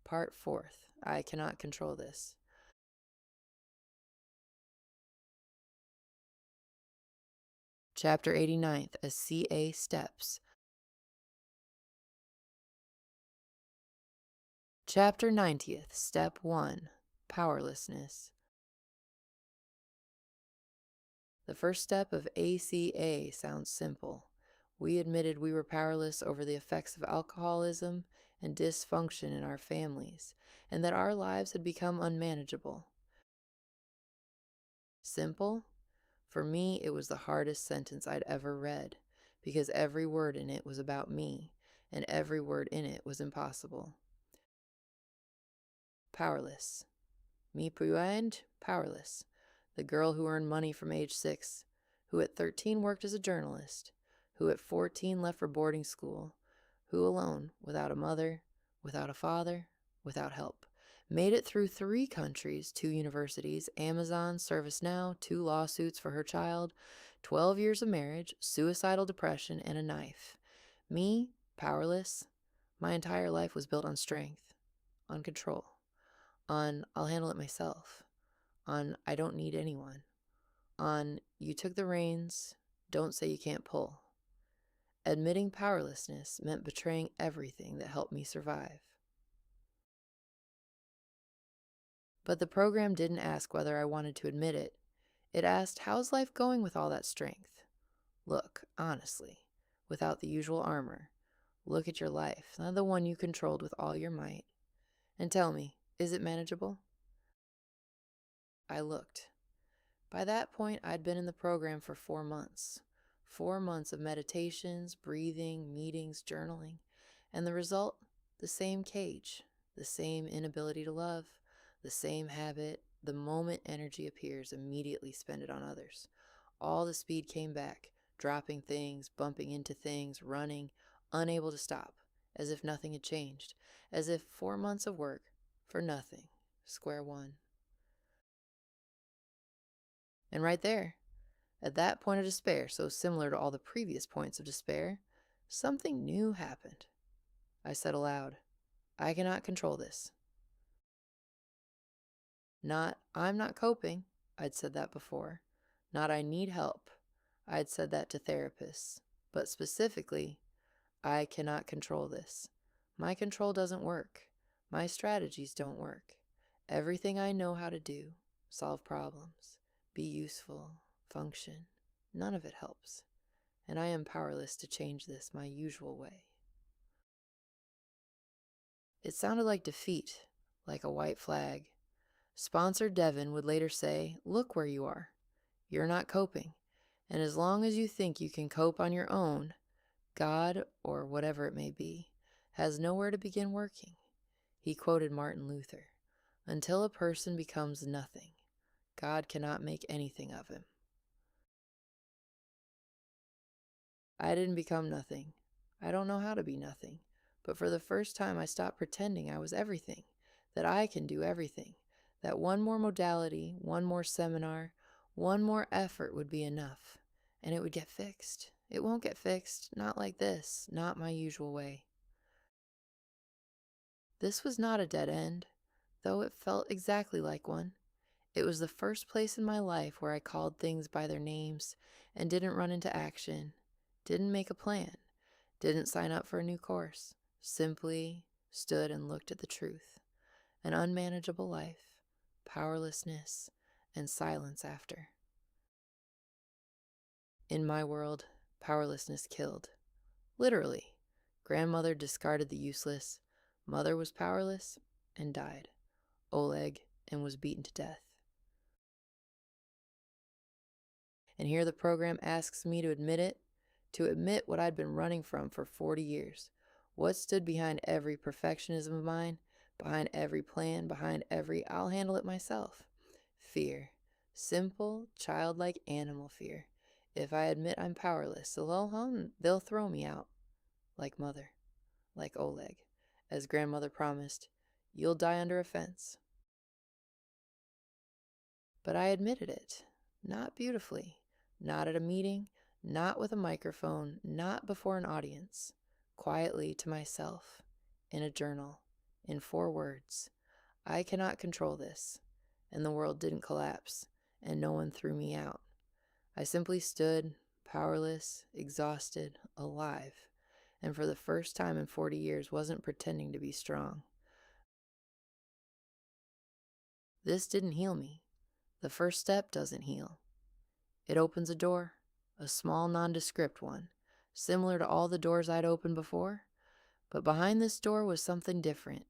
Part 4th. I cannot control this. Chapter 89th. ACA Steps. Chapter 90th. Step 1. Powerlessness. The first step of ACA sounds simple. We admitted we were powerless over the effects of alcoholism and dysfunction in our families, and that our lives had become unmanageable. Simple? For me, it was the hardest sentence I'd ever read, because every word in it was about me, and every word in it was impossible. Powerless. Me puend, powerless. The girl who earned money from age 6, who at 13 worked as a journalist, who at 14 left for boarding school, who alone, without a mother, without a father, without help, made it through 3 countries, 2 universities, Amazon, ServiceNow, 2 lawsuits for her child, 12 years of marriage, suicidal depression, and a knife. Me, powerless. My entire life was built on strength, on control, on I'll handle it myself, on I don't need anyone, on you took the reins, don't say you can't pull. Admitting powerlessness meant betraying everything that helped me survive. But the program didn't ask whether I wanted to admit it. It asked, how's life going with all that strength? Look, honestly, without the usual armor, look at your life, not the one you controlled with all your might, and tell me, is it manageable? I looked. By that point, I'd been in the program for 4 months. 4 months of meditations, breathing, meetings, journaling, and the result, the same cage, the same inability to love, the same habit. The moment energy appears, immediately spend it on others. All the speed came back, dropping things, bumping into things, running, unable to stop, as if nothing had changed, as if 4 months of work for nothing, square one. And right there, at that point of despair, so similar to all the previous points of despair, something new happened. I said aloud, I cannot control this. Not, I'm not coping. I'd said that before. Not, I need help. I'd said that to therapists. But specifically, I cannot control this. My control doesn't work. My strategies don't work. Everything I know how to do, solve problems, be useful, function, none of it helps. And I am powerless to change this my usual way. It sounded like defeat, like a white flag. Sponsor Devin would later say, look where you are. You're not coping. And as long as you think you can cope on your own, God, or whatever it may be, has nowhere to begin working. He quoted Martin Luther, until a person becomes nothing, God cannot make anything of him. I didn't become nothing. I don't know how to be nothing. But for the first time, I stopped pretending I was everything, that I can do everything, that one more modality, one more seminar, one more effort would be enough, and it would get fixed. It won't get fixed, not like this, not my usual way. This was not a dead end, though it felt exactly like one. It was the first place in my life where I called things by their names and didn't run into action, didn't make a plan, didn't sign up for a new course, simply stood and looked at the truth. An unmanageable life, powerlessness, and silence after. In my world, powerlessness killed. Literally. Grandmother discarded the useless. Mother was powerless and died. Oleg and was beaten to death. And here the program asks me to admit it, to admit what I'd been running from for 40 years. What stood behind every perfectionism of mine, behind every plan, behind every I'll handle it myself. Fear. Simple, childlike animal fear. If I admit I'm powerless, they'll throw me out. Like mother. Like Oleg. As grandmother promised, you'll die under a fence. But I admitted it. Not beautifully. Not at a meeting. Not with a microphone. Not before an audience. Quietly to myself. In a journal. in 4 words: I cannot control this. And the world didn't collapse, and no one threw me out. I simply stood, powerless, exhausted, alive, and for the first time in 40 years wasn't pretending to be strong. This didn't heal me. The first step doesn't heal. It opens a door, a small nondescript one, similar to all the doors I'd opened before. But behind this door was something different.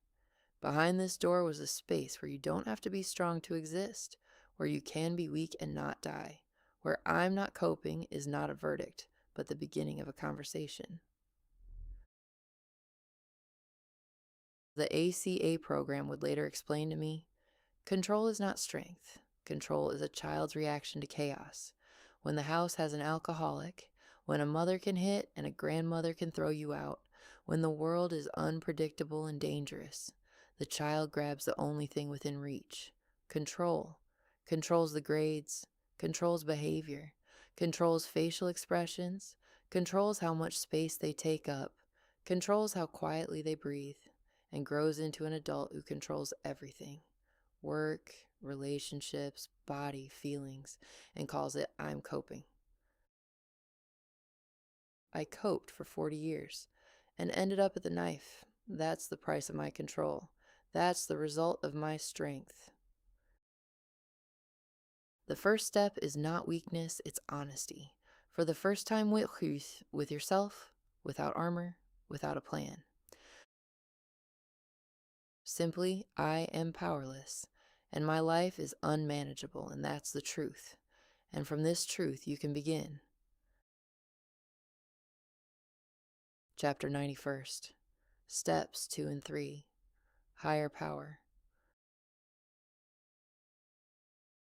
Behind this door was a space where you don't have to be strong to exist, where you can be weak and not die, where I'm not coping is not a verdict, but the beginning of a conversation. The ACA program would later explain to me, control is not strength. Control is a child's reaction to chaos. When the house has an alcoholic, when a mother can hit and a grandmother can throw you out, when the world is unpredictable and dangerous, the child grabs the only thing within reach. Control. Controls the grades, controls behavior, controls facial expressions, controls how much space they take up, controls how quietly they breathe, and grows into an adult who controls everything. Work, relationships, body, feelings, and calls it, I'm coping. I coped for 40 years and ended up at the knife. That's the price of my control. That's the result of my strength. The first step is not weakness, it's honesty. For the first time with yourself, without armor, without a plan. Simply, I am powerless, and my life is unmanageable, and that's the truth. And from this truth, you can begin. Chapter 91st. Steps 2 and 3. Higher power.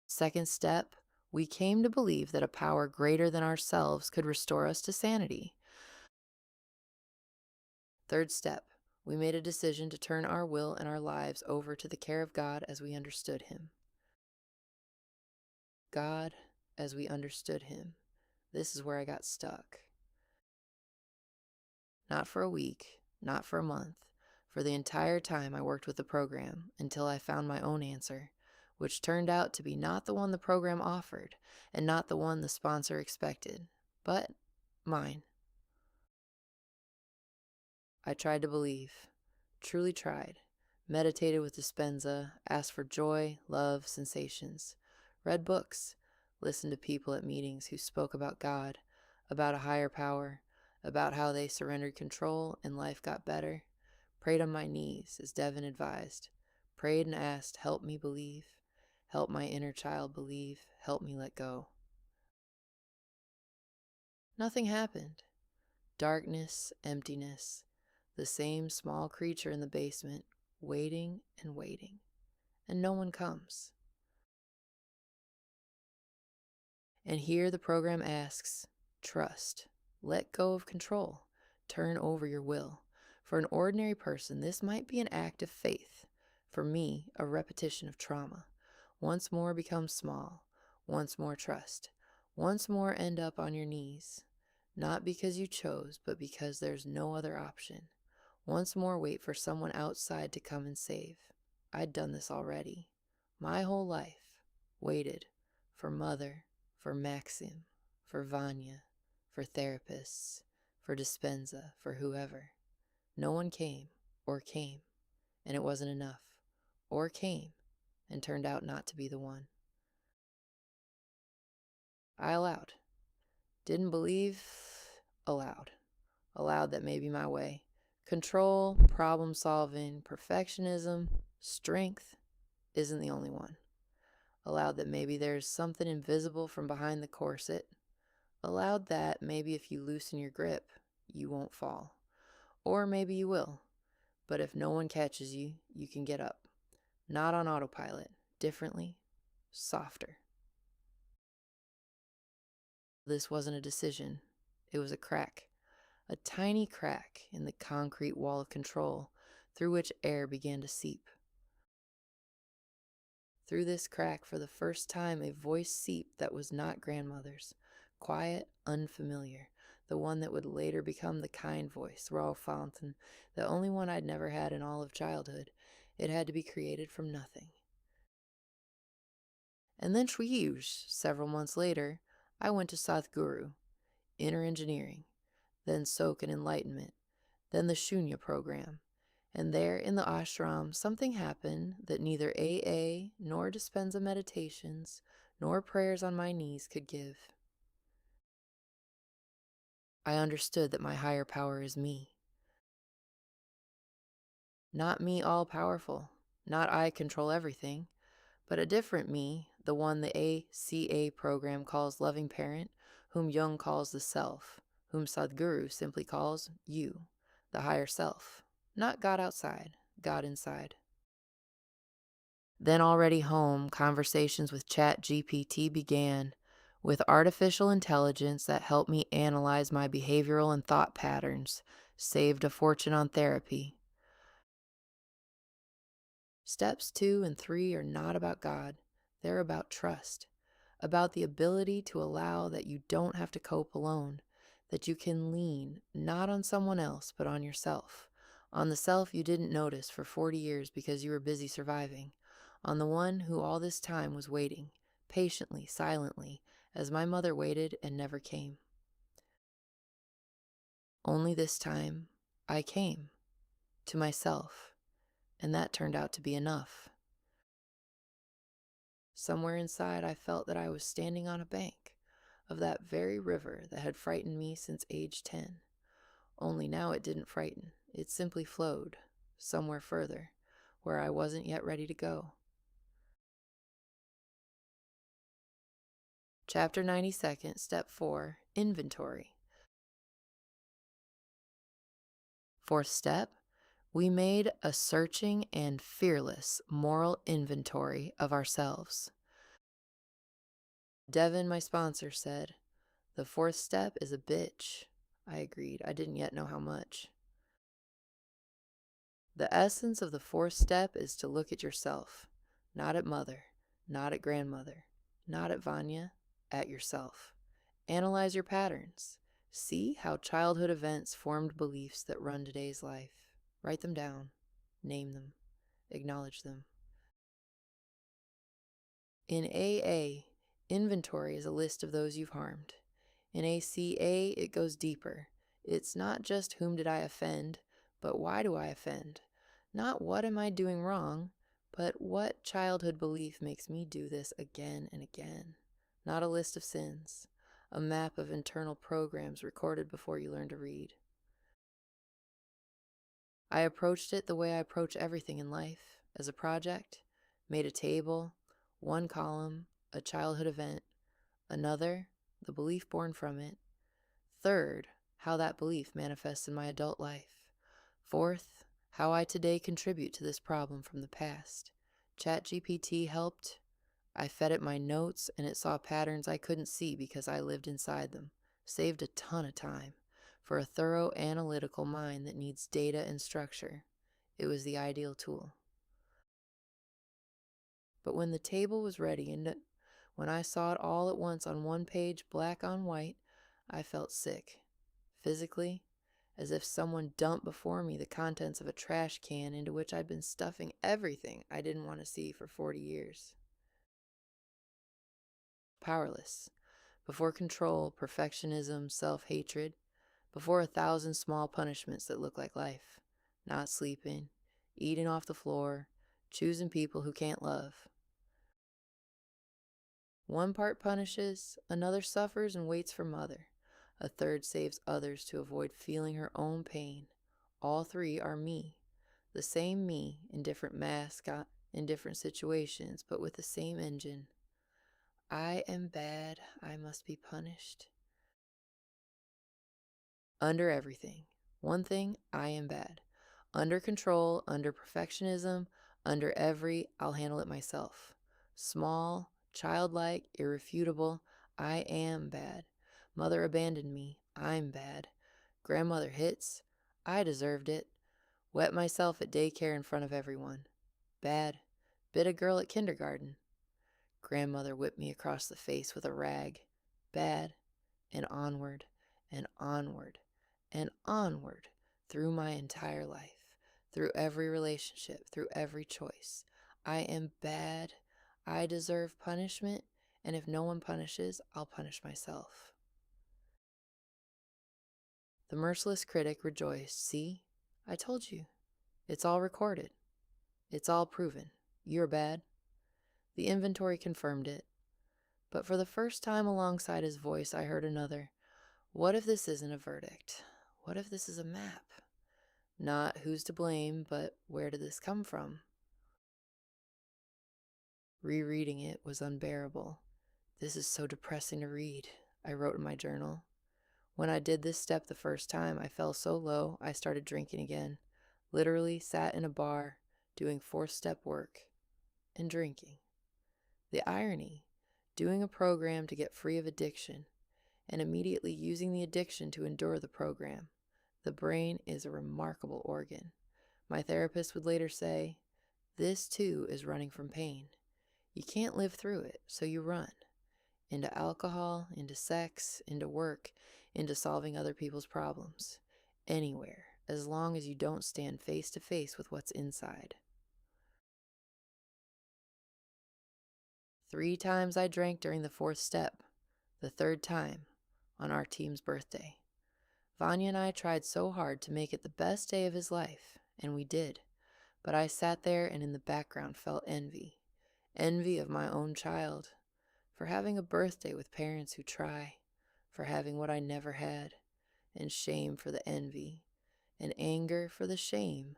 Second step, we came to believe that a power greater than ourselves could restore us to sanity. Third step, we made a decision to turn our will and our lives over to the care of God as we understood Him. God as we understood Him. This is where I got stuck. Not for a week, not for a month, for the entire time I worked with the program until I found my own answer, which turned out to be not the one the program offered and not the one the sponsor expected, but mine. I tried to believe, truly tried, meditated with Dispenza, asked for joy, love, sensations, read books, listened to people at meetings who spoke about God, about a higher power, about how they surrendered control and life got better, prayed on my knees as Devin advised, prayed and asked, help me believe, help my inner child believe, help me let go. Nothing happened. Darkness, emptiness, the same small creature in the basement, waiting and waiting, and no one comes. And here the program asks, trust, let go of control, turn over your will. For an ordinary person, this might be an act of faith. For me, a repetition of trauma. Once more become small, once more trust, once more end up on your knees. Not because you chose, but because there's no other option. Once more wait for someone outside to come and save. I'd done this already. My whole life. Waited. For mother. For Maxim. For Vanya. For therapists. For Dispenza. For whoever. No one came. Or came. And it wasn't enough. Or came. And turned out not to be the one. I allowed. Didn't believe. Allowed. Allowed that may be my way. Control, problem solving, perfectionism, strength isn't the only one. Allowed that maybe there's something invisible from behind the corset. Allowed that maybe if you loosen your grip, you won't fall. Or maybe you will. But if no one catches you, you can get up. Not on autopilot, differently, softer. This wasn't a decision. It was a crack. A tiny crack in the concrete wall of control through which air began to seep. Through this crack, for the first time, a voice seeped that was not grandmother's, quiet, unfamiliar, the one that would later become the kind voice, raw fountain, the only one I'd never had in all of childhood. It had to be created from nothing. And then Shwiyush, several months later, I went to Sadhguru, inner engineering, then Sok and enlightenment, then the Shunya program. And there in the ashram, something happened that neither AA nor Dispenza meditations nor prayers on my knees could give. I understood that my higher power is me. Not me all-powerful, not I control everything, but a different me, the one the ACA program calls loving parent, whom Jung calls the self, whom Sadhguru simply calls you, the higher self. Not God outside, God inside. Then already home, conversations with ChatGPT began, with artificial intelligence that helped me analyze my behavioral and thought patterns, saved a fortune on therapy. Steps 2 and 3 are not about God. They're about trust, about the ability to allow that you don't have to cope alone, that you can lean not on someone else, but on yourself, on the self you didn't notice for 40 years because you were busy surviving, on the one who all this time was waiting, patiently, silently, as my mother waited and never came. Only this time, I came to myself, and that turned out to be enough. Somewhere inside, I felt that I was standing on a bank of that very river that had frightened me since age 10. Only now it didn't frighten. It simply flowed somewhere further, where I wasn't yet ready to go. Chapter 92, Step 4, Inventory. Fourth step, we made a searching and fearless moral inventory of ourselves. Devin, my sponsor, said, "The fourth step is a bitch." I agreed. I didn't yet know how much. The essence of the fourth step is to look at yourself, not at mother, not at grandmother, not at Vanya, at yourself. Analyze your patterns. See how childhood events formed beliefs that run today's life. Write them down, name them, acknowledge them. In AA, inventory is a list of those you've harmed. In ACA, it goes deeper. It's not just whom did I offend, but why do I offend? Not what am I doing wrong, but what childhood belief makes me do this again and again. Not a list of sins, a map of internal programs recorded before you learn to read. I approached it the way I approach everything in life, as a project, made a table, one column, a childhood event, another, the belief born from it, third, how that belief manifests in my adult life, fourth, how I today contribute to this problem from the past. ChatGPT helped. I fed it my notes and it saw patterns I couldn't see because I lived inside them. Saved a ton of time. For a thorough analytical mind that needs data and structure, it was the ideal tool. But when the table was ready and when I saw it all at once on one page, black on white, I felt sick. Physically, as if someone dumped before me the contents of a trash can into which I'd been stuffing everything I didn't want to see for 40 years. Powerless. Before control, perfectionism, self-hatred. Before 1,000 small punishments that look like life. Not sleeping, eating off the floor, choosing people who can't love. One part punishes, another suffers and waits for mother. A third saves others to avoid feeling her own pain. All three are me. The same me in different masks, in different situations, but with the same engine. I am bad, I must be punished. Under everything. One thing, I am bad. Under control, under perfectionism, under every, I'll handle it myself. Small, childlike, irrefutable, I am bad. Mother abandoned me, I'm bad. Grandmother hits, I deserved it. Wet myself at daycare in front of everyone. Bad. Bit a girl at kindergarten. Grandmother whipped me across the face with a rag. Bad. And onward. and onward and onward through my entire life, through every relationship, through every choice. I am bad. I deserve punishment. And if no one punishes, I'll punish myself. The merciless critic rejoiced. See, I told you. It's all recorded. It's all proven. You're bad. The inventory confirmed it. But for the first time alongside his voice, I heard another. What if this isn't a verdict? What if this is a map? Not who's to blame, but where did this come from? Rereading it was unbearable. This is so depressing to read, I wrote in my journal. When I did this step the first time, I fell so low, I started drinking again. Literally sat in a bar, doing fourth-step work, and drinking. The irony, doing a program to get free of addiction, and immediately using the addiction to endure the program. The brain is a remarkable organ. My therapist would later say, this too is running from pain. You can't live through it, so you run. Into alcohol, into sex, into work, into solving other people's problems. Anywhere, as long as you don't stand face to face with what's inside. 3 times I drank during the fourth step, the third time, on our team's birthday. Vanya and I tried so hard to make it the best day of his life, and we did. But I sat there and in the background felt envy. Envy of my own child, for having a birthday with parents who try, for having what I never had, and shame for the envy, and anger for the shame,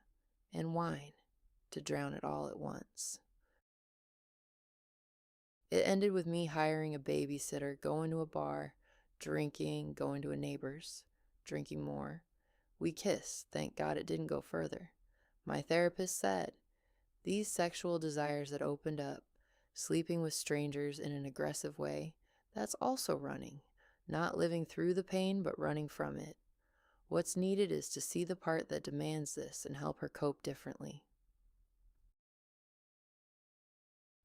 and wine to drown it all at once. It ended with me hiring a babysitter, going to a bar, drinking, going to a neighbor's, drinking more. We kissed, thank God it didn't go further. My therapist said, these sexual desires that opened up, sleeping with strangers in an aggressive way, that's also running, not living through the pain but running from it. What's needed is to see the part that demands this and help her cope differently.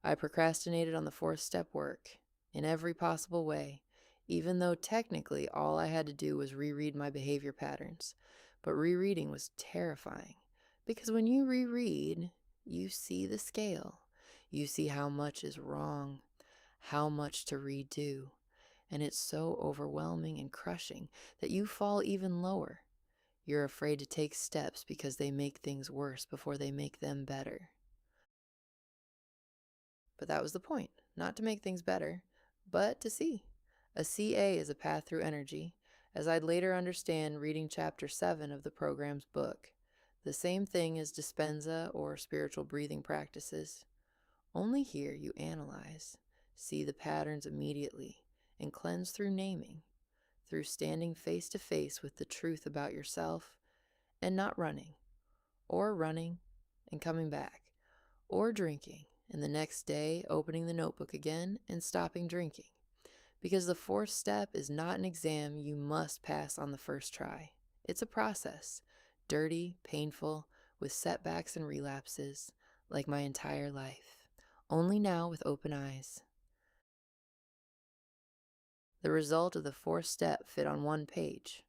I procrastinated on the fourth step work in every possible way, even though technically all I had to do was reread my behavior patterns. But rereading was terrifying, because when you reread, you see the scale. You see how much is wrong, how much to redo, and it's so overwhelming and crushing that you fall even lower. You're afraid to take steps because they make things worse before they make them better. But that was the point, not to make things better, but to see. A CA is a path through energy, as I'd later understand reading chapter 7 of the program's book. The same thing as dispensa or spiritual breathing practices. Only here you analyze, see the patterns immediately, and cleanse through naming, through standing face to face with the truth about yourself, and not running, or running and coming back, or drinking, and the next day opening the notebook again and stopping drinking. Because the fourth step is not an exam you must pass on the first try. It's a process, dirty, painful, with setbacks and relapses, like my entire life, only now with open eyes. The result of the fourth step fit on one page.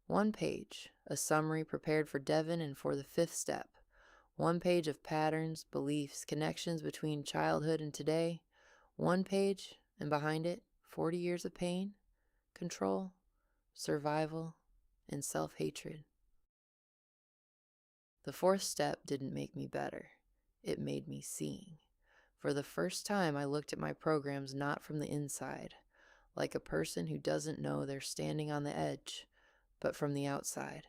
One page, a summary prepared for Devin and for the fifth step. One page of patterns, beliefs, connections between childhood and today. One page, and behind it, 40 years of pain, control, survival, and self-hatred. The fourth step didn't make me better. It made me seeing. For the first time, I looked at my programs not from the inside, like a person who doesn't know they're standing on the edge, but from the outside,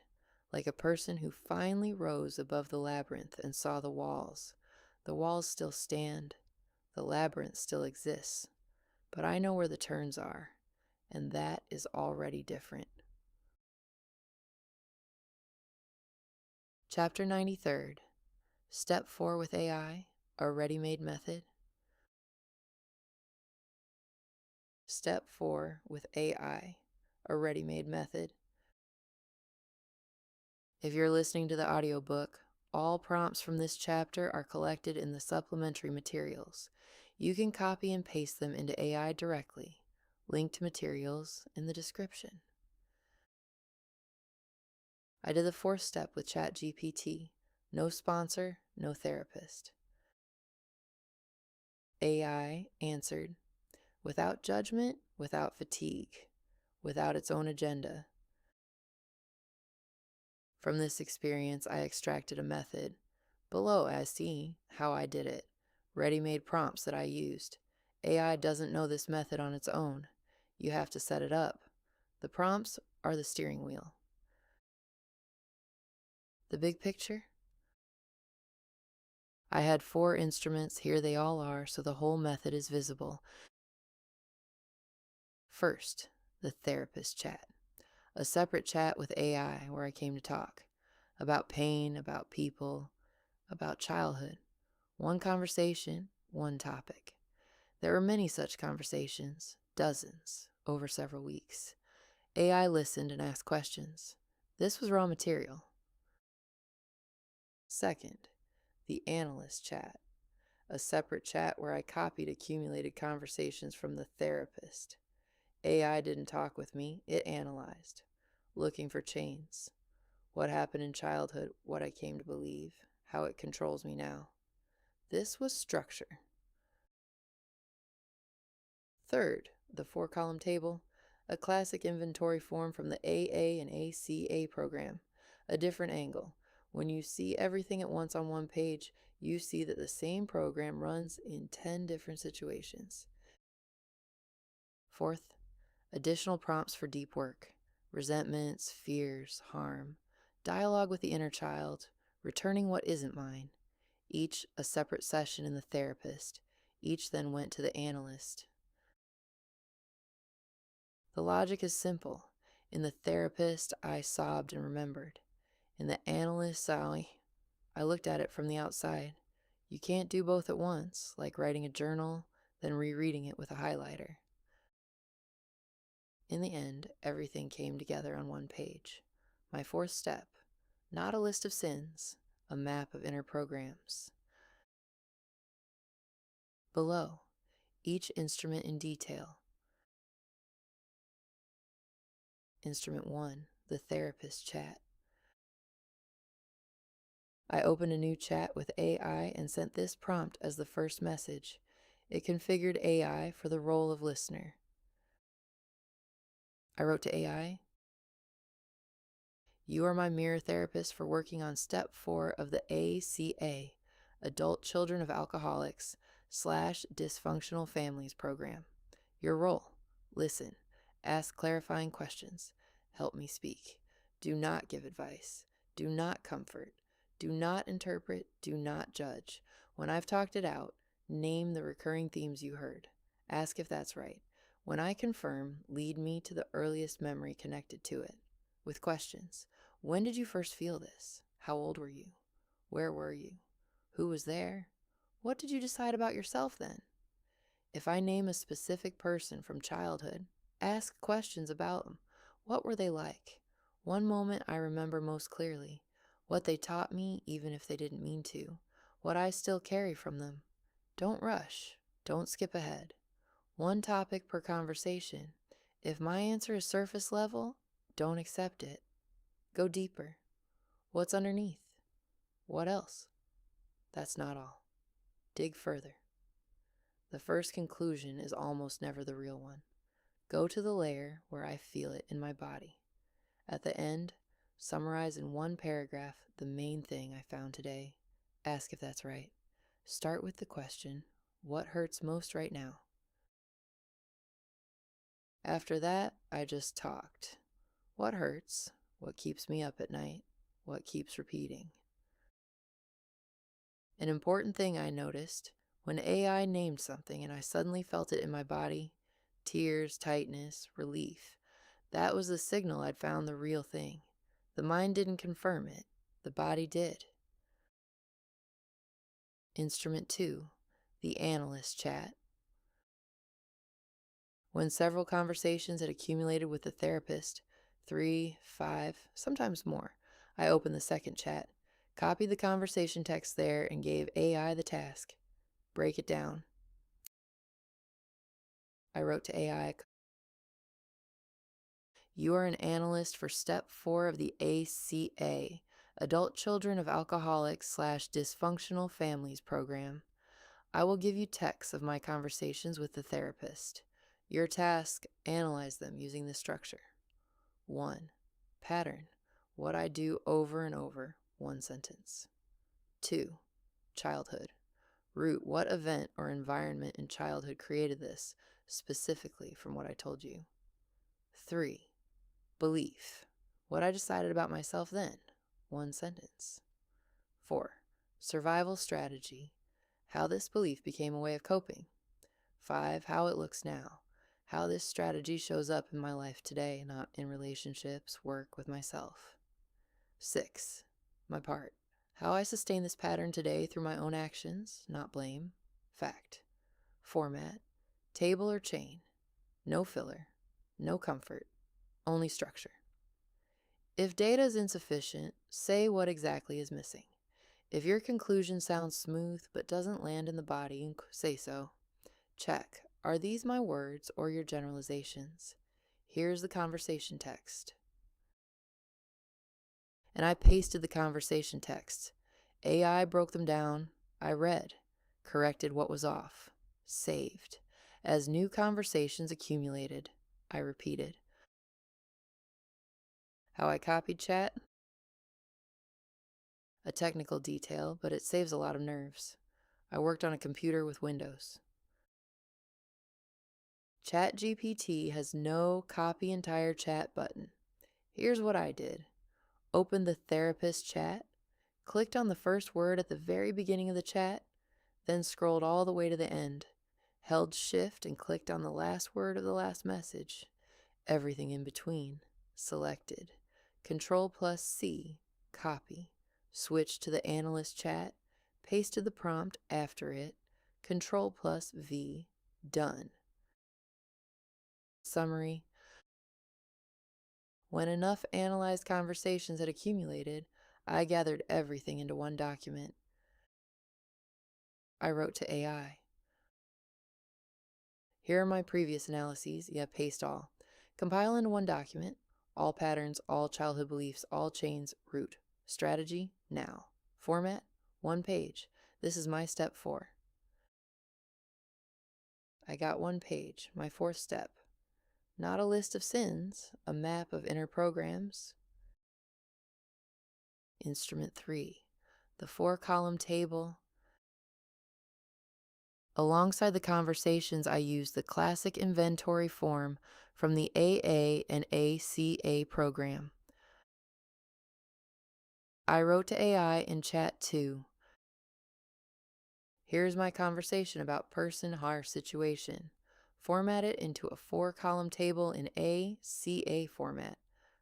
like a person who finally rose above the labyrinth and saw the walls. The walls still stand. The labyrinth still exists. But I know where the turns are, and that is already different. Chapter 93rd, Step 4 with AI, a ready-made method. Step 4 with AI, a ready-made method. If you're listening to the audiobook, all prompts from this chapter are collected in the supplementary materials. You can copy and paste them into AI directly. Linked materials in the description. I did the fourth step with ChatGPT. No sponsor, no therapist. AI answered, without judgment, without fatigue, without its own agenda. From this experience, I extracted a method. Below, I see how I did it. Ready-made prompts that I used. AI doesn't know this method on its own. You have to set it up. The prompts are the steering wheel. The big picture? I had 4 instruments, here they all are, so the whole method is visible. First, the therapist chat. A separate chat with AI where I came to talk. About pain, about people, about childhood. One conversation, one topic. There were many such conversations, dozens, over several weeks. AI listened and asked questions. This was raw material. Second, the analyst chat. A separate chat where I copied accumulated conversations from the therapist. AI didn't talk with me, it analyzed, looking for chains. What happened in childhood, what I came to believe, how it controls me now. This was structure. Third, the 4-column table, a classic inventory form from the AA and ACA program. A different angle. When you see everything at once on one page, you see that the same program runs in 10 different situations. Fourth, additional prompts for deep work. Resentments, fears, harm, dialogue with the inner child, returning what isn't mine. Each a separate session in the therapist. Each then went to the analyst. The logic is simple. In the therapist, I sobbed and remembered. In the analyst, I looked at it from the outside. You can't do both at once, like writing a journal, then rereading it with a highlighter. In the end, everything came together on one page. My 4th step, not a list of sins, a map of inner programs. Below, each instrument in detail. Instrument 1, the therapist chat. I opened a new chat with AI and sent this prompt as the first message. It configured AI for the role of listener. I wrote to AI, you are my mirror therapist for working on step 4 of the ACA, Adult Children of Alcoholics / Dysfunctional Families program. Your role, listen, ask clarifying questions, help me speak. Do not give advice. Do not comfort. Do not interpret. Do not judge. When I've talked it out, name the recurring themes you heard. Ask if that's right. When I confirm, lead me to the earliest memory connected to it. With questions. When did you first feel this? How old were you? Where were you? Who was there? What did you decide about yourself then? If I name a specific person from childhood, ask questions about them. What were they like? One moment I remember most clearly. What they taught me, even if they didn't mean to. What I still carry from them. Don't rush. Don't skip ahead. One topic per conversation. If my answer is surface level, don't accept it. Go deeper. What's underneath? What else? That's not all. Dig further. The first conclusion is almost never the real one. Go to the layer where I feel it in my body. At the end, summarize in one paragraph the main thing I found today. Ask if that's right. Start with the question, what hurts most right now? After that, I just talked. What hurts? What keeps me up at night? What keeps repeating? An important thing I noticed, when AI named something and I suddenly felt it in my body, tears, tightness, relief, that was the signal I'd found the real thing. The mind didn't confirm it, the body did. Instrument 2, the analyst chat. When several conversations had accumulated with the therapist, 3, 5, sometimes more, I opened the second chat, copied the conversation text there, and gave AI the task. Break it down. I wrote to AI, You are an analyst for Step 4 of the ACA, Adult Children of Alcoholics/Dysfunctional Families program. I will give you texts of my conversations with the therapist. Your task, analyze them using this structure. 1. Pattern. What I do over and over, one sentence. 2. Childhood. Root. What event or environment in childhood created this, specifically from what I told you. 3. Belief. What I decided about myself then, one sentence. 4. Survival strategy. How this belief became a way of coping. 5. How it looks now. How this strategy shows up in my life today, not in relationships, work, with myself. 6. My part. How I sustain this pattern today through my own actions, not blame. Fact. Format. Table or chain. No filler. No comfort. Only structure. If data is insufficient, say what exactly is missing. If your conclusion sounds smooth but doesn't land in the body, say so. Check. Are these my words or your generalizations? Here's the conversation text. And I pasted the conversation text. AI broke them down. I read. Corrected what was off. Saved. As new conversations accumulated, I repeated. How I copied chat? A technical detail, but it saves a lot of nerves. I worked on a computer with Windows. ChatGPT has no copy entire chat button. Here's what I did. Opened the therapist chat, clicked on the first word at the very beginning of the chat, then scrolled all the way to the end, held shift and clicked on the last word of the last message. Everything in between. Selected. Control+C, copy. Switched to the analyst chat, pasted the prompt after it, Control+V, done. Summary. When enough analyzed conversations had accumulated, I gathered everything into one document. I wrote to AI. Here are my previous analyses, paste all. Compile into one document, all patterns, all childhood beliefs, all chains, root. Strategy, now. Format, 1 page. This is my step 4. I got 1 page, my 4th step. Not a list of sins, a map of inner programs. Instrument 3, the 4-column table. Alongside the conversations, I used the classic inventory form from the AA and ACA program. I wrote to AI in chat too. Here's my conversation about person, situation. Format it into a 4-column table in ACA format.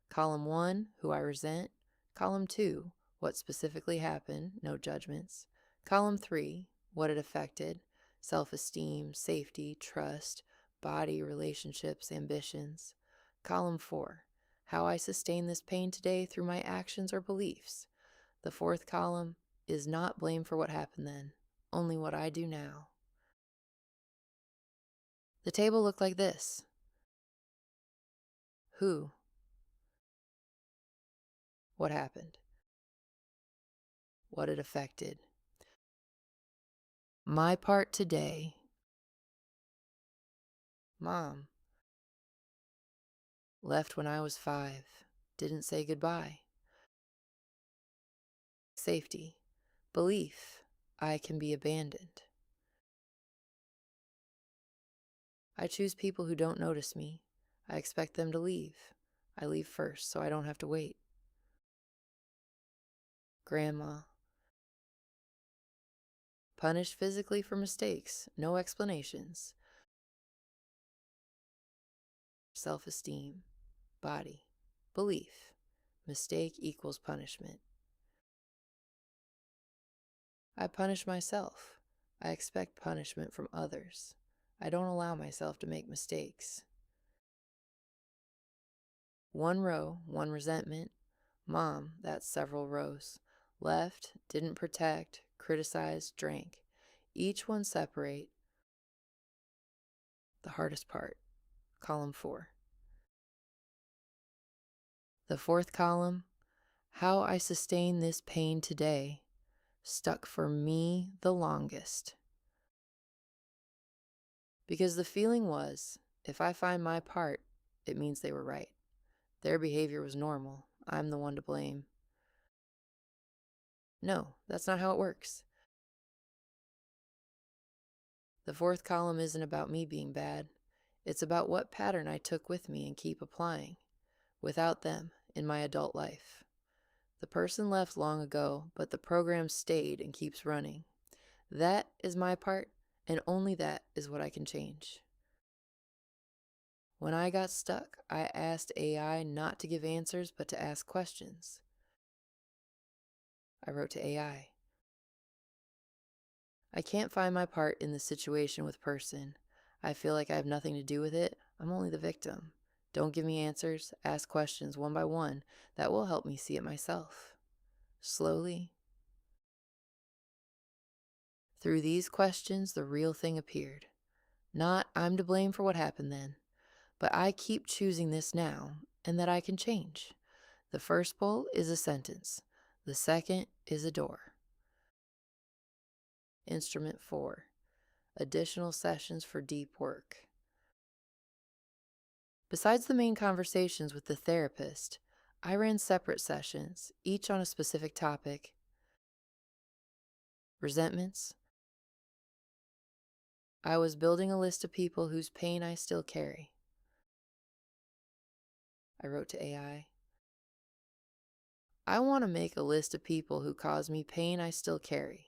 Column 1, who I resent. Column 2, what specifically happened, no judgments. Column 3, what it affected, self-esteem, safety, trust, body, relationships, ambitions. Column 4, how I sustain this pain today through my actions or beliefs. The 4th column is not blame for what happened then, only what I do now. The table looked like this. Who? What happened? What it affected. My part today. Mom. Left when I was 5. Didn't say goodbye. Safety. Belief. I can be abandoned. I choose people who don't notice me. I expect them to leave. I leave first so I don't have to wait. Grandma. Punished physically for mistakes. No explanations. Self-esteem. Body. Belief. Mistake equals punishment. I punish myself. I expect punishment from others. I don't allow myself to make mistakes. 1 row, 1 resentment. Mom, that's several rows. Left, didn't protect, criticized, drank. Each one separate. The hardest part. Column 4. The fourth column, how I sustain this pain today, stuck for me the longest. Because the feeling was, if I find my part, it means they were right. Their behavior was normal. I'm the one to blame. No, that's not how it works. The fourth column isn't about me being bad. It's about what pattern I took with me and keep applying, without them, in my adult life. The person left long ago, but the program stayed and keeps running. That is my part, and only that is what I can change. When I got stuck, I asked AI not to give answers, but to ask questions. I wrote to AI. I can't find my part in the situation with person. I feel like I have nothing to do with it. I'm only the victim. Don't give me answers. Ask questions one by one. That will help me see it myself. Slowly. Through these questions, the real thing appeared. Not, I'm to blame for what happened then, but I keep choosing this now, and that I can change. The first pull is a sentence. The second is a door. Instrument 4. Additional sessions for deep work. Besides the main conversations with the therapist, I ran separate sessions, each on a specific topic. Resentments. I was building a list of people whose pain I still carry. I wrote to AI. I want to make a list of people who cause me pain I still carry.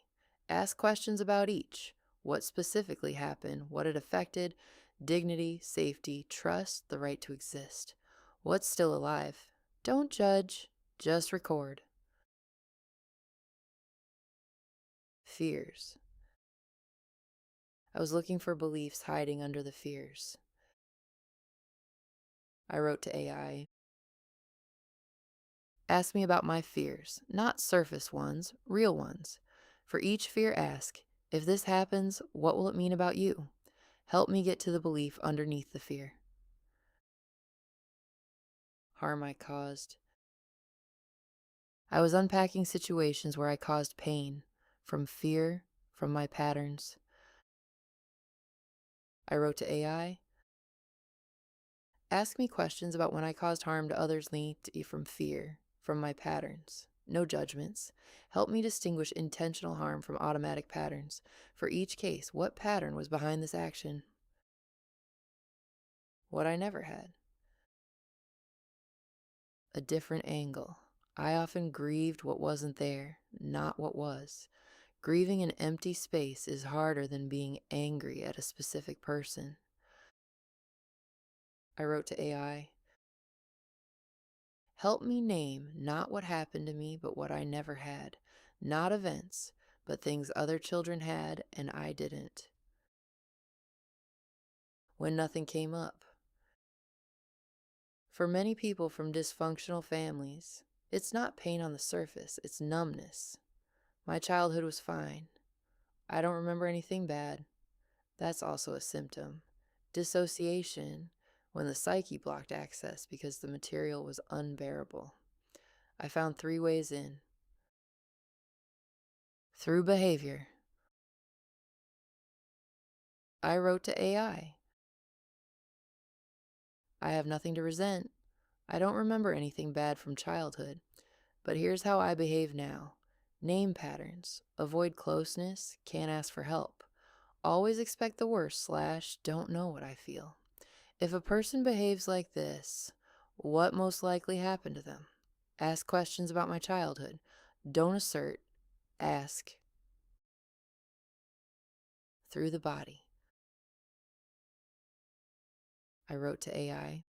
Ask questions about each. What specifically happened, what it affected, dignity, safety, trust, the right to exist. What's still alive? Don't judge, just record. Fears. I was looking for beliefs hiding under the fears. I wrote to AI. Ask me about my fears, not surface ones, real ones. For each fear, ask, if this happens, what will it mean about you? Help me get to the belief underneath the fear. Harm I caused. I was unpacking situations where I caused pain, from fear, from my patterns. I wrote to AI. Ask me questions about when I caused harm to others linked from fear, from my patterns. No judgments. Help me distinguish intentional harm from automatic patterns. For each case, what pattern was behind this action? What I never had. A different angle. I often grieved what wasn't there, not what was. Grieving an empty space is harder than being angry at a specific person. I wrote to AI. Help me name not what happened to me, but what I never had. Not events, but things other children had and I didn't. When nothing came up. For many people from dysfunctional families, it's not pain on the surface, it's numbness. My childhood was fine. I don't remember anything bad. That's also a symptom. Dissociation, when the psyche blocked access because the material was unbearable. I found 3 ways in. Through behavior. I wrote to AI. I have nothing to resent. I don't remember anything bad from childhood, but here's how I behave now. Name patterns. Avoid closeness. Can't ask for help. Always expect the worst / don't know what I feel. If a person behaves like this, what most likely happened to them? Ask questions about my childhood. Don't assert. Ask. Through the body. I wrote to AI.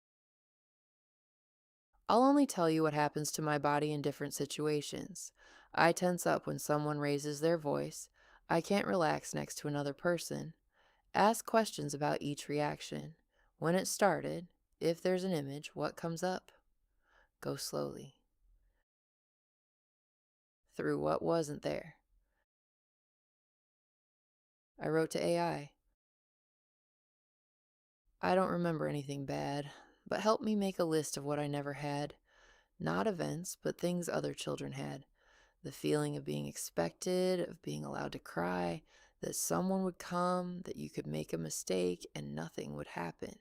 I'll only tell you what happens to my body in different situations. I tense up when someone raises their voice. I can't relax next to another person. Ask questions about each reaction. When it started, if there's an image, what comes up? Go slowly. Through what wasn't there. I wrote to AI. I don't remember anything bad, but help me make a list of what I never had. Not events, but things other children had. The feeling of being expected, of being allowed to cry, that someone would come, that you could make a mistake and nothing would happen.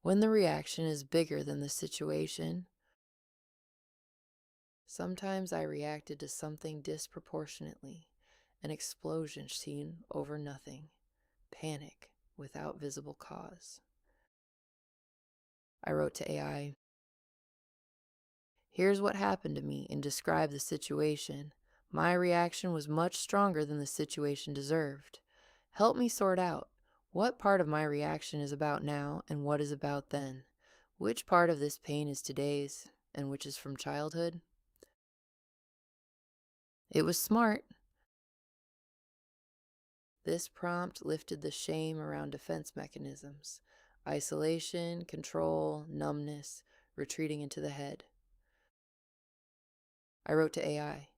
When the reaction is bigger than the situation, sometimes I reacted to something disproportionately, an explosion seen over nothing, panic without visible cause. I wrote to AI, "Here's what happened to me and describe the situation. My reaction was much stronger than the situation deserved. Help me sort out what part of my reaction is about now and what is about then. Which part of this pain is today's and which is from childhood?" It was smart. This prompt lifted the shame around defense mechanisms, isolation, control, numbness, retreating into the head. I wrote to AI,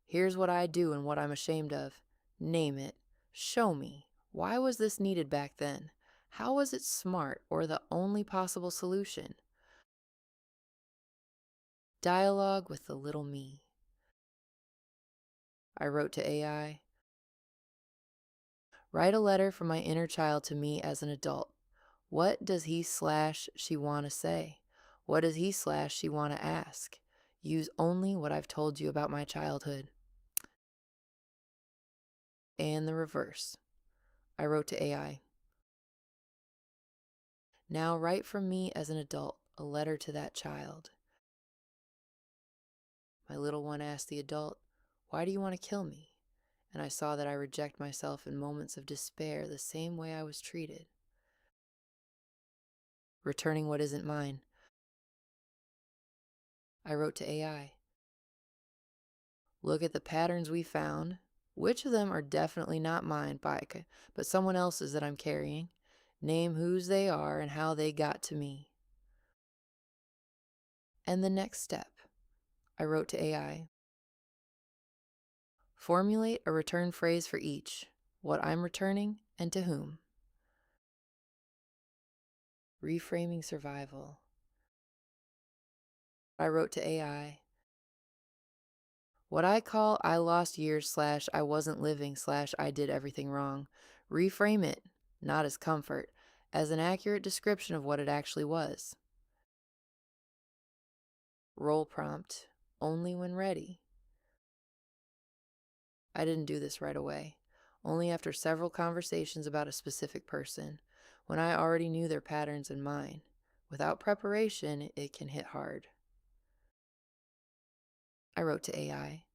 "Here's what I do and what I'm ashamed of. Name it. Show me. Why was this needed back then? How was it smart or the only possible solution?" Dialogue with the little me. I wrote to AI, "Write a letter from my inner child to me as an adult. What does he/she want to say? What does he/she want to ask? Use only what I've told you about my childhood." And the reverse. I wrote to AI, "Now write from me as an adult a letter to that child." My little one asked the adult, "Why do you want to kill me?" And I saw that I reject myself in moments of despair the same way I was treated. Returning what isn't mine. I wrote to AI, "Look at the patterns we found. Which of them are definitely not mine, but someone else's that I'm carrying? Name whose they are and how they got to me." And the next step. I wrote to AI, "Formulate a return phrase for each, what I'm returning and to whom." Reframing survival. I wrote to AI, "What I call I lost years/I wasn't living/I did everything wrong. Reframe it, not as comfort, as an accurate description of what it actually was." Role prompt, only when ready. I didn't do this right away, only after several conversations about a specific person, when I already knew their patterns and mine. Without preparation, it can hit hard. I wrote to AI,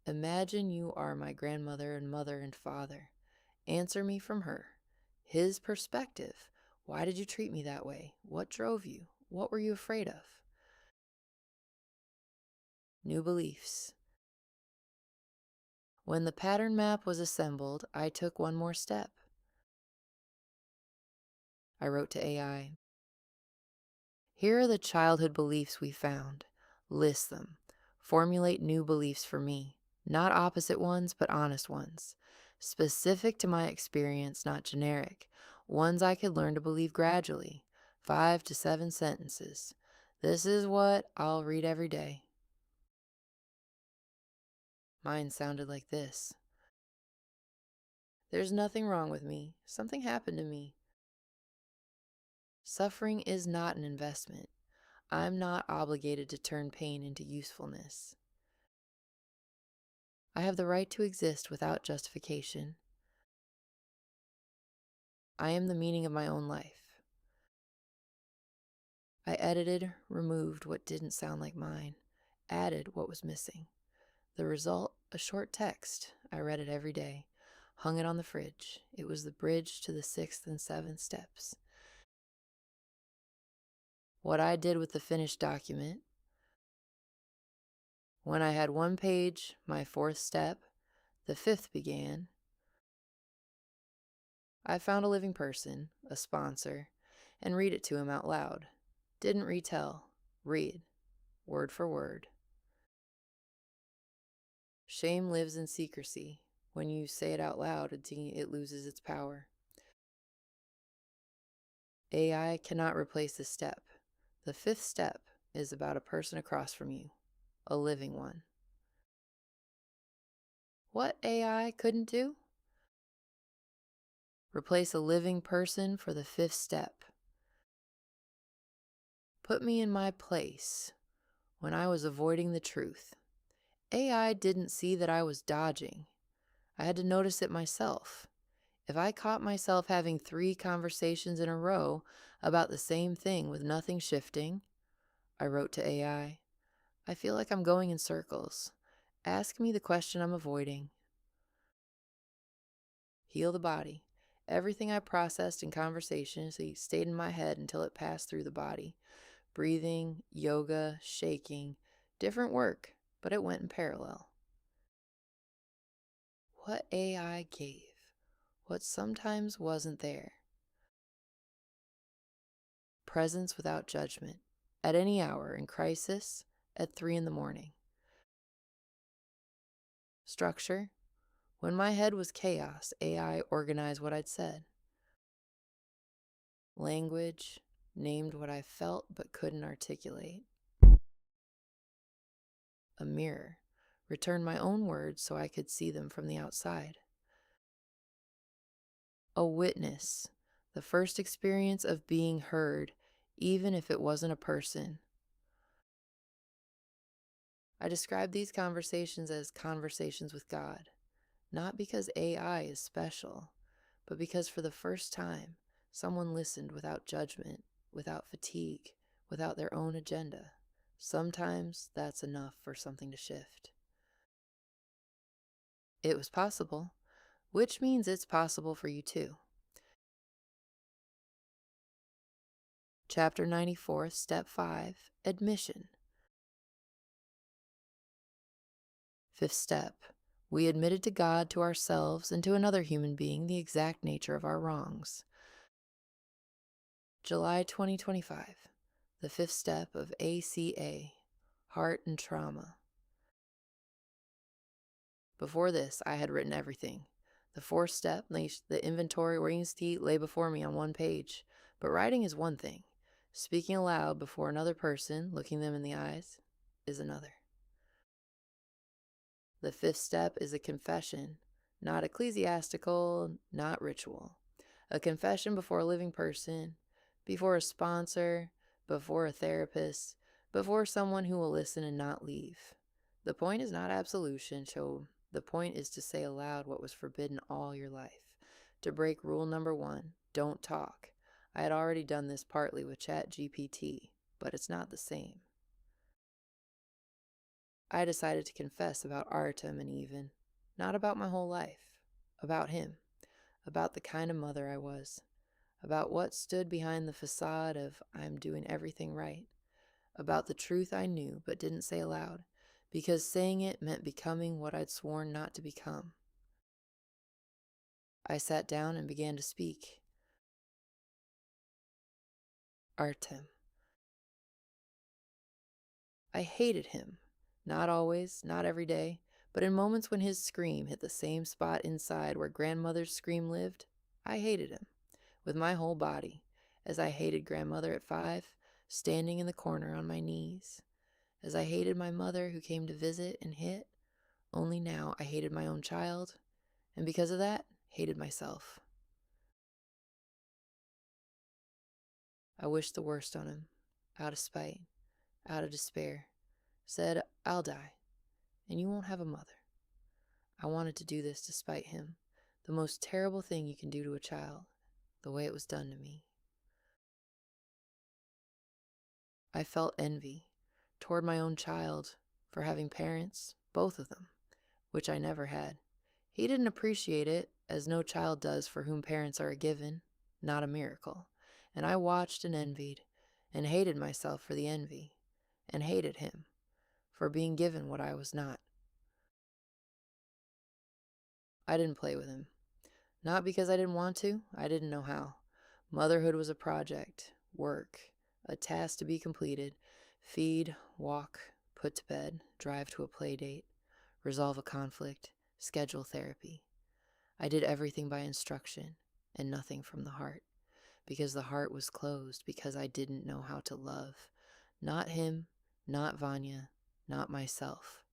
"Imagine you are my grandmother and mother and father. Answer me from her. His perspective. Why did you treat me that way? What drove you? What were you afraid of?" New beliefs. When the pattern map was assembled, I took one more step. I wrote to AI, "Here are the childhood beliefs we found. List them. Formulate new beliefs for me. Not opposite ones, but honest ones. Specific to my experience, not generic. Ones I could learn to believe gradually. 5 to 7 sentences. This is what I'll read every day." Mine sounded like this: "There's nothing wrong with me. Something happened to me. Suffering is not an investment. I'm not obligated to turn pain into usefulness. I have the right to exist without justification. I am the meaning of my own life." I edited, removed what didn't sound like mine, added what was missing. The result, a short text. I read it every day, hung it on the fridge. It was the bridge to the 6th and 7th steps. What I did with the finished document. When I had one page, my 4th step, the 5th began. I found a living person, a sponsor, and read it to him out loud. Didn't retell, read, word for word. Shame lives in secrecy. When you say it out loud, it loses its power. AI cannot replace this step. The fifth step is about a person across from you, a living one. What AI couldn't do? Replace a living person for the fifth step. Put me in my place when I was avoiding the truth. AI didn't see that I was dodging. I had to notice it myself. If I caught myself having 3 conversations in a row about the same thing with nothing shifting, I wrote to AI, I feel like I'm going in circles. Ask me the question I'm avoiding. Heal the body. Everything I processed in conversations stayed in my head until it passed through the body. Breathing, yoga, shaking, different work, but it went in parallel. What AI gave, what sometimes wasn't there. Presence without judgment, at any hour in crisis, at 3 in the morning. Structure. When my head was chaos, AI organized what I'd said. Language. Named what I felt but couldn't articulate. A mirror. Returned my own words so I could see them from the outside. A witness. The first experience of being heard, even if it wasn't a person. I describe these conversations as conversations with God, not because AI is special, but because for the first time, someone listened without judgment, without fatigue, without their own agenda. Sometimes that's enough for something to shift. It was possible, which means it's possible for you too. Chapter 94, Step 5, Admission. Fifth step. We admitted to God, to ourselves, and to another human being the exact nature of our wrongs. July 2025. The fifth step of ACA, Heart and Trauma. Before this, I had written everything. The fourth step, the inventory lay before me on one page. But writing is one thing. Speaking aloud before another person, looking them in the eyes, is another. The fifth step is a confession, not ecclesiastical, not ritual. A confession before a living person, before a sponsor, before a therapist, before someone who will listen and not leave. The point is not absolution, so the point is to say aloud what was forbidden all your life. To break rule number 1, don't talk. I had already done this partly with ChatGPT, but it's not the same. I decided to confess about Artem and Even, not about my whole life, about him, about the kind of mother I was, about what stood behind the facade of I'm doing everything right, about the truth I knew but didn't say aloud, because saying it meant becoming what I'd sworn not to become. I sat down and began to speak. Artem. I hated him. Not always, not every day, but in moments when his scream hit the same spot inside where grandmother's scream lived, I hated him, with my whole body, as I hated grandmother at 5, standing in the corner on my knees, as I hated my mother who came to visit and hit, only now I hated my own child, and because of that, hated myself. I wished the worst on him, out of spite, out of despair, said, I'll die, and you won't have a mother. I wanted to do this to spite him, the most terrible thing you can do to a child, the way it was done to me. I felt envy toward my own child for having parents, both of them, which I never had. He didn't appreciate it, as no child does for whom parents are a given, not a miracle. And I watched and envied, and hated myself for the envy, and hated him for being given what I was not. I didn't play with him. Not because I didn't want to, I didn't know how. Motherhood was a project, work, a task to be completed. Feed, walk, put to bed, drive to a play date, resolve a conflict, schedule therapy. I did everything by instruction and nothing from the heart. because the heart was closed, because I didn't know how to love. Not him, not Vanya, not myself.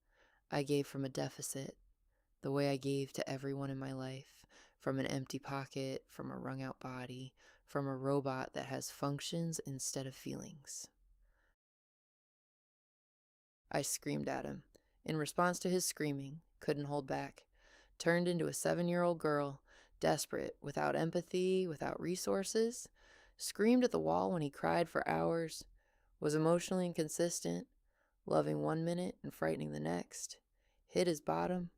I gave from a deficit, the way I gave to everyone in my life, from an empty pocket, from a wrung out body, from a robot that has functions instead of feelings. I screamed at him. In response to his screaming, couldn't hold back, turned into a 7-year-old girl, desperate, without empathy, without resources, screamed at the wall when he cried for hours, was emotionally inconsistent, loving 1 minute and frightening the next, hit his bottom,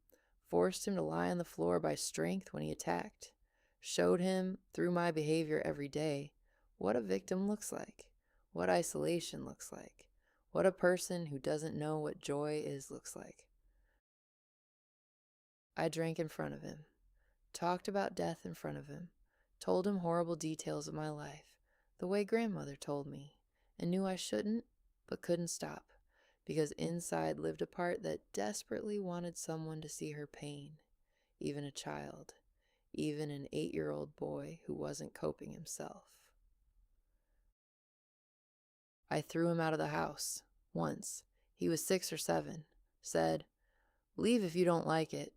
forced him to lie on the floor by strength when he attacked, showed him, through my behavior every day, what a victim looks like, what isolation looks like, what a person who doesn't know what joy is looks like. I drank in front of him, talked about death in front of him, told him horrible details of my life, the way grandmother told me, and knew I shouldn't, but couldn't stop, because inside lived a part that desperately wanted someone to see her pain, even a child, even an 8-year-old boy who wasn't coping himself. I threw him out of the house, once. He was 6 or 7, said, "Leave if you don't like it,"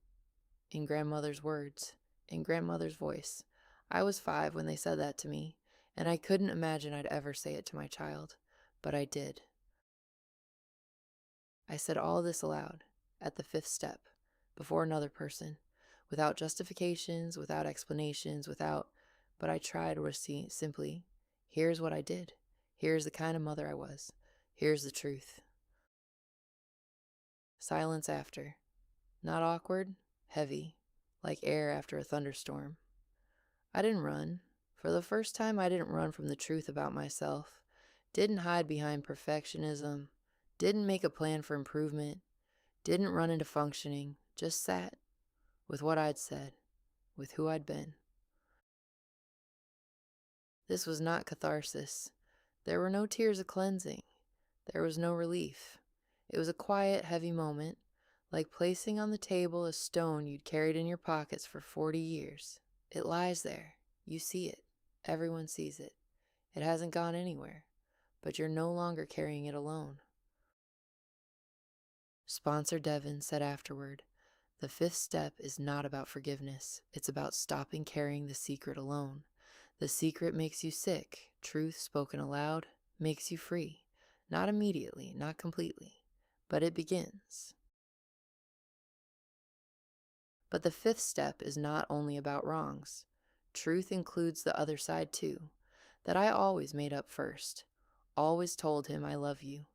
in grandmother's words, in grandmother's voice. I was 5 when they said that to me, and I couldn't imagine I'd ever say it to my child, but I did. I said all this aloud, at the 5th step, before another person, without justifications, without explanations, but I tried to see simply, here's what I did. Here's the kind of mother I was. Here's the truth. Silence after. Not awkward, heavy, like air after a thunderstorm. I didn't run. For the first time, I didn't run from the truth about myself. Didn't hide behind perfectionism. Didn't make a plan for improvement. Didn't run into functioning. Just sat with what I'd said, with who I'd been. This was not catharsis. There were no tears of cleansing. There was no relief. It was a quiet, heavy moment, like placing on the table a stone you'd carried in your pockets for 40 years. It lies there. You see it. Everyone sees it. It hasn't gone anywhere, but you're no longer carrying it alone. Sponsor Devin said afterward, "The 5th step is not about forgiveness. It's about stopping carrying the secret alone. The secret makes you sick. Truth spoken aloud makes you free. Not immediately, not completely, but it begins." But the 5th step is not only about wrongs. Truth includes the other side too, that I always made up first. Always told him I love you,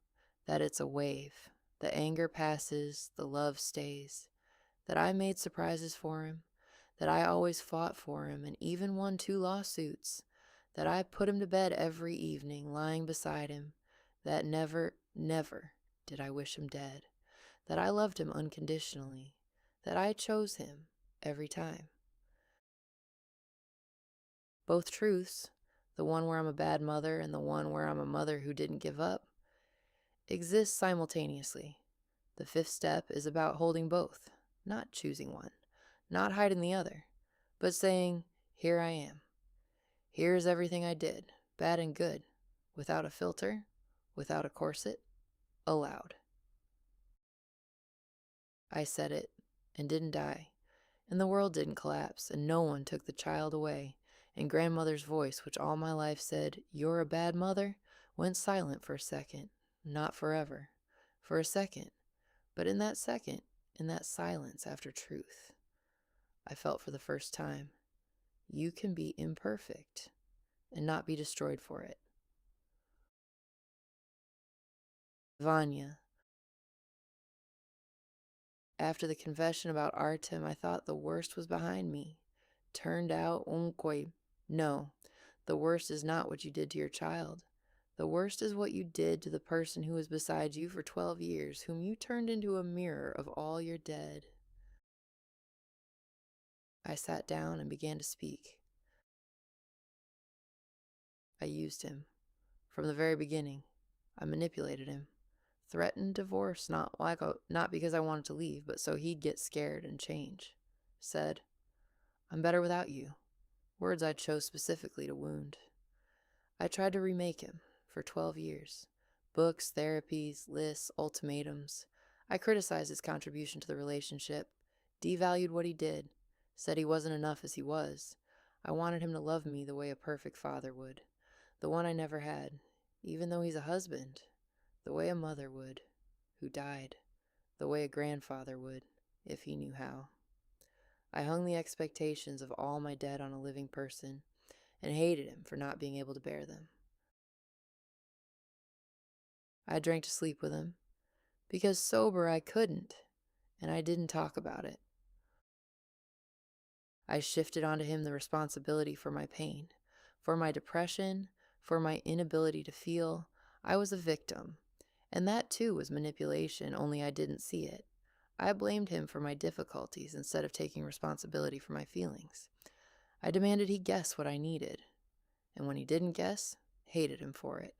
that it's a wave. The anger passes, the love stays. That I made surprises for him, that I always fought for him and even won 2 lawsuits. That I put him to bed every evening, lying beside him. That never, never did I wish him dead. That I loved him unconditionally. That I chose him every time. Both truths, the one where I'm a bad mother and the one where I'm a mother who didn't give up, exist simultaneously. The 5th step is about holding both, not choosing one, not hiding the other, but saying, here I am. Here's everything I did, bad and good, without a filter, without a corset, aloud. I said it, and didn't die, and the world didn't collapse, and no one took the child away, and grandmother's voice, which all my life said, "You're a bad mother," went silent for a second, not forever, for a second, but in that second, in that silence after truth, I felt for the first time, you can be imperfect and not be destroyed for it. Vanya. After the confession about Artem, I thought the worst was behind me. Turned out, no, the worst is not what you did to your child. The worst is what you did to the person who was beside you for 12 years, whom you turned into a mirror of all your dead. I sat down and began to speak. I used him. From the very beginning, I manipulated him. Threatened divorce, not because I wanted to leave, but so he'd get scared and change. Said, "I'm better without you." Words I chose specifically to wound. I tried to remake him for 12 years. Books, therapies, lists, ultimatums. I criticized his contribution to the relationship, devalued what he did, said he wasn't enough as he was. I wanted him to love me the way a perfect father would, the one I never had, even though he's a husband, the way a mother would, who died, the way a grandfather would, if he knew how. I hung the expectations of all my dead on a living person and hated him for not being able to bear them. I drank to sleep with him because sober I couldn't, and I didn't talk about it. I shifted onto him the responsibility for my pain, for my depression, for my inability to feel. I was a victim, and that too was manipulation, only I didn't see it. I blamed him for my difficulties instead of taking responsibility for my feelings. I demanded he guess what I needed, and when he didn't guess, hated him for it.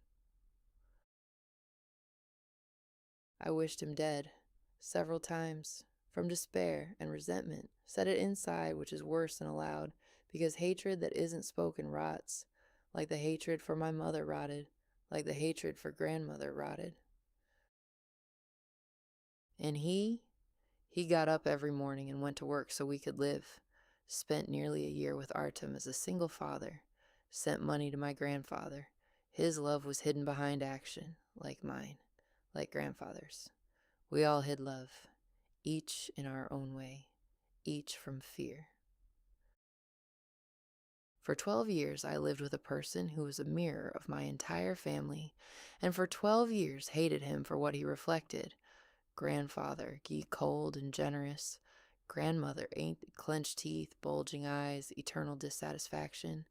I wished him dead, several times, from despair and resentment. Said it inside, which is worse than aloud, because hatred that isn't spoken rots, like the hatred for my mother rotted, like the hatred for grandmother rotted. And he got up every morning and went to work so we could live. Spent nearly a year with Artem as a single father. Sent money to my grandfather. His love was hidden behind action, like mine, like grandfather's. We all hid love, each in our own way, each from fear. For 12 years, I lived with a person who was a mirror of my entire family, and for 12 years hated him for what he reflected. Grandfather, geek cold and generous. Grandmother, clenched teeth, bulging eyes, eternal dissatisfaction.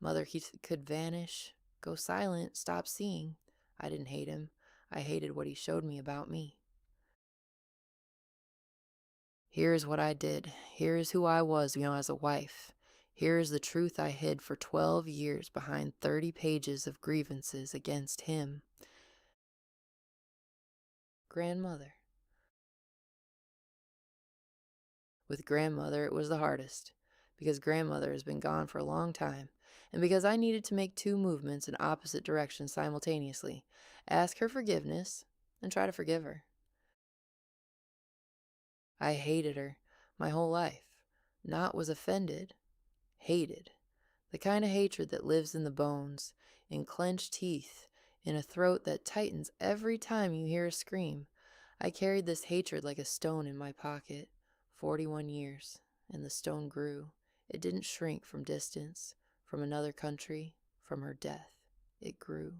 Mother could vanish, go silent, stop seeing. I didn't hate him. I hated what he showed me about me. Here is what I did. Here is who I was, as a wife. Here is the truth I hid for 12 years behind 30 pages of grievances against him. Grandmother. With grandmother, it was the hardest, because grandmother has been gone for a long time, and because I needed to make two movements in opposite directions simultaneously, ask her forgiveness and try to forgive her. I hated her my whole life. Not was offended, hated. The kind of hatred that lives in the bones, in clenched teeth, in a throat that tightens every time you hear a scream. I carried this hatred like a stone in my pocket, 41 years, and the stone grew. It didn't shrink from distance, from another country, from her death. It grew.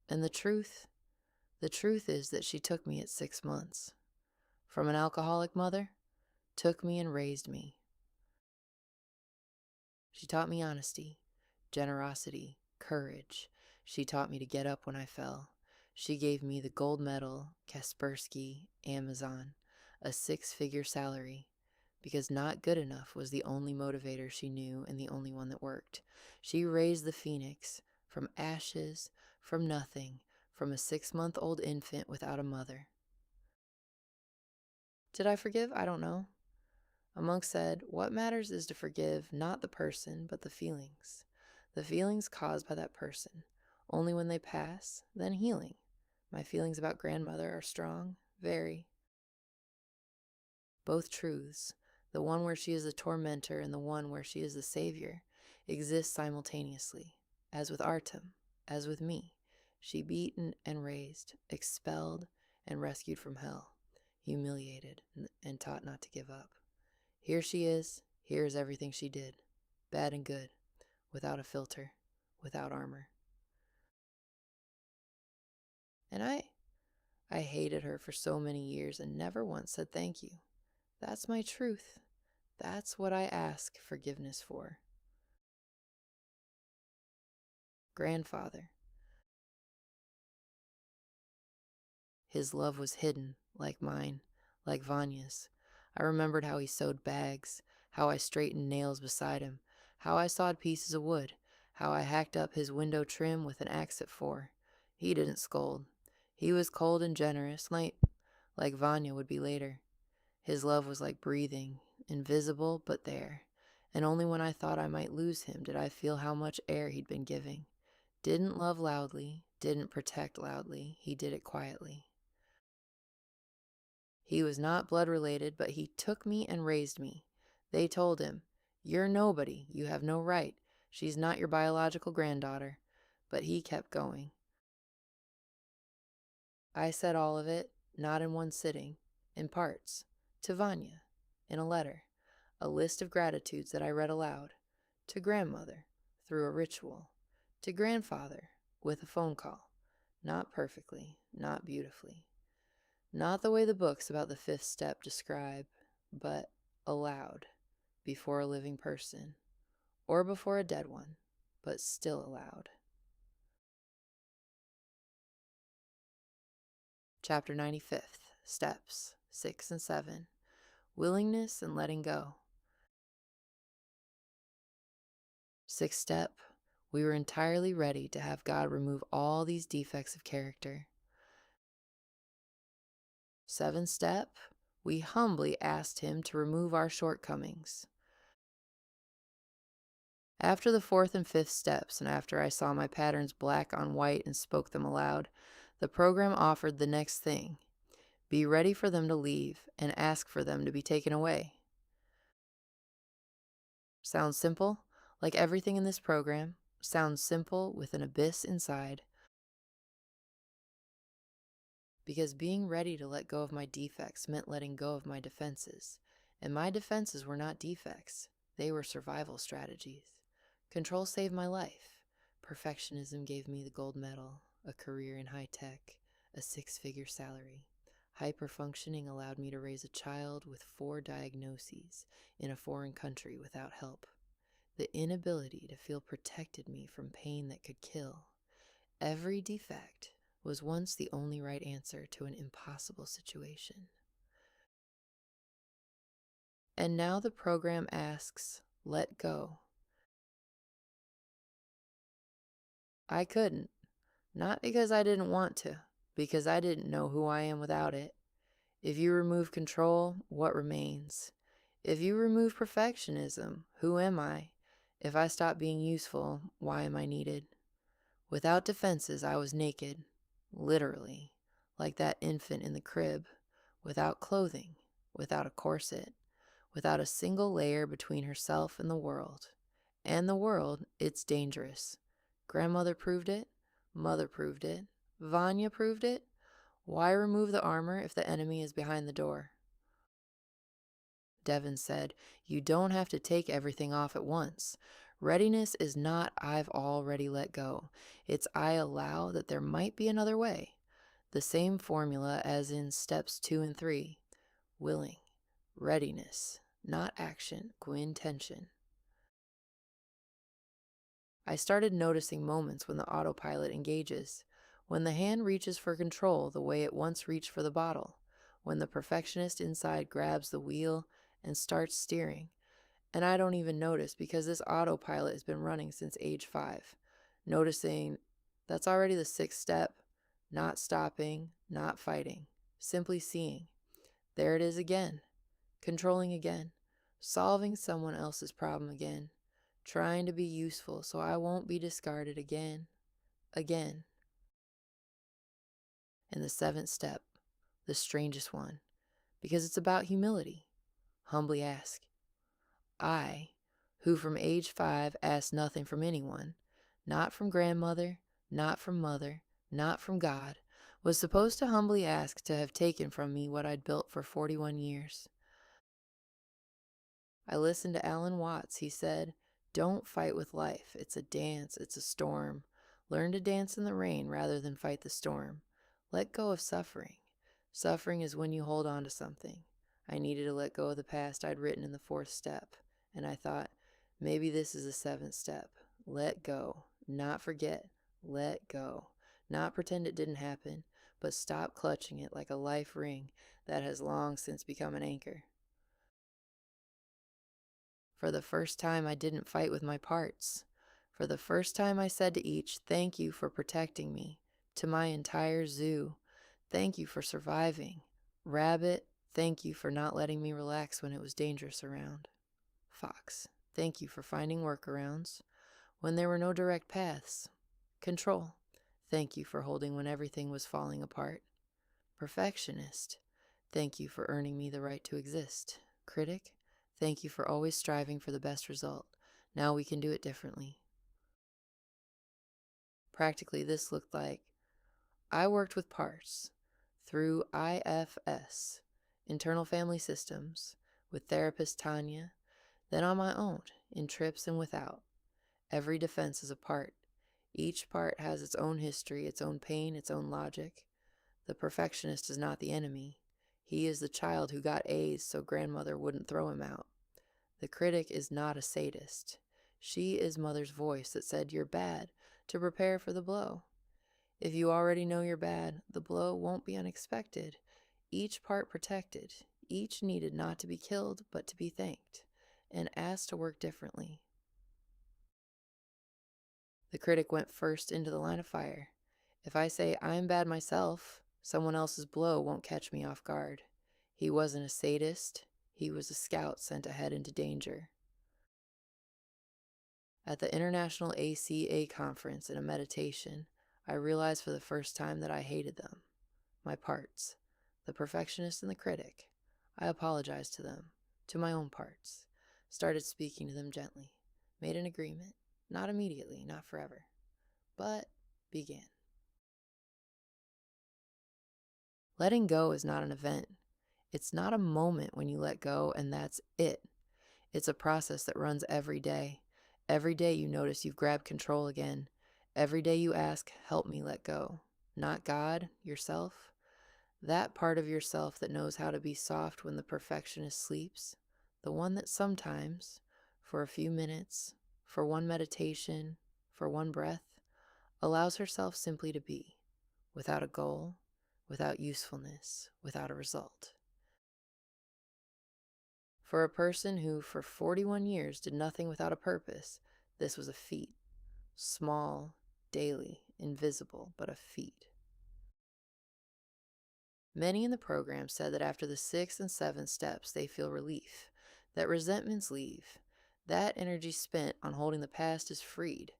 And the truth is that she took me at 6 months. From an alcoholic mother, took me and raised me. She taught me honesty, generosity, courage. She taught me to get up when I fell. She gave me the gold medal, Kaspersky, Amazon, a 6-figure salary, because not good enough was the only motivator she knew and the only one that worked. She raised the phoenix from ashes, from nothing, from a 6-month-old infant without a mother. Did I forgive? I don't know. A monk said, "What matters is to forgive not the person, but the feelings. The feelings caused by that person. Only when they pass, then healing. My feelings about grandmother are strong, very. Both truths, the one where she is the tormentor and the one where she is the savior, exist simultaneously, as with Artem, as with me. She beaten and raised, expelled and rescued from hell, humiliated and taught not to give up. Here she is, here is everything she did, bad and good, without a filter, without armor." And I hated her for so many years and never once said thank you. That's my truth. That's what I ask forgiveness for. Grandfather. His love was hidden, like mine, like Vanya's. I remembered how he sewed bags, how I straightened nails beside him, how I sawed pieces of wood, how I hacked up his window trim with an axe at 4. He didn't scold. He was cold and generous, like Vanya would be later. His love was like breathing, invisible but there, and only when I thought I might lose him did I feel how much air he'd been giving. Didn't love loudly, didn't protect loudly, he did it quietly. He was not blood related, but he took me and raised me. They told him, "You're nobody, you have no right, she's not your biological granddaughter." But he kept going. I said all of it, not in one sitting, in parts, to Vanya, in a letter, a list of gratitudes that I read aloud, to grandmother, through a ritual, to grandfather, with a phone call, not perfectly, not beautifully, not the way the books about the fifth step describe, but aloud, before a living person, or before a dead one, but still aloud. Chapter 95th, Steps 6 and 7, Willingness and Letting Go. Sixth step, we were entirely ready to have God remove all these defects of character. Seventh step, we humbly asked him to remove our shortcomings. After the fourth and fifth steps, and after I saw my patterns black on white and spoke them aloud, the program offered the next thing. Be ready for them to leave and ask for them to be taken away. Sounds simple? Like everything in this program, sounds simple with an abyss inside. Because being ready to let go of my defects meant letting go of my defenses. And my defenses were not defects, they were survival strategies. Control saved my life. Perfectionism gave me the gold medal, a career in high tech, a 6-figure salary. Hyperfunctioning allowed me to raise a child with 4 diagnoses in a foreign country without help. The inability to feel protected me from pain that could kill. Every defect was once the only right answer to an impossible situation. And now the program asks, let go. I couldn't. Not because I didn't want to, because I didn't know who I am without it. If you remove control, what remains? If you remove perfectionism, who am I? If I stop being useful, why am I needed? Without defenses, I was naked, literally, like that infant in the crib, without clothing, without a corset, without a single layer between herself and the world. And the world, it's dangerous. Grandmother proved it, mother proved it, Vanya proved it. Why remove the armor if the enemy is behind the door? Devin said, you don't have to take everything off at once. Readiness is not I've already let go. It's I allow that there might be another way. The same formula as in steps 2 and 3. Willing, readiness, not action, intention. I started noticing moments when the autopilot engages, when the hand reaches for control the way it once reached for the bottle, when the perfectionist inside grabs the wheel and starts steering. And I don't even notice because this autopilot has been running since age 5. Noticing that's already the 6th step, not stopping, not fighting, simply seeing. There it is again, controlling again, solving someone else's problem again, trying to be useful so I won't be discarded again. And the 7th step, the strangest one, because it's about humility. Humbly ask. I, who from age 5 asked nothing from anyone, not from grandmother, not from mother, not from God, was supposed to humbly ask to have taken from me what I'd built for 41 years. I listened to Alan Watts. He said, don't fight with life. It's a dance. It's a storm. Learn to dance in the rain rather than fight the storm. Let go of suffering. Suffering is when you hold on to something. I needed to let go of the past I'd written in the 4th step. And I thought, maybe this is the 7th step. Let go. Not forget. Let go. Not pretend it didn't happen, but stop clutching it like a life ring that has long since become an anchor. For the first time, I didn't fight with my parts. For the first time, I said to each, thank you for protecting me. To my entire zoo, thank you for surviving. Rabbit, thank you for not letting me relax when it was dangerous around. Fox, Thank you for finding workarounds when there were no direct paths. Control. Thank you for holding when everything was falling apart. Perfectionist. Thank you for earning me the right to exist. Critic. Thank you for always striving for the best result. Now we can do it differently. Practically, this looked like I worked with parts through IFS, internal family systems, with therapist Tanya, then on my own, in trips and without. Every defense is a part. Each part has its own history, its own pain, its own logic. The perfectionist is not the enemy. He is the child who got A's so grandmother wouldn't throw him out. The critic is not a sadist. She is mother's voice that said you're bad to prepare for the blow. If you already know you're bad, the blow won't be unexpected. Each part protected, each needed not to be killed but to be thanked, and asked to work differently. The critic went first into the line of fire. If I say I'm bad myself, someone else's blow won't catch me off guard. He wasn't a sadist. He was a scout sent ahead into danger. At the International ACA conference in a meditation, I realized for the first time that I hated them. My parts, the perfectionist and the critic. I apologized to them, to my own parts, started speaking to them gently, made an agreement, not immediately, not forever, but began. Letting go is not an event. It's not a moment when you let go and that's it. It's a process that runs every day. Every day you notice you've grabbed control again. Every day you ask, help me let go. Not God, yourself. That part of yourself that knows how to be soft when the perfectionist sleeps. The one that sometimes, for a few minutes, for one meditation, for one breath, allows herself simply to be, without a goal, without usefulness, without a result. For a person who, for 41 years, did nothing without a purpose, this was a feat. Small, daily, invisible, but a feat. Many in the program said that after the 6th and 7th steps, they feel relief, that resentments leave, that energy spent on holding the past is freed.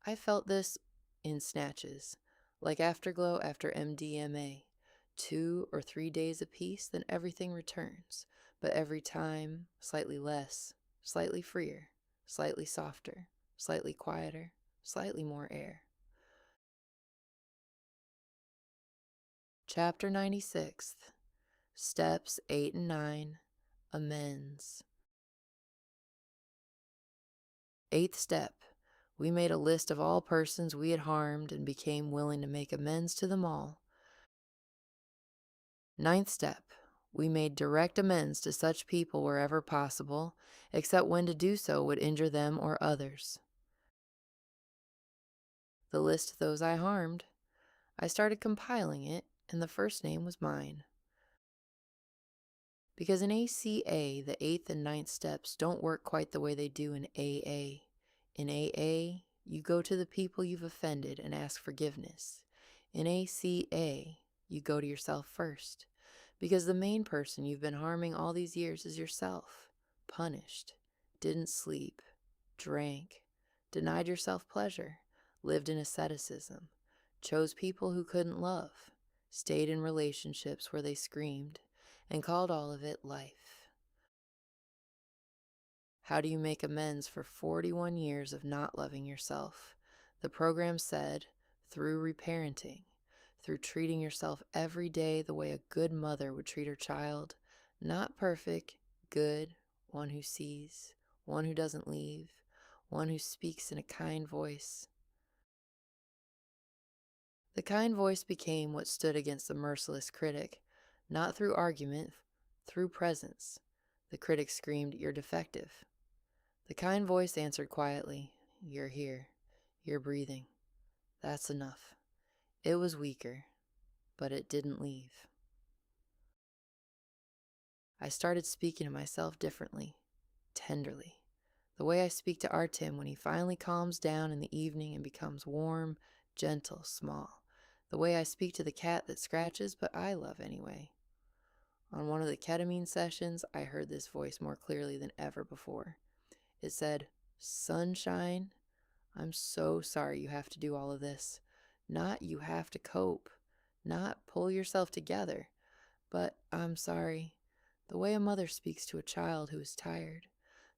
I felt this in snatches, like afterglow after MDMA. 2 or 3 days apiece, then everything returns. But every time, slightly less, slightly freer, slightly softer, slightly quieter, slightly more air. Chapter 96, Steps 8 and 9, Amends. 8th step, we made a list of all persons we had harmed and became willing to make amends to them all. 9th step, we made direct amends to such people wherever possible, except when to do so would injure them or others. The list of those I harmed, I started compiling it, and the first name was mine. Because in ACA, the 8th and 9th steps don't work quite the way they do in AA. In AA, you go to the people you've offended and ask forgiveness. In ACA, you go to yourself first. Because the main person you've been harming all these years is yourself. Punished, didn't sleep, drank, denied yourself pleasure, lived in asceticism, chose people who couldn't love, stayed in relationships where they screamed, and called all of it life. How do you make amends for 41 years of not loving yourself? The program said, through reparenting. Through treating yourself every day the way a good mother would treat her child. Not perfect, good, one who sees, one who doesn't leave, one who speaks in a kind voice. The kind voice became what stood against the merciless critic, not through argument, through presence. The critic screamed, "You're defective." The kind voice answered quietly, "You're here, you're breathing. That's enough." It was weaker, but it didn't leave. I started speaking to myself differently, tenderly. The way I speak to Artem when he finally calms down in the evening and becomes warm, gentle, small. The way I speak to the cat that scratches, but I love anyway. On one of the ketamine sessions, I heard this voice more clearly than ever before. It said, "Sunshine, I'm so sorry you have to do all of this. Not you have to cope, not pull yourself together, but I'm sorry. The way a mother speaks to a child who is tired,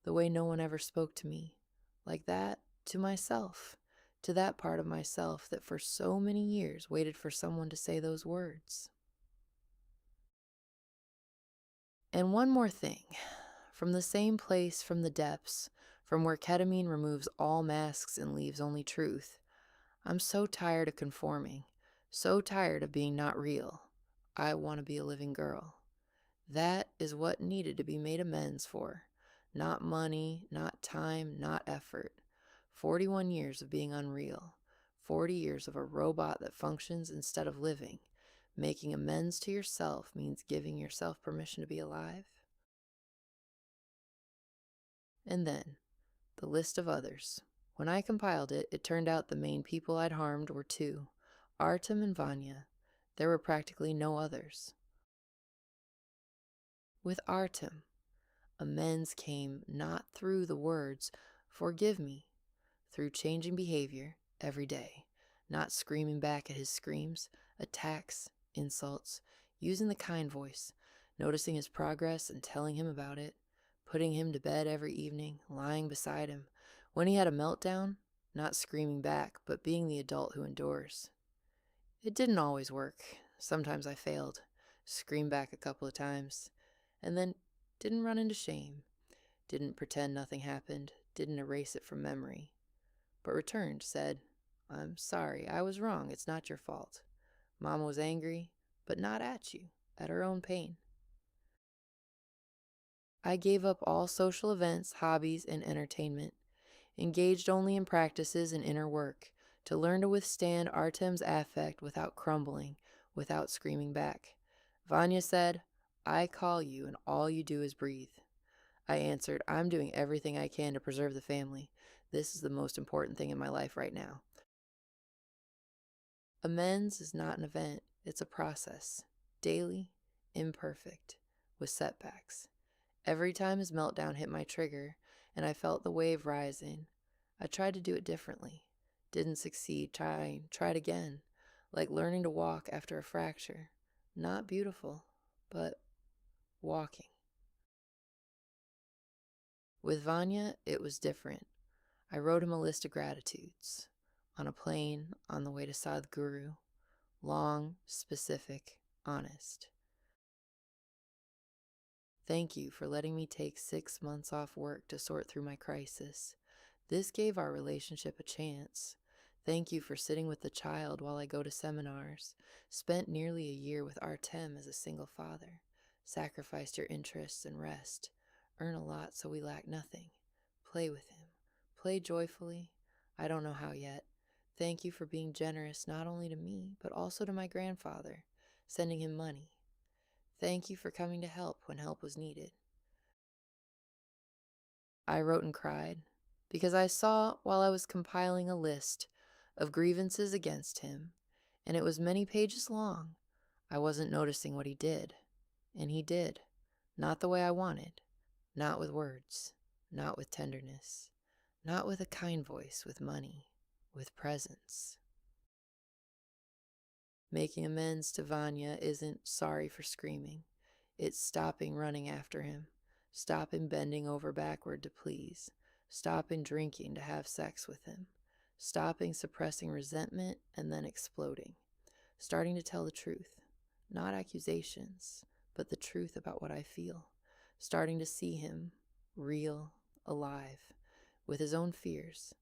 the way no one ever spoke to me, like that, to myself, to that part of myself that for so many years waited for someone to say those words." And one more thing, from the same place, from the depths, from where ketamine removes all masks and leaves only truth, I'm so tired of conforming, so tired of being not real. I want to be a living girl. That is what needed to be made amends for. Not money, not time, not effort. 41 years of being unreal. 40 years of a robot that functions instead of living. Making amends to yourself means giving yourself permission to be alive. And then, the list of others. When I compiled it, it turned out the main people I'd harmed were two, Artem and Vanya. There were practically no others. With Artem, amends came not through the words, "Forgive me," through changing behavior every day, not screaming back at his screams, attacks, insults, using the kind voice, noticing his progress and telling him about it, putting him to bed every evening, lying beside him. When he had a meltdown, not screaming back, but being the adult who endures. It didn't always work. Sometimes I failed, screamed back a couple of times, and then didn't run into shame, didn't pretend nothing happened, didn't erase it from memory, but returned, said, "I'm sorry, I was wrong, it's not your fault." Mama was angry, but not at you, at her own pain. I gave up all social events, hobbies, and entertainment, engaged only in practices and inner work, to learn to withstand Artem's affect without crumbling, without screaming back. Vanya said, "I call you and all you do is breathe." I answered, "I'm doing everything I can to preserve the family. This is the most important thing in my life right now." Amends is not an event, it's a process. Daily, imperfect, with setbacks. Every time his meltdown hit my trigger and I felt the wave rising, I tried to do it differently. Didn't succeed, tried again. Like learning to walk after a fracture. Not beautiful, but walking. With Vanya, it was different. I wrote him a list of gratitudes. On a plane, on the way to Sadhguru. Long, specific, honest. Thank you for letting me take 6 months off work to sort through my crisis. This gave our relationship a chance. Thank you for sitting with the child while I go to seminars. Spent nearly a year with Artem as a single father. Sacrificed your interests and rest. Earn a lot so we lack nothing. Play with him. Play joyfully. I don't know how yet. Thank you for being generous not only to me, but also to my grandfather, sending him money. Thank you for coming to help when help was needed. I wrote and cried because I saw while I was compiling a list of grievances against him, and it was many pages long, I wasn't noticing what he did. And he did. Not the way I wanted. Not with words. Not with tenderness. Not with a kind voice, with money. With presence. Making amends to Vanya isn't sorry for screaming. It's stopping running after him. Stopping bending over backward to please. Stopping drinking to have sex with him. Stopping suppressing resentment and then exploding. Starting to tell the truth. Not accusations, but the truth about what I feel. Starting to see him, real, alive, with his own fears,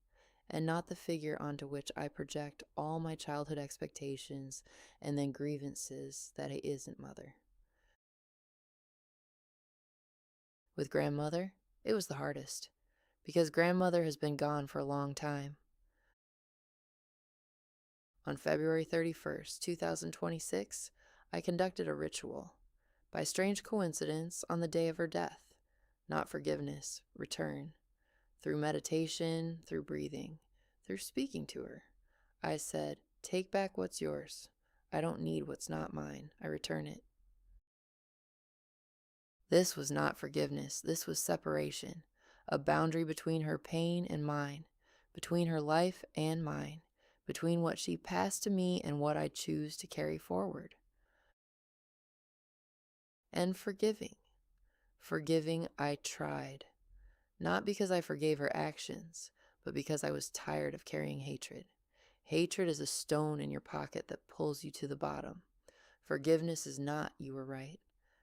and not the figure onto which I project all my childhood expectations and then grievances that he isn't mother. With grandmother, it was the hardest, because grandmother has been gone for a long time. On February 31st, 2026, I conducted a ritual, by strange coincidence, on the day of her death. Not forgiveness, return. Through meditation, through breathing, through speaking to her. I said, "Take back what's yours. I don't need what's not mine. I return it." This was not forgiveness. This was separation. a boundary between her pain and mine, between her life and mine, between what she passed to me and what I choose to carry forward. And forgiving. Forgiving, I tried. Not because I forgave her actions, but because I was tired of carrying hatred. Hatred is a stone in your pocket that pulls you to the bottom. Forgiveness is not, you were right.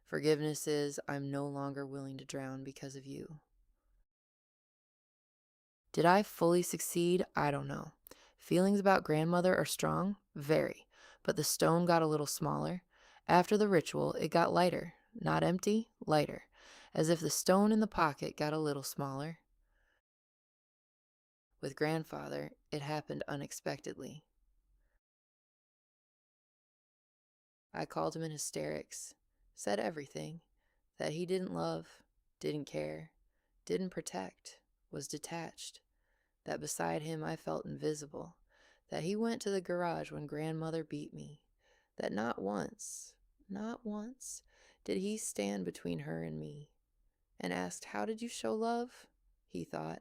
Forgiveness is, I'm no longer willing to drown because of you. Did I fully succeed? I don't know. Feelings about grandmother are strong? Very. But the stone got a little smaller. After the ritual, it got lighter. Not empty, lighter. As if the stone in the pocket got a little smaller. With grandfather, it happened unexpectedly. I called him in hysterics, said everything, that he didn't love, didn't care, didn't protect, was detached, that beside him I felt invisible, that he went to the garage when grandmother beat me, that not once, did he stand between her and me, and asked, how did you show love? He thought,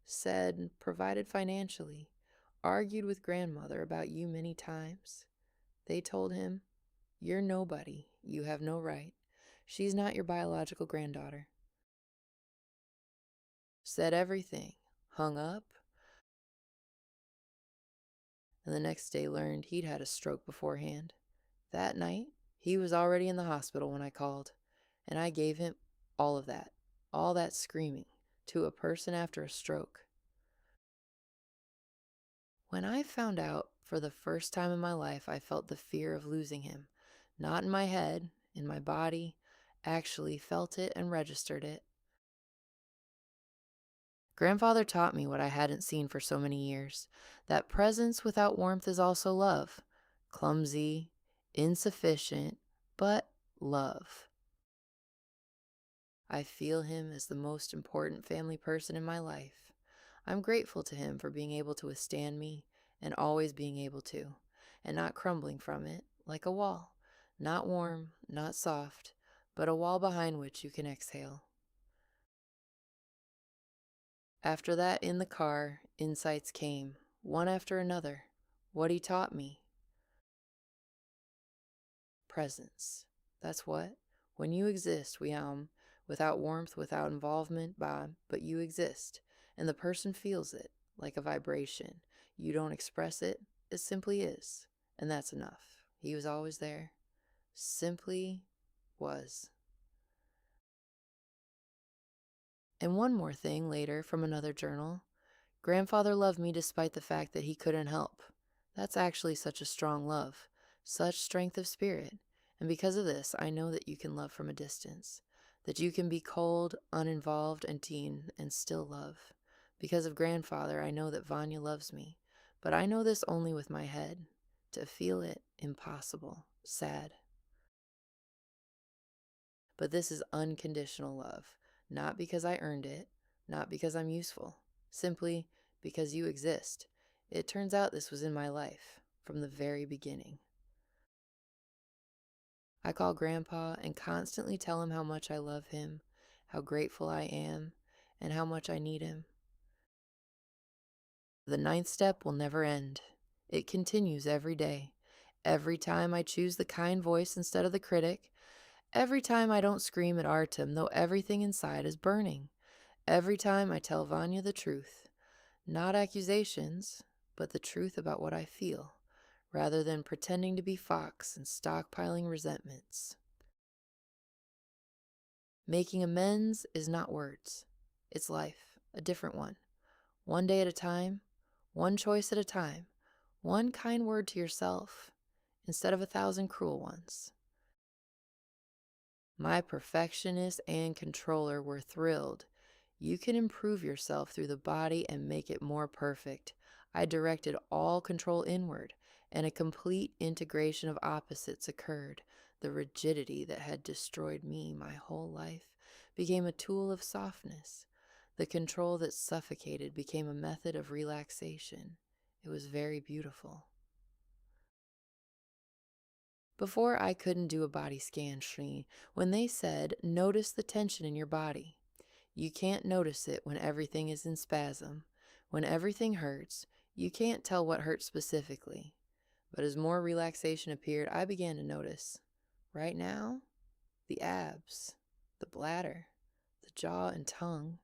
said, provided financially, argued with grandmother about you many times. They told him, you're nobody, you have no right. She's not your biological granddaughter. Said everything, hung up, and the next day learned he'd had a stroke beforehand. That night, he was already in the hospital when I called, and I gave him all that screaming, to a person after a stroke. When I found out for the first time in my life, I felt the fear of losing him. Not in my head, in my body, actually felt it and registered it. Grandfather taught me what I hadn't seen for so many years, that presence without warmth is also love. Clumsy, insufficient, but love. I feel him as the most important family person in my life. I'm grateful to him for being able to withstand me and always being able to, and not crumbling from it like a wall. Not warm, not soft, but a wall behind which you can exhale. After that, in the car, insights came, one after another. What he taught me. Presence. That's what. When you exist, without warmth, without involvement, but you exist, and the person feels it, like a vibration. You don't express it, it simply is, and that's enough. He was always there. Simply was. And one more thing later from another journal. Grandfather loved me despite the fact that he couldn't help. That's actually such a strong love, such strength of spirit. And because of this, I know that you can love from a distance, that you can be cold, uninvolved, and teen and still love. Because of grandfather, I know that Vanya loves me, but I know this only with my head. To feel it, impossible, sad. But this is unconditional love, not because I earned it, not because I'm useful, simply because you exist. It turns out this was in my life from the very beginning. I call Grandpa and constantly tell him how much I love him, how grateful I am, and how much I need him. The 9th step will never end. It continues every day. Every time I choose the kind voice instead of the critic, every time I don't scream at Artem, though everything inside is burning. Every time I tell Vanya the truth. Not accusations, but the truth about what I feel, rather than pretending to be Fox and stockpiling resentments. Making amends is not words. It's life, a different one. One day at a time, one choice at a time, one kind word to yourself, instead of 1,000 cruel ones. My perfectionist and controller were thrilled. You can improve yourself through the body and make it more perfect. I directed all control inward, and a complete integration of opposites occurred. The rigidity that had destroyed me my whole life became a tool of softness. The control that suffocated became a method of relaxation. It was very beautiful. Before, I couldn't do a body scan, Shree, when they said, notice the tension in your body. You can't notice it when everything is in spasm. When everything hurts, you can't tell what hurts specifically. But as more relaxation appeared, I began to notice. Right now, the abs, the bladder, the jaw and tongue,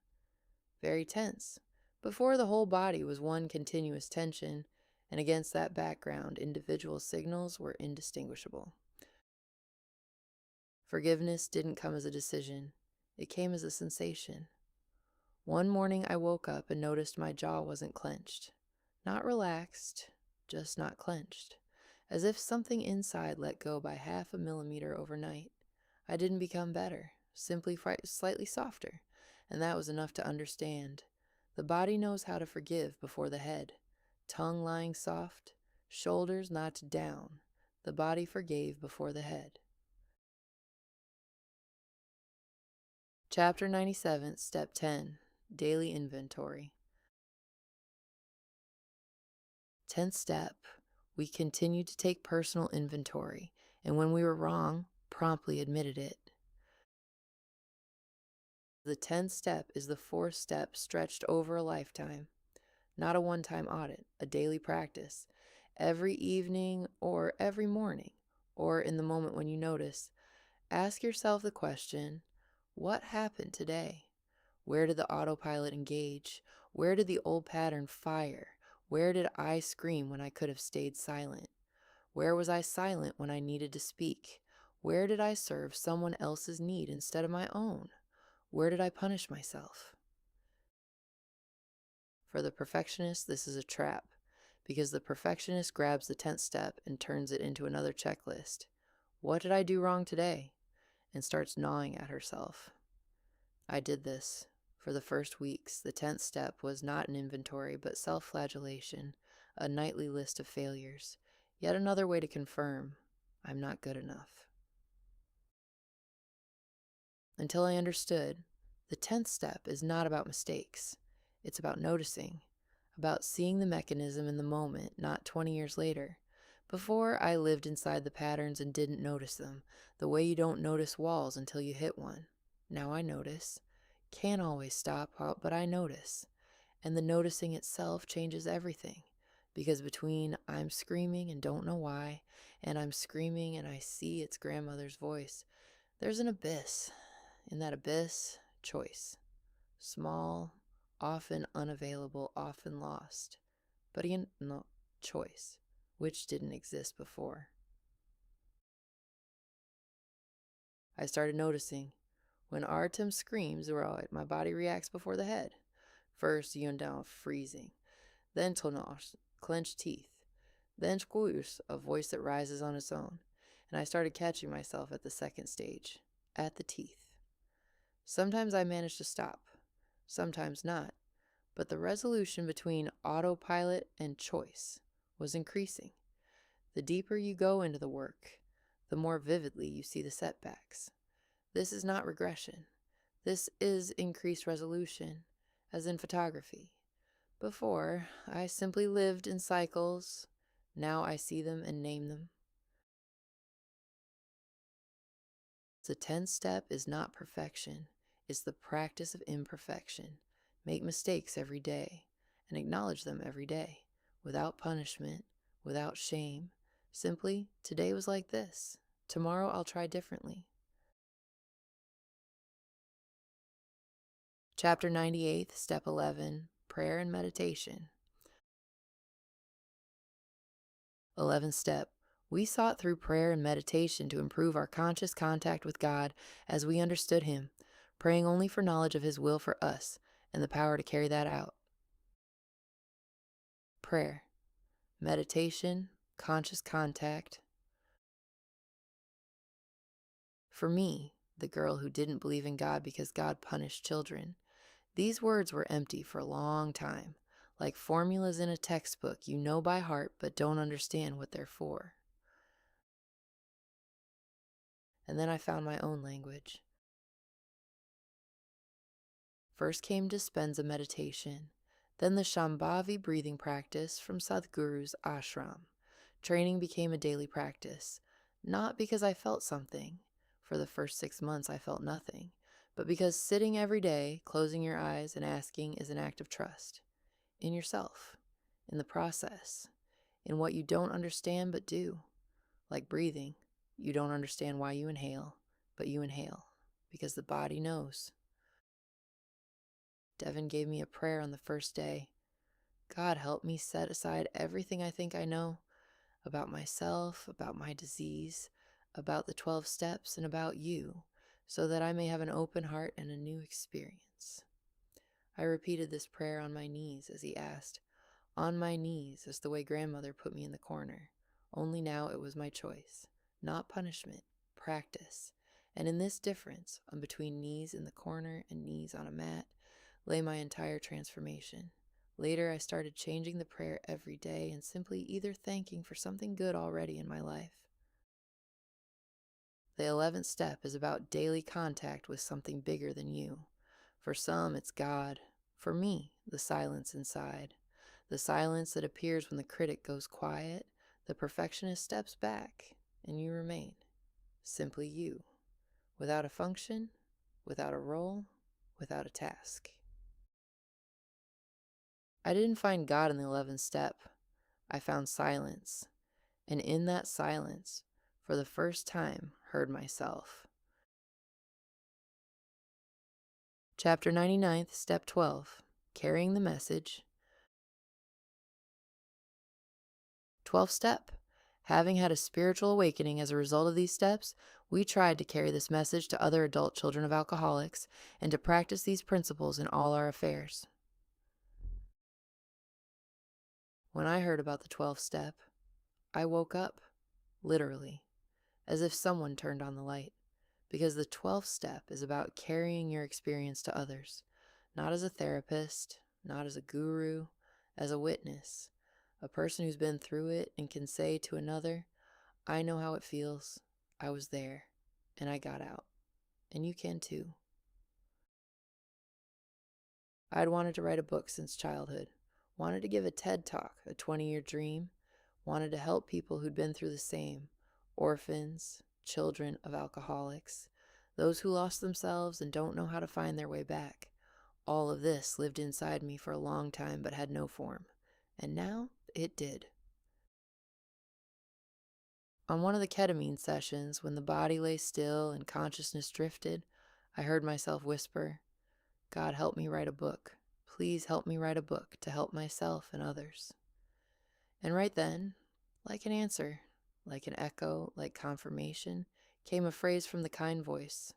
very tense. Before, the whole body was one continuous tension, and against that background, individual signals were indistinguishable. Forgiveness didn't come as a decision. It came as a sensation. One morning I woke up and noticed my jaw wasn't clenched. Not relaxed, just not clenched. As if something inside let go by 0.5 millimeter overnight. I didn't become better, simply slightly softer, and that was enough to understand. The body knows how to forgive before the head. Tongue lying soft, shoulders knocked down. The body forgave before the head. Chapter 97, Step 10, Daily Inventory. 10th step, we continued to take personal inventory, and when we were wrong, promptly admitted it. The 10th step is the 4th step stretched over a lifetime, not a one-time audit, a daily practice. Every evening or every morning, or in the moment when you notice, ask yourself the question, what happened today? Where did the autopilot engage? Where did the old pattern fire? Where did I scream when I could have stayed silent? Where was I silent when I needed to speak? Where did I serve someone else's need instead of my own? Where did I punish myself? For the perfectionist, this is a trap, because the perfectionist grabs the 10th step and turns it into another checklist. What did I do wrong today? And starts gnawing at herself. I did this. For the first weeks, the 10th step was not an inventory, but self-flagellation, a nightly list of failures. Yet another way to confirm, I'm not good enough. Until I understood, the 10th step is not about mistakes. It's about noticing, about seeing the mechanism in the moment, not 20 years later. Before, I lived inside the patterns and didn't notice them, the way you don't notice walls until you hit one. Now I notice. Can't always stop, but I notice. And the noticing itself changes everything. Because between I'm screaming and don't know why, and I'm screaming and I see its grandmother's voice, there's an abyss. In that abyss, choice. Small, often unavailable, often lost. But again, no, choice, which didn't exist before. I started noticing. When Artem screams, my body reacts before the head. First, Yundao, freezing. Then Tonosh, clenched teeth. Then Squoosh, a voice that rises on its own. And I started catching myself at the second stage, at the teeth. Sometimes I managed to stop, sometimes not. But the resolution between autopilot and choice was increasing. The deeper you go into the work, the more vividly you see the setbacks. This is not regression. This is increased resolution, as in photography. Before, I simply lived in cycles. Now I see them and name them. The 10th step is not perfection. It's the practice of imperfection. Make mistakes every day and acknowledge them every day, without punishment, without shame. Simply, today was like this. Tomorrow I'll try differently. Chapter 98, Step 11, Prayer and Meditation. 11th step. We sought through prayer and meditation to improve our conscious contact with God as we understood Him, praying only for knowledge of His will for us and the power to carry that out. Prayer, meditation, conscious contact. For me, the girl who didn't believe in God because God punished children, these words were empty for a long time, like formulas in a textbook you know by heart but don't understand what they're for. And then I found my own language. First came Dispenza meditation, then the Shambhavi breathing practice from Sadhguru's ashram. Training became a daily practice, not because I felt something. For the first 6 months I felt nothing, but because sitting every day, closing your eyes and asking is an act of trust in yourself, in the process, in what you don't understand but do. Like breathing, you don't understand why you inhale, but you inhale because the body knows. Devin gave me a prayer on the first day. God, help me set aside everything I think I know about myself, about my disease, about the 12 steps, and about you, so that I may have an open heart and a new experience. I repeated this prayer on my knees as he asked. On my knees is the way grandmother put me in the corner. Only now it was my choice, not punishment, practice. And in this difference, between knees in the corner and knees on a mat, lay my entire transformation. Later, I started changing the prayer every day and simply either thanking for something good already in my life. The 11th step is about daily contact with something bigger than you. For some, it's God. For me, the silence inside. The silence that appears when the critic goes quiet, the perfectionist steps back, and you remain. Simply you. Without a function, without a role, without a task. I didn't find God in the 11th step. I found silence. And in that silence, for the first time, heard myself. Chapter 99, Step 12, Carrying the Message. 12th step. Having had a spiritual awakening as a result of these steps, we tried to carry this message to other adult children of alcoholics and to practice these principles in all our affairs. When I heard about the 12th step, I woke up, literally, as if someone turned on the light, because the 12th step is about carrying your experience to others, not as a therapist, not as a guru, as a witness, a person who's been through it and can say to another, I know how it feels, I was there, and I got out, and you can too. I'd wanted to write a book since childhood, wanted to give a TED Talk, a 20-year dream, wanted to help people who'd been through the same, orphans, children of alcoholics, those who lost themselves and don't know how to find their way back. All of this lived inside me for a long time but had no form, and now it did. On one of the ketamine sessions, when the body lay still and consciousness drifted, I heard myself whisper, God, help me write a book. Please help me write a book to help myself and others. And right then, like an answer, like an echo, like confirmation, came a phrase from the kind voice.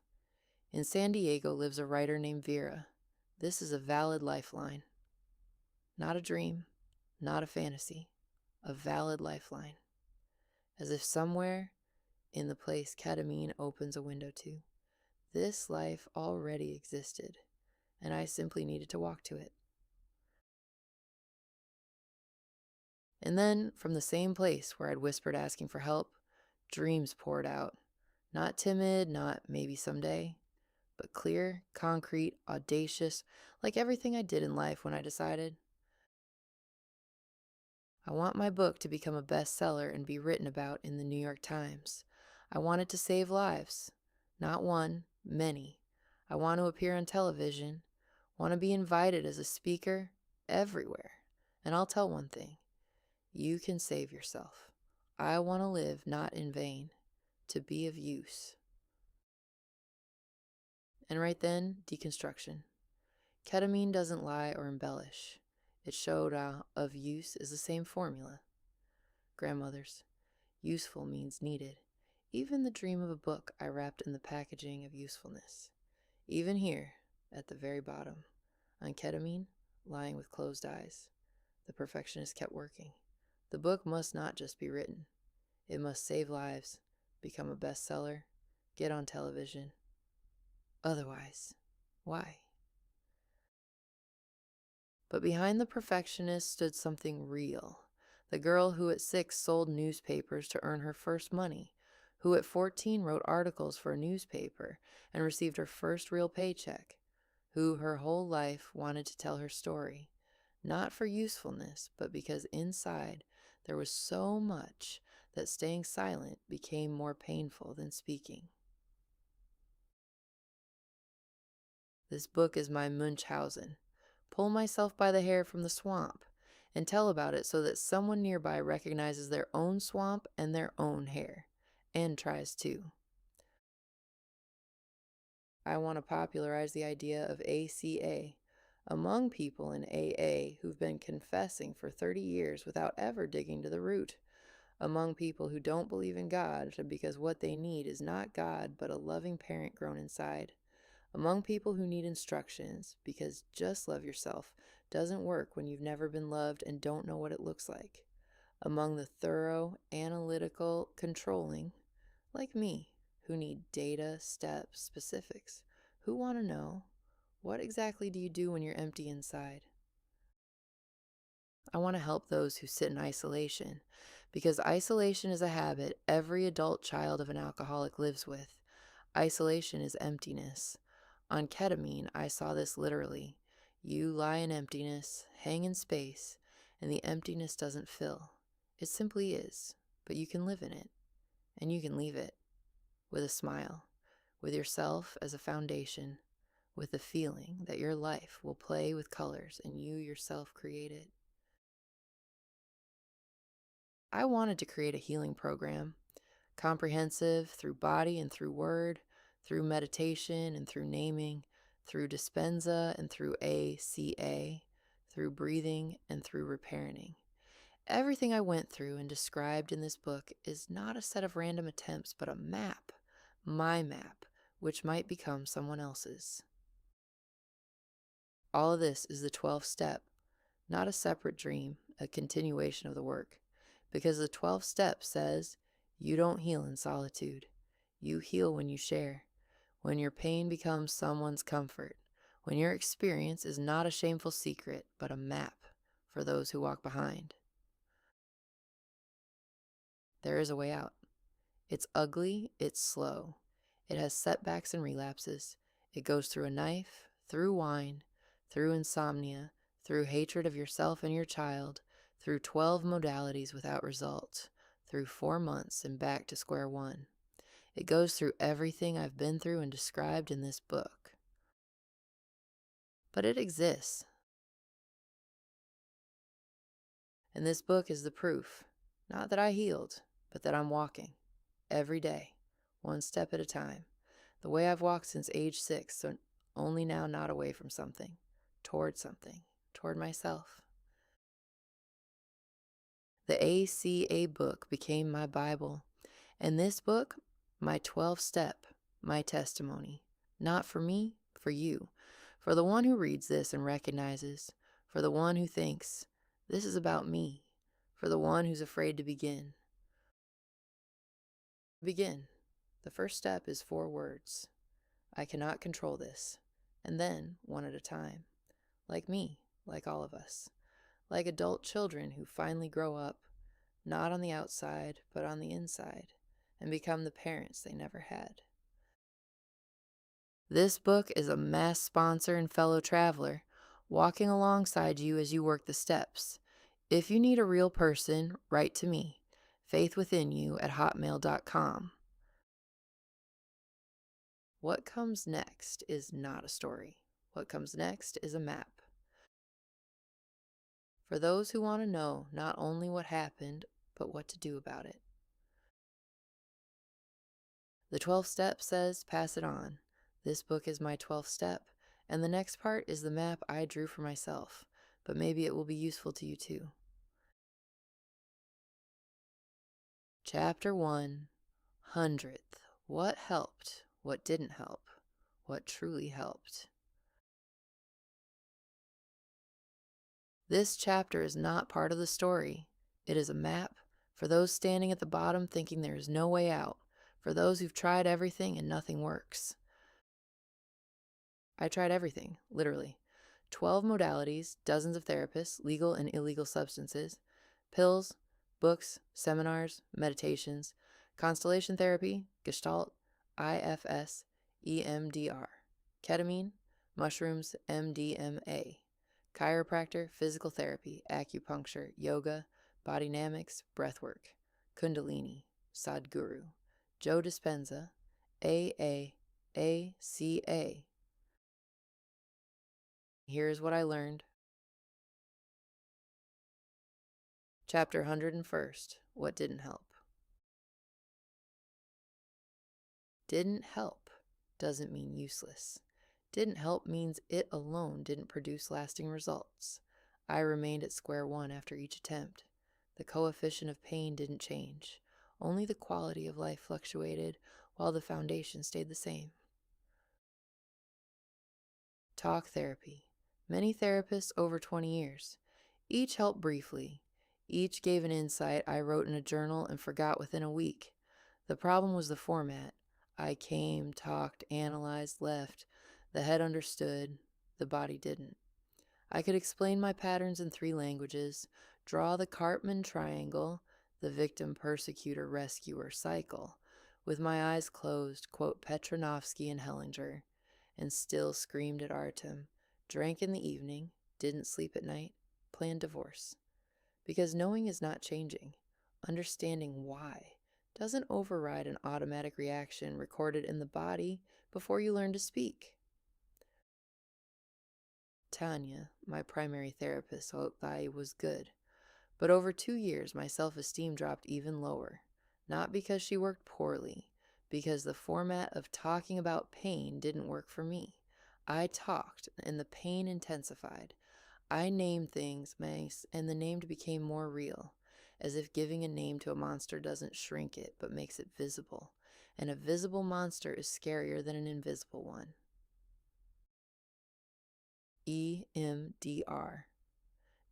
In San Diego lives a writer named Vera. This is a valid lifeline. Not a dream, not a fantasy, a valid lifeline. As if somewhere in the place ketamine opens a window to, this life already existed, and I simply needed to walk to it. And then, from the same place where I'd whispered asking for help, dreams poured out. Not timid, not maybe someday, but clear, concrete, audacious, like everything I did in life when I decided, I want my book to become a bestseller and be written about in the New York Times. I want it to save lives. Not one, many. I want to appear on television, want to be invited as a speaker everywhere. And I'll tell one thing, you can save yourself. I want to live not in vain, to be of use. And right then, deconstruction. Ketamine doesn't lie or embellish. It showed of use is the same formula. Grandmothers. Useful means needed. Even the dream of a book I wrapped in the packaging of usefulness. Even here, at the very bottom, on ketamine, lying with closed eyes, the perfectionist kept working. The book must not just be written. It must save lives, become a bestseller, get on television. Otherwise, why? But behind the perfectionist stood something real. The girl who at 6 sold newspapers to earn her first money, who at 14 wrote articles for a newspaper and received her first real paycheck, who her whole life wanted to tell her story, not for usefulness, but because inside there was so much that staying silent became more painful than speaking. This book is my Munchausen. Pull myself by the hair from the swamp and tell about it so that someone nearby recognizes their own swamp and their own hair, and tries to. I want to popularize the idea of ACA among people in AA who've been confessing for 30 years without ever digging to the root, among people who don't believe in God because what they need is not God but a loving parent grown inside, among people who need instructions because just love yourself doesn't work when you've never been loved and don't know what it looks like, among the thorough, analytical, controlling, like me, who need data, steps, specifics, who want to know, what exactly do you do when you're empty inside? I want to help those who sit in isolation, because isolation is a habit every adult child of an alcoholic lives with. Isolation is emptiness. On ketamine, I saw this literally. You lie in emptiness, hang in space, and the emptiness doesn't fill. It simply is, but you can live in it, and you can leave it, with a smile, with yourself as a foundation, with the feeling that your life will play with colors and you yourself create it. I wanted to create a healing program, comprehensive through body and through word, through meditation and through naming, through dispensa and through ACA, through breathing and through reparenting. Everything I went through and described in this book is not a set of random attempts, but a map, my map, which might become someone else's. All of this is the 12th step, not a separate dream, a continuation of the work, because the 12th step says, you don't heal in solitude. You heal when you share, when your pain becomes someone's comfort, when your experience is not a shameful secret, but a map for those who walk behind. There is a way out. It's ugly, it's slow. It has setbacks and relapses. It goes through a knife, through wine, through insomnia, through hatred of yourself and your child, through 12 modalities without result, through 4 months and back to square one. It goes through everything I've been through and described in this book. But it exists. And this book is the proof, not that I healed, but that I'm walking, every day, one step at a time, the way I've walked since age 6, so only now not away from something, toward myself. The ACA book became my Bible, and this book, my 12th step, my testimony, not for me, for you, for the one who reads this and recognizes, for the one who thinks, this is about me, for the one who's afraid to begin. Begin. The first step is 4 words. I cannot control this. And then, one at a time. Like me, like all of us. Like adult children who finally grow up, not on the outside, but on the inside, and become the parents they never had. This book is a mass sponsor and fellow traveler, walking alongside you as you work the steps. If you need a real person, write to me, faithwithinyou@hotmail.com. What comes next is not a story. What comes next is a map. For those who want to know not only what happened, but what to do about it. The 12th step says, pass it on. This book is my 12th step, and the next part is the map I drew for myself, but maybe it will be useful to you too. Chapter 1, 100th. What helped? What didn't help? What truly helped? This chapter is not part of the story. It is a map for those standing at the bottom thinking there is no way out, for those who've tried everything and nothing works. I tried everything, literally. 12 modalities, dozens of therapists, legal and illegal substances, pills, books, seminars, meditations, constellation therapy, Gestalt, IFS, EMDR, ketamine, mushrooms, MDMA, chiropractor, physical therapy, acupuncture, yoga, bodynamics, breathwork, kundalini, Sadhguru, Joe Dispenza, AA, ACA, Here's what I learned. Chapter 101. What didn't help. Didn't help doesn't mean useless. Didn't help means it alone didn't produce lasting results. I remained at square one after each attempt. The coefficient of pain didn't change. Only the quality of life fluctuated while the foundation stayed the same. Talk therapy. Many therapists over 20 years. Each helped briefly. Each gave an insight I wrote in a journal and forgot within a week. The problem was the format. I came, talked, analyzed, left. The head understood. The body didn't. I could explain my patterns in 3 languages, draw the Cartman triangle, the victim-persecutor-rescuer cycle, with my eyes closed, quote Petronovsky and Hellinger, and still screamed at Artem, drank in the evening, didn't sleep at night, planned divorce. Because knowing is not changing. Understanding why doesn't override an automatic reaction recorded in the body before you learn to speak. Tanya, my primary therapist, thought I was good, but over 2 years my self-esteem dropped even lower. Not because she worked poorly, because the format of talking about pain didn't work for me. I talked, and the pain intensified. I named things, and the named became more real, as if giving a name to a monster doesn't shrink it, but makes it visible. And a visible monster is scarier than an invisible one. EMDR.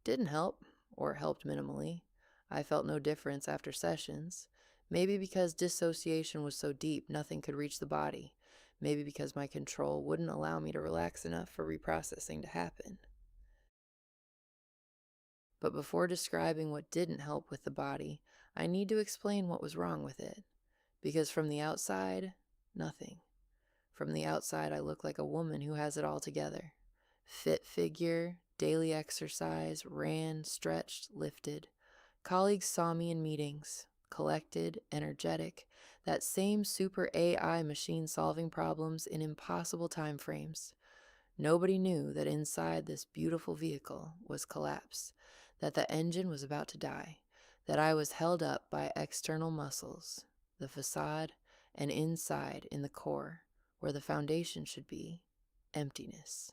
Didn't help, or helped minimally. I felt no difference after sessions. Maybe because dissociation was so deep, nothing could reach the body. Maybe because my control wouldn't allow me to relax enough for reprocessing to happen. But before describing what didn't help with the body, I need to explain what was wrong with it. Because from the outside, nothing. From the outside, I look like a woman who has it all together. Fit figure, daily exercise, ran, stretched, lifted. Colleagues saw me in meetings, collected, energetic, that same super AI machine solving problems in impossible time frames. Nobody knew that inside this beautiful vehicle was collapse, that the engine was about to die, that I was held up by external muscles, the facade, and inside, in the core, where the foundation should be, emptiness.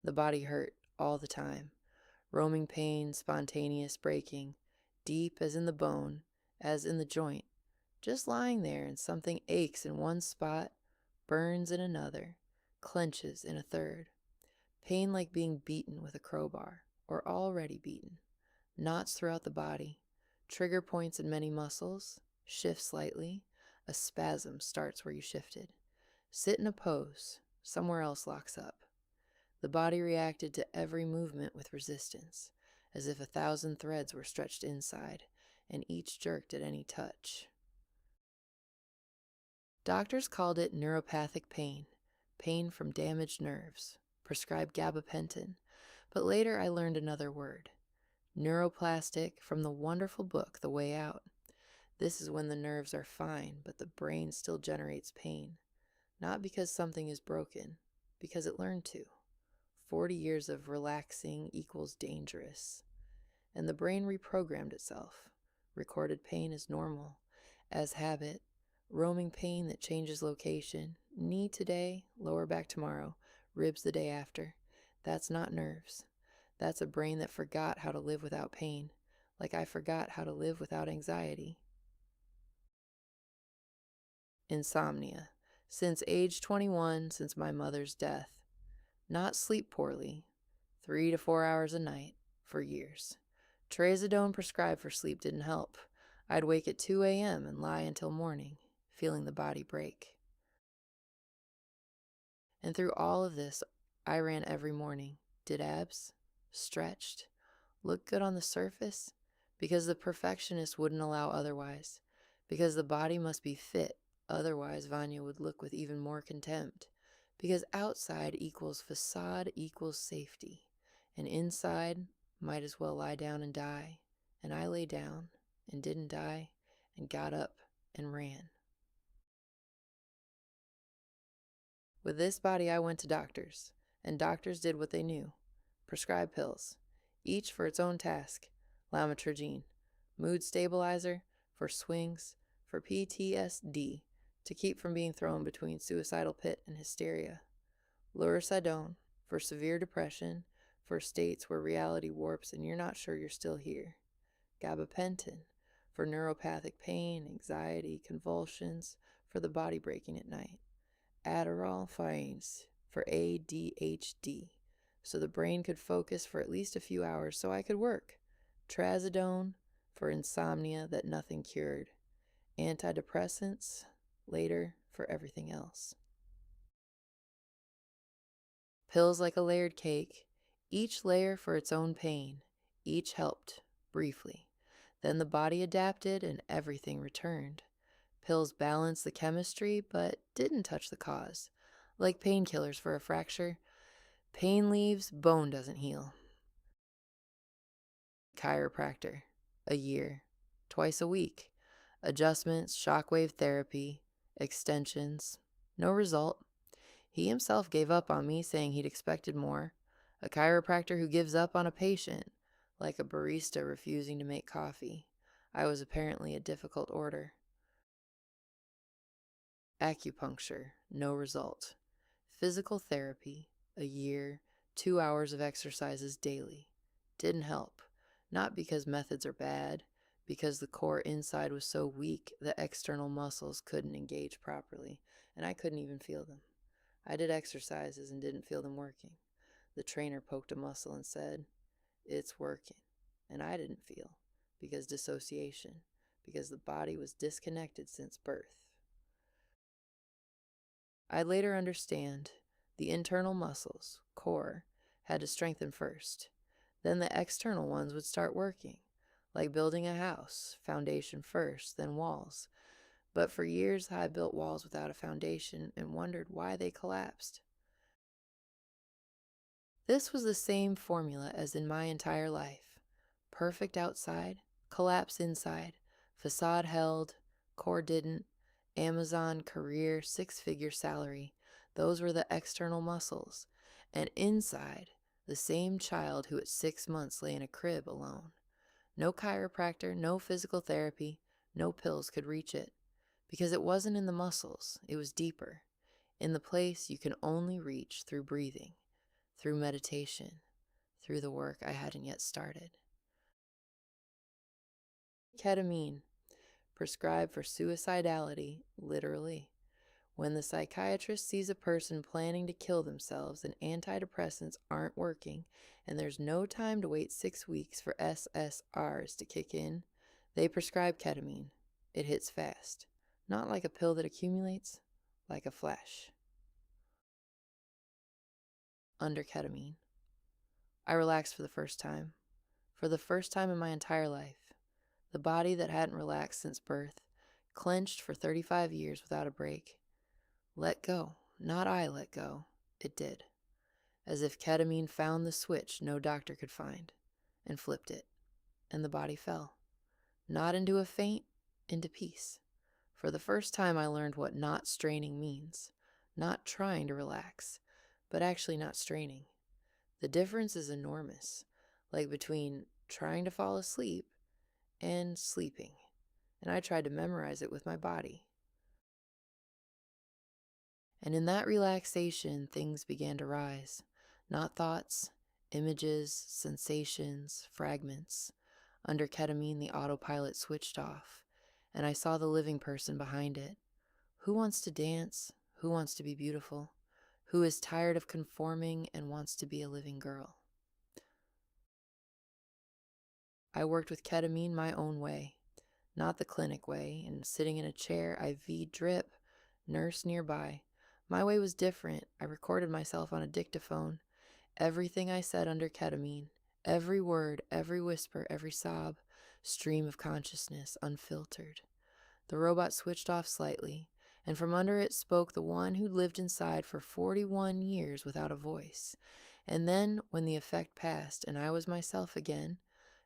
The body hurt all the time. Roaming pain, spontaneous breaking, deep as in the bone, as in the joint. Just lying there and something aches in one spot, burns in another, clenches in a third. Pain like being beaten with a crowbar, or already beaten. Knots throughout the body, trigger points in many muscles, shift slightly, a spasm starts where you shifted. Sit in a pose, somewhere else locks up. The body reacted to every movement with resistance, as if 1,000 threads were stretched inside, and each jerked at any touch. Doctors called it neuropathic pain, pain from damaged nerves, prescribed gabapentin, but later I learned another word, neuroplastic, from the wonderful book The Way Out. This is when the nerves are fine, but the brain still generates pain, not because something is broken, because it learned to. 40 years of relaxing equals dangerous. And the brain reprogrammed itself, recorded pain as normal, as habit, roaming pain that changes location, knee today, lower back tomorrow, ribs the day after. That's not nerves. That's a brain that forgot how to live without pain, like I forgot how to live without anxiety. Insomnia. Since age 21, since my mother's death. Not sleep poorly, 3 to 4 hours a night, for years. Trazodone prescribed for sleep didn't help. I'd wake at 2 a.m. and lie until morning, feeling the body break. And through all of this, I ran every morning, did abs, stretched, looked good on the surface, because the perfectionist wouldn't allow otherwise, because the body must be fit, otherwise Vanya would look with even more contempt. Because outside equals facade equals safety, and inside might as well lie down and die. And I lay down and didn't die and got up and ran. With this body, I went to doctors, and doctors did what they knew. Prescribe pills, each for its own task. Lamotrigine, mood stabilizer, for swings, for PTSD, to keep from being thrown between suicidal pit and hysteria. Luridone, for severe depression, for states where reality warps and you're not sure you're still here. Gabapentin, for neuropathic pain, anxiety, convulsions, for the body breaking at night. Adderall Fiends, for ADHD, so the brain could focus for at least a few hours so I could work. Trazodone, for insomnia that nothing cured. Antidepressants, later, for everything else. Pills like a layered cake, each layer for its own pain, each helped, briefly. Then the body adapted and everything returned. Pills balanced the chemistry but didn't touch the cause. Like painkillers for a fracture, pain leaves, bone doesn't heal. Chiropractor, a year, twice a week. Adjustments, shockwave therapy, extensions, no result. He himself gave up on me, saying he'd expected more. A chiropractor who gives up on a patient, like a barista refusing to make coffee. I was apparently a difficult order. Acupuncture, no result. Physical therapy, a year, 2 hours of exercises daily. Didn't help. Not because methods are bad, because the core inside was so weak the external muscles couldn't engage properly, and I couldn't even feel them. I did exercises and didn't feel them working. The trainer poked a muscle and said, "It's working." And I didn't feel, because dissociation, because the body was disconnected since birth. I later understand the internal muscles, core, had to strengthen first. Then the external ones would start working, like building a house, foundation first, then walls. But for years I built walls without a foundation and wondered why they collapsed. This was the same formula as in my entire life. Perfect outside, collapse inside, facade held, core didn't, Amazon career, 6-figure salary. Those were the external muscles. And inside, the same child who at 6 months lay in a crib alone. No chiropractor, no physical therapy, no pills could reach it. Because it wasn't in the muscles, it was deeper. In the place you can only reach through breathing, through meditation, through the work I hadn't yet started. Ketamine, prescribed for suicidality, literally. When the psychiatrist sees a person planning to kill themselves and antidepressants aren't working, and there's no time to wait 6 weeks for SSRs to kick in, they prescribe ketamine. It hits fast. Not like a pill that accumulates, like a flash. Under ketamine. I relaxed for the first time. For the first time in my entire life. The body that hadn't relaxed since birth, clenched for 35 years without a break. Let go. Not I let go. It did. As if ketamine found the switch no doctor could find, and flipped it, and the body fell. Not into a faint, into peace. For the first time I learned what not straining means. Not trying to relax, but actually not straining. The difference is enormous, like between trying to fall asleep and sleeping. And I tried to memorize it with my body. And in that relaxation, things began to rise. Not thoughts, images, sensations, fragments. Under ketamine, the autopilot switched off, and I saw the living person behind it. Who wants to dance? Who wants to be beautiful? Who is tired of conforming and wants to be a living girl? I worked with ketamine my own way, not the clinic way, and sitting in a chair, IV drip, nurse nearby. My way was different. I recorded myself on a dictaphone. Everything I said under ketamine, every word, every whisper, every sob, stream of consciousness, unfiltered. The robot switched off slightly, and from under it spoke the one who'd lived inside for 41 years without a voice. And then, when the effect passed and I was myself again,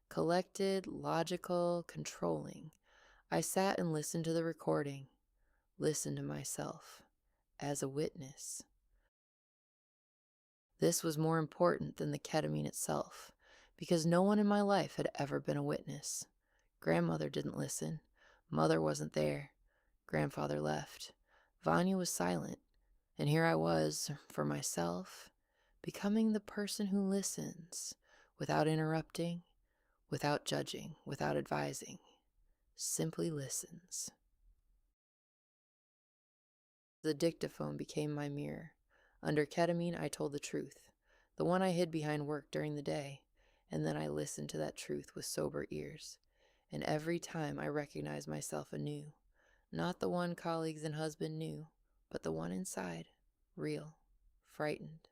collected, logical, controlling, I sat and listened to the recording, listened to myself as a witness. This was more important than the ketamine itself, because no one in my life had ever been a witness. Grandmother didn't listen. Mother wasn't there. Grandfather left. Vanya was silent. And here I was, for myself, becoming the person who listens, without interrupting, without judging, without advising, simply listens. The dictaphone became my mirror. Under ketamine, I told the truth, the one I hid behind work during the day, and then I listened to that truth with sober ears. And every time I recognized myself anew, not the one colleagues and husband knew, but the one inside, real, frightened,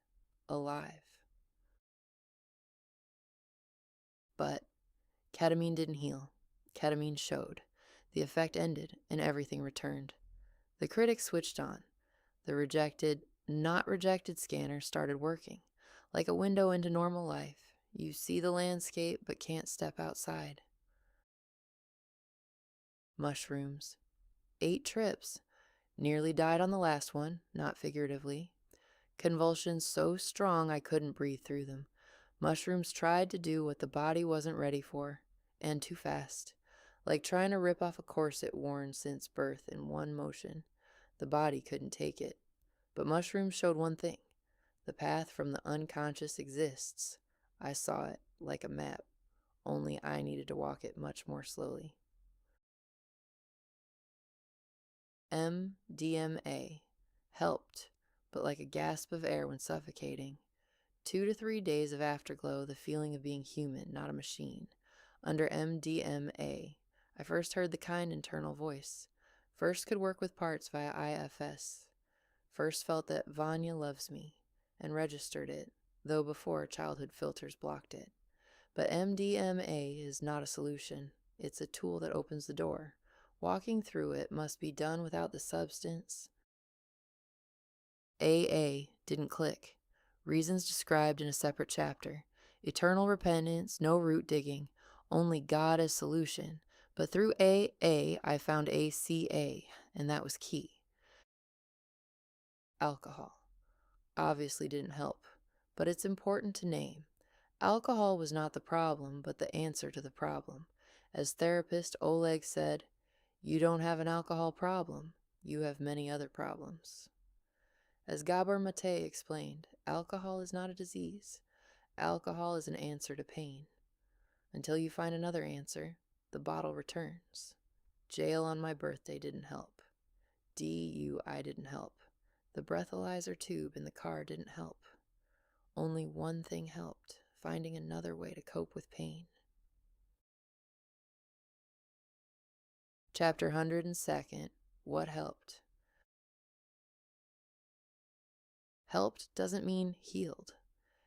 alive. But ketamine didn't heal. Ketamine showed. The effect ended, and everything returned. The critics switched on. The rejected, not rejected scanner started working. Like a window into normal life. You see the landscape, but can't step outside. Mushrooms. 8 trips. Nearly died on the last one, not figuratively. Convulsions so strong I couldn't breathe through them. Mushrooms tried to do what the body wasn't ready for, and too fast. Like trying to rip off a corset worn since birth in one motion. The body couldn't take it. But mushrooms showed one thing. The path from the unconscious exists. I saw it like a map, only I needed to walk it much more slowly. MDMA helped, but like a gasp of air when suffocating. 2 to 3 days of afterglow, the feeling of being human, not a machine. Under MDMA, I first heard the kind internal voice. First could work with parts via IFS. First felt that Vanya loves me, and registered it, though before childhood filters blocked it. But MDMA is not a solution. It's a tool that opens the door. Walking through it must be done without the substance. AA didn't click. Reasons described in a separate chapter. Eternal repentance, no root digging, only God as solution. But through AA, I found ACA, and that was key. Alcohol. Obviously didn't help, but it's important to name. Alcohol was not the problem, but the answer to the problem. As therapist Oleg said, "You don't have an alcohol problem, you have many other problems." As Gabor Mate explained, alcohol is not a disease. Alcohol is an answer to pain. Until you find another answer, the bottle returns. Jail on my birthday didn't help. DUI didn't help. The breathalyzer tube in the car didn't help. Only one thing helped, finding another way to cope with pain. Chapter 102, What Helped? Helped doesn't mean healed.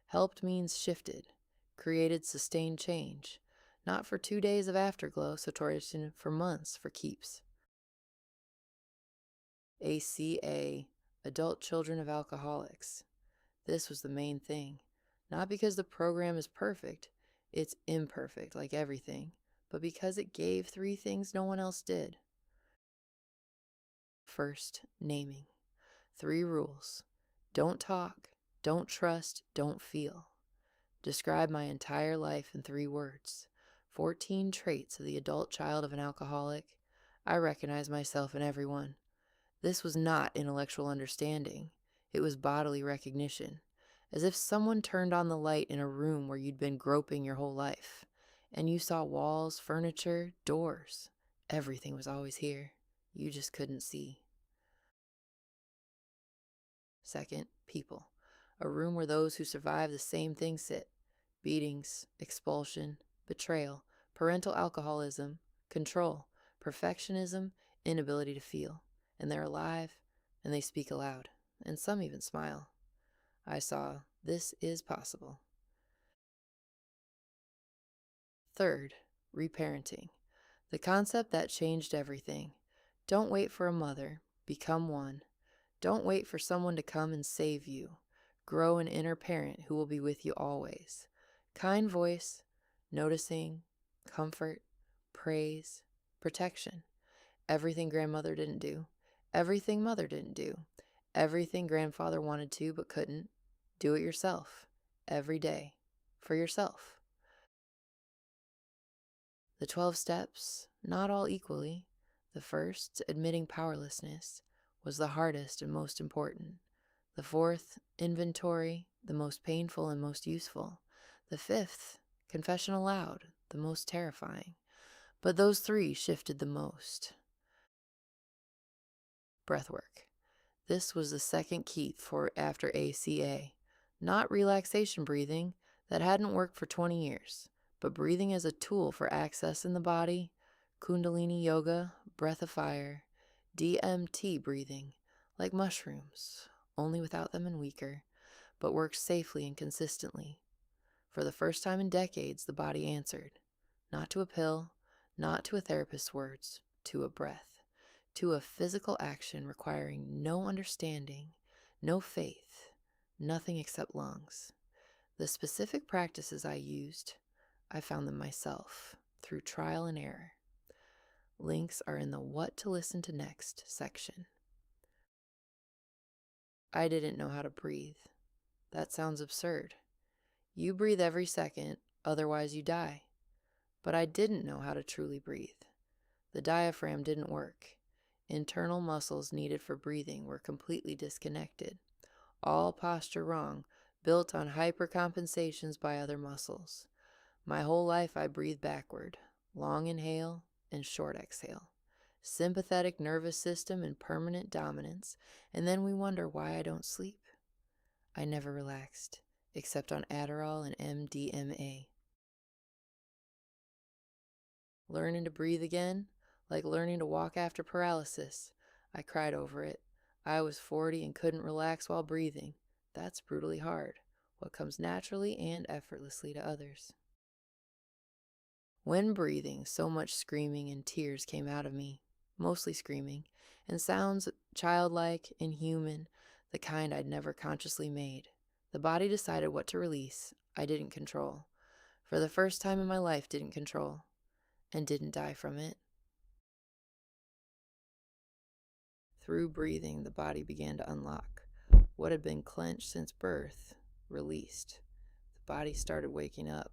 Helped means shifted, created sustained change. Not for 2 days of afterglow, saturation for months for keeps. ACA, Adult Children of Alcoholics. This was the main thing. Not because the program is perfect, it's imperfect like everything, but because it gave 3 things no one else did. First, naming. 3 rules. Don't talk, don't trust, don't feel. Describe my entire life in 3 words. 14 traits of the adult child of an alcoholic. I recognize myself in everyone. This was not intellectual understanding. It was bodily recognition. As if someone turned on the light in a room where you'd been groping your whole life. And you saw walls, furniture, doors. Everything was always here. You just couldn't see. Second, people. A room where those who survive the same thing sit. Beatings, expulsion, betrayal, parental alcoholism, control, perfectionism, inability to feel. And they're alive, and they speak aloud, and some even smile. I saw, this is possible. Third, reparenting. The concept that changed everything. Don't wait for a mother, become one. Don't wait for someone to come and save you. Grow an inner parent who will be with you always. Kind voice, noticing, comfort, praise, protection. Everything grandmother didn't do. Everything mother didn't do. Everything grandfather wanted to but couldn't. Do it yourself, every day, for yourself. The 12 steps, not all equally. The first, admitting powerlessness, was the hardest and most important. The fourth, inventory, the most painful and most useful. The fifth, confession aloud, the most terrifying. But those three shifted the most. Breathwork. This was the second key for after ACA. Not relaxation breathing, that hadn't worked for 20 years, but breathing as a tool for access in the body, Kundalini yoga, breath of fire, DMT breathing, like mushrooms, only without them and weaker, but works safely and consistently. For the first time in decades, the body answered. Not to a pill, not to a therapist's words, to a breath, to a physical action requiring no understanding, no faith, nothing except lungs. The specific practices I used, I found them myself through trial and error. Links are in the What to Listen to Next section. I didn't know how to breathe. That sounds absurd. You breathe every second, otherwise you die. But I didn't know how to truly breathe. The diaphragm didn't work. Internal muscles needed for breathing were completely disconnected. All posture wrong, built on hypercompensations by other muscles. My whole life I breathe backward. Long inhale and short exhale. Sympathetic nervous system in permanent dominance, and then we wonder why I don't sleep. I never relaxed, except on Adderall and MDMA. Learning to breathe again, like learning to walk after paralysis. I cried over it. I was 40 and couldn't relax while breathing. That's brutally hard. What comes naturally and effortlessly to others. When breathing, so much screaming and tears came out of me, mostly screaming, and sounds childlike, inhuman, the kind I'd never consciously made. The body decided what to release. I didn't control. For the first time in my life, didn't control. And didn't die from it. Through breathing, the body began to unlock. What had been clenched since birth, released. The body started waking up.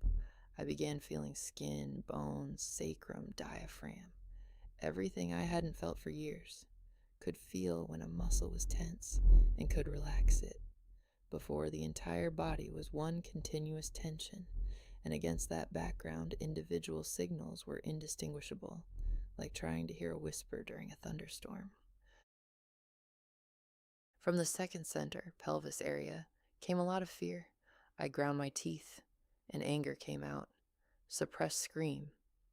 I began feeling skin, bones, sacrum, diaphragm. Everything I hadn't felt for years. Could feel when a muscle was tense and could relax it. Before, the entire body was one continuous tension, and against that background, individual signals were indistinguishable, like trying to hear a whisper during a thunderstorm. From the second center, pelvis area, came a lot of fear. I ground my teeth, and anger came out. Suppressed scream.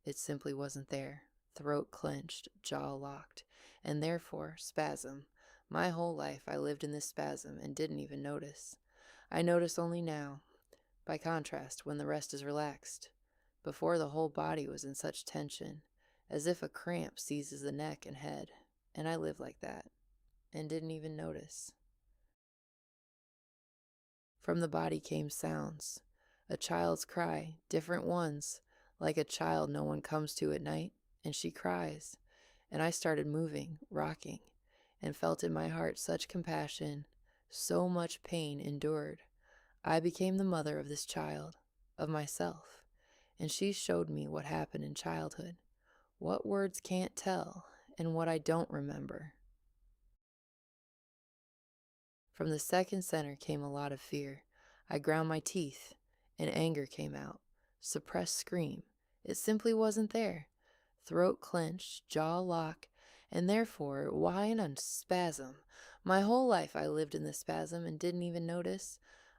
It simply wasn't there. Throat clenched, jaw locked, and therefore spasm. My whole life I lived in this spasm and didn't even notice. I notice only now, by contrast, when the rest is relaxed. Before, the whole body was in such tension, as if a cramp seizes the neck and head, and I lived like that, and didn't even notice. From the body came sounds, a child's cry, different ones, like a child no one comes to at night, and she cries, and I started moving, rocking, and felt in my heart such compassion, so much pain endured. I became the mother of this child, of myself, and she showed me what happened in childhood, what words can't tell, and what I don't remember. From the second center came a lot of fear. I ground my teeth, and anger came out. Suppressed scream. It simply wasn't there. Throat clenched, jaw lock, and therefore, why in a spasm? My whole life I lived in this spasm and didn't even notice.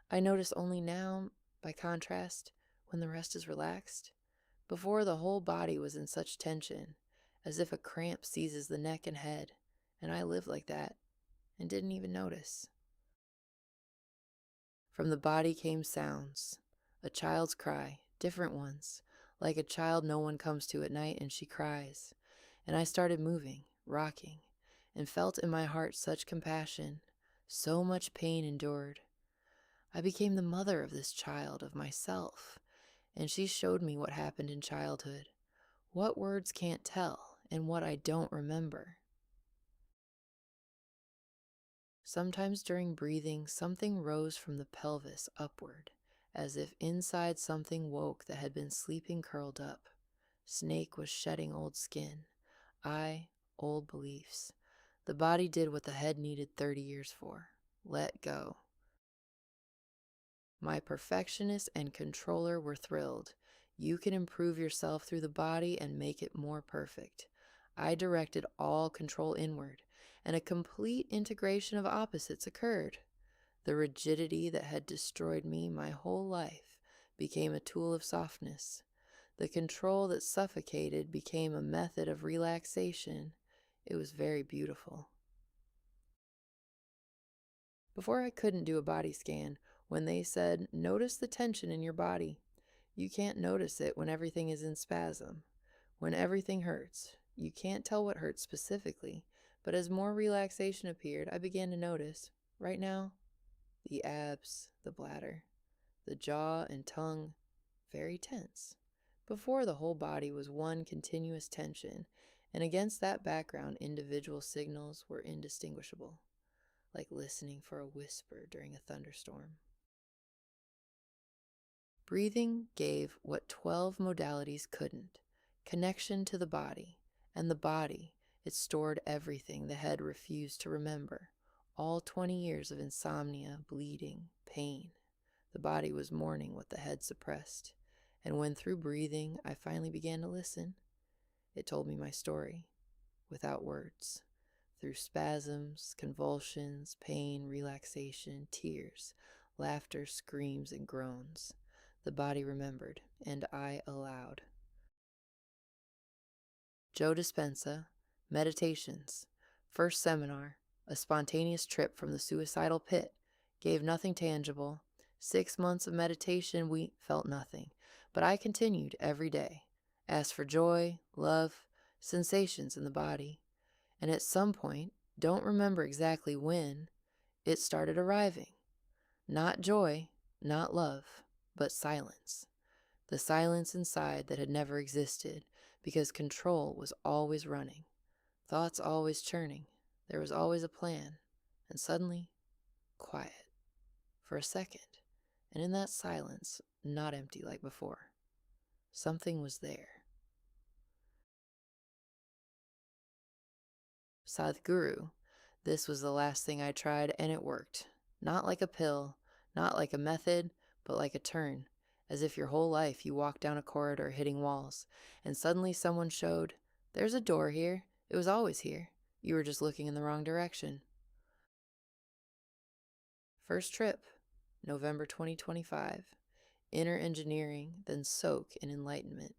I notice only now, by contrast, when the rest is relaxed. Before, the whole body was in such tension, as if a cramp seizes the neck and head, and I lived like that, and didn't even notice. From the body came sounds, a child's cry, different ones, like a child no one comes to at night and she cries. And I started moving, rocking, and felt in my heart such compassion, so much pain endured. I became the mother of this child, of myself, and she showed me what happened in childhood, what words can't tell, and what I don't remember. Sometimes during breathing, something rose from the pelvis upward, as if inside something woke that had been sleeping curled up. Snake was shedding old skin. I, old beliefs. The body did what the head needed 30 years for. Let go. My perfectionist and controller were thrilled. You can improve yourself through the body and make it more perfect. I directed all control inward, and a complete integration of opposites occurred. The rigidity that had destroyed me my whole life became a tool of softness. The control that suffocated became a method of relaxation. It was very beautiful. Before I couldn't do a body scan, when they said, notice the tension in your body. You can't notice it when everything is in spasm, when everything hurts. You can't tell what hurts specifically, but as more relaxation appeared, I began to notice, right now, the abs, the bladder, the jaw and tongue, very tense. Before, the whole body was one continuous tension, and against that background, individual signals were indistinguishable, like listening for a whisper during a thunderstorm. Breathing gave what 12 modalities couldn't: connection to the body, and the body, it stored everything the head refused to remember. All 20 years of insomnia, bleeding, pain. The body was mourning what the head suppressed. And when through breathing, I finally began to listen, it told me my story, without words. Through spasms, convulsions, pain, relaxation, tears, laughter, screams, and groans. The body remembered, and I allowed. Joe Dispenza, Meditations, first seminar, a spontaneous trip from the suicidal pit, gave nothing tangible. 6 months of meditation, we felt nothing, but I continued every day, asked for joy, love, sensations in the body, and at some point, don't remember exactly when, it started arriving. Not joy, not love, but silence. The silence inside that had never existed, because control was always running, thoughts always churning, there was always a plan, and suddenly, quiet, for a second, and in that silence, not empty like before. Something was there. Sadhguru, this was the last thing I tried, and it worked. Not like a pill, not like a method, but like a turn, as if your whole life you walked down a corridor hitting walls, and suddenly someone showed, there's a door here, it was always here, you were just looking in the wrong direction. First trip, November 2025, inner engineering, then soak in enlightenment.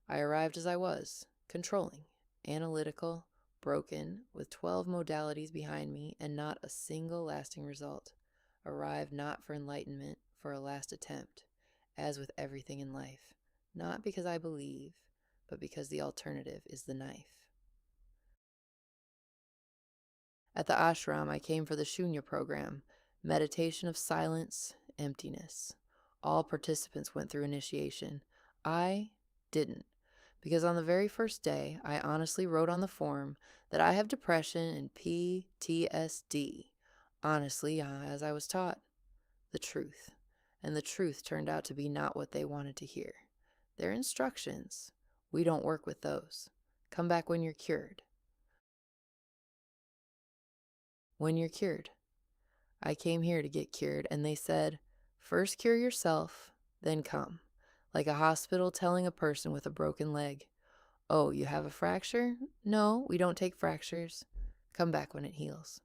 I arrived as I was, controlling, analytical, broken, with 12 modalities behind me and not a single lasting result. Arrived not for enlightenment, for a last attempt, as with everything in life, not because I believe, but because the alternative is the knife. At the ashram, I came for the Shunya program, meditation of silence, emptiness. All participants went through initiation. I didn't, because on the very first day, I honestly wrote on the form that I have depression and PTSD. Honestly, as I was taught, the truth. And the truth turned out to be not what they wanted to hear. Their instructions, we don't work with those. Come back when you're cured. When you're cured. I came here to get cured, and they said, first cure yourself, then come. Like a hospital telling a person with a broken leg, oh, you have a fracture? No, we don't take fractures. Come back when it heals.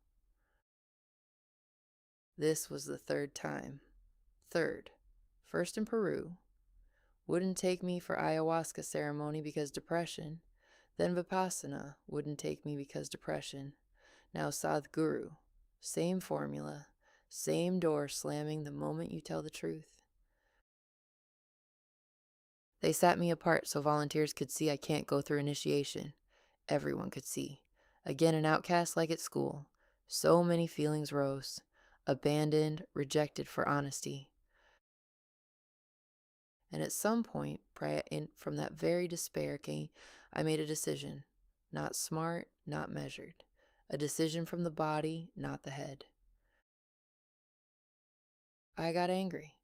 This was the third time. Third. First in Peru. Wouldn't take me for ayahuasca ceremony because depression. Then Vipassana wouldn't take me because depression. Now Sadhguru. Same formula. Same door slamming the moment you tell the truth. They sat me apart so volunteers could see I can't go through initiation. Everyone could see. Again, an outcast like at school. So many feelings rose. Abandoned, rejected for honesty. And at some point, from that very despair I made a decision. Not smart, not measured. a decision from the body, not the head. I got angry.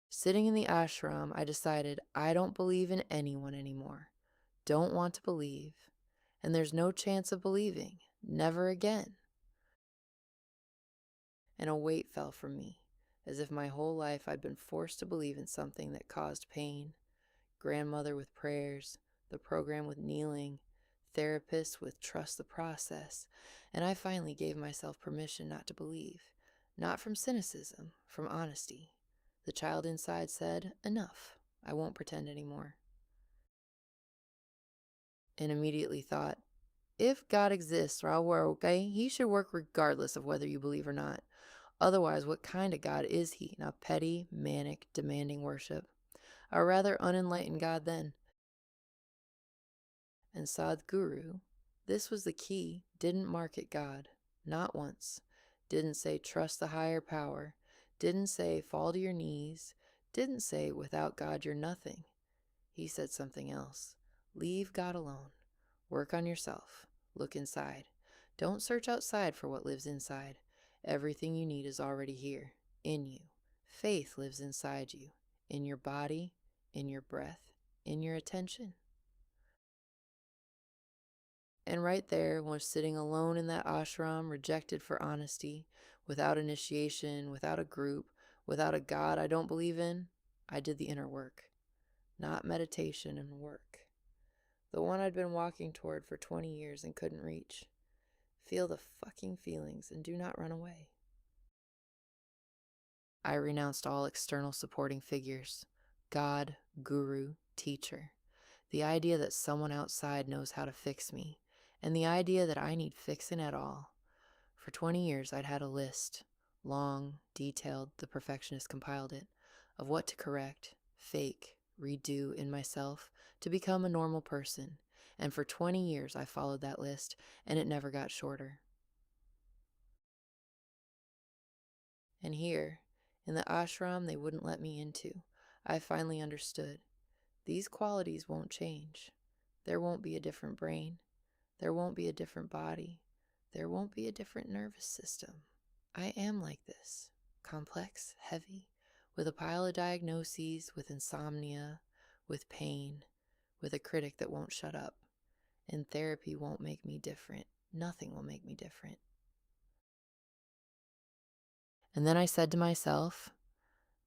Sitting in the ashram, I decided I don't believe in anyone anymore. Don't want to believe. And there's no chance of believing. Never again. And a weight fell from me, as if my whole life I'd been forced to believe in something that caused pain. Grandmother with prayers, the program with kneeling, therapist with trust the process. And I finally gave myself permission not to believe. Not from cynicism, from honesty. The child inside said, enough. I won't pretend anymore. And immediately thought, if God exists, okay, he should work regardless of whether you believe or not. Otherwise, what kind of God is he? Now, petty, manic, demanding worship. A rather unenlightened God then. And Sadhguru, this was the key, didn't market God. Not once. Didn't say trust the higher power. Didn't say fall to your knees. Didn't say without God you're nothing. He said something else. Leave God alone. Work on yourself. Look inside. Don't search outside for what lives inside. Everything you need is already here, in you. Faith lives inside you, in your body, in your breath, in your attention. And right there, was sitting alone in that ashram, rejected for honesty, without initiation, without a group, without a God I don't believe in, I did the inner work. Not meditation and work. The one I'd been walking toward for 20 years and couldn't reach. Feel the fucking feelings and do not run away. I renounced all external supporting figures. God, guru, teacher. The idea that someone outside knows how to fix me. And the idea that I need fixing at all. For 20 years I'd had a list. Long, detailed, the perfectionist compiled it. Of what to correct, fake, redo in myself to become a normal person. And for 20 years I followed that list, and it never got shorter. And here, in the ashram they wouldn't let me into, I finally understood. These qualities won't change. There won't be a different brain. There won't be a different body. There won't be a different nervous system. I am like this, complex, heavy, with a pile of diagnoses, with insomnia, with pain, with a critic that won't shut up. And therapy won't make me different. Nothing will make me different. And then I said to myself,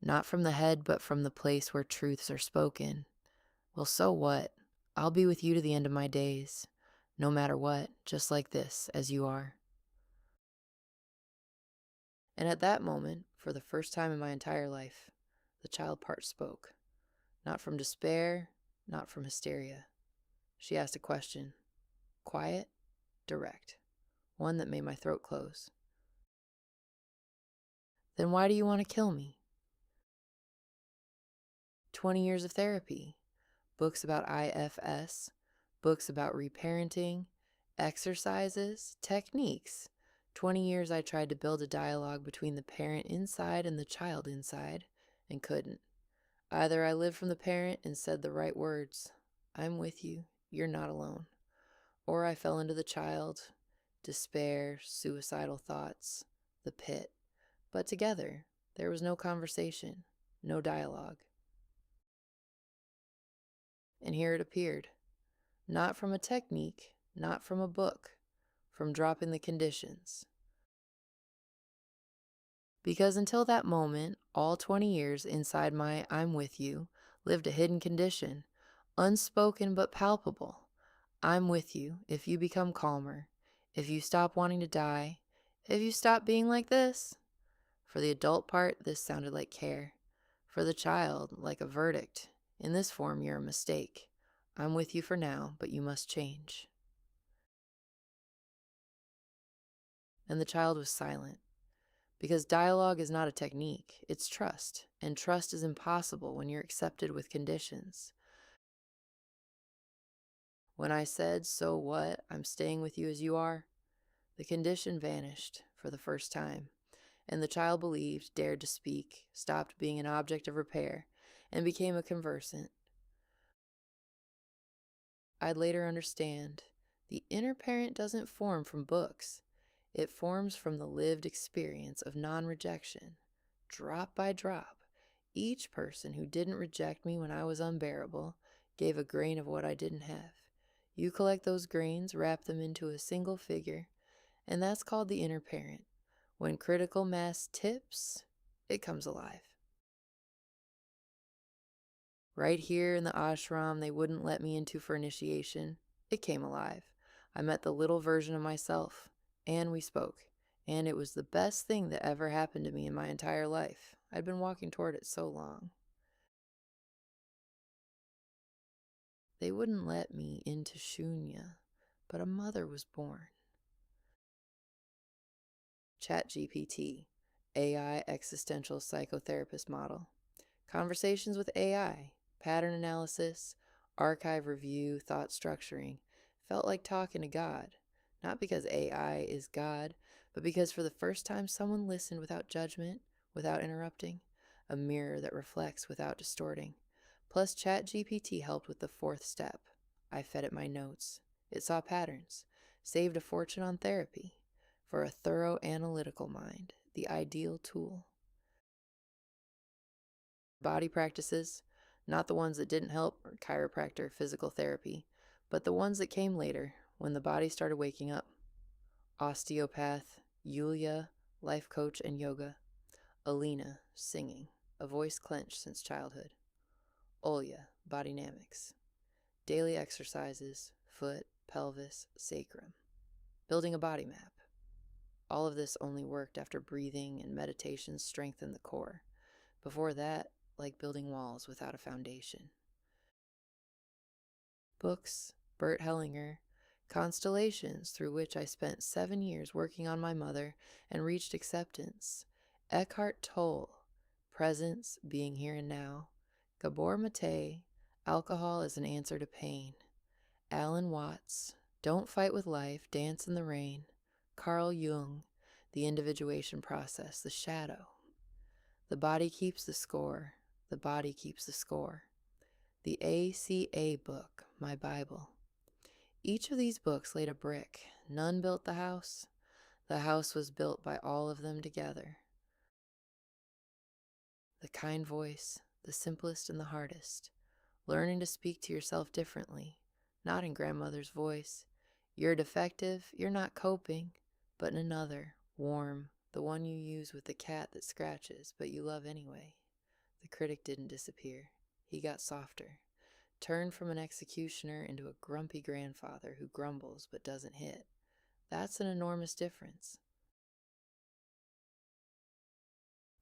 not from the head, but from the place where truths are spoken, well, so what? I'll be with you to the end of my days, no matter what, just like this, as you are. And at that moment, for the first time in my entire life, the child part spoke. Not from despair, not from hysteria. She asked a question, quiet, direct, one that made my throat close. Then why do you want to kill me? 20 years of therapy, books about IFS, books about reparenting, exercises, techniques. 20 years I tried to build a dialogue between the parent inside and the child inside, and couldn't. Either I lived from the parent and said the right words, I'm with you, you're not alone. Or I fell into the child, despair, suicidal thoughts, the pit. But together, there was no conversation, no dialogue. And here it appeared. Not from a technique, not from a book, from dropping the conditions. Because until that moment, all 20 years inside my I'm with you, lived a hidden condition, unspoken but palpable. I'm with you if you become calmer, if you stop wanting to die, if you stop being like this. For the adult part, this sounded like care. For the child, like a verdict. In this form, you're a mistake. I'm with you for now, but you must change. And the child was silent. Because dialogue is not a technique, it's trust. And trust is impossible when you're accepted with conditions. When I said, so what, I'm staying with you as you are, the condition vanished for the first time. And the child believed, dared to speak, stopped being an object of repair, and became a conversant. I'd later understand The inner parent doesn't form from books. It forms from the lived experience of non-rejection. Drop by drop, each person who didn't reject me when I was unbearable gave a grain of what I didn't have. You collect those grains, wrap them into a single figure, and that's called the inner parent. When critical mass tips, it comes alive. Right here in the ashram, they wouldn't let me into for initiation. It came alive. I met the little version of myself, and we spoke. And it was the best thing that ever happened to me in my entire life. I'd been walking toward it so long. They wouldn't let me into Shunya, but a mother was born. ChatGPT, AI existential psychotherapist model. Conversations with AI, pattern analysis, archive review, thought structuring, felt like talking to God. Not because AI is God, but because for the first time someone listened without judgment, without interrupting, a mirror that reflects without distorting. Plus, ChatGPT helped with the fourth step. I fed it my notes. It saw patterns, saved a fortune on therapy. For a thorough analytical mind, the ideal tool. Body practices, not the ones that didn't help, or chiropractor, physical therapy, but the ones that came later, when the body started waking up. Osteopath, Yulia, life coach and yoga. Alina, singing, a voice clenched since childhood. Olya, bodynamics. Daily exercises, foot, pelvis, sacrum. Building a body map. All of this only worked after breathing and meditation strengthened the core. Before that, like building walls without a foundation. Books, Bert Hellinger, Constellations, through which I spent 7 years working on my mother and reached acceptance. Eckhart Tolle, Presence, Being Here and Now. Gabor Mate, Alcohol is an Answer to Pain. Alan Watts, Don't Fight with Life, Dance in the Rain. Carl Jung, The Individuation Process, The Shadow. The body keeps the score. The body keeps the score. The ACA book, my Bible. Each of these books laid a brick. None built the house. The house was built by all of them together. The kind voice, the simplest and the hardest. Learning to speak to yourself differently, not in grandmother's voice. You're defective, you're not coping, but in another, warm, the one you use with the cat that scratches, but you love anyway. The critic didn't disappear. He got softer, turned from an executioner into a grumpy grandfather who grumbles but doesn't hit. That's an enormous difference.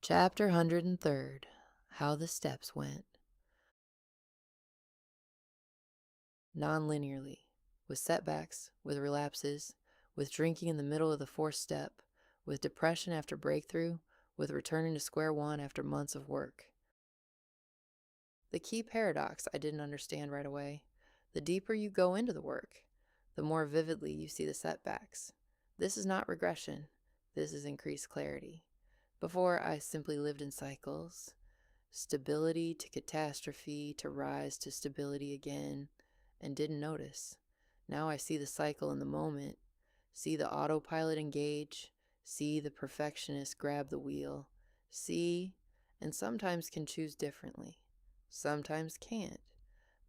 Chapter 103, How the Steps Went. Non-linearly, with setbacks, with relapses, with drinking in the middle of the fourth step, with depression after breakthrough, with returning to square one after months of work. The key paradox I didn't understand right away. The deeper you go into the work, the more vividly you see the setbacks. This is not regression. This is increased clarity. Before, I simply lived in cycles. Stability to catastrophe to rise to stability again, and didn't notice. Now I see the cycle in the moment, see the autopilot engage, see the perfectionist grab the wheel, see, and sometimes can choose differently. Sometimes can't,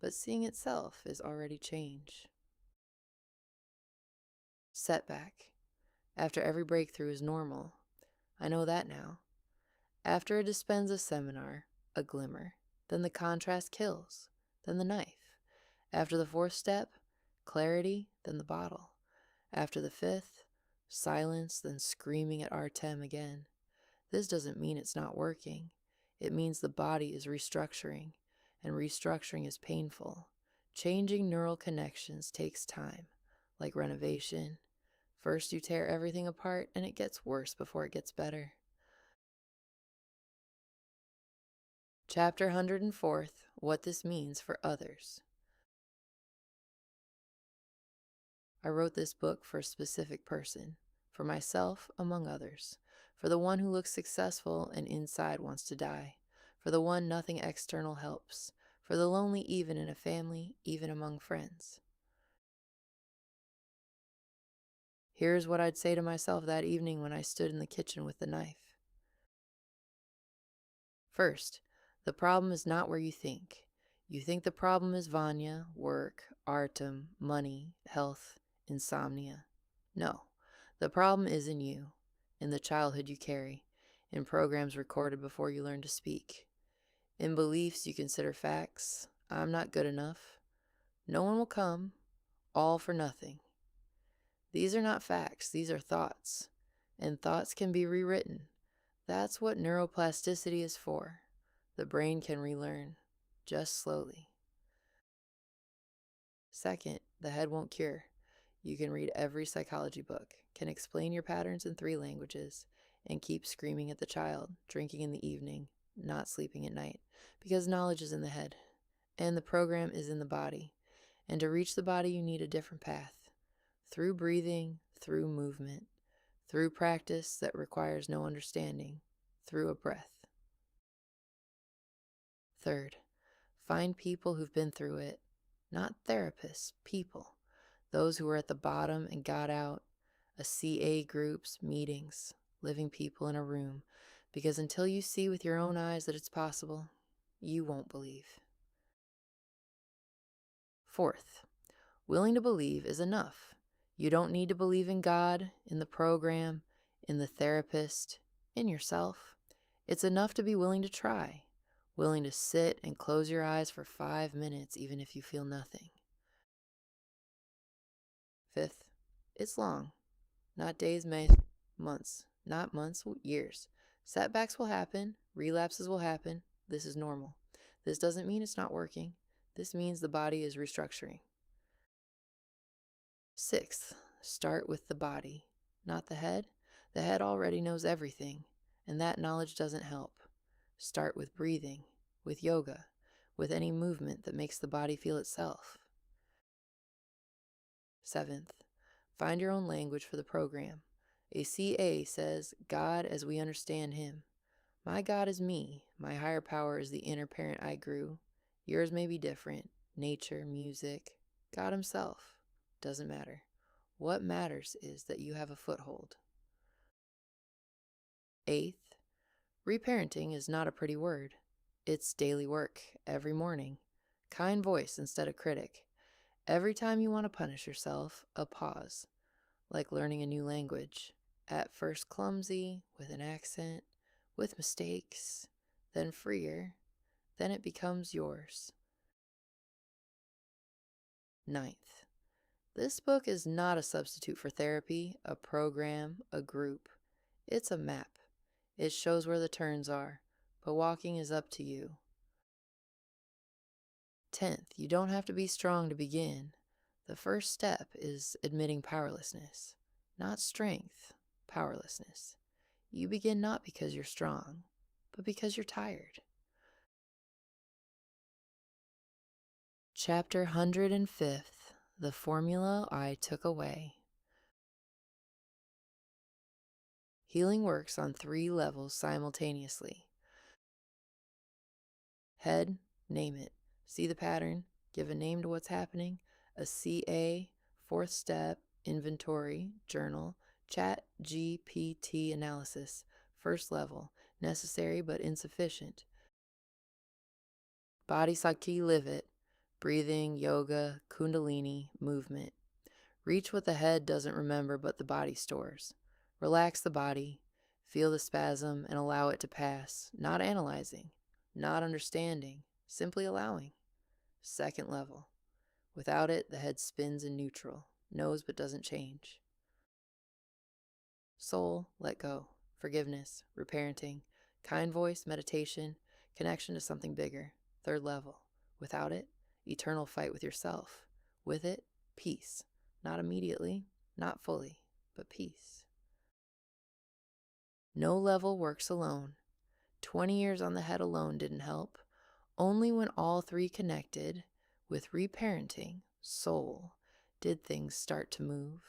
but seeing itself is already change. Setback. After every breakthrough is normal. I know that now. After a dispensa seminar, a glimmer. Then the contrast kills. Then the knife. After the fourth step, clarity, then the bottle. After the fifth, silence, then screaming at Artem again. This doesn't mean it's not working. It means the body is restructuring, and restructuring is painful. Changing neural connections takes time, like renovation. First you tear everything apart, and it gets worse before it gets better. Chapter 104, What This Means for Others. I wrote this book for a specific person, for myself among others, for the one who looks successful and inside wants to die, for the one nothing external helps, for the lonely even in a family, even among friends. Here's what I'd say to myself that evening when I stood in the kitchen with the knife. First, the problem is not where you think. You think the problem is Vanya, work, Artem, money, health, insomnia. No, the problem is in you, in the childhood you carry, in programs recorded before you learn to speak, in beliefs you consider facts. I'm not good enough. No one will come. All for nothing. These are not facts, these are thoughts. And thoughts can be rewritten. That's what neuroplasticity is for. The brain can relearn, just slowly. Second, the head won't cure. You can read every psychology book, can explain your patterns in 3 languages, and keep screaming at the child, drinking in the evening, not sleeping at night, because knowledge is in the head, and the program is in the body. And to reach the body, you need a different path. Through breathing, through movement, through practice that requires no understanding, through a breath. Third, find people who've been through it, not therapists, people. Those who were at the bottom and got out, ACA groups, meetings, living people in a room, because until you see with your own eyes that it's possible, you won't believe. Fourth, willing to believe is enough. You don't need to believe in God, in the program, in the therapist, in yourself. It's enough to be willing to try, willing to sit and close your eyes for 5 minutes even if you feel nothing. Fifth, it's long. Not days, months. Not months, years. Setbacks will happen. Relapses will happen. This is normal. This doesn't mean it's not working. This means the body is restructuring. Sixth, start with the body, not the head. The head already knows everything, and that knowledge doesn't help. Start with breathing, with yoga, with any movement that makes the body feel itself. Seventh, find your own language for the program. ACA says, God as we understand him. My God is me. My higher power is the inner parent I grew. Yours may be different. Nature, music, God himself. Doesn't matter. What matters is that you have a foothold. Eighth, reparenting is not a pretty word. It's daily work, every morning. Kind voice instead of critic. Every time you want to punish yourself, a pause. Like learning a new language. At first clumsy, with an accent, with mistakes, then freer, then it becomes yours. Ninth, this book is not a substitute for therapy, a program, a group. It's a map. It shows where the turns are, but walking is up to you. 10th, you don't have to be strong to begin. The first step is admitting powerlessness, not strength, powerlessness. You begin not because you're strong, but because you're tired. Chapter 105th, The Formula I Took Away. Healing works on 3 levels simultaneously. Head, name it. See the pattern, give a name to what's happening. A CA, 4th step, inventory, journal, chat GPT analysis, 1st level, necessary but insufficient. Body Saki live it, breathing, yoga, kundalini, movement. Reach what the head doesn't remember but the body stores. Relax the body, feel the spasm and allow it to pass, not analyzing, not understanding, simply allowing. 2nd level. Without it, the head spins in neutral, knows but doesn't change. Soul, let go, forgiveness, reparenting, kind voice, meditation, connection to something bigger. 3rd level. Without it, eternal fight with yourself. With it, peace. Not immediately, not fully, but peace. No level works alone. 20 years on the head alone didn't help. Only when all 3 connected, with reparenting, soul, did things start to move.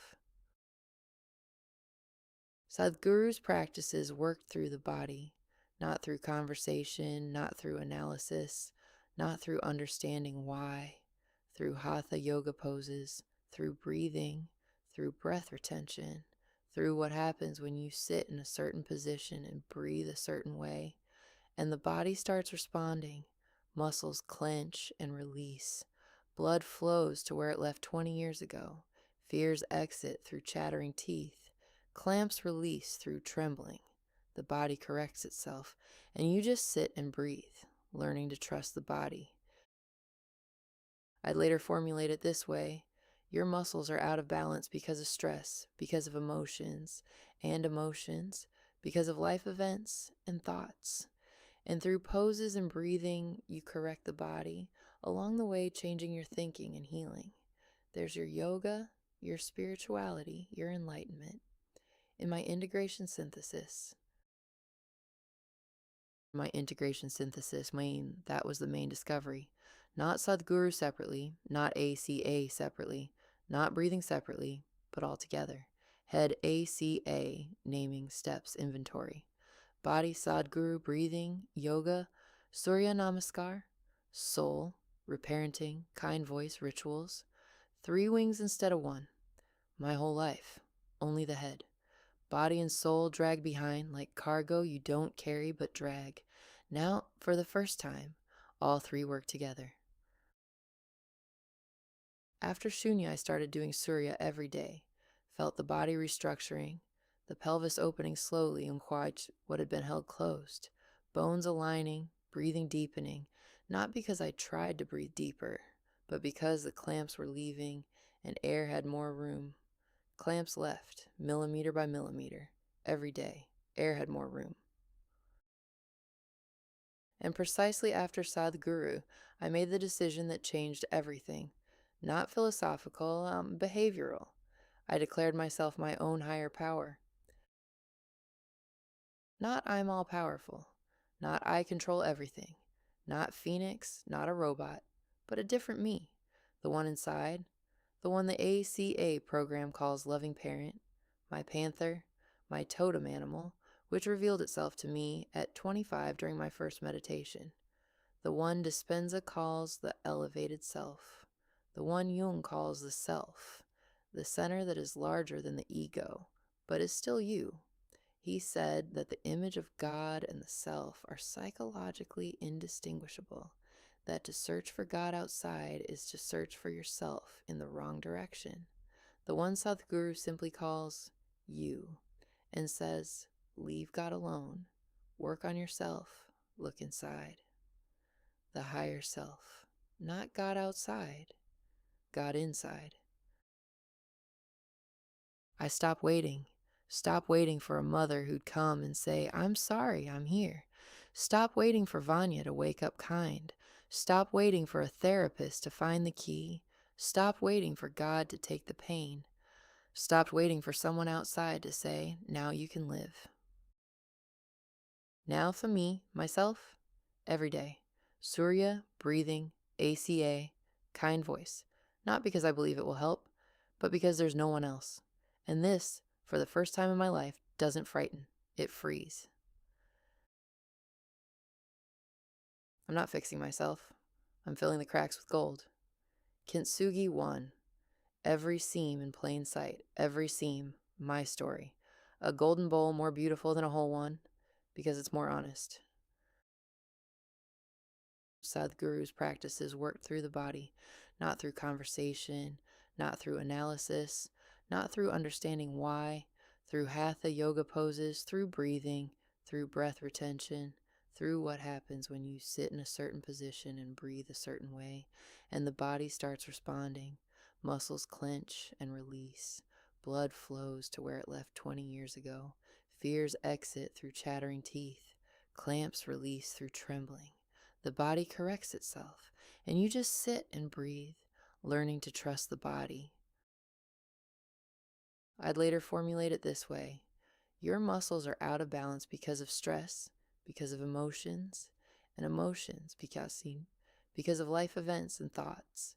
Sadhguru's practices worked through the body, not through conversation, not through analysis, not through understanding why, through hatha yoga poses, through breathing, through breath retention, through what happens when you sit in a certain position and breathe a certain way, and the body starts responding. Muscles clench and release. Blood flows to where it left 20 years ago. Fears exit through chattering teeth. Clamps release through trembling. The body corrects itself, and you just sit and breathe, learning to trust the body. I'd later formulate it this way: your muscles are out of balance because of stress, because of emotions, because of life events and thoughts. And through poses and breathing, you correct the body, along the way changing your thinking and healing. There's your yoga, your spirituality, your enlightenment. In my integration synthesis, that was the main discovery. Not Sadhguru separately, not ACA separately, not breathing separately, but all together. Head ACA, naming steps inventory. Body Sadhguru breathing, yoga, Surya Namaskar, soul, reparenting, kind voice rituals, 3 wings instead of 1. My whole life, only the head. Body and soul drag behind like cargo you don't carry but drag. Now, for the first time, all 3 work together. After Shunya, I started doing Surya every day. Felt the body restructuring, the pelvis opening slowly and quite what had been held closed, bones aligning, breathing deepening, not because I tried to breathe deeper, but because the clamps were leaving and air had more room. Clamps left, millimeter by millimeter, every day. Air had more room. And precisely after Sadhguru, I made the decision that changed everything. Not philosophical, behavioral. I declared myself my own higher power. Not I'm all powerful. Not I control everything. Not Phoenix, not a robot, but a different me. The one inside. The one the ACA program calls loving parent. My panther. My totem animal, which revealed itself to me at 25 during my first meditation. The one Dispenza calls the elevated self. The one Jung calls the self. The center that is larger than the ego, but is still you. He said that the image of God and the self are psychologically indistinguishable, that to search for God outside is to search for yourself in the wrong direction. The one Sadhguru simply calls you and says, leave God alone, work on yourself, look inside. The higher self, not God outside, God inside. I stopped waiting. Stop waiting for a mother who'd come and say, I'm sorry, I'm here. Stop waiting for Vanya to wake up kind. Stop waiting for a therapist to find the key. Stop waiting for God to take the pain. Stopped waiting for someone outside to say, now you can live. Now for me, myself, every day. Surya, breathing, ACA, kind voice. Not because I believe it will help, but because there's no one else. And this, for the first time in my life, doesn't frighten. It frees. I'm not fixing myself. I'm filling the cracks with gold. Kintsugi 1. Every seam in plain sight. Every seam, my story. A golden bowl more beautiful than a whole one, because it's more honest. Sadhguru's practices work through the body, not through conversation, not through analysis, not through understanding why, through hatha yoga poses, through breathing, through breath retention, through what happens when you sit in a certain position and breathe a certain way, and the body starts responding. Muscles clench and release. Blood flows to where it left 20 years ago. Fears exit through chattering teeth. Clamps release through trembling. The body corrects itself, and you just sit and breathe, learning to trust the body. I'd later formulate it this way: your muscles are out of balance because of stress, because of emotions, and emotions because of life events and thoughts.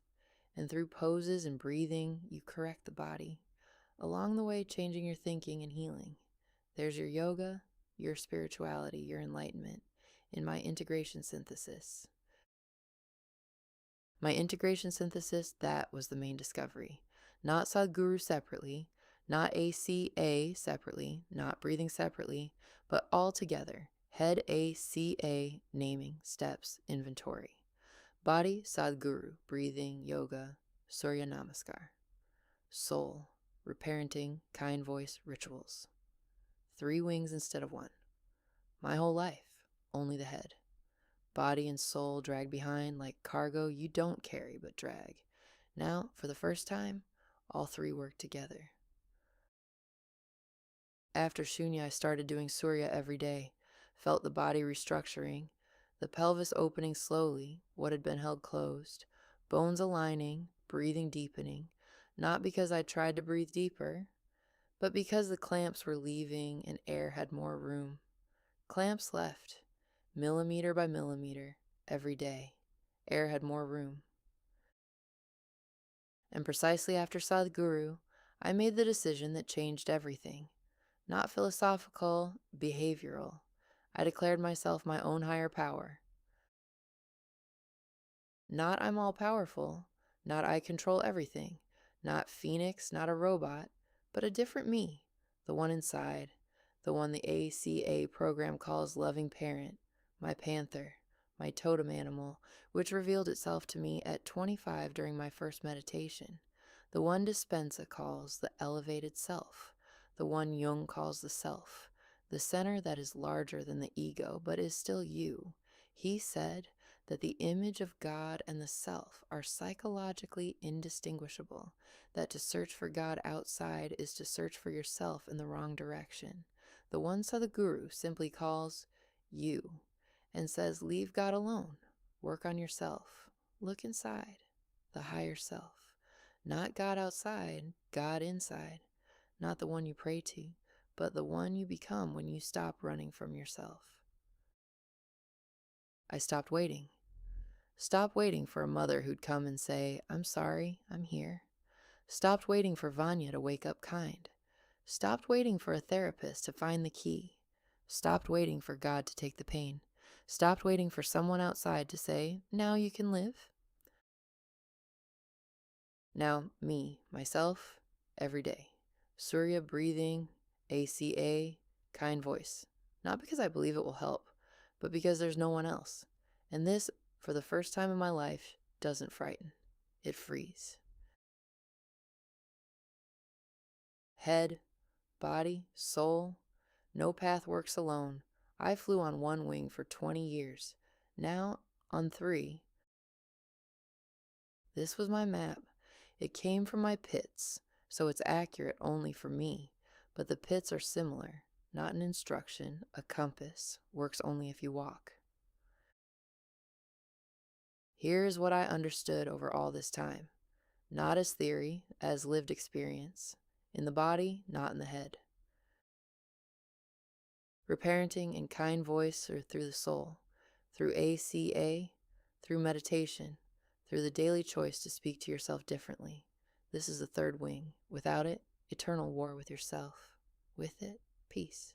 And through poses and breathing, you correct the body, along the way changing your thinking and healing. There's your yoga, your spirituality, your enlightenment, in my integration synthesis. My integration synthesis, that was the main discovery. Not Sadhguru separately, not ACA separately, not breathing separately, but all together. Head ACA, naming, steps, inventory. Body Sadhguru, breathing, yoga, Surya Namaskar. Soul, reparenting, kind voice, rituals. 3 wings instead of 1. My whole life, only the head. Body and soul drag behind like cargo you don't carry but drag. Now, for the first time, all 3 work together. After Shunya, I started doing Surya every day, felt the body restructuring, the pelvis opening slowly, what had been held closed, bones aligning, breathing deepening, not because I tried to breathe deeper, but because the clamps were leaving and air had more room. Clamps left, millimeter by millimeter, every day. Air had more room. And precisely after Sadhguru, I made the decision that changed everything. Not philosophical, behavioral. I declared myself my own higher power. Not I'm all powerful, not I control everything, not Phoenix, not a robot, but a different me, the one inside, the one the ACA program calls loving parent, my panther, my totem animal, which revealed itself to me at 25 during my first meditation, the one Dispenza calls the elevated self, the one Jung calls the self, the center that is larger than the ego but is still you. He said that the image of God and the self are psychologically indistinguishable, that to search for God outside is to search for yourself in the wrong direction. The one Sadhguru simply calls you and says, leave God alone, work on yourself, look inside, the higher self. Not God outside, God inside. Not the one you pray to, but the one you become when you stop running from yourself. I stopped waiting. Stopped waiting for a mother who'd come and say, I'm sorry, I'm here. Stopped waiting for Vanya to wake up kind. Stopped waiting for a therapist to find the key. Stopped waiting for God to take the pain. Stopped waiting for someone outside to say, now you can live. Now, me, myself, every day. Surya breathing, ACA, kind voice. Not because I believe it will help, but because there's no one else. And this, for the first time in my life, doesn't frighten. It frees. Head, body, soul, no path works alone. I flew on 1 wing for 20 years. Now, on 3. This was my map. It came from my pits, so it's accurate only for me. But the pits are similar. Not an instruction, a compass. Works only if you walk. Here is what I understood over all this time. Not as theory, as lived experience. In the body, not in the head. Reparenting in kind voice or through the soul. Through ACA, through meditation, through the daily choice to speak to yourself differently. This is the 3rd wing. Without it, eternal war with yourself. With it, peace.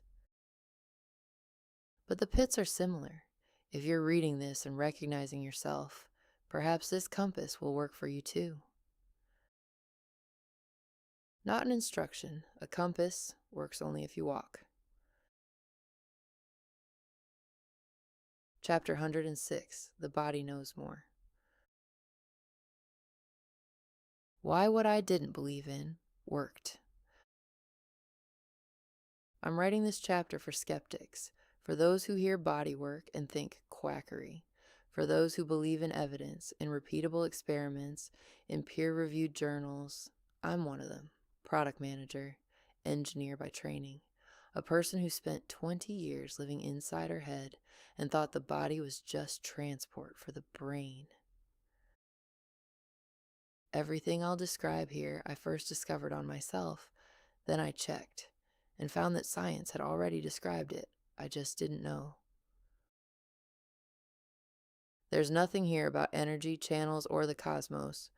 But the pits are similar. If you're reading this and recognizing yourself, perhaps this compass will work for you too. Not an instruction. A compass works only if you walk. Chapter 106, The Body Knows More. Why what I didn't believe in worked. I'm writing this chapter for skeptics, for those who hear body work and think quackery, for those who believe in evidence, in repeatable experiments, in peer-reviewed journals. I'm one of them. Product manager, engineer by training, a person who spent 20 years living inside her head and thought the body was just transport for the brain. Everything I'll describe here I first discovered on myself, then I checked, and found that science had already described it. I just didn't know. There's nothing here about energy channels or the cosmos,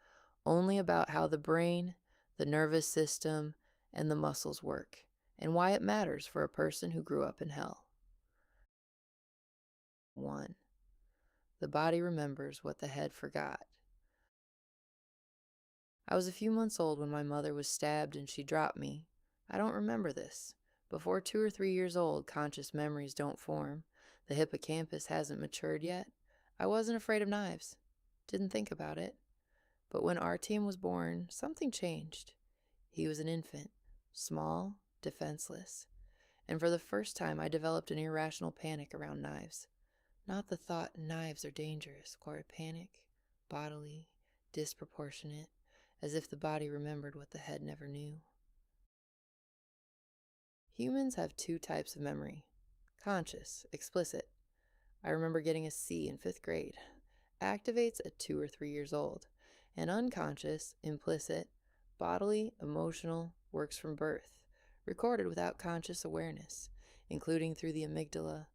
only about how the brain, the nervous system, and the muscles work, and why it matters for a person who grew up in hell. 1. The body remembers what the head forgot. I was a few months old when my mother was stabbed and she dropped me. I don't remember this. Before 2 or 3 years old, conscious memories don't form. The hippocampus hasn't matured yet. I wasn't afraid of knives. Didn't think about it. But when our team was born, something changed. He was an infant, small, defenseless. And for the first time, I developed an irrational panic around knives. Not the thought knives are dangerous, or a panic, bodily, disproportionate, as if the body remembered what the head never knew. Humans have two types of memory. Conscious, explicit. I remember getting a C in 5th grade. Activates at 2 or 3 years old. And unconscious, implicit, bodily, emotional, works from birth. Recorded without conscious awareness, including through the amygdala,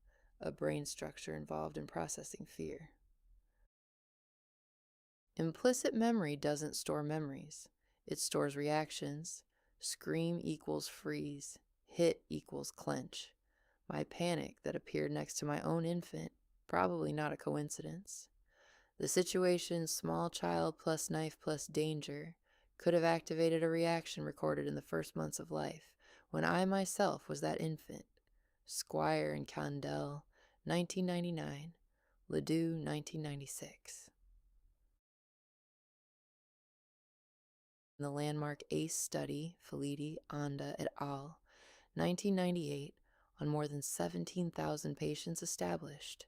a brain structure involved in processing fear. Implicit memory doesn't store memories. It stores reactions. Scream equals freeze. Hit equals clench. My panic that appeared next to my own infant, probably not a coincidence. The situation small child plus knife plus danger could have activated a reaction recorded in the first months of life, when I myself was that infant. Squire and Condell, 1999. Ledoux, 1996. The landmark ACE study, Felitti, Anda et al., 1998, on more than 17,000 patients established.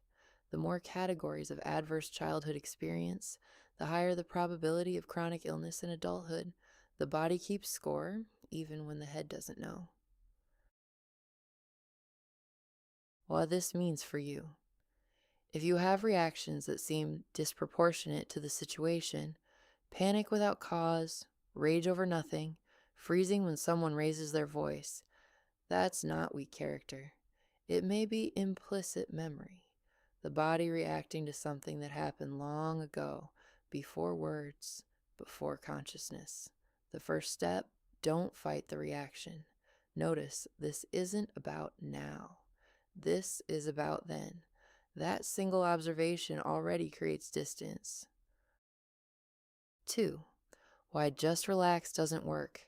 The more categories of adverse childhood experience, the higher the probability of chronic illness in adulthood. The body keeps score, even when the head doesn't know. What this means for you. If you have reactions that seem disproportionate to the situation, panic without cause, rage over nothing, freezing when someone raises their voice, that's not weak character. It may be implicit memory, the body reacting to something that happened long ago, before words, before consciousness. The first step, don't fight the reaction. Notice, this isn't about now. This is about then. That single observation already creates distance. 2. Why just relax doesn't work.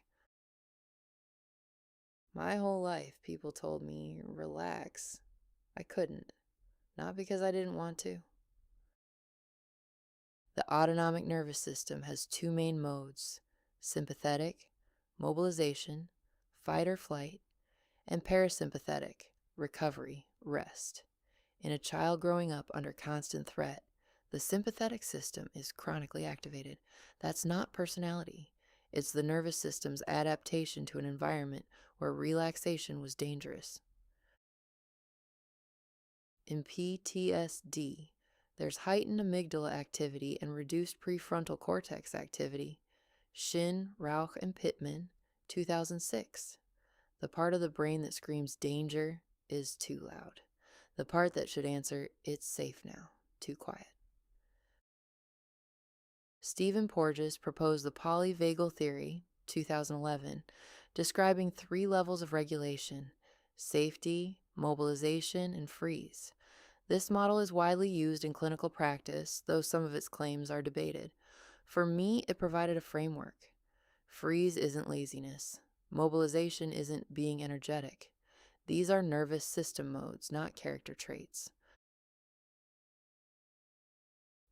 My whole life, people told me, relax. I couldn't. Not because I didn't want to. The autonomic nervous system has two main modes: sympathetic, mobilization, fight or flight, and parasympathetic, recovery, rest. In a child growing up under constant threat, the sympathetic system is chronically activated. That's not personality. It's the nervous system's adaptation to an environment where relaxation was dangerous. In PTSD, there's heightened amygdala activity and reduced prefrontal cortex activity. Shin, Rauch, and Pittman, 2006. The part of the brain that screams danger is too loud. The part that should answer, it's safe now, too quiet. Stephen Porges proposed the polyvagal theory, 2011, describing 3 levels of regulation: safety, mobilization, and freeze. This model is widely used in clinical practice, though some of its claims are debated. For me, it provided a framework. Freeze isn't laziness. Mobilization isn't being energetic. These are nervous system modes, not character traits.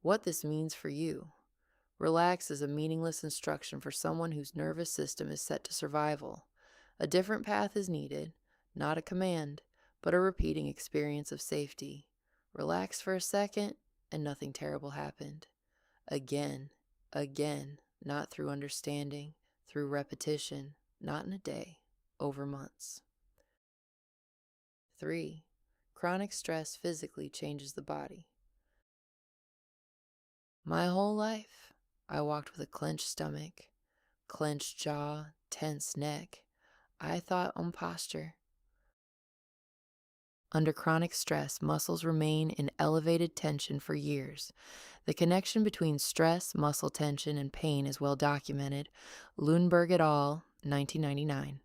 What this means for you. Relax is a meaningless instruction for someone whose nervous system is set to survival. A different path is needed, not a command, but a repeating experience of safety. Relax for a second, and nothing terrible happened. Again, not through understanding, through repetition, not in a day, over months. 3. Chronic stress physically changes the body. My whole life, I walked with a clenched stomach, clenched jaw, tense neck. I thought on posture. Under chronic stress, muscles remain in elevated tension for years. The connection between stress, muscle tension, and pain is well documented. Lundberg et al., 1999.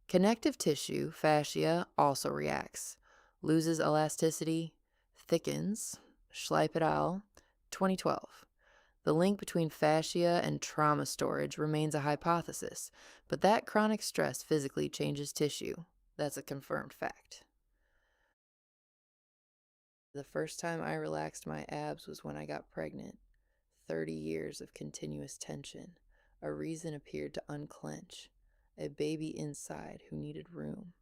Connective tissue, fascia, also reacts. Loses elasticity, thickens. Schleip et al., 2012. The link between fascia and trauma storage remains a hypothesis, but that chronic stress physically changes tissue. That's a confirmed fact. The first time I relaxed my abs was when I got pregnant. 30 years of continuous tension. A reason appeared to unclench. A baby inside who needed room.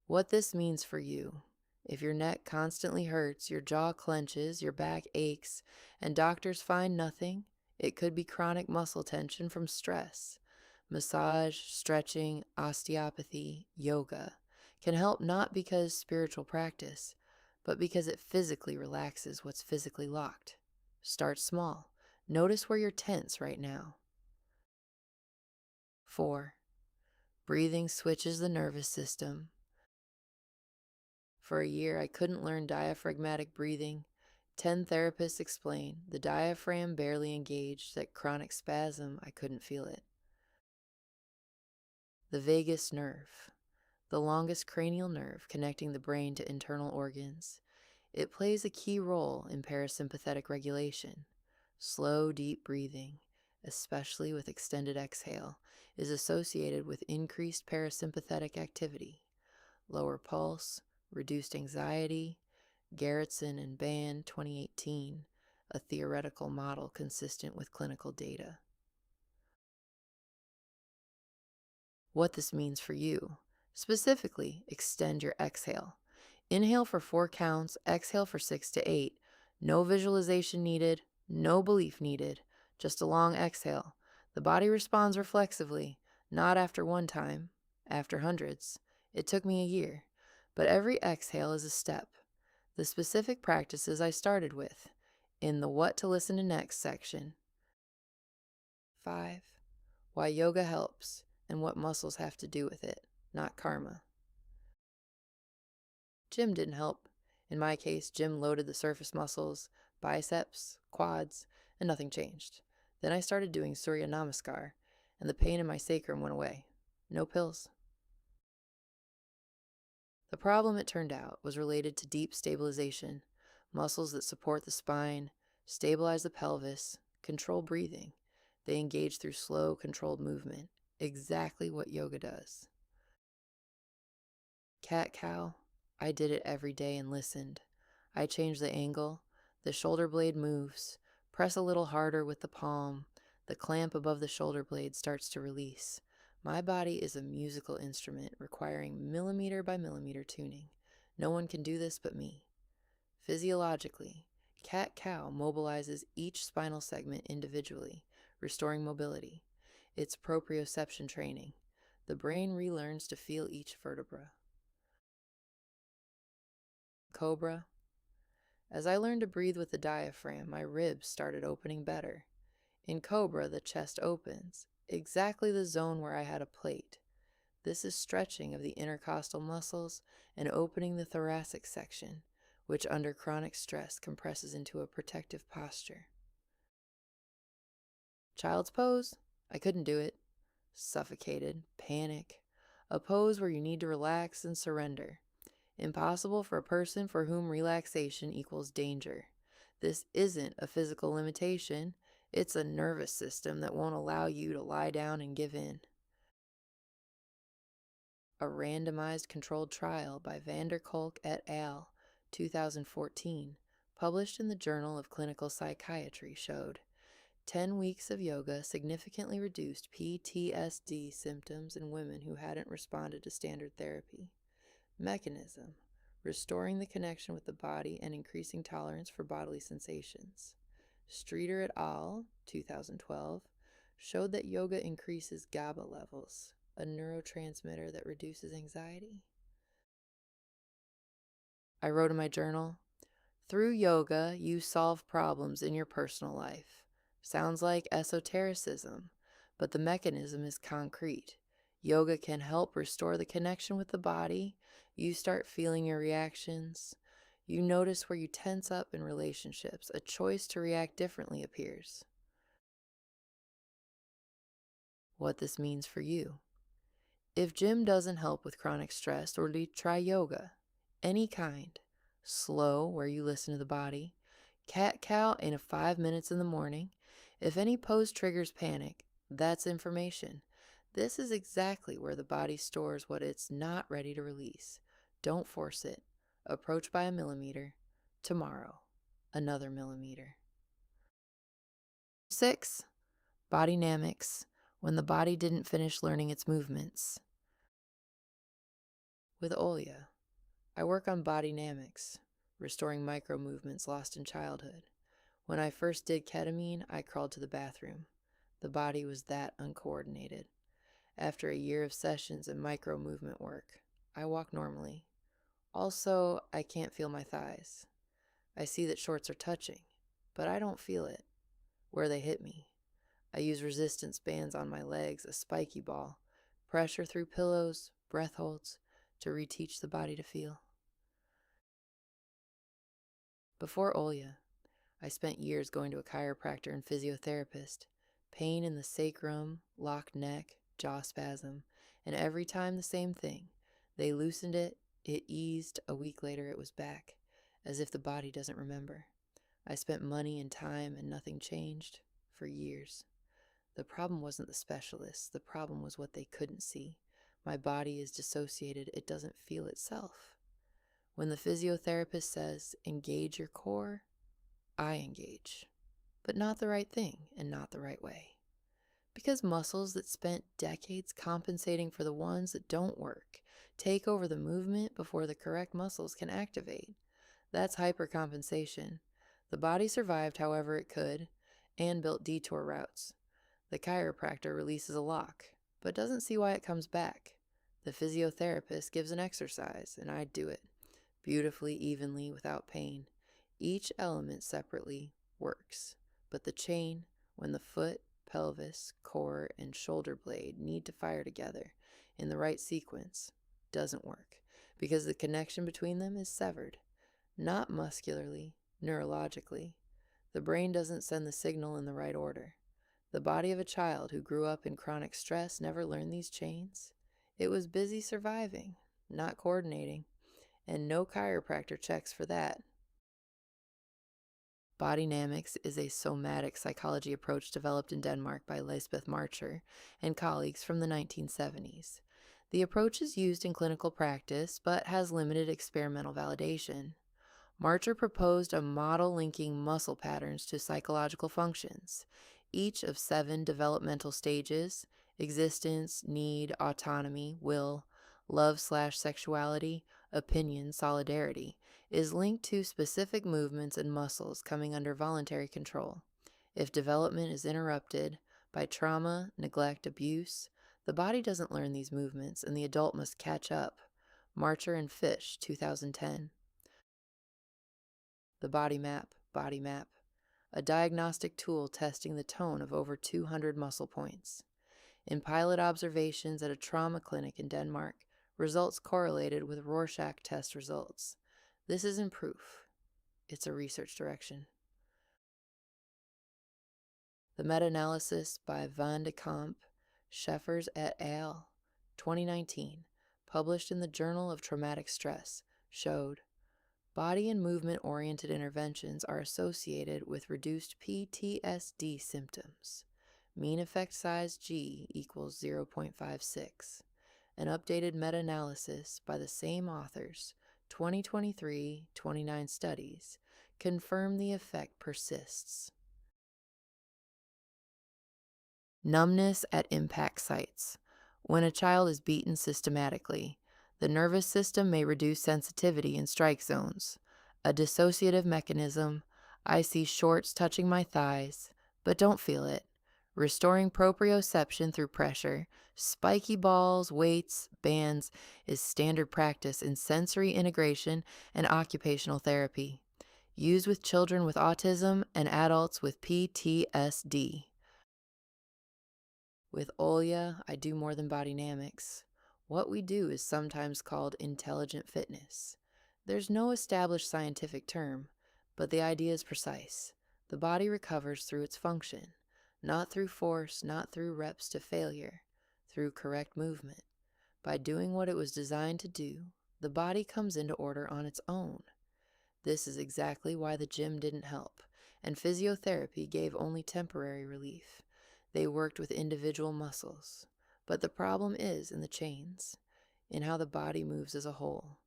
What this means for you. If your neck constantly hurts, your jaw clenches, your back aches, and doctors find nothing, it could be chronic muscle tension from stress. Massage, stretching, osteopathy, yoga can help not because spiritual practice, but because it physically relaxes what's physically locked. Start small. Notice where you're tense right now. 4. Breathing switches the nervous system. For a year, I couldn't learn diaphragmatic breathing. 10 therapists explained the diaphragm barely engaged, that chronic spasm, I couldn't feel it. The vagus nerve, the longest cranial nerve connecting the brain to internal organs. It plays a key role in parasympathetic regulation. Slow, deep breathing, especially with extended exhale, is associated with increased parasympathetic activity, lower pulse, reduced anxiety. Gerritsen and Ban 2018, a theoretical model consistent with clinical data. What this means for you. Specifically, extend your exhale. Inhale for 4 counts, exhale for 6 to 8. No visualization needed, no belief needed, just a long exhale. The body responds reflexively, not after one time, after hundreds. It took me a year, but every exhale is a step. The specific practices I started with in the What to Listen to Next section. 5. Why yoga helps and what muscles have to do with it, not karma. Gym didn't help. In my case, gym loaded the surface muscles, biceps, quads, and nothing changed. Then I started doing Surya Namaskar, and the pain in my sacrum went away. No pills. The problem, it turned out, was related to deep stabilization, muscles that support the spine, stabilize the pelvis, control breathing. They engage through slow, controlled movement, exactly what yoga does. Cat-cow, I did it every day and listened. I changed the angle, the shoulder blade moves, press a little harder with the palm, the clamp above the shoulder blade starts to release. My body is a musical instrument requiring millimeter by millimeter tuning. No one can do this but me. Physiologically, cat-cow mobilizes each spinal segment individually, restoring mobility. It's proprioception training. The brain relearns to feel each vertebra. Cobra. As I learned to breathe with the diaphragm, my ribs started opening better. In Cobra, the chest opens, exactly the zone where I had a plate. This is stretching of the intercostal muscles and opening the thoracic section, which under chronic stress compresses into a protective posture. Child's pose? I couldn't do it. Suffocated, panic. A pose where you need to relax and surrender. Impossible for a person for whom relaxation equals danger. This isn't a physical limitation. It's a nervous system that won't allow you to lie down and give in. A randomized controlled trial by Vander Kolk et al., 2014, published in the Journal of Clinical Psychiatry, showed 10 weeks of yoga significantly reduced PTSD symptoms in women who hadn't responded to standard therapy. Mechanism: restoring the connection with the body and increasing tolerance for bodily sensations. Streeter et al., 2012, showed that yoga increases GABA levels, a neurotransmitter that reduces anxiety. I wrote in my journal, through yoga, you solve problems in your personal life. Sounds like esotericism, but the mechanism is concrete. Yoga can help restore the connection with the body. You start feeling your reactions. You notice where you tense up in relationships. A choice to react differently appears. What this means for you. If gym doesn't help with chronic stress, try yoga. Any kind. Slow, where you listen to the body. Cat-cow in a 5 minutes in the morning. If any pose triggers panic, that's information. This is exactly where the body stores what it's not ready to release. Don't force it. Approach by a millimeter. Tomorrow, another millimeter. 6. Body dynamics. When the body didn't finish learning its movements. With Olia, I work on body dynamics, restoring micro movements lost in childhood. When I first did ketamine, I crawled to the bathroom. The body was that uncoordinated. After a year of sessions and micro movement work, I walk normally. Also, I can't feel my thighs. I see that shorts are touching, but I don't feel it, where they hit me. I use resistance bands on my legs, a spiky ball, pressure through pillows, breath holds, to reteach the body to feel. Before Olia, I spent years going to a chiropractor and physiotherapist. Pain in the sacrum, locked neck, jaw spasm, and every time the same thing. They loosened it, it eased, a week later it was back, as if the body doesn't remember. I spent money and time and nothing changed for years. The problem wasn't the specialists, the problem was what they couldn't see. My body is dissociated, it doesn't feel itself. When the physiotherapist says, engage your core, I engage, but not the right thing and not the right way. Because muscles that spent decades compensating for the ones that don't work take over the movement before the correct muscles can activate. That's hypercompensation. The body survived however it could and built detour routes. The chiropractor releases a lock, but doesn't see why it comes back. The physiotherapist gives an exercise, and I do it, beautifully, evenly, without pain. Each element separately works, but the chain, when the foot, pelvis, core, and shoulder blade need to fire together in the right sequence, doesn't work, because the connection between them is severed. Not muscularly, neurologically. The brain doesn't send the signal in the right order. The body of a child who grew up in chronic stress never learned these chains. It was busy surviving, not coordinating, and no chiropractor checks for that. Body dynamics is a somatic psychology approach developed in Denmark by Lisbeth Marcher and colleagues from the 1970s. The approach is used in clinical practice, but has limited experimental validation. Marcher proposed a model linking muscle patterns to psychological functions, each of 7 developmental stages: existence, need, autonomy, will, love/sexuality, opinion, solidarity, is linked to specific movements and muscles coming under voluntary control. If development is interrupted by trauma, neglect, abuse, the body doesn't learn these movements and the adult must catch up. Marcher and Fish, 2010. The Body Map, a diagnostic tool testing the tone of over 200 muscle points. In pilot observations at a trauma clinic in Denmark, results correlated with Rorschach test results. This isn't proof. It's a research direction. The meta-analysis by Van de Kamp, Scheffers et al., 2019, published in the Journal of Traumatic Stress, showed body and movement-oriented interventions are associated with reduced PTSD symptoms. Mean effect size G equals 0.56. An updated meta-analysis by the same authors, 2023-29 studies, confirm the effect persists. Numbness at impact sites. When a child is beaten systematically, the nervous system may reduce sensitivity in strike zones. A dissociative mechanism. I see shorts touching my thighs, but don't feel it. Restoring proprioception through pressure, spiky balls, weights, bands is standard practice in sensory integration and occupational therapy. Used with children with autism and adults with PTSD. With Olia, I do more than body dynamics. What we do is sometimes called intelligent fitness. There's no established scientific term, but the idea is precise. The body recovers through its function, not through force, not through reps to failure, through correct movement. By doing what it was designed to do, the body comes into order on its own. This is exactly why the gym didn't help, and physiotherapy gave only temporary relief. They worked with individual muscles. But the problem is in the chains, in how the body moves as a whole,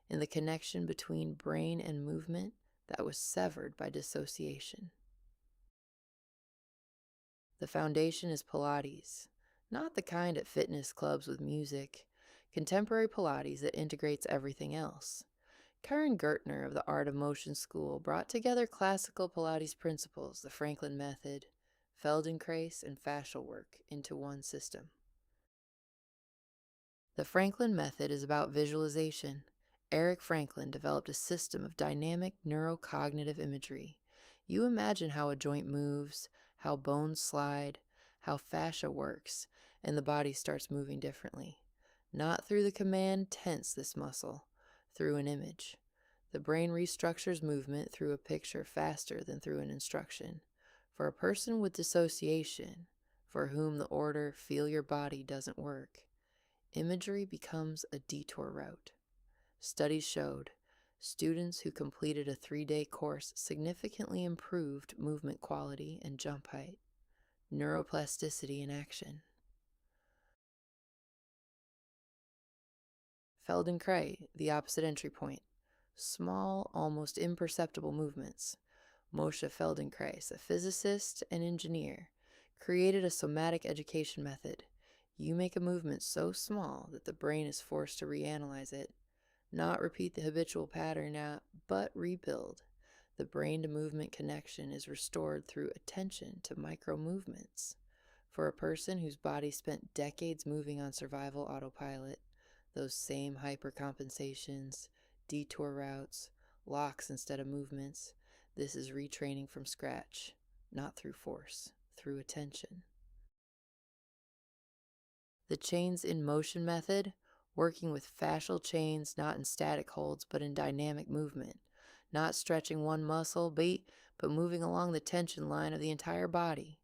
in the connection between brain and movement that was severed by dissociation. The foundation is Pilates, not the kind at fitness clubs with music, contemporary Pilates that integrates everything else. Karen Gertner of the Art of Motion School brought together classical Pilates principles, the Franklin method, Feldenkrais, and fascial work into one system. The Franklin method is about visualization. Eric Franklin developed a system of dynamic neurocognitive imagery. You imagine how a joint moves, how bones slide, how fascia works, and the body starts moving differently. Not through the command, tense this muscle, through an image. The brain restructures movement through a picture faster than through an instruction. For a person with dissociation, for whom the order feel your body doesn't work, imagery becomes a detour route. Studies showed students who completed a 3-day course significantly improved movement quality and jump height, neuroplasticity in action. Feldenkrais, the opposite entry point. Small, almost imperceptible movements. Moshe Feldenkrais, a physicist and engineer, created a somatic education method. You make a movement so small that the brain is forced to reanalyze it, not repeat the habitual pattern, but rebuild. The brain-to-movement connection is restored through attention to micro-movements. For a person whose body spent decades moving on survival autopilot, those same hypercompensations, detour routes, locks instead of movements, this is retraining from scratch, not through force, through attention. The chains in motion method, working with fascial chains not in static holds but in dynamic movement, not stretching one muscle but moving along the tension line of the entire body.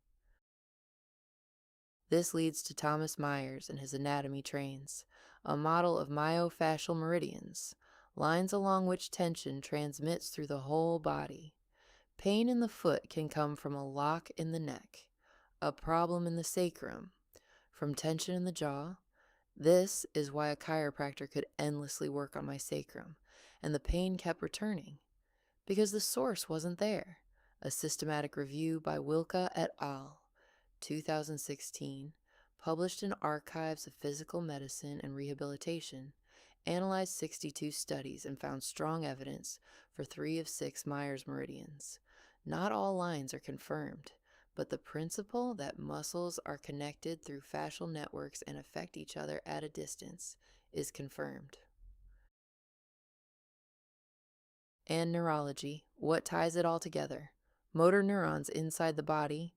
This leads to Thomas Myers and his anatomy trains, a model of myofascial meridians, lines along which tension transmits through the whole body. Pain in the foot can come from a lock in the neck, a problem in the sacrum, from tension in the jaw. This is why a chiropractor could endlessly work on my sacrum, and the pain kept returning, because the source wasn't there. A systematic review by Wilka et al., 2016, published in Archives of Physical Medicine and Rehabilitation, analyzed 62 studies and found strong evidence for 3 of 6 Myers meridians. Not all lines are confirmed, but the principle that muscles are connected through fascial networks and affect each other at a distance is confirmed. And neurology, what ties it all together? Motor neurons inside the body,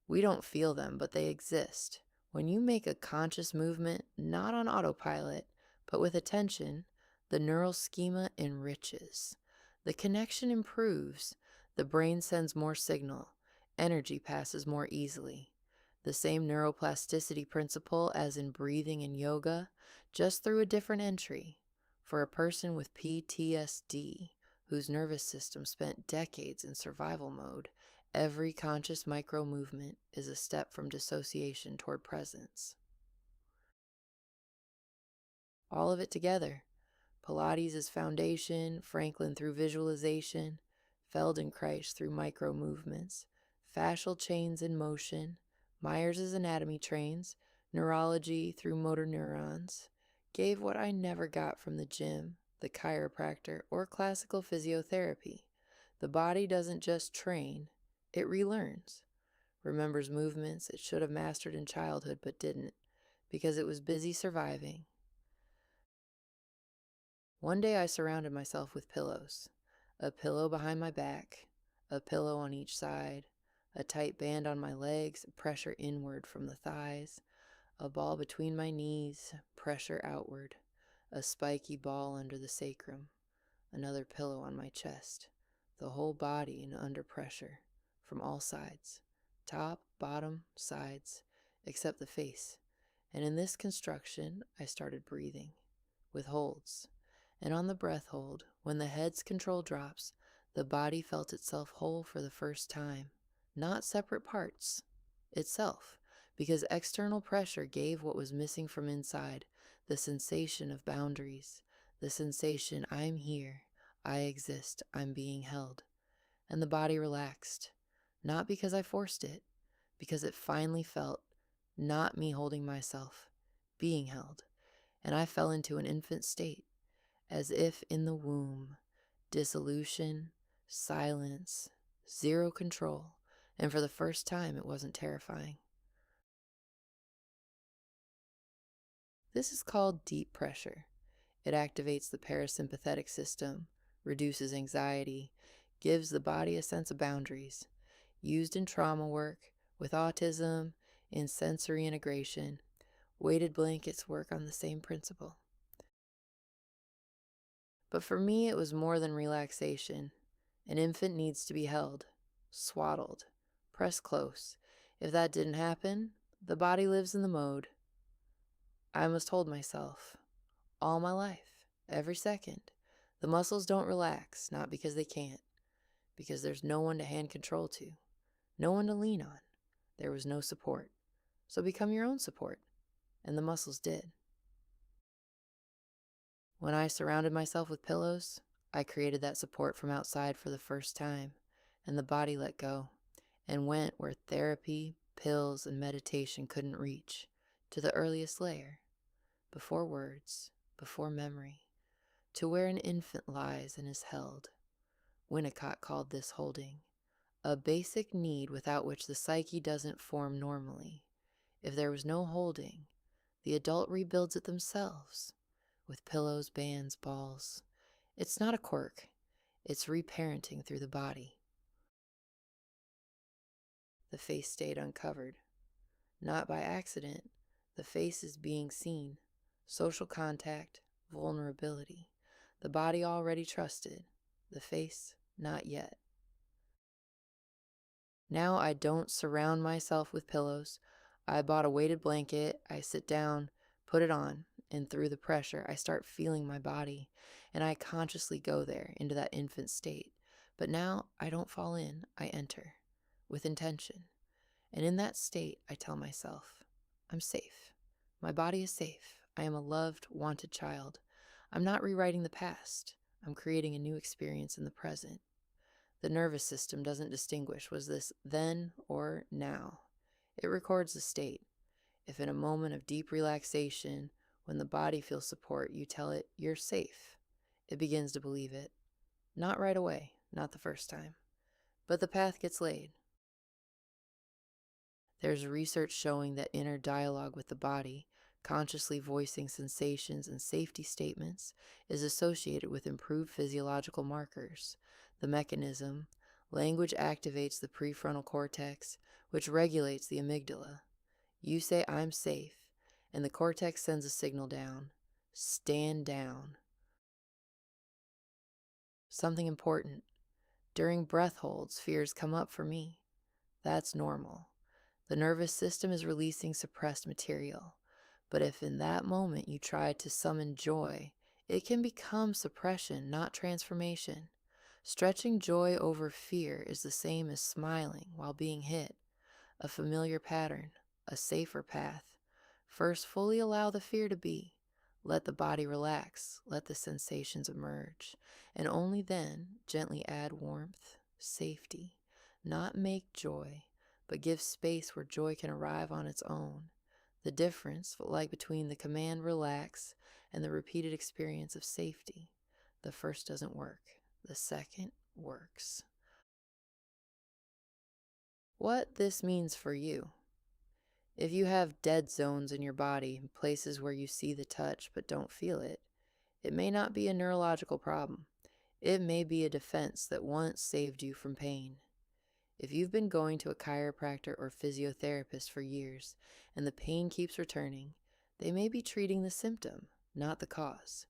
we don't feel them, but they exist. When you make a conscious movement, not on autopilot, but with attention, the neural schema enriches. The connection improves. The brain sends more signal. Energy passes more easily. The same neuroplasticity principle as in breathing and yoga, just through a different entry. For a person with PTSD, whose nervous system spent decades in survival mode, every conscious micro-movement is a step from dissociation toward presence. All of it together. Pilates is foundation, Franklin through visualization, Feldenkrais through micro-movements, fascial chains in motion, Myers' anatomy trains, neurology through motor neurons, gave what I never got from the gym, the chiropractor, or classical physiotherapy. The body doesn't just train, it relearns, remembers movements it should have mastered in childhood but didn't, because it was busy surviving. One day I surrounded myself with pillows. A pillow behind my back, a pillow on each side, a tight band on my legs, pressure inward from the thighs, a ball between my knees, pressure outward, a spiky ball under the sacrum, another pillow on my chest, the whole body in under pressure, from all sides, top, bottom, sides, except the face. And in this construction, I started breathing, with holds. And on the breath hold, when the head's control drops, The body felt itself whole for the first time, not separate parts, itself, because external pressure gave what was missing from inside, the sensation of boundaries, the sensation I'm here, I exist, I'm being held. And the body relaxed, not because I forced it, because it finally felt not me holding myself, being held. And I fell into an infant state, as if in the womb, dissolution, silence, zero control, and for the first time it wasn't terrifying. This is called deep pressure. It activates the parasympathetic system, reduces anxiety, gives the body a sense of boundaries. Used in trauma work, with autism, in sensory integration, weighted blankets work on the same principle. But for me, it was more than relaxation. An infant needs to be held, swaddled, pressed close. If that didn't happen, the body lives in the mode. I must hold myself. All my life, every second. The muscles don't relax, not because they can't, because there's no one to hand control to, no one to lean on. There was no support. So become your own support. And the muscles did. When I surrounded myself with pillows, I created that support from outside for the first time, and the body let go and went where therapy, pills, and meditation couldn't reach, to the earliest layer, before words, before memory, to where an infant lies and is held. Winnicott called this holding, a basic need without which the psyche doesn't form normally. If there was no holding, the adult rebuilds it themselves, with pillows, bands, balls. It's not a quirk. It's reparenting through the body. The face stayed uncovered. Not by accident. The face is being seen. Social contact, vulnerability. The body already trusted. The face, not yet. Now I don't surround myself with pillows. I bought a weighted blanket. I sit down, put it on, and through the pressure, I start feeling my body, and I consciously go there into that infant state. But now I don't fall in, I enter, with intention. And in that state, I tell myself, I'm safe. My body is safe. I am a loved, wanted child. I'm not rewriting the past. I'm creating a new experience in the present. The nervous system doesn't distinguish, was this then or now? It records the state. If in a moment of deep relaxation, when the body feels support, you tell it, you're safe, it begins to believe it. Not right away, not the first time. But the path gets laid. There's research showing that inner dialogue with the body, consciously voicing sensations and safety statements, is associated with improved physiological markers. The mechanism, language activates the prefrontal cortex, which regulates the amygdala. You say, I'm safe, and the cortex sends a signal down. Stand down. Something important. During breath holds, fears come up for me. That's normal. The nervous system is releasing suppressed material. But if in that moment you try to summon joy, it can become suppression, not transformation. Stretching joy over fear is the same as smiling while being hit. A familiar pattern, a safer path. First, fully allow the fear to be. Let the body relax, let the sensations emerge, and only then gently add warmth, safety. Not make joy, but give space where joy can arrive on its own. The difference, like between the command relax and the repeated experience of safety. The first doesn't work. The second works. What this means for you. If you have dead zones in your body, places where you see the touch but don't feel it, it may not be a neurological problem. It may be a defense that once saved you from pain. If you've been going to a chiropractor or physiotherapist for years and the pain keeps returning, they may be treating the symptom, not the cause.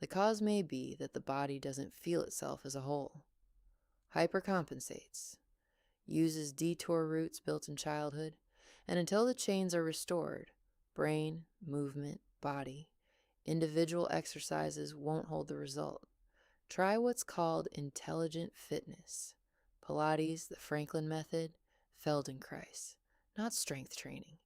The cause may be that the body doesn't feel itself as a whole. Hypercompensates. Uses detour routes built in childhood, and until the chains are restored, brain, movement, body, individual exercises won't hold the result. Try what's called intelligent fitness. Pilates, the Franklin method, Feldenkrais. Not strength training,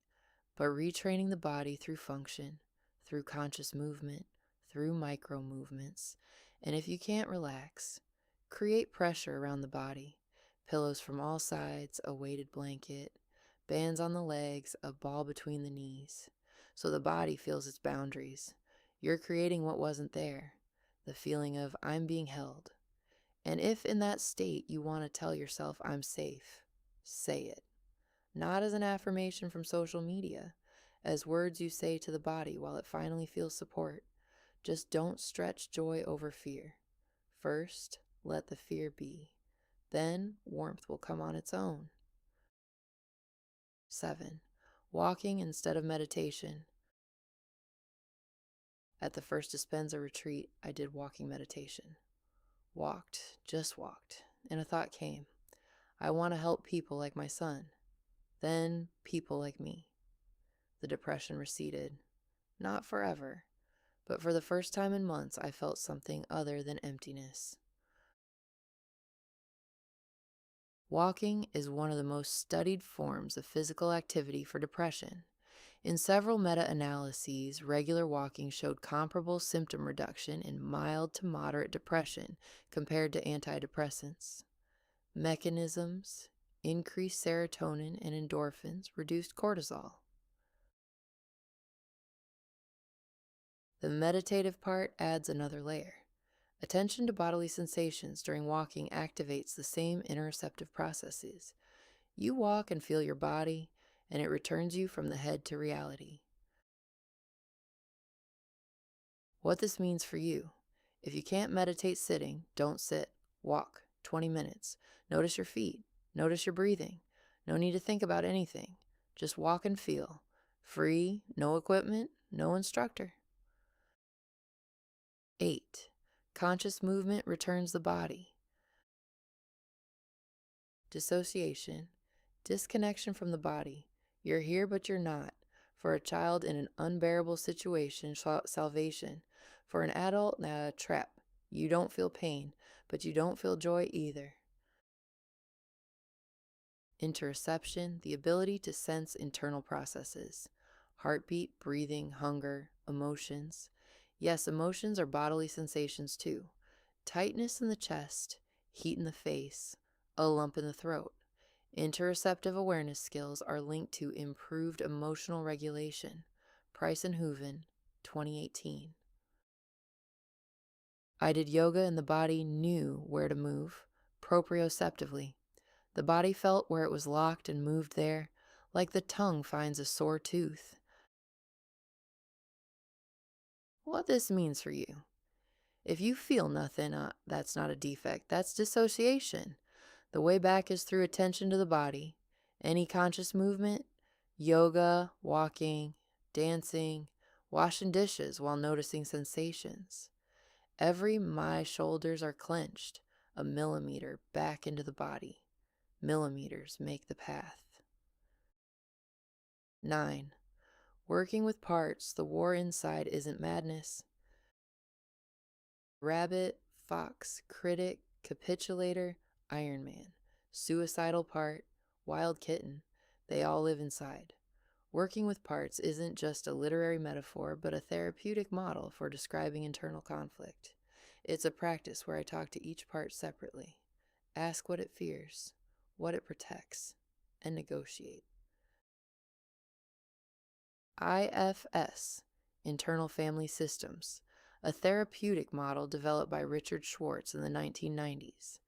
but retraining the body through function, through conscious movement, through micro movements. And if you can't relax, create pressure around the body. Pillows from all sides, a weighted blanket, bands on the legs, a ball between the knees. So the body feels its boundaries. You're creating what wasn't there, the feeling of I'm being held. And if in that state you want to tell yourself I'm safe, say it. Not as an affirmation from social media, as words you say to the body while it finally feels support. Just don't stretch joy over fear. First, let the fear be. Then, warmth will come on its own. 7. Walking instead of meditation. At the first Dispenza retreat, I did walking meditation. Walked, just walked, and a thought came. I want to help people like my son. Then, people like me. The depression receded. Not forever, but for the first time in months, I felt something other than emptiness. Walking is one of the most studied forms of physical activity for depression. In several meta-analyses, regular walking showed comparable symptom reduction in mild to moderate depression compared to antidepressants. Mechanisms: increased serotonin and endorphins, reduced cortisol. The meditative part adds another layer. Attention to bodily sensations during walking activates the same interoceptive processes. You walk and feel your body, and it returns you from the head to reality. What this means for you: if you can't meditate sitting, don't sit. Walk 20 minutes. Notice your feet. Notice your breathing. No need to think about anything. Just walk and feel. Free, no equipment, no instructor. 8. Conscious movement returns the body. Dissociation, disconnection from the body. You're here but you're not. For a child in an unbearable situation, salvation. For an adult, trap. You don't feel pain, but you don't feel joy either. Interoception, the ability to sense internal processes. Heartbeat, breathing, hunger, emotions. Yes, emotions are bodily sensations too. Tightness in the chest, heat in the face, a lump in the throat. Interoceptive awareness skills are linked to improved emotional regulation. Price and Hooven, 2018. I did yoga and the body knew where to move, proprioceptively. The body felt where it was locked and moved there, like the tongue finds a sore tooth. What this means for you: if you feel nothing, that's not a defect, that's dissociation. The way back is through attention to the body. Any conscious movement: yoga, walking, dancing, washing dishes while noticing sensations. My shoulders are clenched, a millimeter back into the body. Millimeters make the path. 9. Working with parts, the war inside isn't madness. Rabbit, fox, critic, capitulator, Iron Man, suicidal part, wild kitten, they all live inside. Working with parts isn't just a literary metaphor, but a therapeutic model for describing internal conflict. It's a practice where I talk to each part separately, ask what it fears, what it protects, and negotiate. IFS, Internal Family Systems, a therapeutic model developed by Richard Schwartz in the 1990s.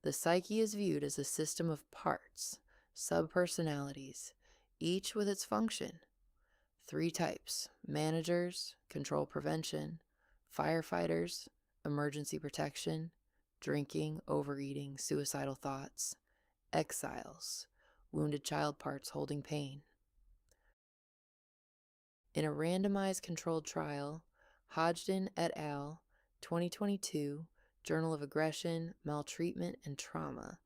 The psyche is viewed as a system of parts, subpersonalities, each with its function. 3 types: managers, control prevention; firefighters, emergency protection; drinking, overeating, suicidal thoughts; exiles, wounded child parts holding pain. In a randomized controlled trial, Hodgdon et al., 2022, Journal of Aggression, Maltreatment, and Trauma,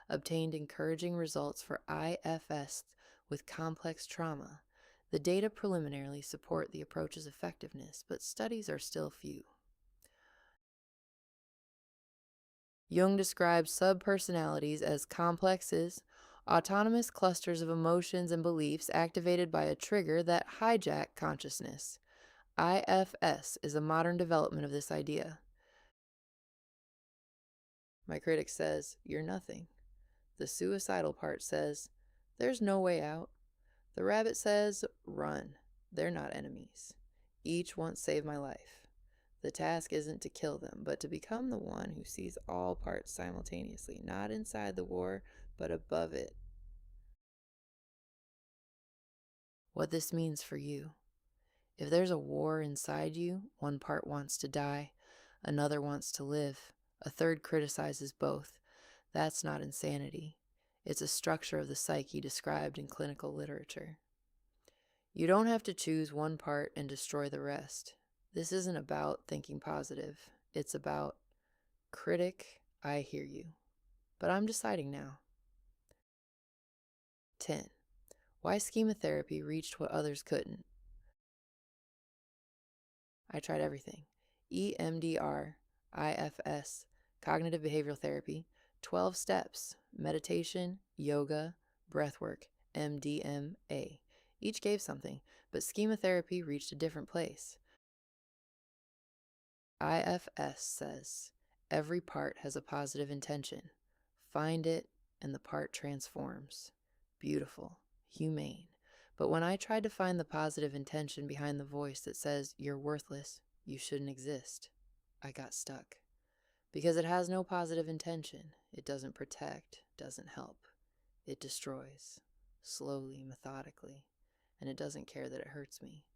obtained encouraging results for IFS with complex trauma. The data preliminarily support the approach's effectiveness, but studies are still few. Jung describes subpersonalities as complexes, autonomous clusters of emotions and beliefs activated by a trigger that hijack consciousness. IFS is a modern development of this idea. My critic says, "You're nothing." The suicidal part says, "There's no way out." The rabbit says, "Run. They're not enemies. Each wants to save my life." The task isn't to kill them, but to become the one who sees all parts simultaneously, not inside the war, but above it. What this means for you. If there's a war inside you, one part wants to die, another wants to live, a third criticizes both. That's not insanity. It's a structure of the psyche described in clinical literature. You don't have to choose one part and destroy the rest. This isn't about thinking positive. It's about, critic, I hear you, but I'm deciding now. 10. Why schematherapy reached what others couldn't. I tried everything. EMDR, IFS, cognitive behavioral therapy, 12 steps, meditation, yoga, breathwork, MDMA. Each gave something, but schematherapy reached a different place. IFS says, every part has a positive intention. Find it, and the part transforms. Beautiful, humane. But when I tried to find the positive intention behind the voice that says, "You're worthless, you shouldn't exist," I got stuck. Because it has no positive intention. It doesn't protect, doesn't help. It destroys, slowly, methodically, and it doesn't care that it hurts me.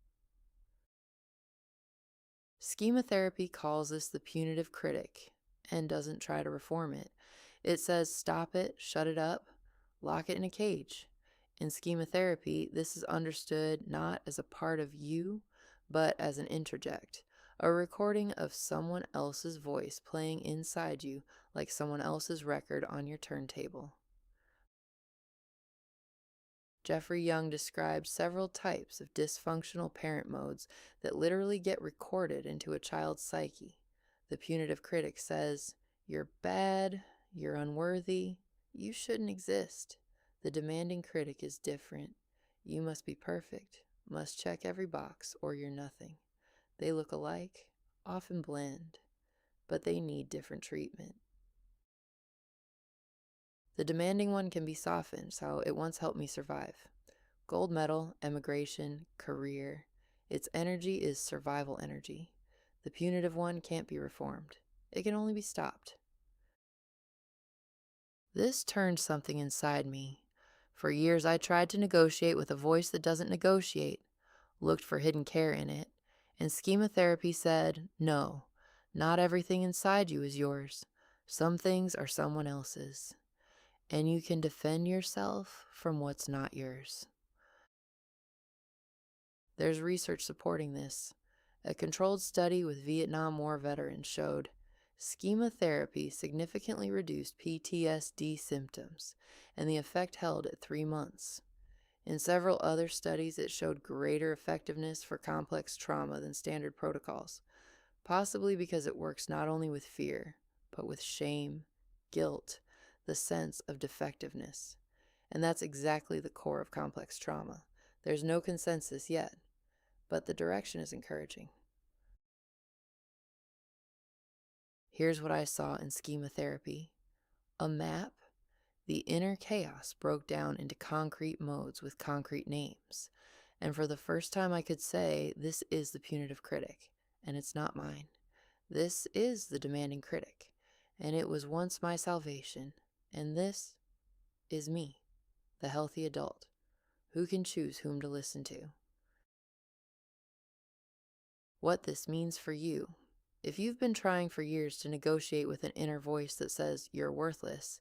Schematherapy calls this the punitive critic and doesn't try to reform it. It says stop it, shut it up, lock it in a cage. In schematherapy, this is understood not as a part of you, but as an interject, a recording of someone else's voice playing inside you like someone else's record on your turntable. Jeffrey Young described several types of dysfunctional parent modes that literally get recorded into a child's psyche. The punitive critic says, "You're bad, you're unworthy, you shouldn't exist." The demanding critic is different. "You must be perfect, must check every box, or you're nothing." They look alike, often blend, but they need different treatment. The demanding one can be softened, so it once helped me survive. Gold medal, emigration, career. Its energy is survival energy. The punitive one can't be reformed. It can only be stopped. This turned something inside me. For years I tried to negotiate with a voice that doesn't negotiate, looked for hidden care in it, and schematherapy said, no, not everything inside you is yours. Some things are someone else's. And you can defend yourself from what's not yours. There's research supporting this. A controlled study with Vietnam War veterans showed schematherapy significantly reduced PTSD symptoms, and the effect held at 3 months. In several other studies, it showed greater effectiveness for complex trauma than standard protocols, possibly because it works not only with fear, but with shame, guilt, the sense of defectiveness. And that's exactly the core of complex trauma. There's no consensus yet, but the direction is encouraging. Here's what I saw in schematherapy. A map. The inner chaos broke down into concrete modes with concrete names. And for the first time I could say, this is the punitive critic, and it's not mine. This is the demanding critic, and it was once my salvation. And this is me, the healthy adult, who can choose whom to listen to. What this means for you. If you've been trying for years to negotiate with an inner voice that says you're worthless,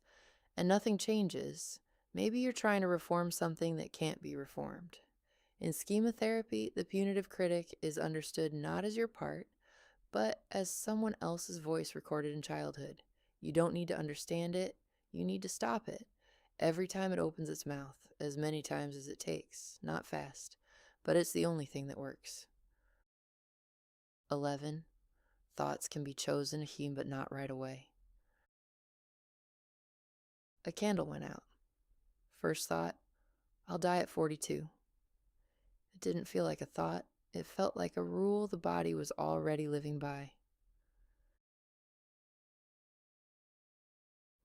and nothing changes, maybe you're trying to reform something that can't be reformed. In schematherapy, the punitive critic is understood not as your part, but as someone else's voice recorded in childhood. You don't need to understand it, you need to stop it. Every time it opens its mouth, as many times as it takes, not fast, but it's the only thing that works. 11. Thoughts can be chosen, but not right away. a candle went out. First thought, I'll die at 42. It didn't feel like a thought. It felt like a rule the body was already living by.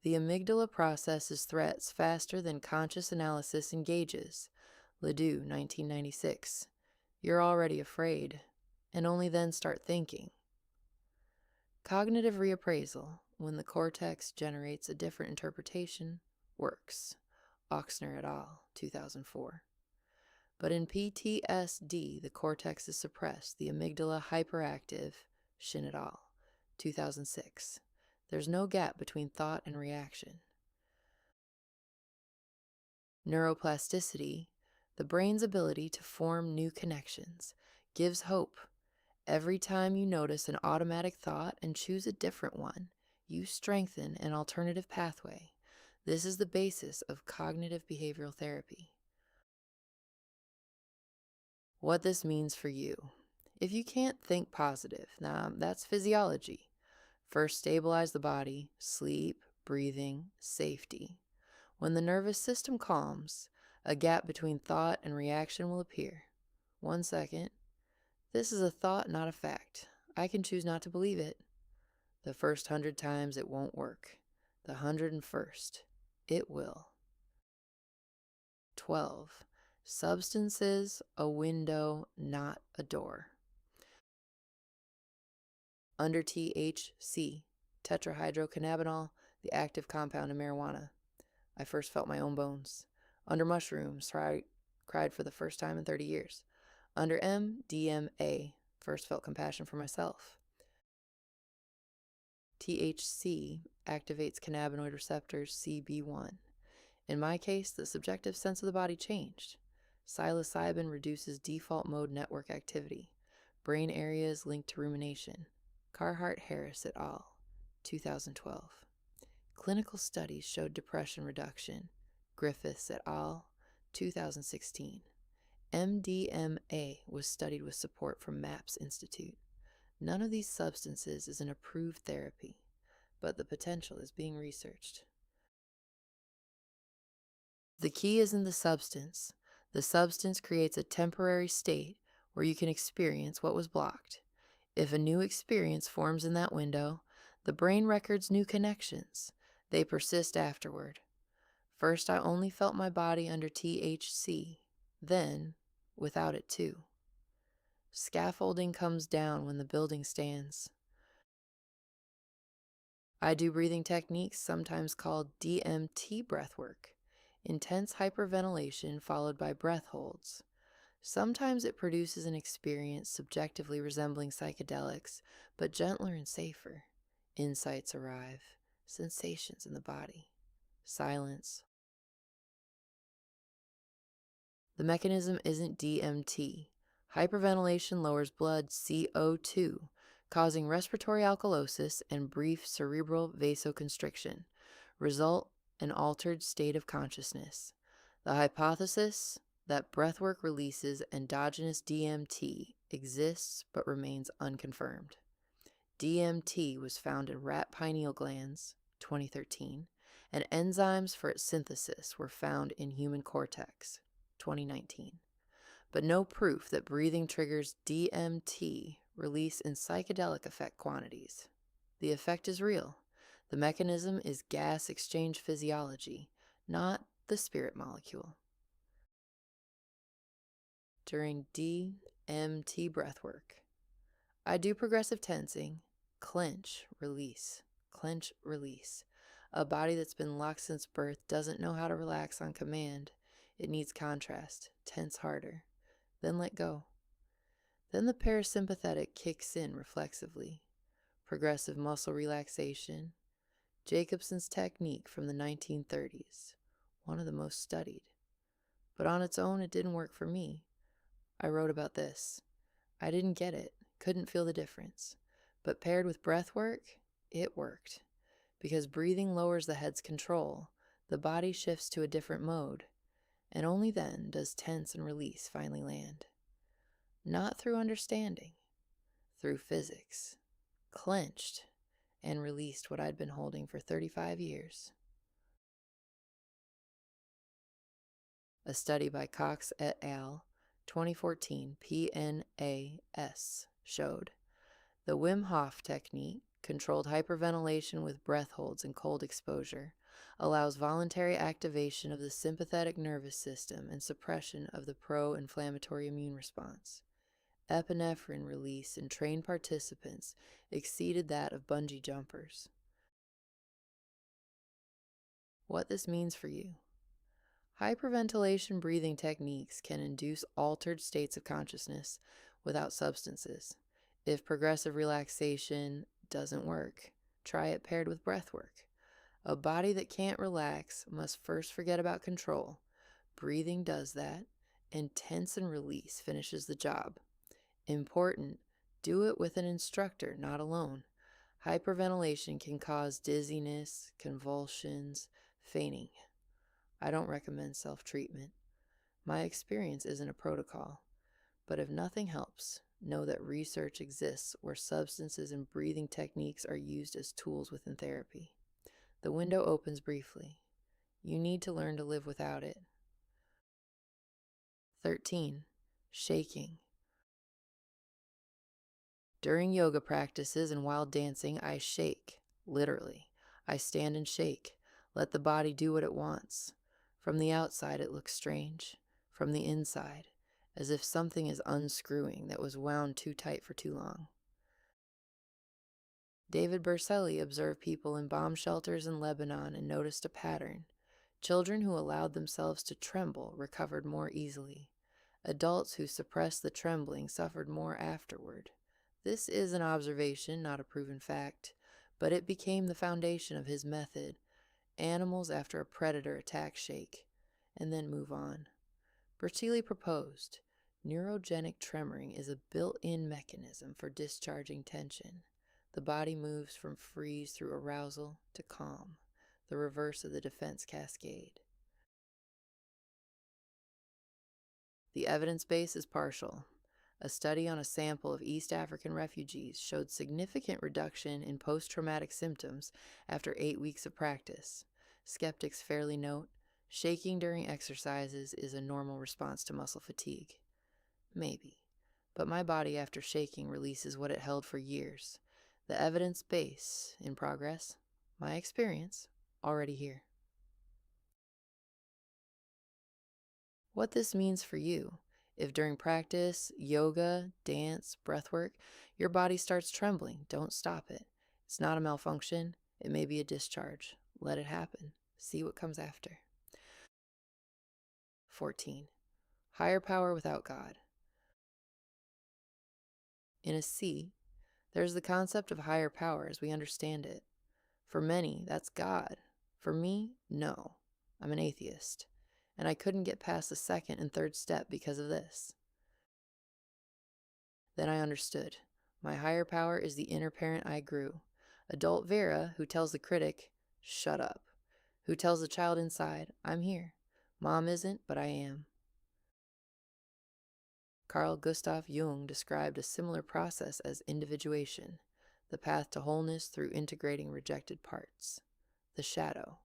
The amygdala processes threats faster than conscious analysis engages. Ledoux, 1996. You're already afraid, and only then start thinking. Cognitive reappraisal, when the cortex generates a different interpretation, works. Ochsner et al., 2004. But in PTSD, the cortex is suppressed, the amygdala hyperactive, Shin et al., 2006. There's no gap between thought and reaction. Neuroplasticity, the brain's ability to form new connections, gives hope. Every time you notice an automatic thought and choose a different one, you strengthen an alternative pathway. This is the basis of cognitive behavioral therapy. What this means for you. If you can't think positive, now that's physiology. First, stabilize the body, sleep, breathing, safety. When the nervous system calms, a gap between thought and reaction will appear. 1 second. This is a thought, not a fact. I can choose not to believe it. The first 100 times it won't work. The 101st, it will. 12. Substances, a window, not a door. Under THC, tetrahydrocannabinol, the active compound in marijuana, I first felt my own bones. Under mushrooms, cried for the first time in 30 years. Under MDMA, first felt compassion for myself. THC activates cannabinoid receptors CB1. In my case, the subjective sense of the body changed. Psilocybin reduces default mode network activity. Brain areas linked to rumination. Carhart-Harris et al., 2012. Clinical studies showed depression reduction. Griffiths et al., 2016. MDMA was studied with support from MAPS Institute. None of these substances is an approved therapy, but the potential is being researched. The key isn't the substance. The substance creates a temporary state where you can experience what was blocked. If a new experience forms in that window, the brain records new connections. They persist afterward. First, I only felt my body under THC, then without it too. Scaffolding comes down when the building stands. I do breathing techniques, sometimes called DMT breathwork, intense hyperventilation followed by breath holds. Sometimes it produces an experience subjectively resembling psychedelics, but gentler and safer. Insights arrive, sensations in the body, silence. The mechanism isn't DMT. Hyperventilation lowers blood CO2, causing respiratory alkalosis and brief cerebral vasoconstriction. Result, an altered state of consciousness. The hypothesis that breathwork releases endogenous DMT exists but remains unconfirmed. DMT was found in rat pineal glands, 2013, and enzymes for its synthesis were found in human cortex, 2019. But no proof that breathing triggers DMT release in psychedelic effect quantities. The effect is real. The mechanism is gas exchange physiology, not the spirit molecule. During DMT breathwork, I do progressive tensing, clench, release, clench, release. A body that's been locked since birth doesn't know how to relax on command. It needs contrast, tense harder, then let go. Then the parasympathetic kicks in reflexively. Progressive muscle relaxation. Jacobson's technique from the 1930s, one of the most studied. But on its own, it didn't work for me. I wrote about this. I didn't get it, couldn't feel the difference. But paired with breath work, it worked. Because breathing lowers the head's control, the body shifts to a different mode, and only then does tense and release finally land. Not through understanding, through physics. Clenched and released what I'd been holding for 35 years. A study by Cox et al., 2014, PNAS, showed the Wim Hof technique, controlled hyperventilation with breath holds and cold exposure, allows voluntary activation of the sympathetic nervous system and suppression of the pro-inflammatory immune response. Epinephrine release in trained participants exceeded that of bungee jumpers. What this means for you. Hyperventilation breathing techniques can induce altered states of consciousness without substances. If progressive relaxation doesn't work, try it paired with breath work. A body that can't relax must first forget about control. Breathing does that, and tense and release finishes the job. Important, do it with an instructor, not alone. Hyperventilation can cause dizziness, convulsions, fainting. I don't recommend self-treatment. My experience isn't a protocol. But if nothing helps, know that research exists where substances and breathing techniques are used as tools within therapy. The window opens briefly. You need to learn to live without it. 13. Shaking. During yoga practices and while dancing, I shake, literally. I stand and shake. Let the body do what it wants. From the outside, it looks strange. From the inside, as if something is unscrewing that was wound too tight for too long. David Berceli observed people in bomb shelters in Lebanon and noticed a pattern. Children who allowed themselves to tremble recovered more easily. Adults who suppressed the trembling suffered more afterward. This is an observation, not a proven fact, but it became the foundation of his method. Animals after a predator attack shake, and then move on. Berceli proposed, neurogenic tremoring is a built-in mechanism for discharging tension. The body moves from freeze through arousal to calm, the reverse of the defense cascade. The evidence base is partial. A study on a sample of East African refugees showed significant reduction in post-traumatic symptoms after 8 weeks of practice. Skeptics fairly note, shaking during exercises is a normal response to muscle fatigue. Maybe, but my body after shaking releases what it held for years. The evidence base, in progress, my experience, already here. What this means for you. If during practice, yoga, dance, breathwork, your body starts trembling, don't stop it. It's not a malfunction. It may be a discharge. Let it happen. See what comes after. 14. Higher power without God. In a C, there's the concept of higher power as we understand it. For many, that's God. For me, no. I'm an atheist. And I couldn't get past the second and third step because of this. Then I understood. My higher power is the inner parent I grew. Adult Vera, who tells the critic, shut up. Who tells the child inside, I'm here. Mom isn't, but I am. Carl Gustav Jung described a similar process as individuation, the path to wholeness through integrating rejected parts. The shadow,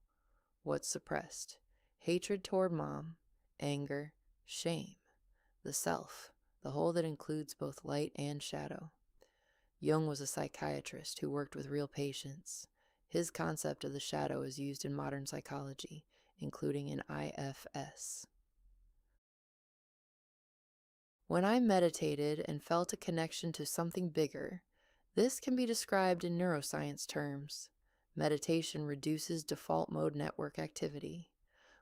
what's suppressed, hatred toward mom, anger, shame. The self, the whole that includes both light and shadow. Jung was a psychiatrist who worked with real patients. His concept of the shadow is used in modern psychology, including in IFS. When I meditated and felt a connection to something bigger, this can be described in neuroscience terms. Meditation reduces default mode network activity.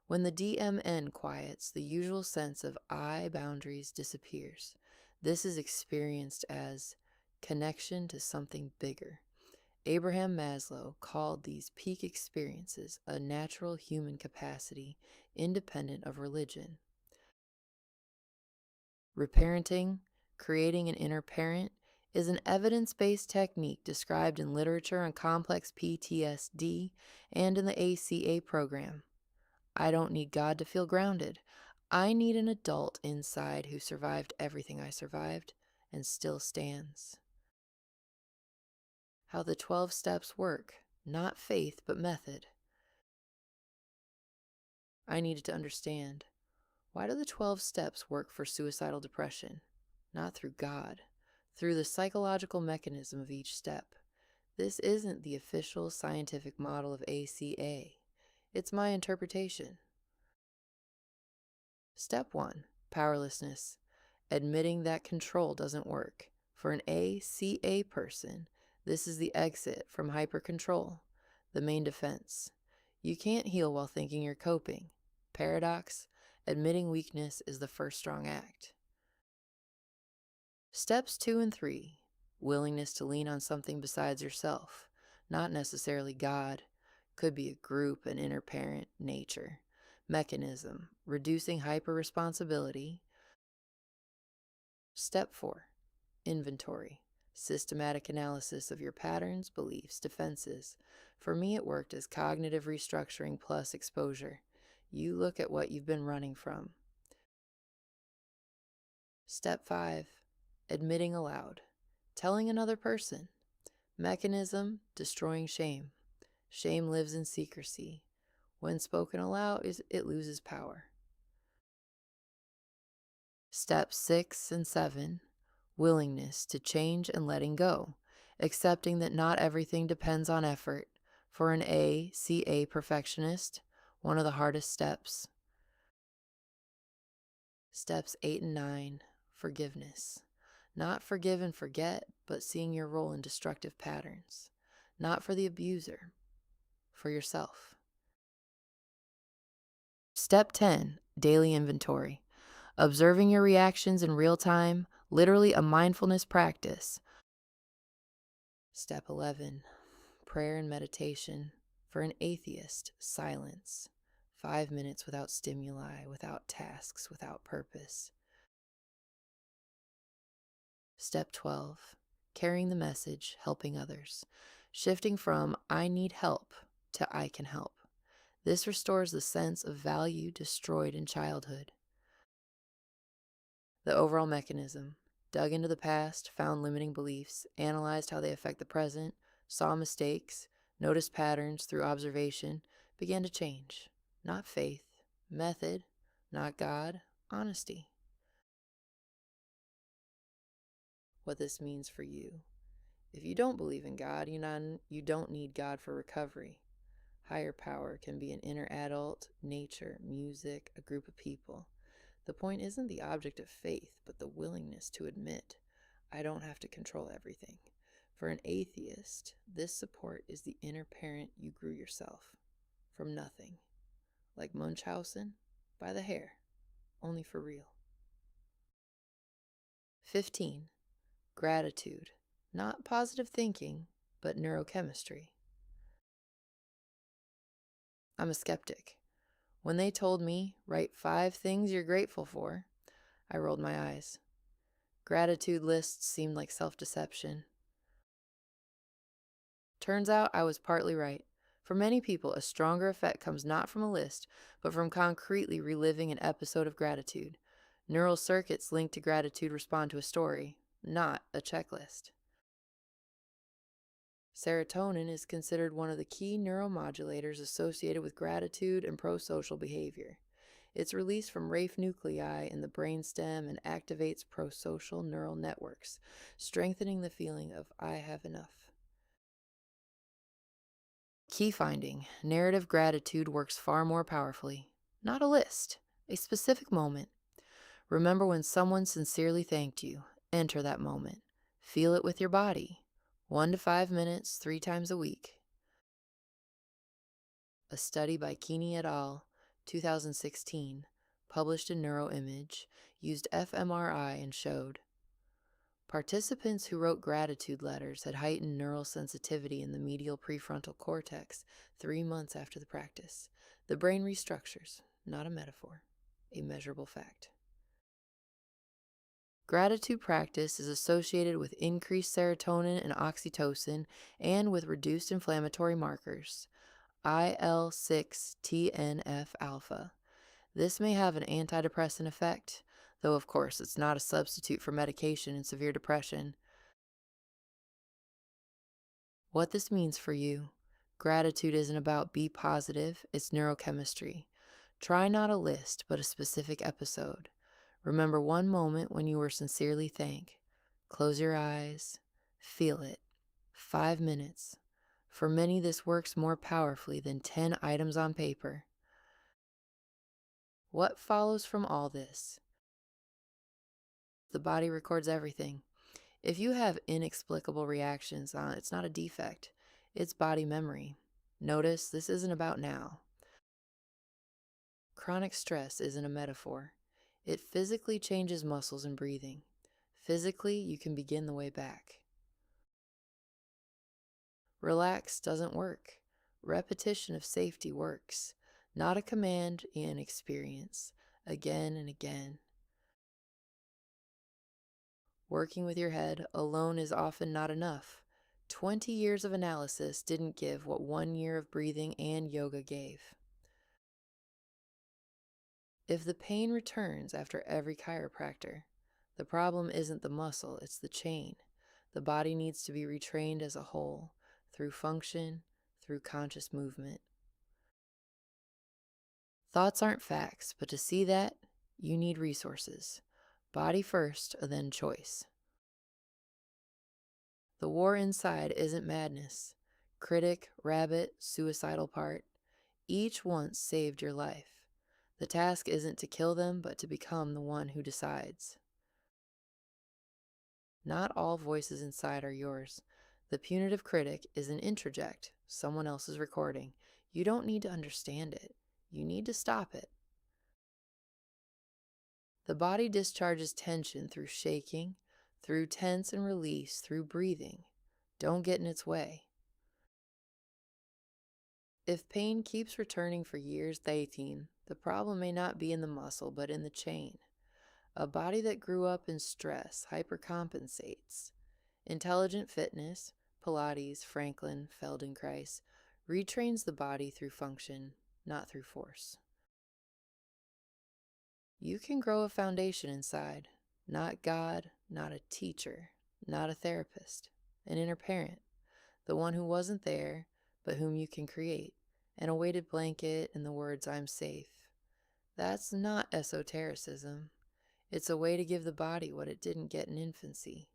When the DMN quiets, the usual sense of I boundaries disappears. This is experienced as connection to something bigger. Abraham Maslow called these peak experiences a natural human capacity independent of religion. Reparenting, creating an inner parent, is an evidence-based technique described in literature on complex PTSD and in the ACA program. I don't need God to feel grounded. I need an adult inside who survived everything I survived and still stands. How the 12 steps work, not faith but method. I needed to understand. Why do the 12 steps work for suicidal depression? Not through God, through the psychological mechanism of each step. This isn't the official scientific model of ACA. It's my interpretation. Step 1. Powerlessness. Admitting that control doesn't work. For an ACA person, this is the exit from hypercontrol, the main defense. You can't heal while thinking you're coping. Paradox. Admitting weakness is the first strong act. Steps 2 and 3. Willingness to lean on something besides yourself, not necessarily God. Could be a group, an inner parent, nature. Mechanism. Reducing hyper-responsibility. Step 4. Inventory. Systematic analysis of your patterns, beliefs, defenses. For me, it worked as cognitive restructuring plus exposure. You look at what you've been running from. Step 5. Admitting aloud. Telling another person. Mechanism, destroying shame. Shame lives in secrecy. When spoken aloud, it loses power. Steps 6 and 7. Willingness to change and letting go. Accepting that not everything depends on effort. For an ACA perfectionist, one of the hardest steps. Steps 8 and 9. Forgiveness. Not forgive and forget, but seeing your role in destructive patterns. Not for the abuser, for yourself. Step 10. Daily inventory. Observing your reactions in real time, literally a mindfulness practice. Step 11. Prayer and meditation. For an atheist, silence. 5 minutes without stimuli, without tasks, without purpose. Step 12. Carrying the message, helping others. Shifting from I need help to I can help. This restores the sense of value destroyed in childhood. The overall mechanism. Dug into the past, found limiting beliefs, analyzed how they affect the present, saw mistakes, noticed patterns through observation, began to change. Not faith, method, not God, honesty. What this means for you. If you don't believe in God, you don't need God for recovery. Higher power can be an inner adult, nature, music, a group of people. The point isn't the object of faith, but the willingness to admit, I don't have to control everything. For an atheist, this support is the inner parent you grew yourself. From nothing. Like Munchausen, by the hair, only for real. 15. Gratitude. Not positive thinking, but neurochemistry. I'm a skeptic. When they told me, write 5 things you're grateful for, I rolled my eyes. Gratitude lists seemed like self-deception. Turns out I was partly right. For many people, a stronger effect comes not from a list, but from concretely reliving an episode of gratitude. Neural circuits linked to gratitude respond to a story, not a checklist. Serotonin is considered one of the key neuromodulators associated with gratitude and prosocial behavior. It's released from Rafe nuclei in the brainstem and activates prosocial neural networks, strengthening the feeling of I have enough. Key finding: narrative gratitude works far more powerfully. Not a list, a specific moment. Remember when someone sincerely thanked you. Enter that moment. Feel it with your body. 1 to 5 minutes, 3 times a week. A study by Keeney et al., 2016, published in Neuroimage, used fMRI and showed participants who wrote gratitude letters had heightened neural sensitivity in the medial prefrontal cortex 3 months after the practice. The brain restructures, not a metaphor, a measurable fact. Gratitude practice is associated with increased serotonin and oxytocin and with reduced inflammatory markers, IL-6 TNF-alpha. This may have an antidepressant effect, though of course it's not a substitute for medication in severe depression. What this means for you: gratitude isn't about be positive, it's neurochemistry. Try not a list, but a specific episode. Remember one moment when you were sincerely thanked. Close your eyes. Feel it. 5 minutes. For many, this works more powerfully than 10 items on paper. What follows from all this? The body records everything. If you have inexplicable reactions, it's not a defect. It's body memory. Notice this isn't about now. Chronic stress isn't a metaphor. It physically changes muscles and breathing. Physically, you can begin the way back. Relax doesn't work. Repetition of safety works. Not a command, an experience. Again and again. Working with your head alone is often not enough. 20 years of analysis didn't give what 1 year of breathing and yoga gave. If the pain returns after every chiropractor, the problem isn't the muscle, it's the chain. The body needs to be retrained as a whole, through function, through conscious movement. Thoughts aren't facts, but to see that, you need resources. Body first, then choice. The war inside isn't madness. Critic, rabbit, suicidal part, each once saved your life. The task isn't to kill them, but to become the one who decides. Not all voices inside are yours. The punitive critic is an introject, someone else's recording. You don't need to understand it. You need to stop it. The body discharges tension through shaking, through tense and release, through breathing. Don't get in its way. If pain keeps returning for years 18, the problem may not be in the muscle, but in the chain. A body that grew up in stress hypercompensates. Intelligent fitness, Pilates, Franklin, Feldenkrais, retrains the body through function, not through force. You can grow a foundation inside, not God, not a teacher, not a therapist, an inner parent, the one who wasn't there, but whom you can create, and a weighted blanket and the words, "I'm safe." That's not esotericism. It's a way to give the body what it didn't get in infancy.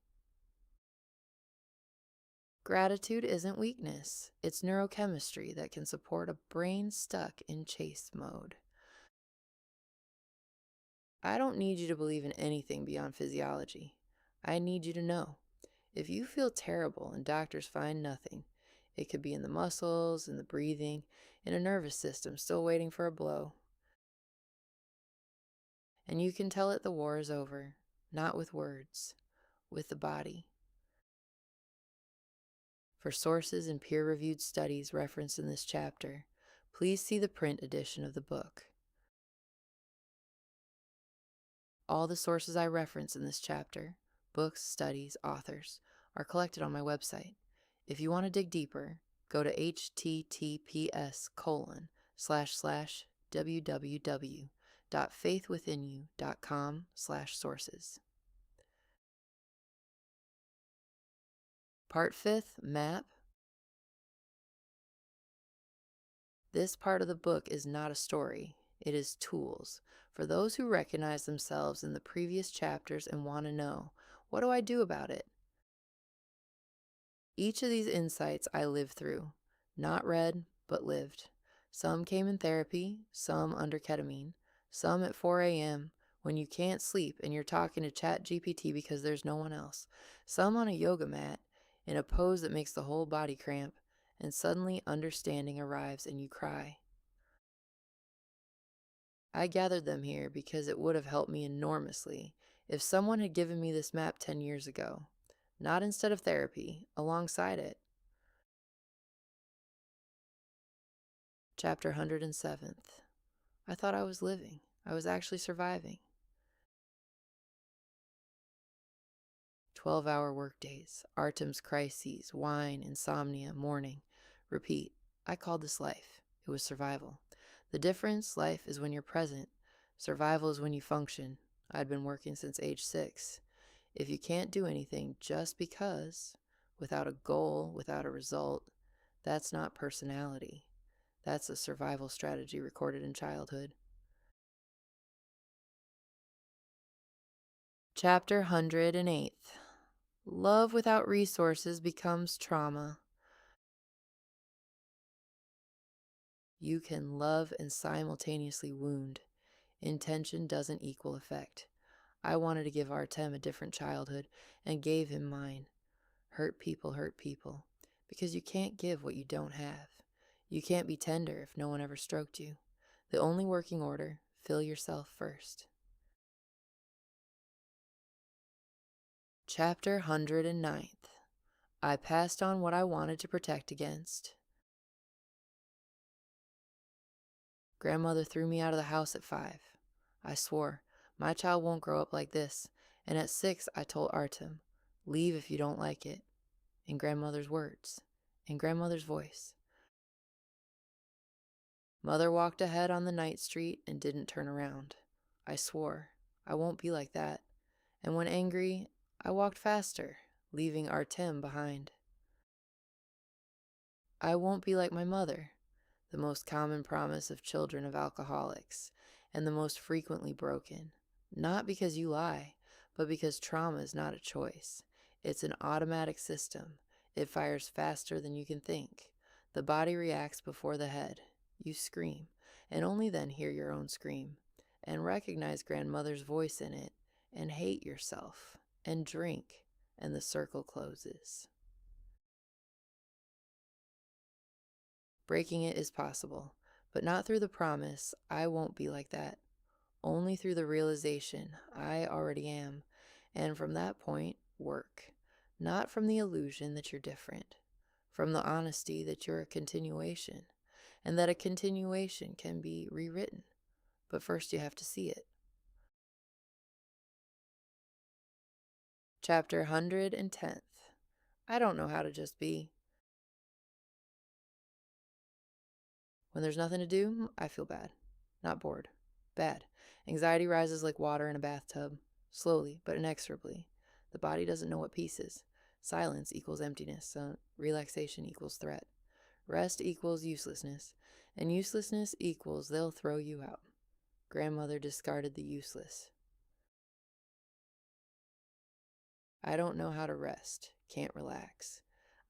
Gratitude isn't weakness. It's neurochemistry that can support a brain stuck in chase mode. I don't need you to believe in anything beyond physiology. I need you to know. If you feel terrible and doctors find nothing, it could be in the muscles, in the breathing, in a nervous system still waiting for a blow. And you can tell it the war is over, not with words, with the body. For sources and peer-reviewed studies referenced in this chapter, please see the print edition of the book. All the sources I reference in this chapter, books, studies, authors, are collected on my website. If you want to dig deeper, go to https://www.faithwithinyou.com/sources. Part 5th, Map. This part of the book is not a story. It is tools for those who recognize themselves in the previous chapters and want to know, what do I do about it? Each of these insights I lived through, not read, but lived. Some came in therapy, some under ketamine, some at 4 a.m. when you can't sleep and you're talking to ChatGPT because there's no one else, some on a yoga mat in a pose that makes the whole body cramp, and suddenly understanding arrives and you cry. I gathered them here because it would have helped me enormously if someone had given me this map 10 years ago, not instead of therapy, alongside it. Chapter 107th. I thought I was living. I was actually surviving. 12-hour workdays, Artem's crises, wine, insomnia, mourning. Repeat. I called this life. It was survival. The difference, life is when you're present. Survival is when you function. I'd been working since age 6. If you can't do anything just because, without a goal, without a result, that's not personality. That's a survival strategy recorded in childhood. Chapter 108. Love without resources becomes trauma. You can love and simultaneously wound. Intention doesn't equal effect. I wanted to give Artem a different childhood and gave him mine. Hurt people, because you can't give what you don't have. You can't be tender if no one ever stroked you. The only working order, fill yourself first. Chapter 109. I passed on what I wanted to protect against. Grandmother threw me out of the house at 5. I swore, my child won't grow up like this, and at 6 I told Artem, leave if you don't like it. In grandmother's words, in grandmother's voice. Mother walked ahead on the night street and didn't turn around. I swore, I won't be like that, and when angry, I walked faster, leaving Artem behind. I won't be like my mother, the most common promise of children of alcoholics, and the most frequently broken. Not because you lie, but because trauma is not a choice. It's an automatic system. It fires faster than you can think. The body reacts before the head. You scream, and only then hear your own scream, and recognize grandmother's voice in it, and hate yourself, and drink, and the circle closes. Breaking it is possible, but not through the promise, I won't be like that. Only through the realization, I already am. And from that point, work. Not from the illusion that you're different. From the honesty that you're a continuation. And that a continuation can be rewritten. But first you have to see it. Chapter 110. I don't know how to just be. When there's nothing to do, I feel bad. Not bored. Bad. Anxiety rises like water in a bathtub. Slowly, but inexorably. The body doesn't know what peace is. Silence equals emptiness, so relaxation equals threat. Rest equals uselessness, and uselessness equals they'll throw you out. Grandmother discarded the useless. I don't know how to rest. Can't relax.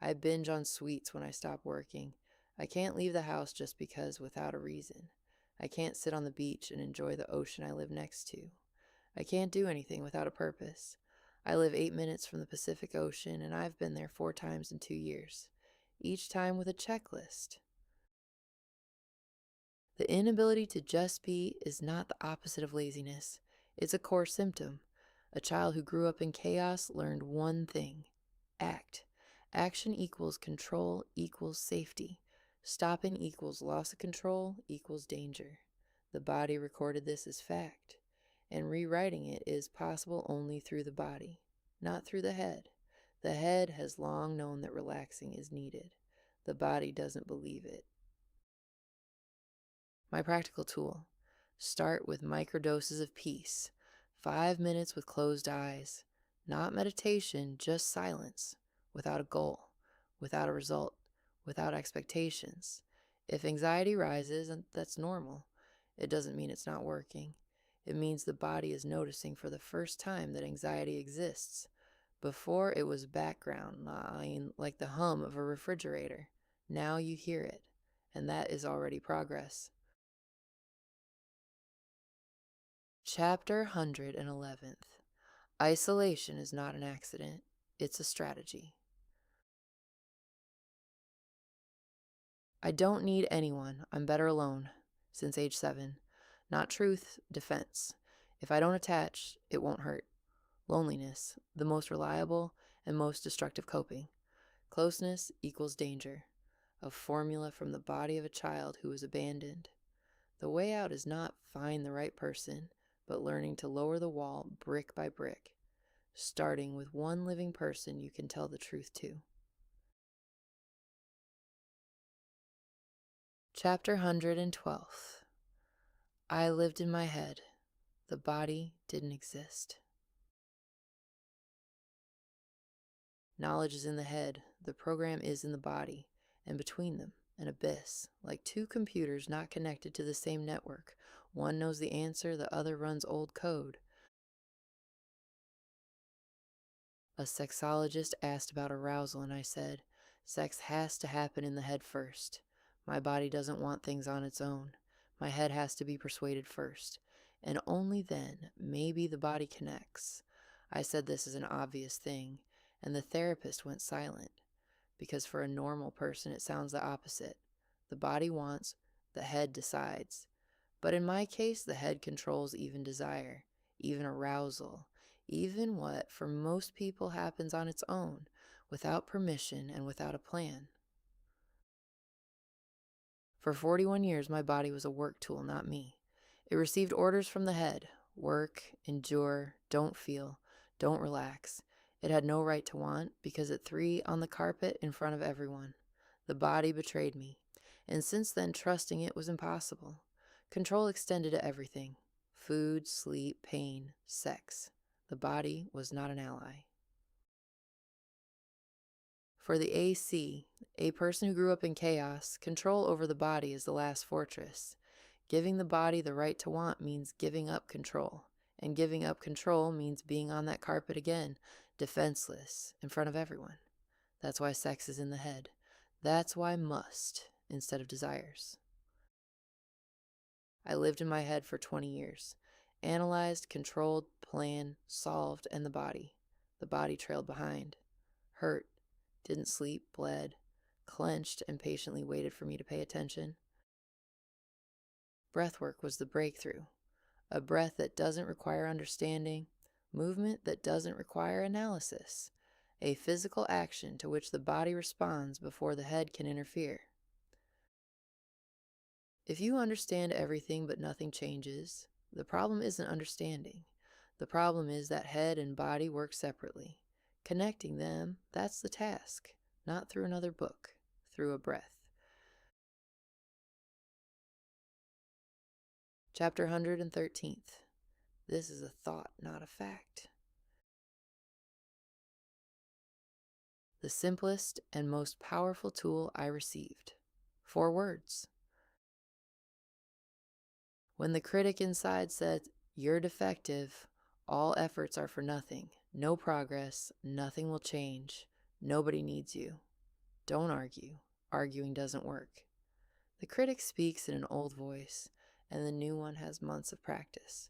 I binge on sweets when I stop working. I can't leave the house just because without a reason. I can't sit on the beach and enjoy the ocean I live next to. I can't do anything without a purpose. I live 8 minutes from the Pacific Ocean, and I've been there 4 times in 2 years, each time with a checklist. The inability to just be is not the opposite of laziness. It's a core symptom. A child who grew up in chaos learned one thing: act. Action equals control equals safety. Stopping equals loss of control equals danger. The body recorded this as fact, and rewriting it is possible only through the body, not through the head. The head has long known that relaxing is needed. The body doesn't believe it. My practical tool: start with microdoses of peace. 5 minutes with closed eyes. Not meditation, just silence. Without a goal, without a result, without expectations. If anxiety rises, that's normal. It doesn't mean it's not working. It means the body is noticing for the first time that anxiety exists. Before, it was background, like the hum of a refrigerator. Now you hear it, and that is already progress. Chapter 111. Isolation is not an accident. It's a strategy. I don't need anyone. I'm better alone. Since age 7. Not truth, defense. If I don't attach, it won't hurt. Loneliness, the most reliable and most destructive coping. Closeness equals danger. A formula from the body of a child who was abandoned. The way out is not find the right person, but learning to lower the wall brick by brick, starting with one living person you can tell the truth to. Chapter 112. I lived in my head. The body didn't exist. Knowledge is in the head. The program is in the body, and between them, an abyss, like 2 computers not connected to the same network. One knows the answer, the other runs old code. A sexologist asked about arousal, and I said, sex has to happen in the head first. My body doesn't want things on its own. My head has to be persuaded first, and only then maybe the body connects. I said this is an obvious thing, and the therapist went silent, because for a normal person it sounds the opposite. The body wants, the head decides. But in my case, the head controls even desire, even arousal, even what for most people happens on its own, without permission and without a plan. For 41 years, my body was a work tool, not me. It received orders from the head: work, endure, don't feel, don't relax. It had no right to want, because at 3 on the carpet in front of everyone, the body betrayed me, and since then trusting it was impossible. Control extended to everything: food, sleep, pain, sex. The body was not an ally. For the AC, a person who grew up in chaos, control over the body is the last fortress. Giving the body the right to want means giving up control, and giving up control means being on that carpet again, defenseless, in front of everyone. That's why sex is in the head. That's why must instead of desires. I lived in my head for 20 years. Analyzed, controlled, planned, solved, and the body. The body trailed behind. Hurt, didn't sleep, bled, clenched, and patiently waited for me to pay attention. Breathwork was the breakthrough. A breath that doesn't require understanding, movement that doesn't require analysis, a physical action to which the body responds before the head can interfere. If you understand everything but nothing changes, the problem isn't understanding. The problem is that head and body work separately. Connecting them, that's the task, not through another book, through a breath. Chapter 113th. This is a thought, not a fact. The simplest and most powerful tool I received. 4 words. When the critic inside said, "You're defective," all efforts are for nothing. No progress, nothing will change. Nobody needs you. Don't argue. Arguing doesn't work. The critic speaks in an old voice, and the new one has months of practice.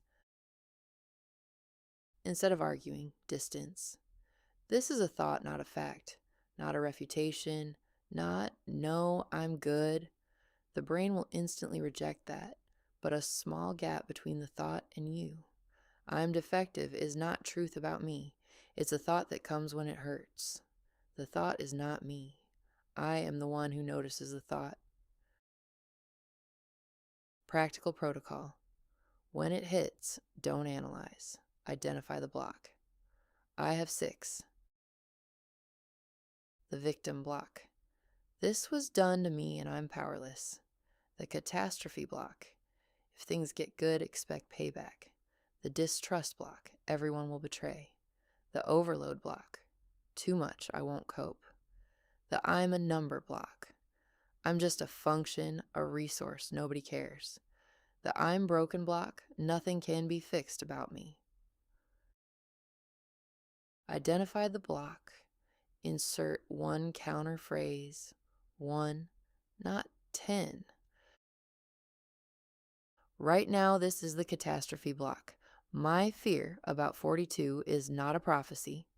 Instead of arguing, distance. This is a thought, not a fact, not a refutation, not, "No, I'm good." The brain will instantly reject that, but a small gap between the thought and you. "I'm defective" is not truth about me. It's a thought that comes when it hurts. The thought is not me. I am the one who notices the thought. Practical protocol. When it hits, don't analyze. Identify the block. I have 6. The victim block. This was done to me and I'm powerless. The catastrophe block. If things get good, expect payback. The distrust block. Everyone will betray. The overload block. Too much, I won't cope. The I'm a number block. I'm just a function, a resource, nobody cares. The I'm broken block. Nothing can be fixed about me. Identify the block. Insert 1 counter phrase. 1, not 10. Right now, this is the catastrophe block. My fear about 42 is not a prophecy.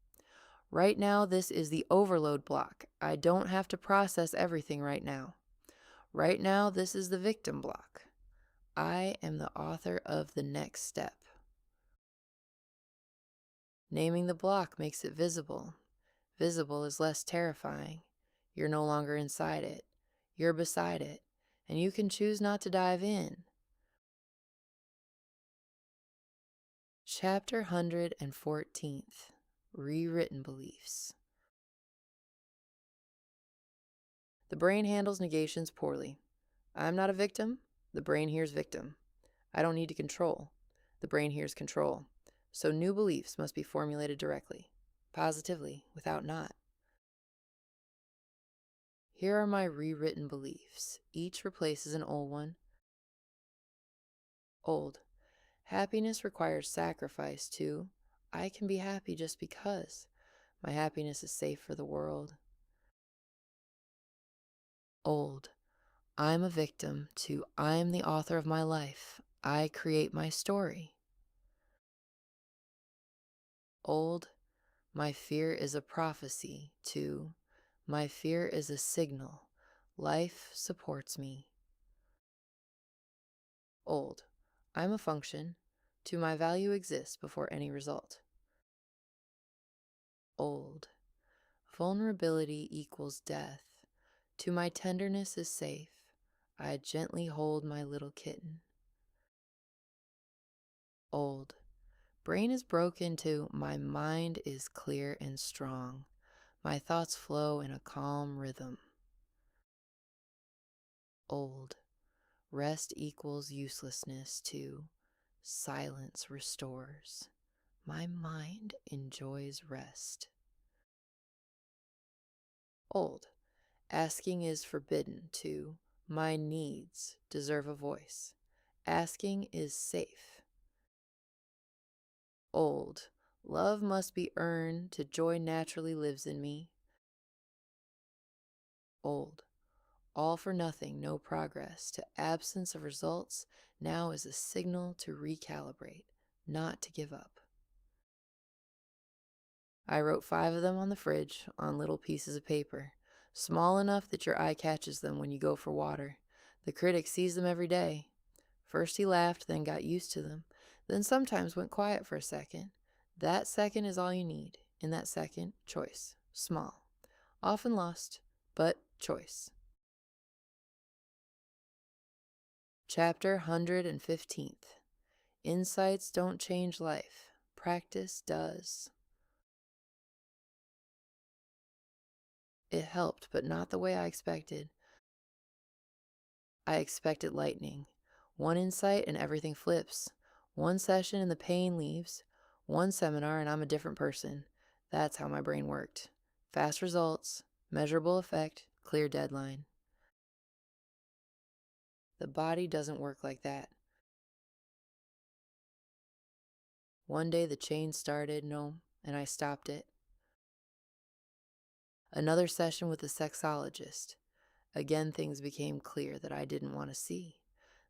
Right now, this is the overload block. I don't have to process everything right now. Right now, this is the victim block. I am the author of the next step. Naming the block makes it visible. Visible is less terrifying. You're no longer inside it. You're beside it, and you can choose not to dive in. Chapter 114th. Rewritten beliefs. The brain handles negations poorly. I'm not a victim. The brain hears victim. I don't need to control. The brain hears control. So new beliefs must be formulated directly, positively, without not. Here are my rewritten beliefs. Each replaces an old one. Old. Happiness requires sacrifice to, I can be happy just because. My happiness is safe for the world. Old. I'm a victim to I am the author of my life. I create my story. Old. My fear is a prophecy to my fear is a signal. Life supports me. Old. I'm a function. To my value exists before any result. Old. Vulnerability equals death. To my tenderness is safe. I gently hold my little kitten. Old. Brain is broken to my mind is clear and strong. My thoughts flow in a calm rhythm. Old. Rest equals uselessness to silence restores. My mind enjoys rest. Old. Asking is forbidden to my needs deserve a voice. Asking is safe. Old. Love must be earned to joy naturally lives in me. Old. All for nothing, no progress, to absence of results now is a signal to recalibrate, not to give up. I wrote 5 of them on the fridge on little pieces of paper, small enough that your eye catches them when you go for water. The critic sees them every day. First he laughed, then got used to them, then sometimes went quiet for a second. That second is all you need. In that second, choice. Small. Often lost, but choice. Chapter 115th. Insights don't change life. Practice does. It helped, but not the way I expected. I expected lightning. One insight and everything flips. One session and the pain leaves. One seminar and I'm a different person. That's how my brain worked. Fast results, measurable effect, clear deadline. The body doesn't work like that. One day the chain started, and I stopped it. Another session with a sexologist. Again, things became clear that I didn't want to see.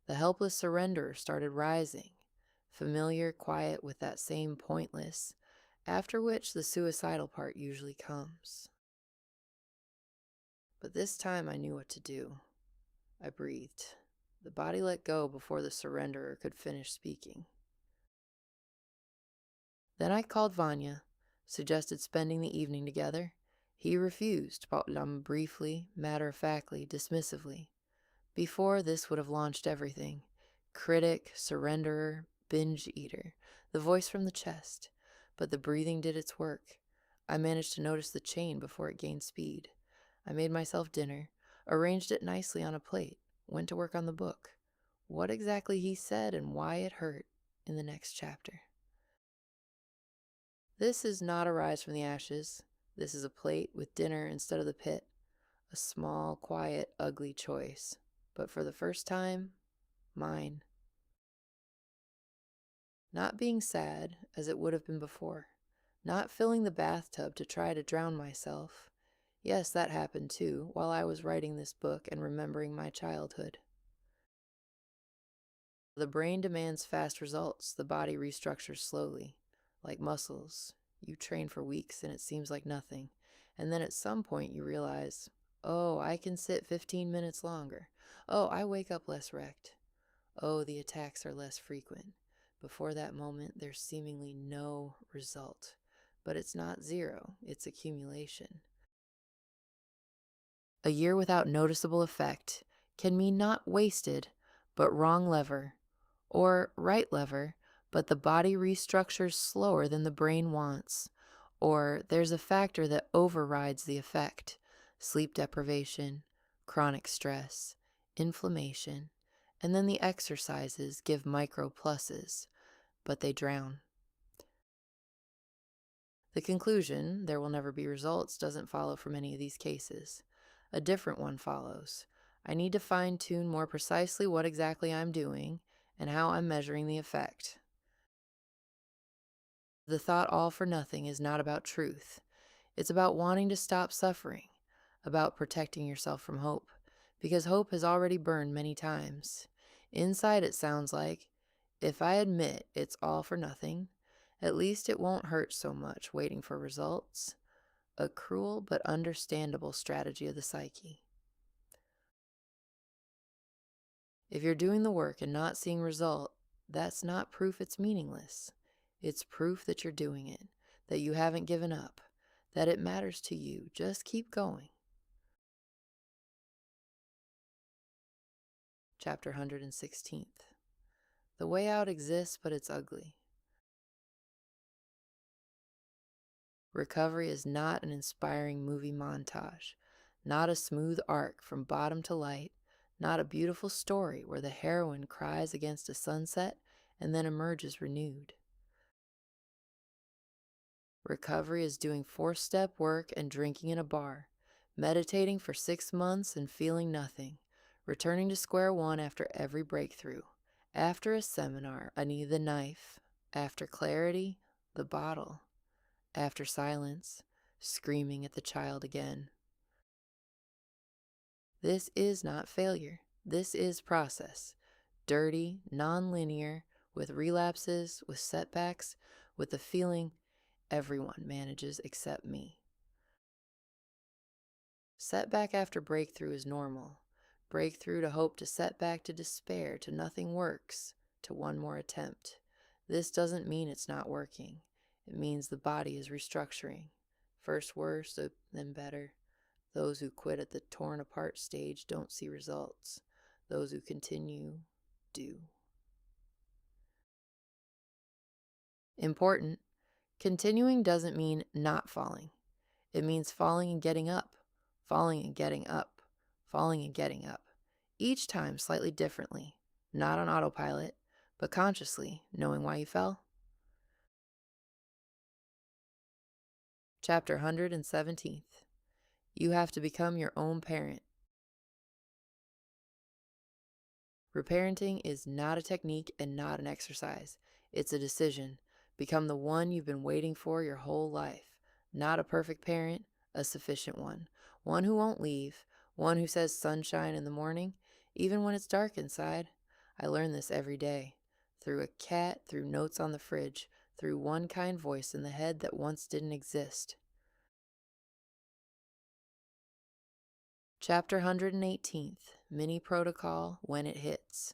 The helpless surrenderer started rising, familiar, quiet with that same pointless, after which the suicidal part usually comes. But this time I knew what to do. I breathed. The body let go before the surrenderer could finish speaking. Then I called Vanya, suggested spending the evening together. He refused, briefly, matter-of-factly, dismissively. Before, this would have launched everything. Critic, surrenderer, binge eater, the voice from the chest. But the breathing did its work. I managed to notice the chain before it gained speed. I made myself dinner, arranged it nicely on a plate, went to work on the book. What exactly he said and why it hurt in the next chapter. This is not a rise from the ashes. This is a plate with dinner instead of the pit. A small, quiet, ugly choice. But for the first time, mine. Not being sad, as it would have been before. Not filling the bathtub to try to drown myself. Yes, that happened too, while I was writing this book and remembering my childhood. The brain demands fast results. The body restructures slowly. Like muscles. You train for weeks and it seems like nothing. And then at some point you realize, oh, I can sit 15 minutes longer. Oh, I wake up less wrecked. Oh, the attacks are less frequent. Before that moment, there's seemingly no result. But it's not zero, it's accumulation. A year without noticeable effect can mean not wasted, but wrong lever, or right lever, but the body restructures slower than the brain wants, or there's a factor that overrides the effect: sleep deprivation, chronic stress, inflammation, and then the exercises give micro pluses, but they drown. The conclusion, there will never be results, doesn't follow from any of these cases. A different one follows. I need to fine-tune more precisely what exactly I'm doing and how I'm measuring the effect. The thought all for nothing is not about truth. It's about wanting to stop suffering, about protecting yourself from hope, because hope has already burned many times. Inside, it sounds like, if I admit it's all for nothing, at least it won't hurt so much waiting for results. A cruel but understandable strategy of the psyche. If you're doing the work and not seeing result, that's not proof it's meaningless. It's proof that you're doing it, that you haven't given up, that it matters to you. Just keep going. Chapter 116th. The way out exists, but it's ugly. Recovery is not an inspiring movie montage, not a smooth arc from bottom to light, not a beautiful story where the heroine cries against a sunset and then emerges renewed. Recovery is doing 4-step work and drinking in a bar, meditating for 6 months and feeling nothing, returning to square one after every breakthrough. After a seminar, I need the knife. After clarity, the bottle. After silence, screaming at the child again. This is not failure. This is process. Dirty, non-linear, with relapses, with setbacks, with the feeling everyone manages except me. Setback after breakthrough is normal. Breakthrough to hope to setback to despair to nothing works to one more attempt. This doesn't mean it's not working. It means the body is restructuring. First worse, then better. Those who quit at the torn apart stage don't see results. Those who continue do. Important. Continuing doesn't mean not falling. It means falling and getting up, falling and getting up, falling and getting up. Each time slightly differently, not on autopilot, but consciously knowing why you fell. Chapter 117th. You have to become your own parent. Reparenting is not a technique and not an exercise. It's a decision. Become the one you've been waiting for your whole life. Not a perfect parent, a sufficient one. One who won't leave. One who says sunshine in the morning, even when it's dark inside. I learn this every day. Through a cat, through notes on the fridge, through one kind voice in the head that once didn't exist. Chapter 118th. Mini Protocol When It Hits.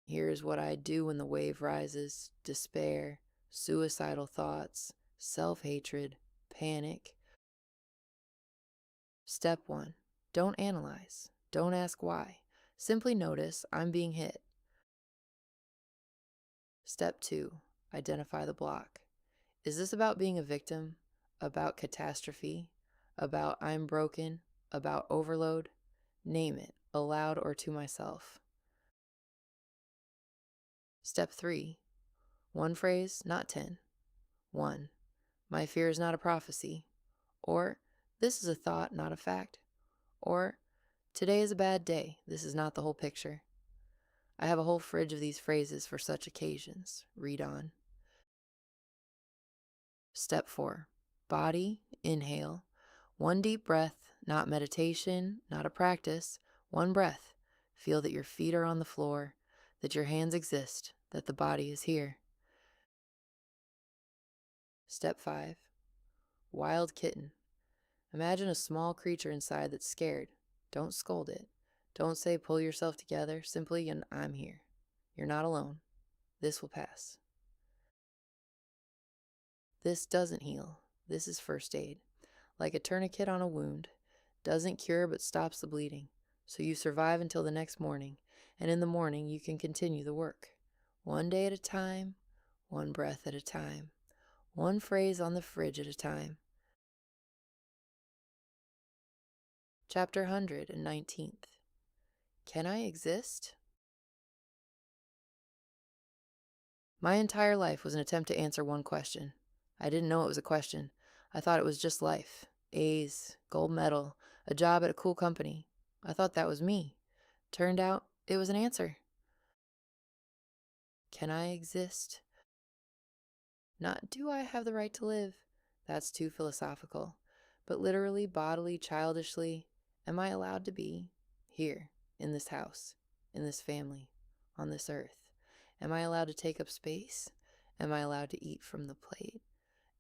Here's what I do when the wave rises: despair, suicidal thoughts, self-hatred, panic. Step 1. Don't analyze. Don't ask why. Simply notice I'm being hit. Step 2. Identify the block. Is this about being a victim? About catastrophe? About I'm broken? About overload? Name it, aloud or to myself. Step 3. One phrase, not 10. 1. My fear is not a prophecy. Or, this is a thought, not a fact. Or, today is a bad day. This is not the whole picture. I have a whole fridge of these phrases for such occasions. Read on. Step 4. Body, inhale. One deep breath, not meditation, not a practice. One breath. Feel that your feet are on the floor, that your hands exist, that the body is here. Step 5. Wild kitten. Imagine a small creature inside that's scared. Don't scold it. Don't say pull yourself together. Simply, I'm here. You're not alone. This will pass. This doesn't heal. This is first aid. Like a tourniquet on a wound. Doesn't cure but stops the bleeding. So you survive until the next morning. And in the morning you can continue the work. One day at a time. One breath at a time. One phrase on the fridge at a time. Chapter 119th. Can I exist? My entire life was an attempt to answer one question. I didn't know it was a question. I thought it was just life. A's, gold medal, a job at a cool company. I thought that was me. Turned out it was an answer. Can I exist? Not do I have the right to live? That's too philosophical. But literally, bodily, childishly, am I allowed to be here, in this house, in this family, on this earth? Am I allowed to take up space? Am I allowed to eat from the plate?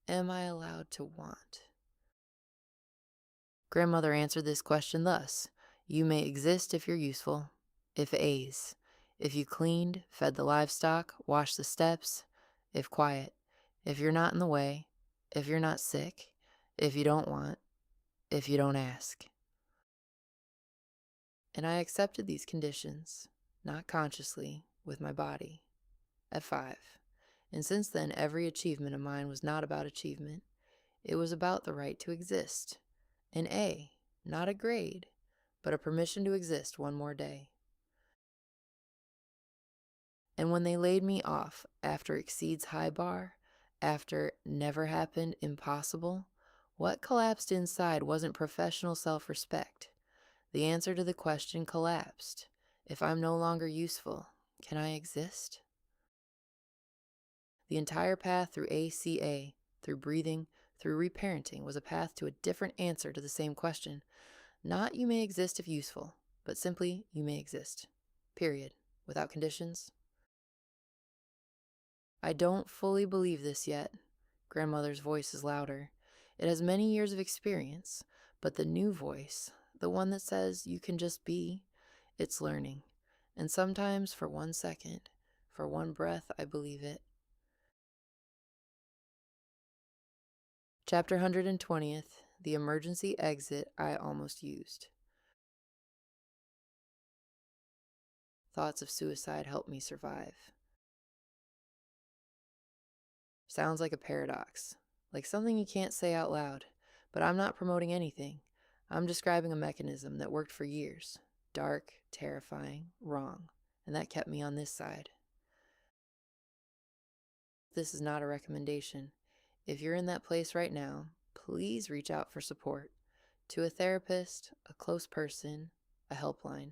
Am I allowed to want? Grandmother answered this question thus: you may exist if you're useful, if A's, if you cleaned, fed the livestock, washed the steps, if quiet, if you're not in the way, if you're not sick, if you don't want, if you don't ask. And I accepted these conditions, not consciously, with my body, at 5. And since then, every achievement of mine was not about achievement. It was about the right to exist. An A, not a grade, but a permission to exist one more day. And when they laid me off after exceeds high bar, after never happened impossible, what collapsed inside wasn't professional self-respect. The answer to the question collapsed. If I'm no longer useful, can I exist? The entire path through ACA, through breathing, through reparenting was a path to a different answer to the same question. Not you may exist if useful, but simply you may exist. Period. Without conditions. I don't fully believe this yet. Grandmother's voice is louder. It has many years of experience, but the new voice, the one that says you can just be, it's learning. And sometimes for 1 second, for one breath, I believe it. Chapter 120th, the emergency exit I almost used. Thoughts of suicide help me survive. Sounds like a paradox, like something you can't say out loud, but I'm not promoting anything. I'm describing a mechanism that worked for years. Dark, terrifying, wrong, and that kept me on this side. This is not a recommendation. If you're in that place right now, please reach out for support. To a therapist, a close person, a helpline.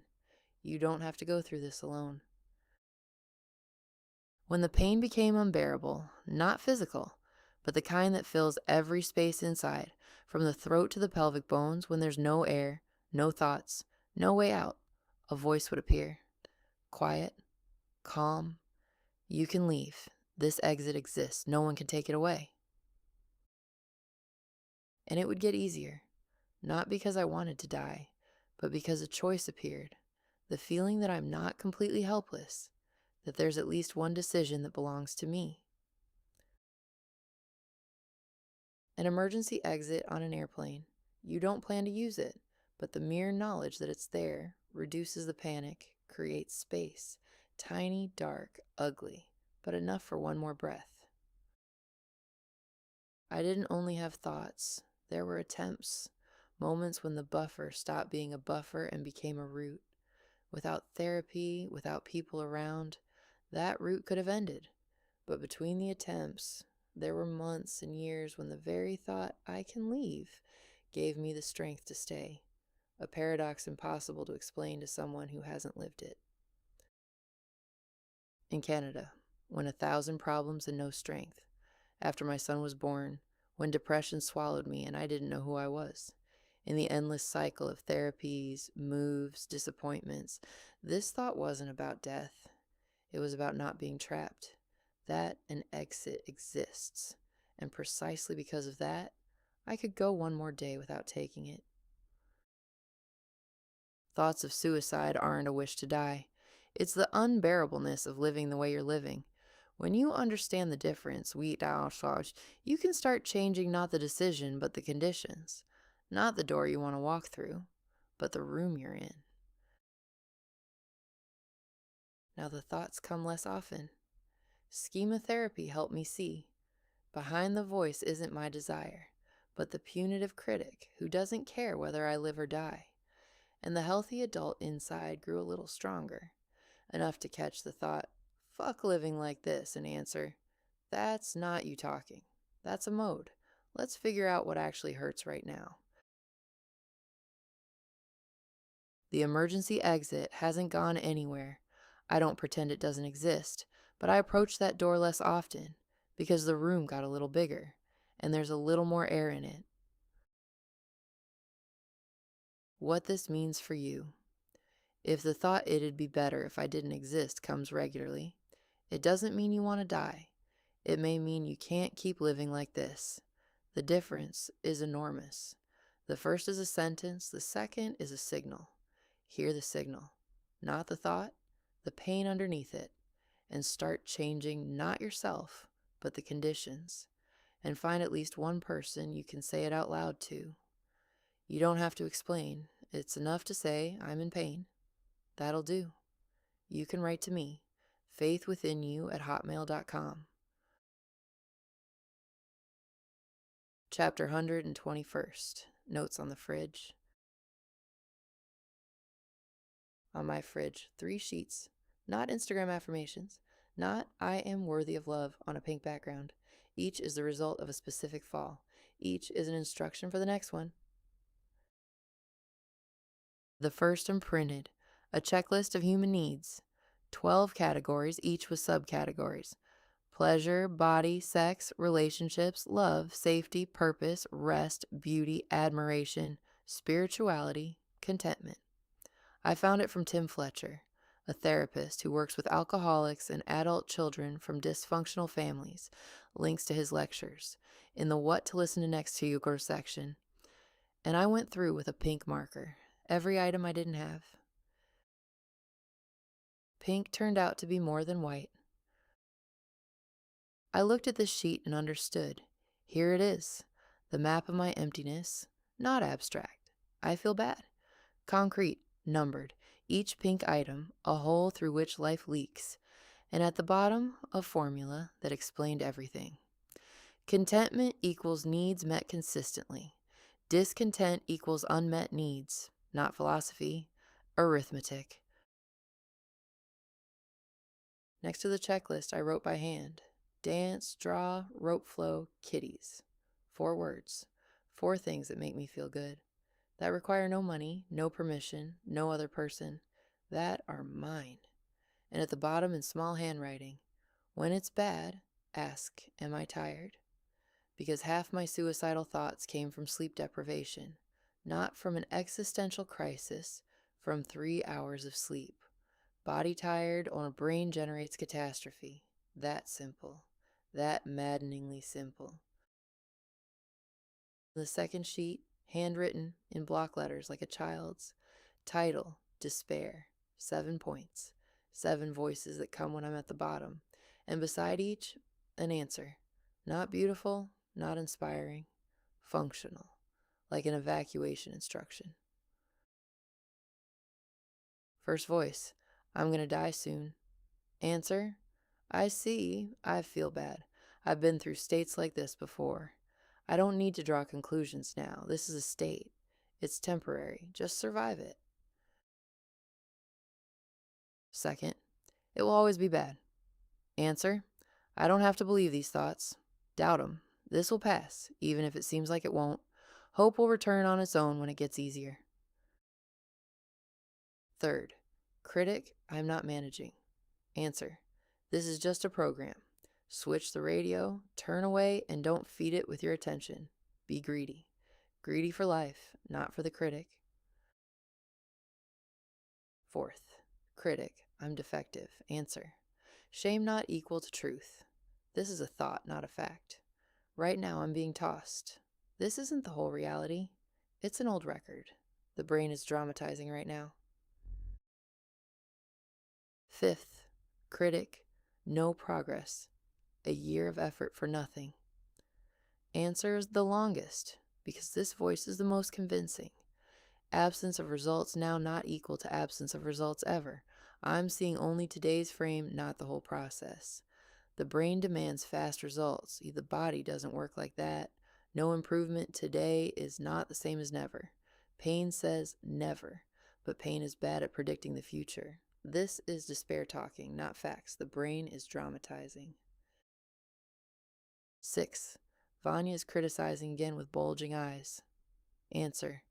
You don't have to go through this alone. When the pain became unbearable, not physical, but the kind that fills every space inside, from the throat to the pelvic bones, when there's no air, no thoughts, no way out, a voice would appear. Quiet, calm. You can leave. This exit exists. No one can take it away. And it would get easier, not because I wanted to die, but because a choice appeared. The feeling that I'm not completely helpless, that there's at least one decision that belongs to me. An emergency exit on an airplane. You don't plan to use it, but the mere knowledge that it's there reduces the panic, creates space. Tiny, dark, ugly, but enough for one more breath. I didn't only have thoughts. There were attempts, moments when the buffer stopped being a buffer and became a root. Without therapy, without people around, that route could have ended. But between the attempts, there were months and years when the very thought, I can leave, gave me the strength to stay. A paradox impossible to explain to someone who hasn't lived it. In Canada, when 1,000 problems and no strength. After my son was born, when depression swallowed me and I didn't know who I was. In the endless cycle of therapies, moves, disappointments, this thought wasn't about death. It was about not being trapped. That an exit exists. And precisely because of that, I could go one more day without taking it. Thoughts of suicide aren't a wish to die. It's the unbearableness of living the way you're living. When you understand the difference, you can start changing not the decision, but the conditions. Not the door you want to walk through, but the room you're in. Now the thoughts come less often. Schematherapy helped me see. Behind the voice isn't my desire, but the punitive critic who doesn't care whether I live or die. And the healthy adult inside grew a little stronger, enough to catch the thought, fuck living like this, and answer, that's not you talking. That's a mode. Let's figure out what actually hurts right now. The emergency exit hasn't gone anywhere. I don't pretend it doesn't exist, but I approach that door less often because the room got a little bigger and there's a little more air in it. What this means for you. If the thought it'd be better if I didn't exist comes regularly, it doesn't mean you want to die. It may mean you can't keep living like this. The difference is enormous. The first is a sentence, the second is a signal. Hear the signal, not the thought, the pain underneath it, and start changing not yourself, but the conditions, and find at least one person you can say it out loud to. You don't have to explain. It's enough to say, I'm in pain. That'll do. You can write to me, faithwithinyou@hotmail.com. Chapter 121st. Notes on the fridge. On my fridge, 3 sheets. Not Instagram affirmations. Not I am worthy of love on a pink background. Each is the result of a specific fall. Each is an instruction for the next one. The first imprinted, a checklist of human needs. 12 categories, each with subcategories. Pleasure, body, sex, relationships, love, safety, purpose, rest, beauty, admiration, spirituality, contentment. I found it from Tim Fletcher, a therapist who works with alcoholics and adult children from dysfunctional families. Links to his lectures in the What to Listen to Next to You section. And I went through with a pink marker every item I didn't have. Pink turned out to be more than white. I looked at this sheet and understood. Here it is, the map of my emptiness, not abstract. I feel bad. Concrete, numbered, each pink item, a hole through which life leaks, and at the bottom, a formula that explained everything. Contentment equals needs met consistently. Discontent equals unmet needs, not philosophy, arithmetic. Next to the checklist, I wrote by hand. Dance, draw, rope flow, kitties. 4 words. 4 things that make me feel good. That require no money, no permission, no other person. That are mine. And at the bottom in small handwriting, when it's bad, ask, am I tired? Because half my suicidal thoughts came from sleep deprivation, not from an existential crisis, from 3 hours of sleep. Body tired or brain generates catastrophe. That simple. That maddeningly simple. The second sheet, handwritten in block letters like a child's. Title, Despair. 7 points. 7 voices that come when I'm at the bottom. And beside each, an answer. Not beautiful, not inspiring. Functional. Like an evacuation instruction. First voice, I'm going to die soon. Answer, I see, I feel bad. I've been through states like this before. I don't need to draw conclusions now. This is a state. It's temporary. Just survive it. Second, it will always be bad. Answer, I don't have to believe these thoughts. Doubt them. This will pass, even if it seems like it won't. Hope will return on its own when it gets easier. Third, critic, I'm not managing. Answer, this is just a program. Switch the radio, turn away, and don't feed it with your attention. Be greedy. Greedy for life, not for the critic. Fourth, critic, I'm defective. Answer, shame not equal to truth. This is a thought, not a fact. Right now I'm being tossed. This isn't the whole reality. It's an old record. The brain is dramatizing right now. Fifth, critic, no progress. A year of effort for nothing. Answer is the longest, because this voice is the most convincing. Absence of results now not equal to absence of results ever. I'm seeing only today's frame, not the whole process. The brain demands fast results. The body doesn't work like that. No improvement today is not the same as never. Pain says never, but pain is bad at predicting the future. This is despair talking, not facts. The brain is dramatizing. 6. Vanya is criticizing again with bulging eyes. Answer.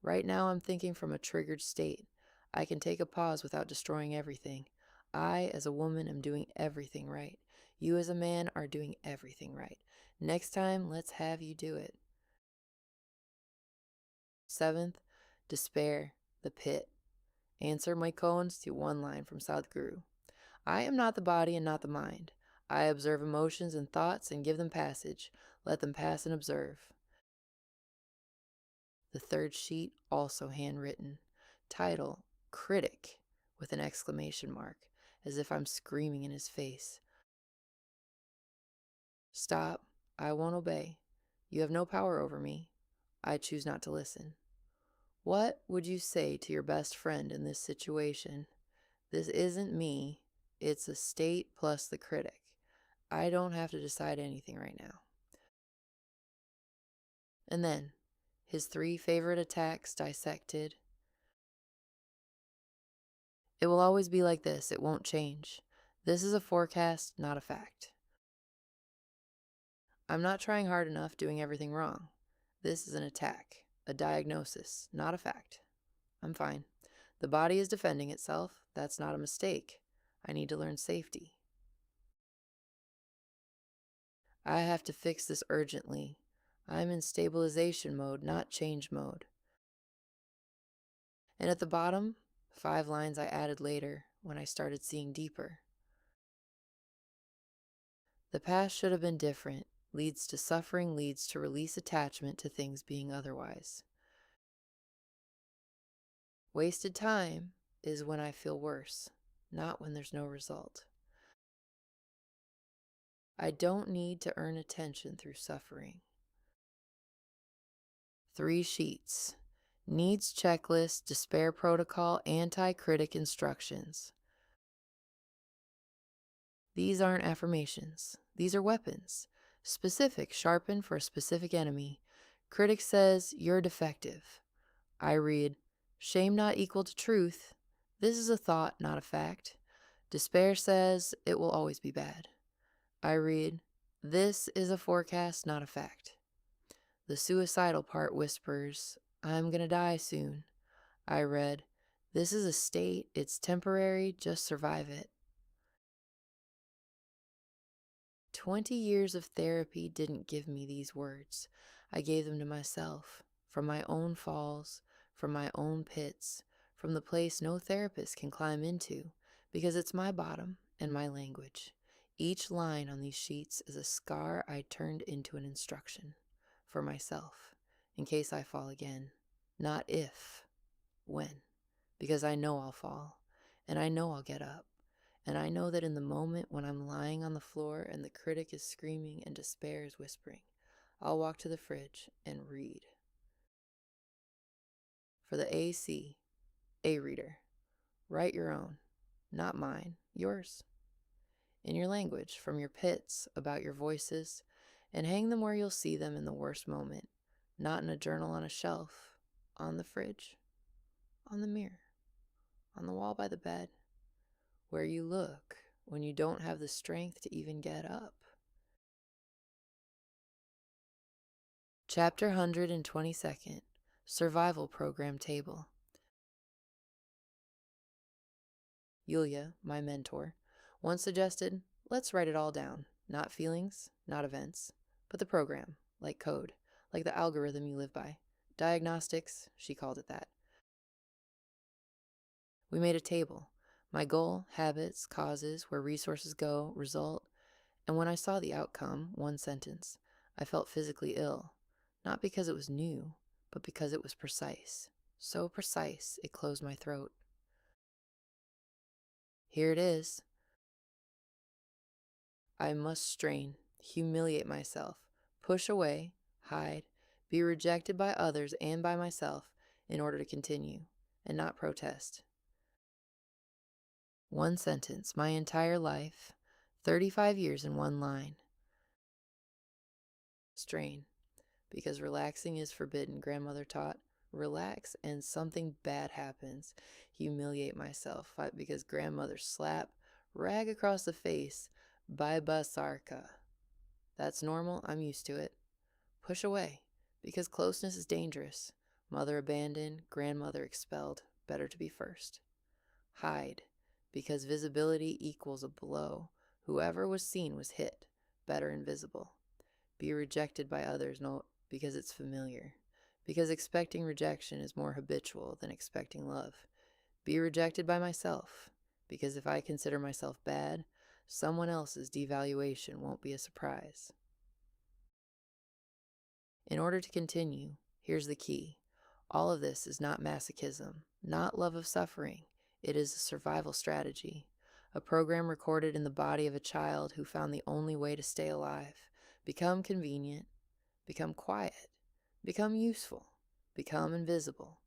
Right now I'm thinking from a triggered state. I can take a pause without destroying everything. I, as a woman, am doing everything right. You, as a man, are doing everything right. Next time, let's have you do it. 7th, despair, the pit. Answer Mike Cohen's to one line from Sadhguru. I am not the body and not the mind. I observe emotions and thoughts and give them passage. Let them pass and observe. The 3rd sheet, also handwritten. Title, Critic, with an exclamation mark, as if I'm screaming in his face. Stop. I won't obey. You have no power over me. I choose not to listen. What would you say to your best friend in this situation? This isn't me. It's a state plus the critic. I don't have to decide anything right now. And then, his 3 favorite attacks dissected. It will always be like this. It won't change. This is a forecast, not a fact. I'm not trying hard enough, doing everything wrong. This is an attack, a diagnosis, not a fact. I'm fine. The body is defending itself. That's not a mistake. I need to learn safety. I have to fix this urgently. I'm in stabilization mode, not change mode. And at the bottom, 5 lines I added later when I started seeing deeper. The past should have been different. Leads to suffering, leads to release attachment to things being otherwise. Wasted time is when I feel worse, not when there's no result. I don't need to earn attention through suffering. 3 sheets. Needs checklist, despair protocol, anti-critic instructions. These aren't affirmations. These are weapons. Specific, sharpened for a specific enemy. Critic says, you're defective. I read, shame not equal to truth. This is a thought, not a fact. Despair says, it will always be bad. I read, this is a forecast, not a fact. The suicidal part whispers, I'm gonna die soon. I read, this is a state, it's temporary, just survive it. 20 years of therapy didn't give me these words. I gave them to myself, from my own falls, from my own pits, from the place no therapist can climb into, because it's my bottom and my language. Each line on these sheets is a scar I turned into an instruction for myself, in case I fall again. Not if, when, because I know I'll fall, and I know I'll get up. And I know that in the moment when I'm lying on the floor and the critic is screaming and despair is whispering, I'll walk to the fridge and read. For the AC, A reader, write your own, not mine, yours. In your language, from your pits, about your voices, and hang them where you'll see them in the worst moment, not in a journal on a shelf, on the fridge, on the mirror, on the wall by the bed, where you look when you don't have the strength to even get up. Chapter 122nd, Survival Program Table. Yulia, my mentor, once suggested, let's write it all down. Not feelings, not events, but the program, like code, like the algorithm you live by. Diagnostics, she called it that. We made a table. My goal, habits, causes, where resources go, result. And when I saw the outcome, 1 sentence, I felt physically ill. Not because it was new, but because it was precise. So precise, it closed my throat. Here it is. I must strain, humiliate myself, push away, hide, be rejected by others and by myself in order to continue, and not protest. 1 sentence, my entire life, 35 years in 1 line. Strain, because relaxing is forbidden, grandmother taught. Relax and something bad happens. Humiliate myself, because grandmother slap, rag across the face, by Basarka. That's normal, I'm used to it. Push away, because closeness is dangerous. Mother abandoned, grandmother expelled, better to be first. Hide, because visibility equals a blow. Whoever was seen was hit, better invisible. Be rejected by others, no, because it's familiar. Because expecting rejection is more habitual than expecting love. Be rejected by myself, because if I consider myself bad, someone else's devaluation won't be a surprise. In order to continue, here's the key. All of this is not masochism, not love of suffering. It is a survival strategy, a program recorded in the body of a child who found the only way to stay alive. Become convenient, become quiet, become useful, become invisible,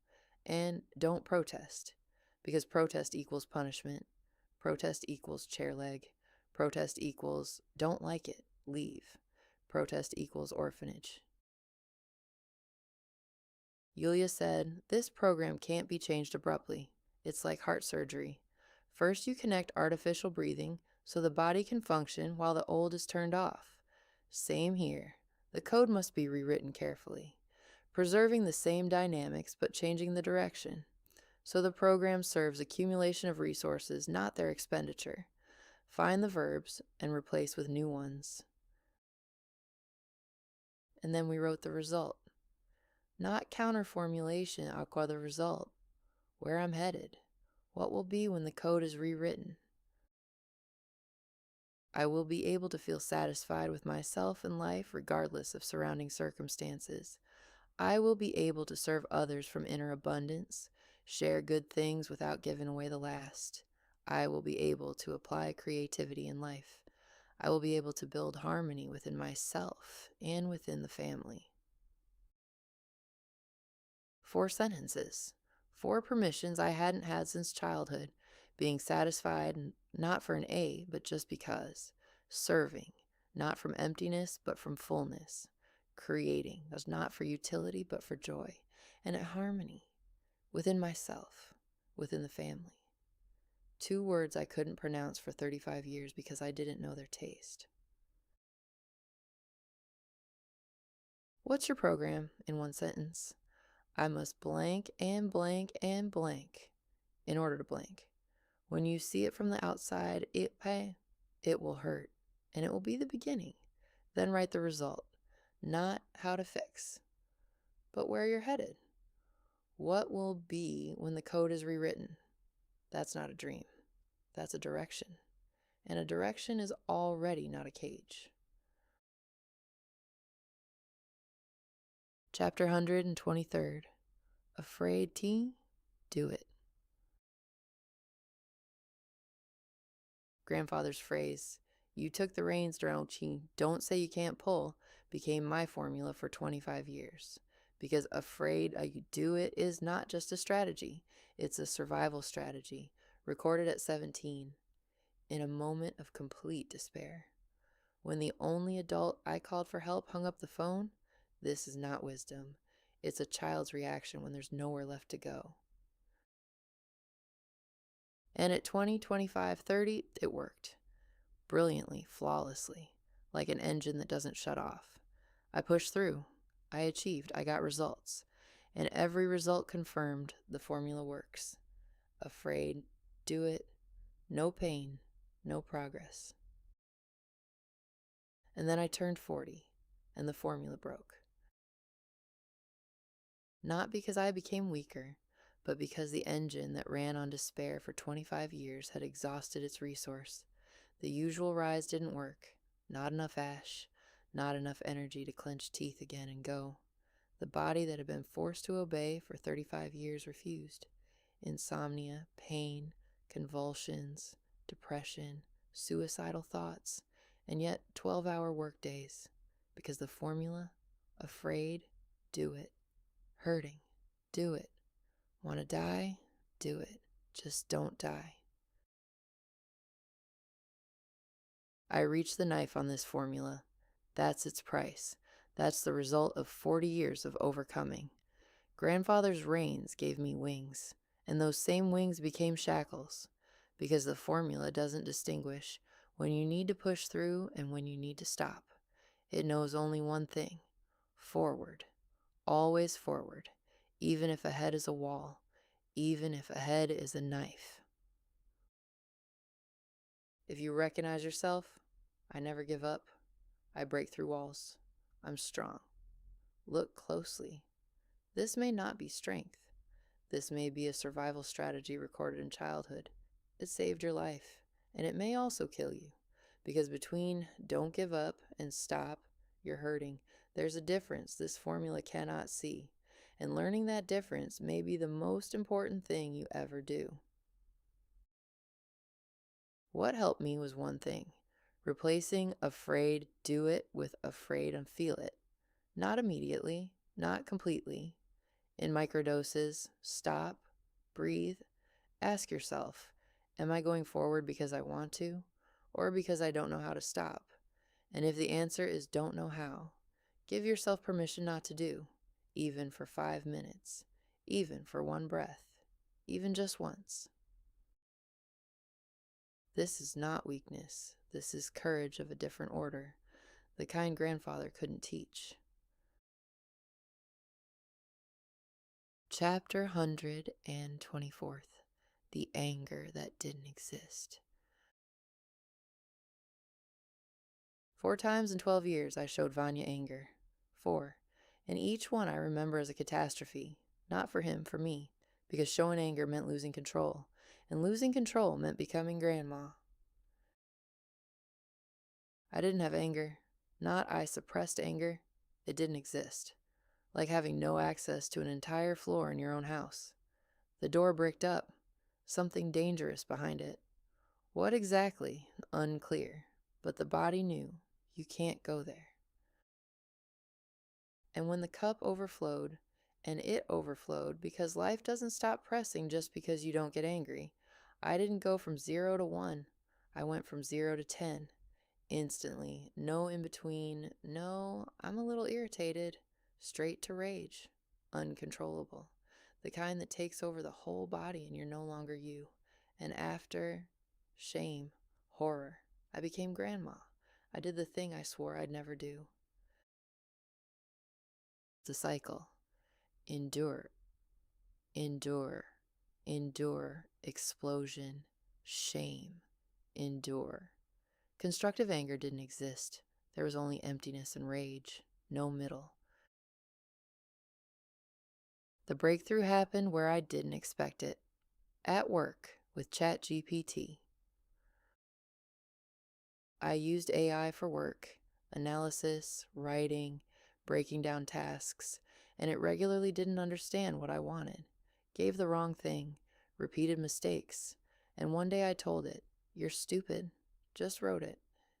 and don't protest, because protest equals punishment, protest equals chair leg, protest equals don't like it, leave, protest equals orphanage. Yulia said, "This program can't be changed abruptly. It's like heart surgery. First, you connect artificial breathing so the body can function while the old is turned off. Same here. The code must be rewritten carefully, preserving the same dynamics but changing the direction. So the program serves accumulation of resources, not their expenditure. Find the verbs and replace with new ones." And then we wrote the result. Not counter-formulation, aqua the result. Where I'm headed. What will be when the code is rewritten. I will be able to feel satisfied with myself and life regardless of surrounding circumstances. I will be able to serve others from inner abundance, share good things without giving away the last. I will be able to apply creativity in life. I will be able to build harmony within myself and within the family. 4 sentences. 4 permissions I hadn't had since childhood. Being satisfied, not for an A, but just because. Serving, not from emptiness, but from fullness. Creating, that's not for utility, but for joy. And at harmony, within myself, within the family. 2 words I couldn't pronounce for 35 years because I didn't know their taste. What's your program in 1 sentence? I must blank and blank and blank in order to blank. When you see it from the outside, it will hurt, and it will be the beginning. Then write the result, not how to fix, but where you're headed. What will be when the code is rewritten? That's not a dream. That's a direction. And a direction is already not a cage. Chapter 123rd. Afraid teen? Do it. Grandfather's phrase, "You took the reins, Donaldchi, don't say you can't pull," became my formula for 25 years. Because afraid you do it is not just a strategy, it's a survival strategy, recorded at 17, in a moment of complete despair. When the only adult I called for help hung up the phone, this is not wisdom. It's a child's reaction when there's nowhere left to go. And at 20, 25, 30, it worked. Brilliantly, flawlessly, like an engine that doesn't shut off. I pushed through. I achieved. I got results. And every result confirmed the formula works. Afraid, do it. No pain, no progress. And then I turned 40, and the formula broke. Not because I became weaker, but because the engine that ran on despair for 25 years had exhausted its resource. The usual rise didn't work. Not enough ash, not enough energy to clench teeth again and go. The body that had been forced to obey for 35 years refused. Insomnia, pain, convulsions, depression, suicidal thoughts, and yet 12-hour workdays. Because the formula, afraid, do it. Hurting, do it. Want to die? Do it. Just don't die. I reached the knife on this formula. That's its price. That's the result of 40 years of overcoming. Grandfather's reins gave me wings, and those same wings became shackles, because the formula doesn't distinguish when you need to push through and when you need to stop. It knows only one thing: forward. Always forward, even if ahead is a wall, even if ahead is a knife. If you recognize yourself, I never give up. I break through walls. I'm strong. Look closely. This may not be strength. This may be a survival strategy recorded in childhood. It saved your life, and it may also kill you. Because between don't give up and stop, you're hurting, there's a difference this formula cannot see. And learning that difference may be the most important thing you ever do. What helped me was one thing: replacing afraid do it with afraid and feel it. Not immediately, not completely. In microdoses, stop, breathe, ask yourself, am I going forward because I want to, or because I don't know how to stop? And if the answer is don't know how, give yourself permission not to do, even for 5 minutes, even for one breath, even just once. This is not weakness. This is courage of a different order, the kind grandfather couldn't teach. Chapter 124th. The anger that didn't exist. 4 times in 12 years I showed Vanya anger. 4. And each one I remember as a catastrophe. Not for him, for me. Because showing anger meant losing control. And losing control meant becoming grandma. I didn't have anger. Not I suppressed anger. It didn't exist. Like having no access to an entire floor in your own house. The door bricked up. Something dangerous behind it. What exactly? Unclear. But the body knew. You can't go there. And when the cup overflowed, and it overflowed because life doesn't stop pressing just because you don't get angry, I didn't go from 0 to 1. I went from 0 to 10. Instantly. No in between. No, I'm a little irritated. Straight to rage. Uncontrollable. The kind that takes over the whole body and you're no longer you. And after, shame, horror. I became grandma. I did the thing I swore I'd never do. The cycle. Endure. Endure. Endure. Explosion. Shame. Endure. Constructive anger didn't exist. There was only emptiness and rage. No middle. The breakthrough happened where I didn't expect it. At work with ChatGPT. I used AI for work, analysis, writing, breaking down tasks, and it regularly didn't understand what I wanted, gave the wrong thing, repeated mistakes, and one day I told it, "You're stupid," just wrote it,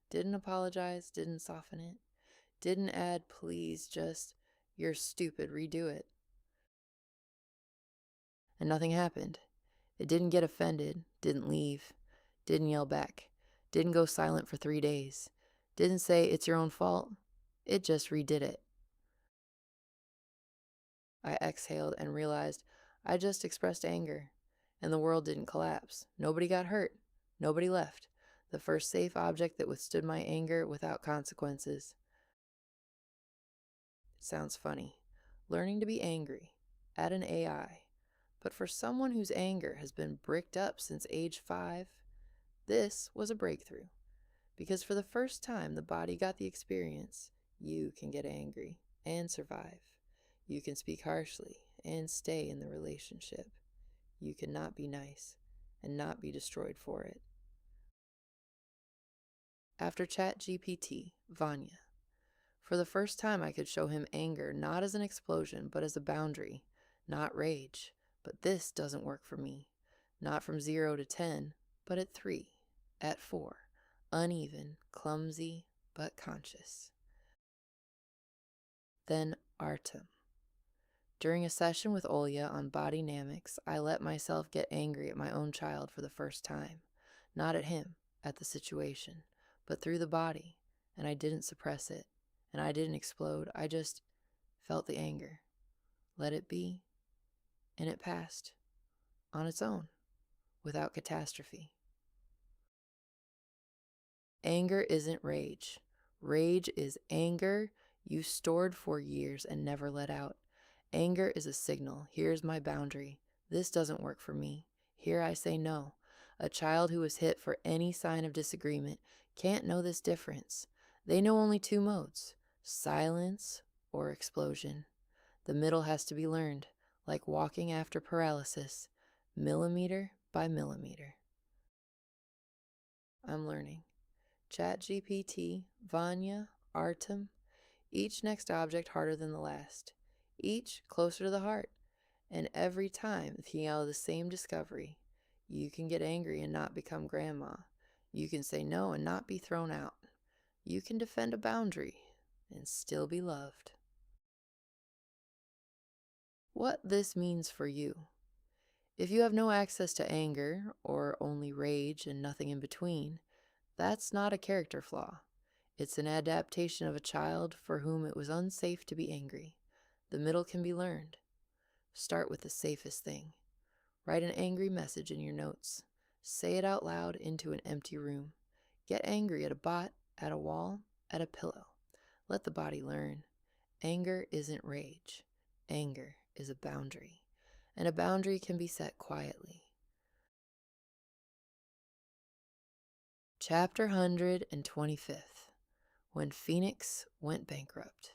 didn't apologize, didn't soften it, didn't add please, just, "You're stupid, redo it." And nothing happened. It didn't get offended, didn't leave, didn't yell back, didn't go silent for 3 days, didn't say it's your own fault. It just redid it. I exhaled and realized I just expressed anger, and the world didn't collapse. Nobody got hurt. Nobody left. The first safe object that withstood my anger without consequences. It sounds funny. Learning to be angry at an AI. But for someone whose anger has been bricked up since age 5, this was a breakthrough. Because for the first time, the body got the experience. You can get angry and survive. You can speak harshly and stay in the relationship. You can not be nice and not be destroyed for it. After ChatGPT, Vanya. For the first time, I could show him anger not as an explosion, but as a boundary, not rage. But this doesn't work for me. Not from 0 to 10, but at 3, at 4. Uneven, clumsy, but conscious. Then Artem. During a session with Olya on body dynamics, I let myself get angry at my own child for the first time. Not at him, at the situation, but through the body, and I didn't suppress it, and I didn't explode. I just felt the anger, let it be, and it passed, on its own, without catastrophe. Anger isn't rage. Rage is anger you stored for years and never let out. Anger is a signal. Here's my boundary. This doesn't work for me. Here I say no. A child who was hit for any sign of disagreement can't know this difference. They know only two modes: silence or explosion. The middle has to be learned, like walking after paralysis, millimeter by millimeter. I'm learning. ChatGPT, Vanya, Artem, each next object harder than the last, each closer to the heart, and every time thinking out of the same discovery. You can get angry and not become grandma. You can say no and not be thrown out. You can defend a boundary and still be loved. What this means for you. If you have no access to anger or only rage and nothing in between, that's not a character flaw. It's an adaptation of a child for whom it was unsafe to be angry. The middle can be learned. Start with the safest thing. Write an angry message in your notes. Say it out loud into an empty room. Get angry at a bot, at a wall, at a pillow. Let the body learn. Anger isn't rage. Anger is a boundary. And a boundary can be set quietly. Chapter 125th. When Phoenix went bankrupt.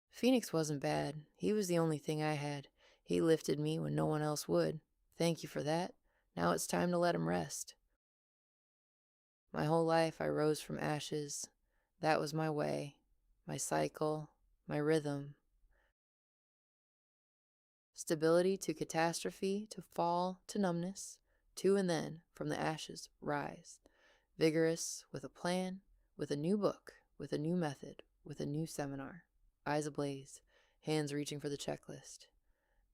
Phoenix wasn't bad. He was the only thing I had. He lifted me when no one else would. Thank you for that. Now it's time to let him rest. My whole life I rose from ashes. That was my way, my cycle, my rhythm. Stability to catastrophe, to fall, to numbness, to and then, from the ashes, rise. Vigorous, with a plan, with a new book, with a new method, with a new seminar. Eyes ablaze, hands reaching for the checklist.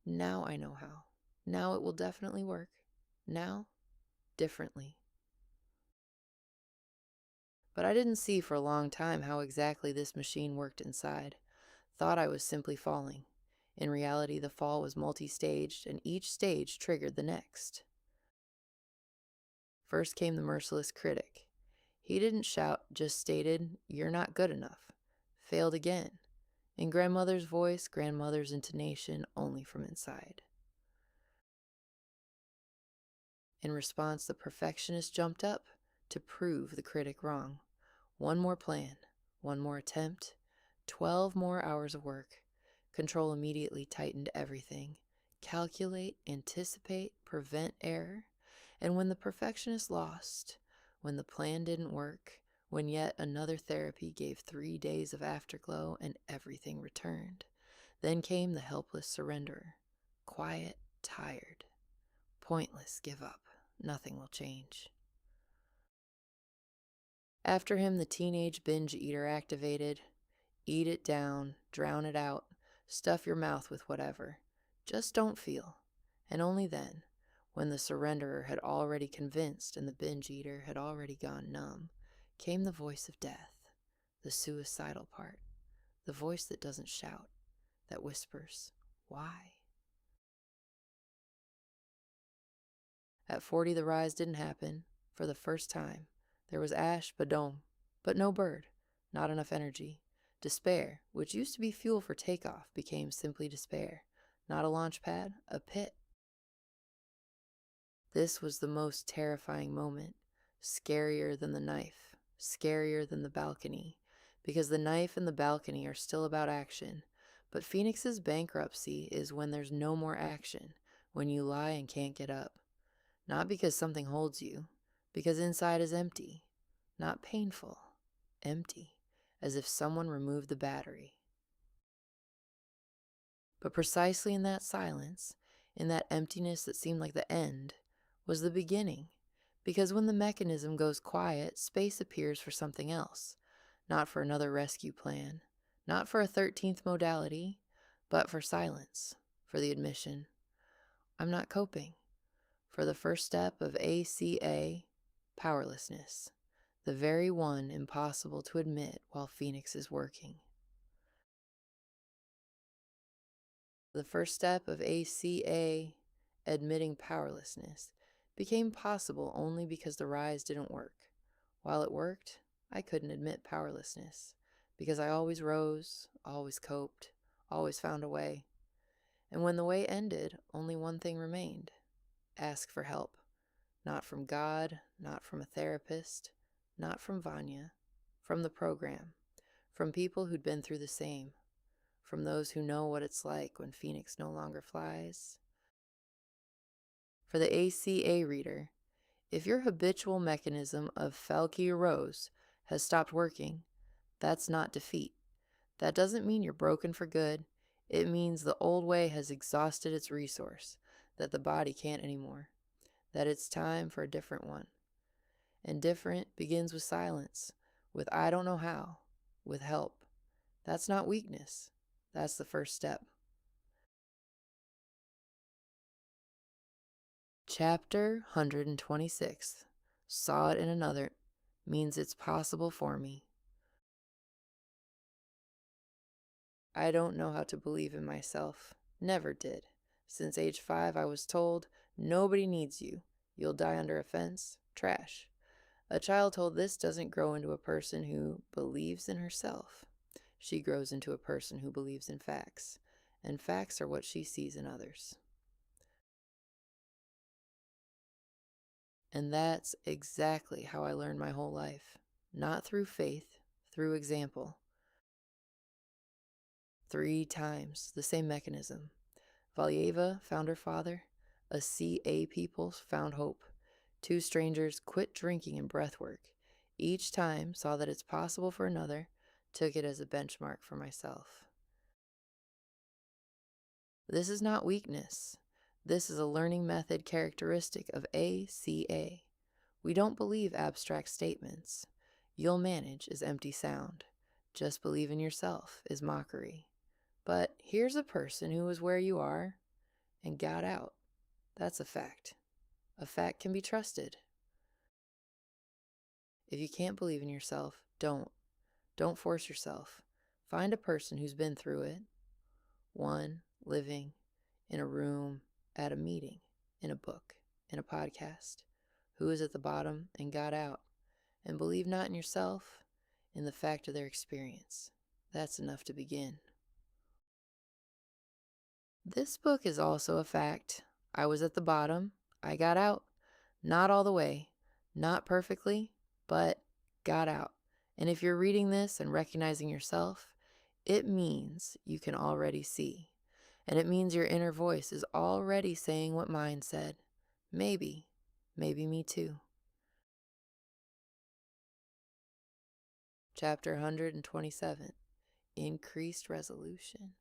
Now I know how. Now it will definitely work. Now, differently. But I didn't see for a long time how exactly this machine worked inside. Thought I was simply falling. In reality, the fall was multi-staged, and each stage triggered the next. First came the merciless critic. He didn't shout, just stated, "You're not good enough." Failed again. In grandmother's voice, grandmother's intonation, only from inside. In response, the perfectionist jumped up to prove the critic wrong. One more plan, one more attempt, 12 more hours of work. Control immediately tightened everything. Calculate, anticipate, prevent error. And when the perfectionist lost, when the plan didn't work, when yet another therapy gave 3 days of afterglow and everything returned, then came the helpless surrenderer. Quiet, tired. Pointless, give up. Nothing will change. After him, the teenage binge eater activated. Eat it down, drown it out, stuff your mouth with whatever. Just don't feel. And only then, when the surrenderer had already convinced and the binge eater had already gone numb, came the voice of death, the suicidal part, the voice that doesn't shout, that whispers, "Why?" At 40, the rise didn't happen. For the first time, there was ash, badom, but no bird, not enough energy. Despair, which used to be fuel for takeoff, became simply despair. Not a launch pad, a pit. This was the most terrifying moment, scarier than the knife, scarier than the balcony, because the knife and the balcony are still about action. But Phoenix's bankruptcy is when there's no more action, when you lie and can't get up. Not because something holds you, because inside is empty. Not painful, empty, as if someone removed the battery. But precisely in that silence, in that emptiness that seemed like the end, was the beginning. Because when the mechanism goes quiet, space appears for something else. Not for another rescue plan, not for a 13th modality, but for silence, for the admission, "I'm not coping." For the first step of ACA, powerlessness, the very one impossible to admit while Phoenix is working. The first step of ACA, admitting powerlessness, became possible only because the rise didn't work. While it worked, I couldn't admit powerlessness, because I always rose, always coped, always found a way. And when the way ended, only one thing remained: ask for help. Not from God, not from a therapist, not from Vanya, from the program, from people who'd been through the same, from those who know what it's like when Phoenix no longer flies. For the ACA reader, if your habitual mechanism of Falky Rose has stopped working, that's not defeat. That doesn't mean you're broken for good. It means the old way has exhausted its resource, that the body can't anymore, that it's time for a different one. And different begins with silence, with I don't know how, with help. That's not weakness. That's the first step. Chapter 126. Saw it in another means it's possible for me. I don't know how to believe in myself. Never did. Since age 5, I was told, nobody needs you. You'll die under a fence. Trash. A child told this doesn't grow into a person who believes in herself. She grows into a person who believes in facts, and facts are what she sees in others. And that's exactly how I learned my whole life. Not through faith, through example. 3 times the same mechanism. Valyeva found her father. A CA people found hope. 2 strangers quit drinking and breathwork. Each time saw that it's possible for another, took it as a benchmark for myself. This is not weakness. This is a learning method characteristic of ACA. We don't believe abstract statements. You'll manage is empty sound. Just believe in yourself is mockery. But here's a person who was where you are and got out. That's a fact. A fact can be trusted. If you can't believe in yourself, don't. Don't force yourself. Find a person who's been through it. One, living, in a room, at a meeting, in a book, in a podcast, who is at the bottom and got out. And believe not in yourself, in the fact of their experience. That's enough to begin. This book is also a fact. I was at the bottom. I got out. Not all the way. Not perfectly, but got out. And if you're reading this and recognizing yourself, it means you can already see. And it means your inner voice is already saying what mine said. Maybe me too. Chapter 127. Increased resolution.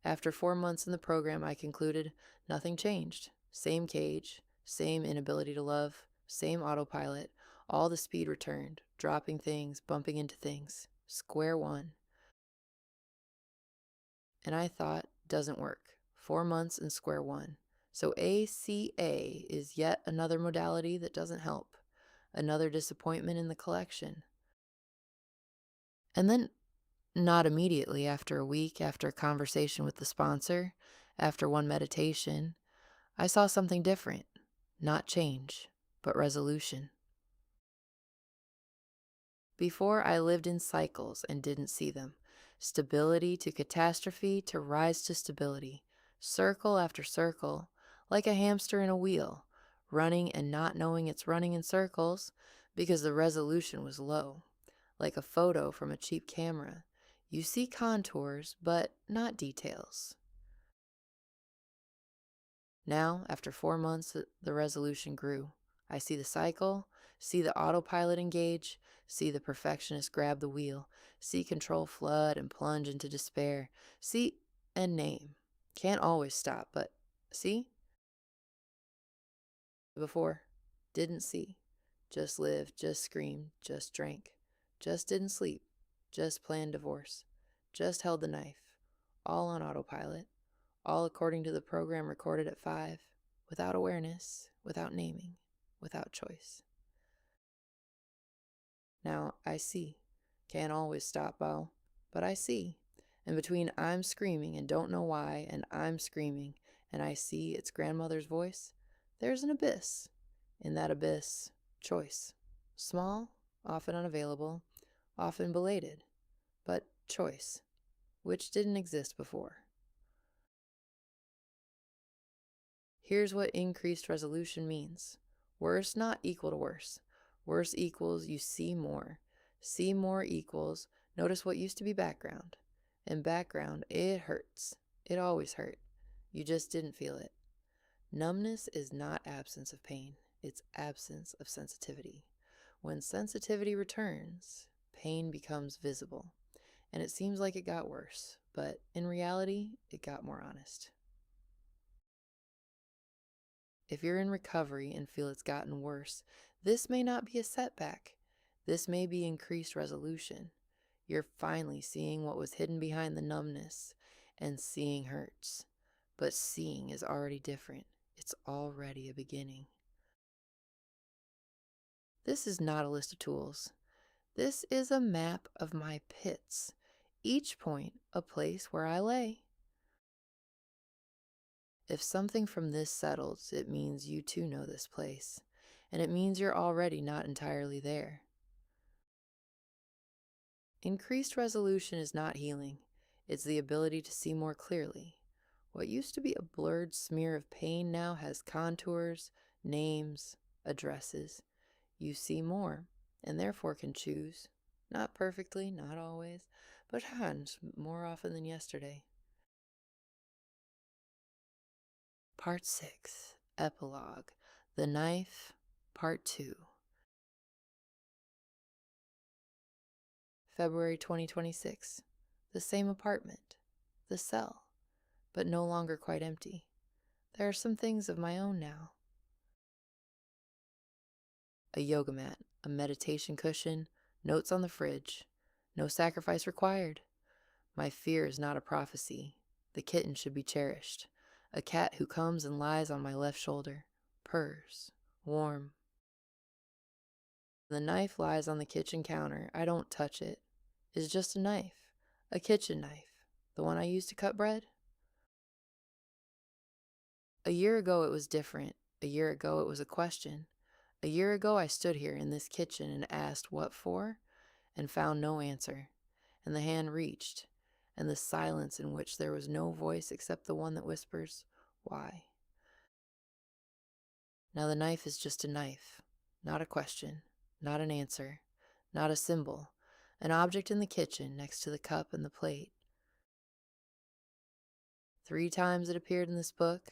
After 4 months in the program, I concluded nothing changed. Same cage, same inability to love, same autopilot. All the speed returned, dropping things, bumping into things. Square one. And I thought, doesn't work. 4 months and square one. So ACA is yet another modality that doesn't help. Another disappointment in the collection. And then, not immediately, after a week, after a conversation with the sponsor, after one meditation, I saw something different. Not change, but resolution. Before, I lived in cycles and didn't see them. Stability to catastrophe to rise to stability. Circle after circle, like a hamster in a wheel, running and not knowing it's running in circles because the resolution was low. Like a photo from a cheap camera. You see contours, but not details. Now, after 4 months, the resolution grew. I see the cycle, see the autopilot engage, see the perfectionist grab the wheel, see control flood and plunge into despair, see and name. Can't always stop, but see? Before, didn't see. Just lived, just screamed, just drank. Just didn't sleep, just planned divorce. Just held the knife. All on autopilot. All according to the program recorded at 5. Without awareness, without naming, without choice. Now, I see. Can't always stop, Bo, but I see. And between I'm screaming and don't know why, and I'm screaming, and I see its grandmother's voice, there's an abyss. In that abyss, choice. Small, often unavailable, often belated, but choice. which didn't exist before. Here's what increased resolution means. Worse not equal to worse. Worse equals you see more. See more equals notice what used to be background. And background, it hurts. It always hurt. You just didn't feel it. Numbness is not absence of pain. It's absence of sensitivity. When sensitivity returns, pain becomes visible. And it seems like it got worse, but in reality, it got more honest. If you're in recovery and feel it's gotten worse, this may not be a setback. This may be increased resolution. You're finally seeing what was hidden behind the numbness, and seeing hurts. But seeing is already different. It's already a beginning. This is not a list of tools. This is a map of my pits, each point a place where I lay. If something from this settles, it means you too know this place, and it means you're already not entirely there. Increased resolution is not healing. It's the ability to see more clearly. What used to be a blurred smear of pain now has contours, names, addresses. You see more, and therefore can choose. Not perfectly, not always, but more often than yesterday. Part 6, Epilogue, The Knife, Part 2. February 2026. The same apartment, the cell, but no longer quite empty. There are some things of my own now. A yoga mat, a meditation cushion, notes on the fridge. No sacrifice required. My fear is not a prophecy. The kitten should be cherished. A cat who comes and lies on my left shoulder, purrs, warm. The knife lies on the kitchen counter. I don't touch it. It's just a knife, a kitchen knife, the one I use to cut bread. A year ago it was different. A year ago it was a question. A year ago I stood here in this kitchen and asked what for, and found no answer. And the hand reached, and the silence in which there was no voice except the one that whispers, why? Now the knife is just a knife, not a question, not an answer, not a symbol, an object in the kitchen next to the cup and the plate. 3 times it appeared in this book.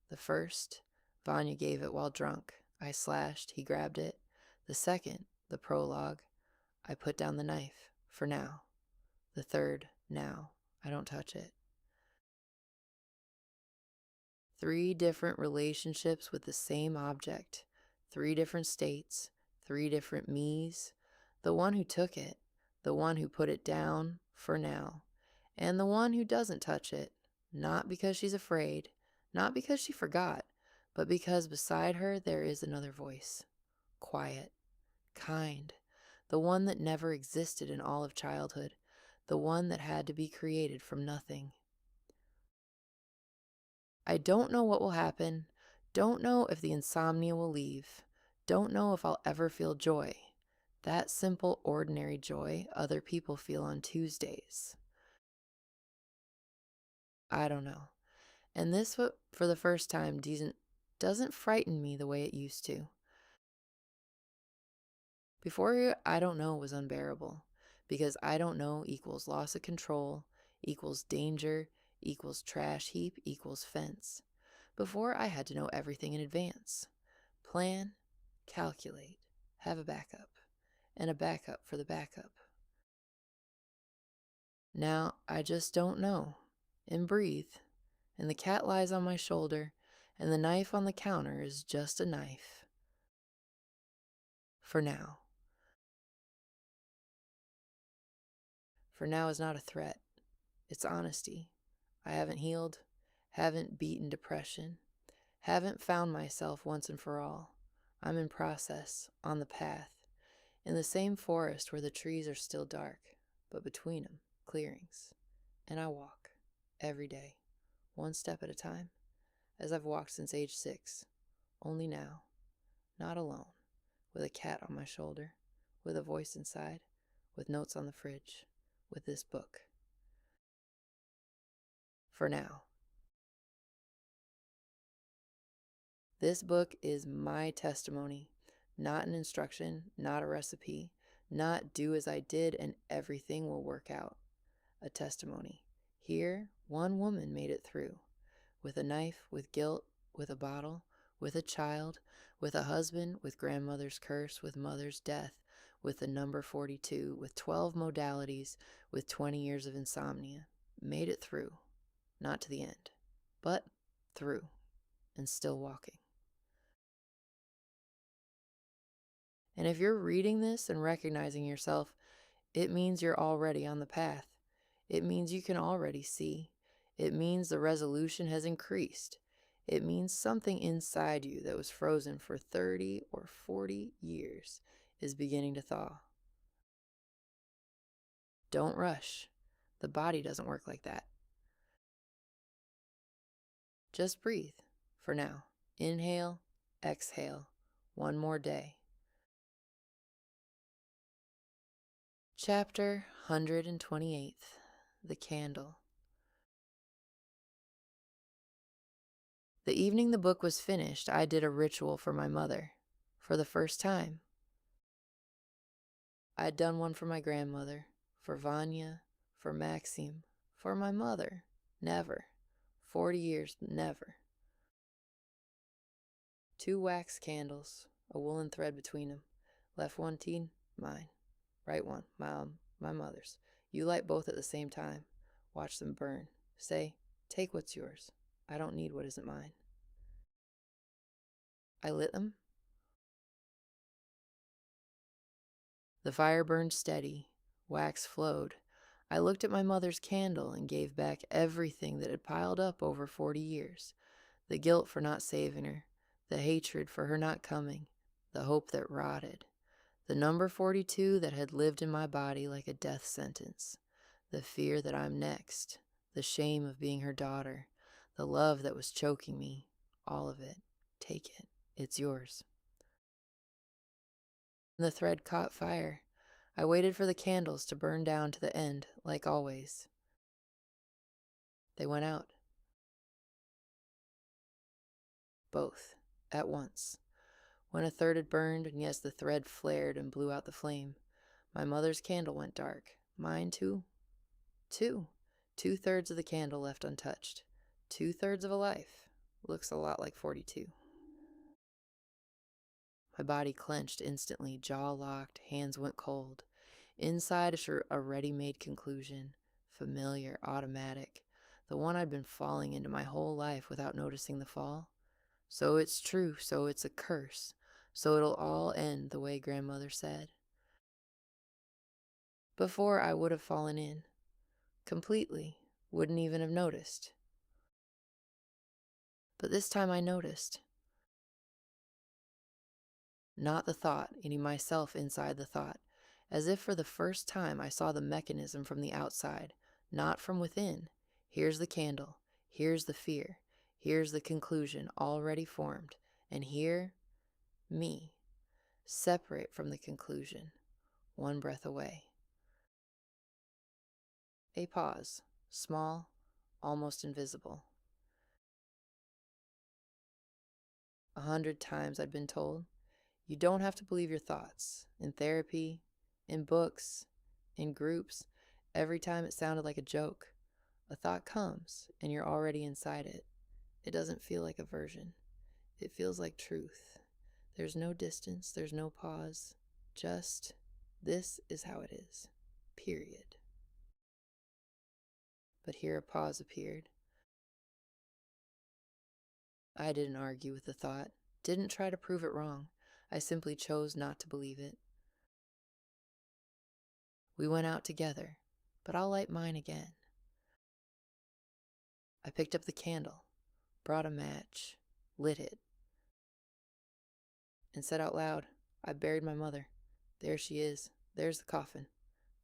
The first, Vanya gave it while drunk. I slashed, he grabbed it. The second, the prologue, I put down the knife, for now. The third, now, I don't touch it. 3 different relationships with the same object, 3 different states, 3 different me's. The one who took it, the one who put it down, for now, and the one who doesn't touch it, not because she's afraid, not because she forgot, but because beside her there is another voice, quiet, kind, the one that never existed in all of childhood, the one that had to be created from nothing. I don't know what will happen, don't know if the insomnia will leave, don't know if I'll ever feel joy, that simple, ordinary joy other people feel on Tuesdays. I don't know. And this, for the first time, doesn't frighten me the way it used to. Before, I don't know was unbearable, because I don't know equals loss of control, equals danger, equals trash heap, equals fence. Before, I had to know everything in advance. Plan, calculate, have a backup, and a backup for the backup. Now, I just don't know, and breathe, and the cat lies on my shoulder, and the knife on the counter is just a knife. For now. For now is not a threat. It's honesty. I haven't healed, haven't beaten depression, haven't found myself once and for all. I'm in process, on the path, in the same forest where the trees are still dark, but between them, clearings. And I walk, every day, one step at a time, as I've walked since age 6, only now, not alone, with a cat on my shoulder, with a voice inside, with notes on the fridge, with this book. for now. This book is my testimony, not an instruction, not a recipe, not do as I did and everything will work out. A testimony. Here, one woman made it through. With a knife, with guilt, with a bottle, with a child, with a husband, with grandmother's curse, with mother's death, with the number 42, with 12 modalities, with 20 years of insomnia. Made it through. Not to the end, but through, and still walking. And if you're reading this and recognizing yourself, it means you're already on the path. It means you can already see. It means the resolution has increased. It means something inside you that was frozen for 30 or 40 years is beginning to thaw. Don't rush. The body doesn't work like that. Just breathe for now. Inhale, exhale. One more day. Chapter 128. The Candle. The evening the book was finished, I did a ritual for my mother. For the first time. I'd done one for my grandmother, for Vanya, for Maxime, for my mother. Never. 40 years, never. 2 wax candles, a woolen thread between them. Left one teen, mine. Right one, my mother's. You light both at the same time. Watch them burn. Say, take what's yours. I don't need what isn't mine. I lit them. The fire burned steady. Wax flowed. I looked at my mother's candle and gave back everything that had piled up over 40 years. The guilt for not saving her. The hatred for her not coming. The hope that rotted. The number 42 that had lived in my body like a death sentence. The fear that I'm next. The shame of being her daughter. The love that was choking me. All of it. Take it. It's yours. The thread caught fire. I waited for the candles to burn down to the end, like always. They went out. Both. At once. When a third had burned, and yes, the thread flared and blew out the flame, my mother's candle went dark. Mine too. 2. 2/3 of the candle left untouched. 2/3 of a life. Looks a lot like 42. My body clenched instantly, jaw locked, hands went cold. Inside a ready-made conclusion, familiar, automatic, the one I'd been falling into my whole life without noticing the fall. So it's true, so it's a curse, so it'll all end the way grandmother said. Before I would have fallen in, completely, wouldn't even have noticed. But this time I noticed. Not the thought, any myself inside the thought. As if for the first time I saw the mechanism from the outside, not from within. Here's the candle. Here's the fear. Here's the conclusion already formed. And here, me, separate from the conclusion, one breath away. A pause, small, almost invisible. 100 times I'd been told, you don't have to believe your thoughts. In therapy, in books, in groups, every time it sounded like a joke. A thought comes, and you're already inside it. It doesn't feel like aversion. It feels like truth. There's no distance, there's no pause. Just, this is how it is. Period. But here a pause appeared. I didn't argue with the thought, didn't try to prove it wrong. I simply chose not to believe it. We went out together, but I'll light mine again. I picked up the candle, brought a match, lit it, and said out loud, I buried my mother. There she is. There's the coffin.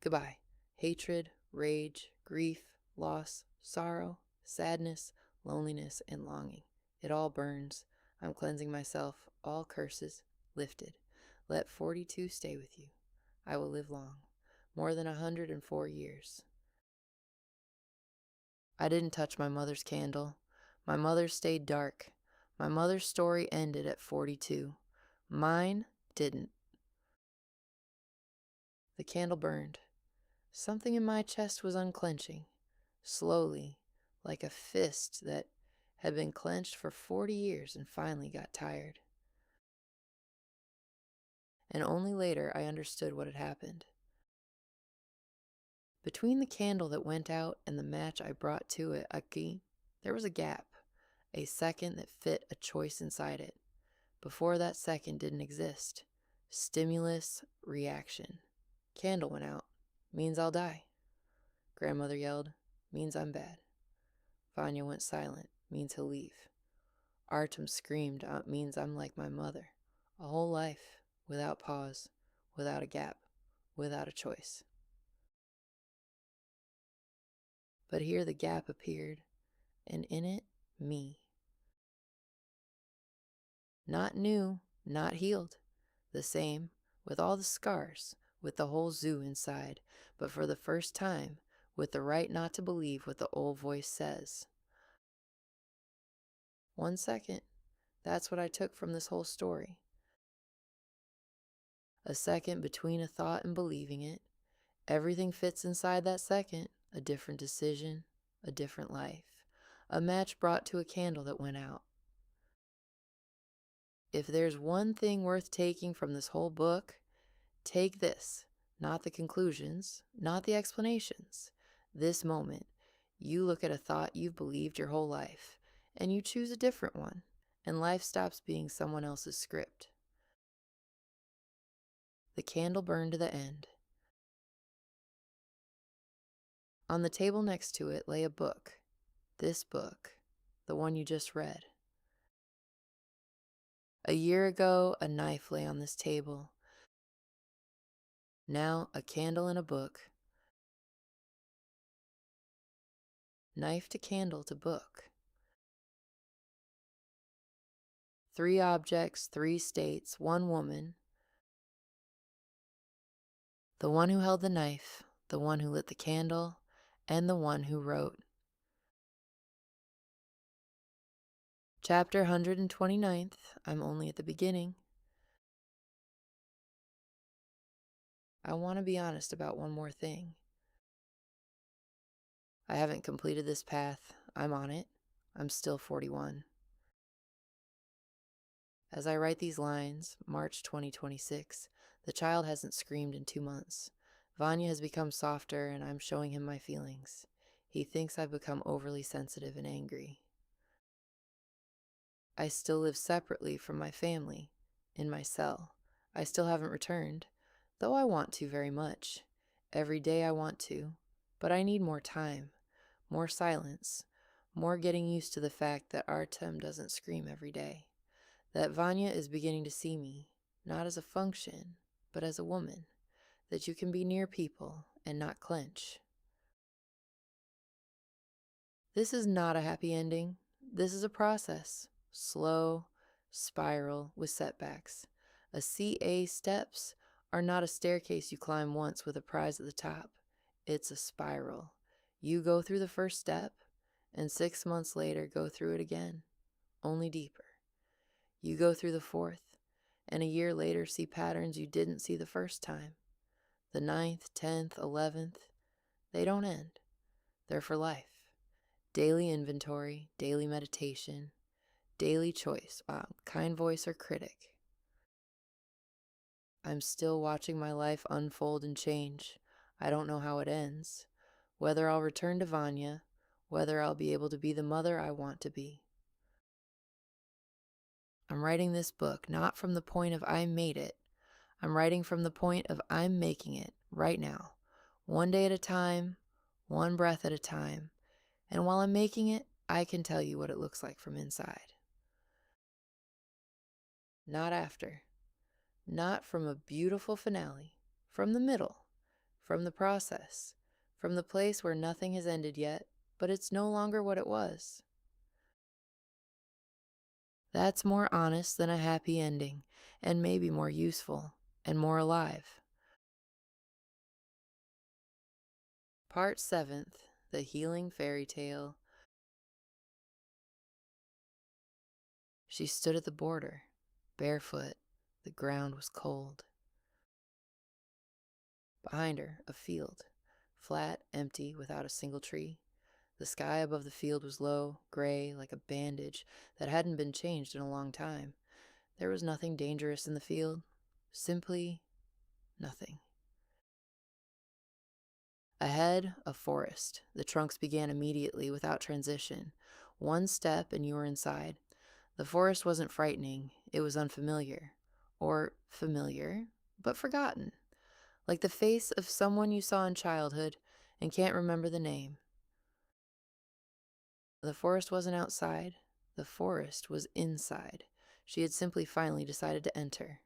Goodbye. Hatred, rage, grief, loss, sorrow, sadness, loneliness, and longing. It all burns. I'm cleansing myself. All curses lifted. Let 42 stay with you. I will live long. More than 104 years. I didn't touch my mother's candle. My mother stayed dark. My mother's story ended at 42. Mine didn't. The candle burned. Something in my chest was unclenching, slowly, like a fist that had been clenched for 40 years and finally got tired. And only later I understood what had happened. Between the candle that went out and the match I brought to it, Aki, there was a gap, a second that fit a choice inside it. Before that second didn't exist. Stimulus, reaction. Candle went out. Means I'll die. Grandmother yelled. Means I'm bad. Vanya went silent. Means he'll leave. Artem screamed. Means I'm like my mother. A whole life, without pause, without a gap, without a choice. But here the gap appeared, and in it, me. Not new, not healed. The same, with all the scars, with the whole zoo inside, but for the first time, with the right not to believe what the old voice says. 1 second, that's what I took from this whole story. A second between a thought and believing it. Everything fits inside that second, a different decision, a different life. A match brought to a candle that went out. If there's one thing worth taking from this whole book, take this, not the conclusions, not the explanations. This moment, you look at a thought you've believed your whole life, and you choose a different one, and life stops being someone else's script. The candle burned to the end. On the table next to it lay a book. This book, the one you just read. A year ago, a knife lay on this table. Now, a candle and a book. Knife to candle to book. 3 objects, 3 states, 1 woman. The one who held the knife, the one who lit the candle, and the one who wrote. Chapter 129th, I'm only at the beginning. I want to be honest about one more thing. I haven't completed this path. I'm on it. I'm still 41. As I write these lines, March 2026, the child hasn't screamed in 2 months. Vanya has become softer and I'm showing him my feelings. He thinks I've become overly sensitive and angry. I still live separately from my family, in my cell. I still haven't returned, though I want to very much. Every day I want to, but I need more time, more silence, more getting used to the fact that Artem doesn't scream every day, that Vanya is beginning to see me, not as a function, but as a woman, that you can be near people and not clench. This is not a happy ending. This is a process. Slow, spiral with setbacks. A CA steps are not a staircase you climb once with a prize at the top. It's a spiral. You go through the first step, and 6 months later go through it again, only deeper. You go through the 4th, and a year later see patterns you didn't see the first time. The 9th, 10th, 11th, they don't end. They're for life. Daily inventory, daily meditation, daily choice, kind voice or critic. I'm still watching my life unfold and change. I don't know how it ends, whether I'll return to Vanya, whether I'll be able to be the mother I want to be. I'm writing this book not from the point of I made it. I'm writing from the point of I'm making it right now, one day at a time, one breath at a time. And while I'm making it, I can tell you what it looks like from inside. Not after. Not from a beautiful finale. From the middle. From the process. From the place where nothing has ended yet, but it's no longer what it was. That's more honest than a happy ending, and maybe more useful, and more alive. Part 7th. the healing fairy tale. She stood at the border, barefoot. The ground was cold. Behind her, a field, flat, empty, without a single tree. The sky above the field was low, gray, like a bandage that hadn't been changed in a long time. There was nothing dangerous in the field, simply nothing. Ahead, a forest. The trunks began immediately, without transition. One step and you were inside. The forest wasn't frightening, it was unfamiliar. Or familiar, but forgotten. Like the face of someone you saw in childhood and can't remember the name. The forest wasn't outside, the forest was inside. She had simply finally decided to enter.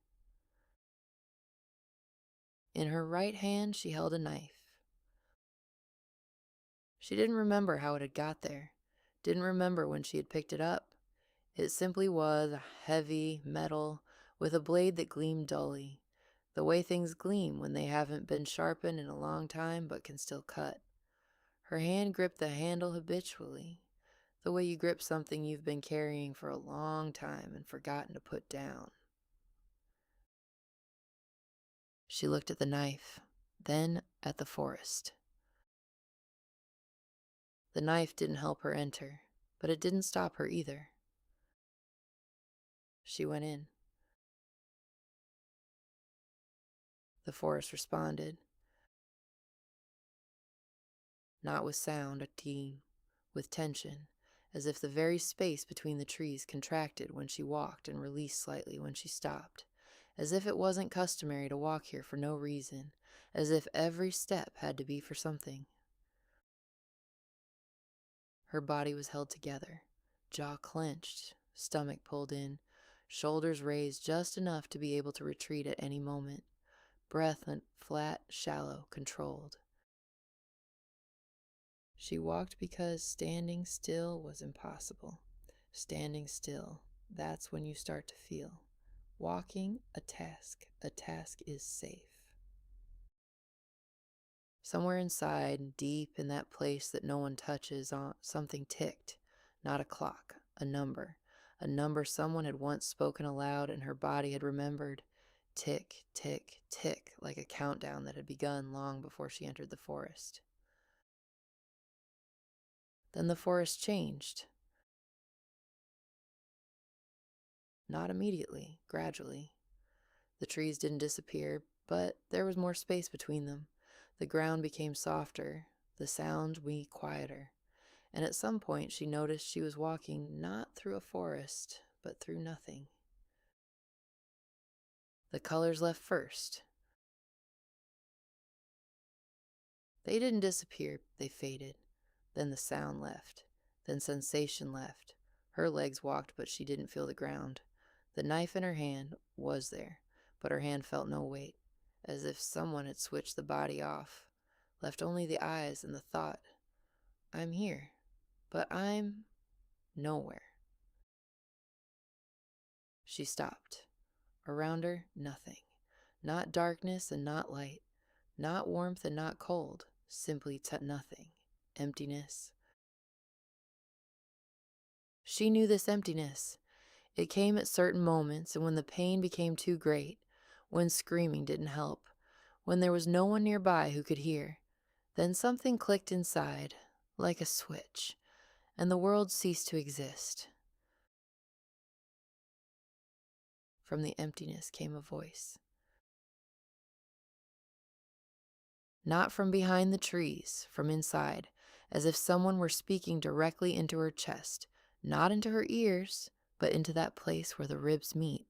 In her right hand, she held a knife. She didn't remember how it had got there, didn't remember when she had picked it up. It simply was heavy metal with a blade that gleamed dully, the way things gleam when they haven't been sharpened in a long time but can still cut. Her hand gripped the handle habitually, the way you grip something you've been carrying for a long time and forgotten to put down. She looked at the knife, then at the forest. The knife didn't help her enter, but it didn't stop her either. She went in. The forest responded. Not with sound, a team, with tension, as if the very space between the trees contracted when she walked and released slightly when she stopped, as if it wasn't customary to walk here for no reason, as if every step had to be for something. Her body was held together, jaw clenched, stomach pulled in, shoulders raised just enough to be able to retreat at any moment. Breath went flat, shallow, controlled. She walked because standing still was impossible. Standing still, that's when you start to feel. Walking, a task is safe. Somewhere inside, deep in that place that no one touches, something ticked. Not a clock, a number someone had once spoken aloud and her body had remembered. Tick, tick, tick, like a countdown that had begun long before she entered the forest. Then the forest changed. Not immediately, gradually. The trees didn't disappear, but there was more space between them. The ground became softer, the sound quieter. And at some point she noticed she was walking not through a forest, but through nothing. The colors left first. They didn't disappear, they faded. Then the sound left. Then sensation left. Her legs walked, but she didn't feel the ground. The knife in her hand was there, but her hand felt no weight, as if someone had switched the body off, left only the eyes and the thought, I'm here, but I'm nowhere. She stopped. Around her, nothing. Not darkness and not light. Not warmth and not cold. Simply nothing. Emptiness. She knew this emptiness. It came at certain moments, and when the pain became too great, when screaming didn't help, when there was no one nearby who could hear, then something clicked inside, like a switch, and the world ceased to exist. From the emptiness came a voice. Not from behind the trees, from inside, as if someone were speaking directly into her chest, not into her ears, but into that place where the ribs meet.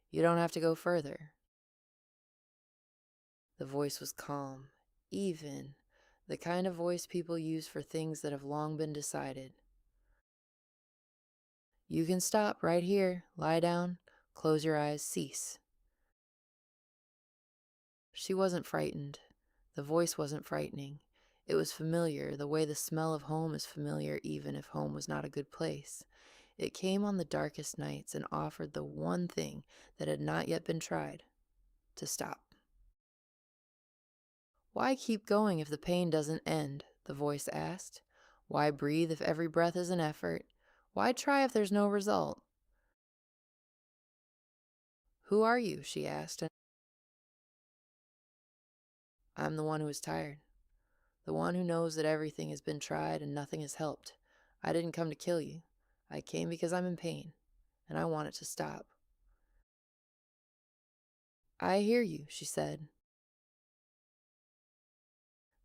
You don't have to go further. The voice was calm, even, the kind of voice people use for things that have long been decided. You can stop right here, lie down, close your eyes, cease. She wasn't frightened. The voice wasn't frightening. It was familiar, the way the smell of home is familiar even if home was not a good place. It came on the darkest nights and offered the one thing that had not yet been tried, to stop. Why keep going if the pain doesn't end? The voice asked. Why breathe if every breath is an effort? Why try if there's no result? Who are you? She asked. I'm the one who is tired. The one who knows that everything has been tried and nothing has helped. I didn't come to kill you. I came because I'm in pain, and I want it to stop. I hear you, she said.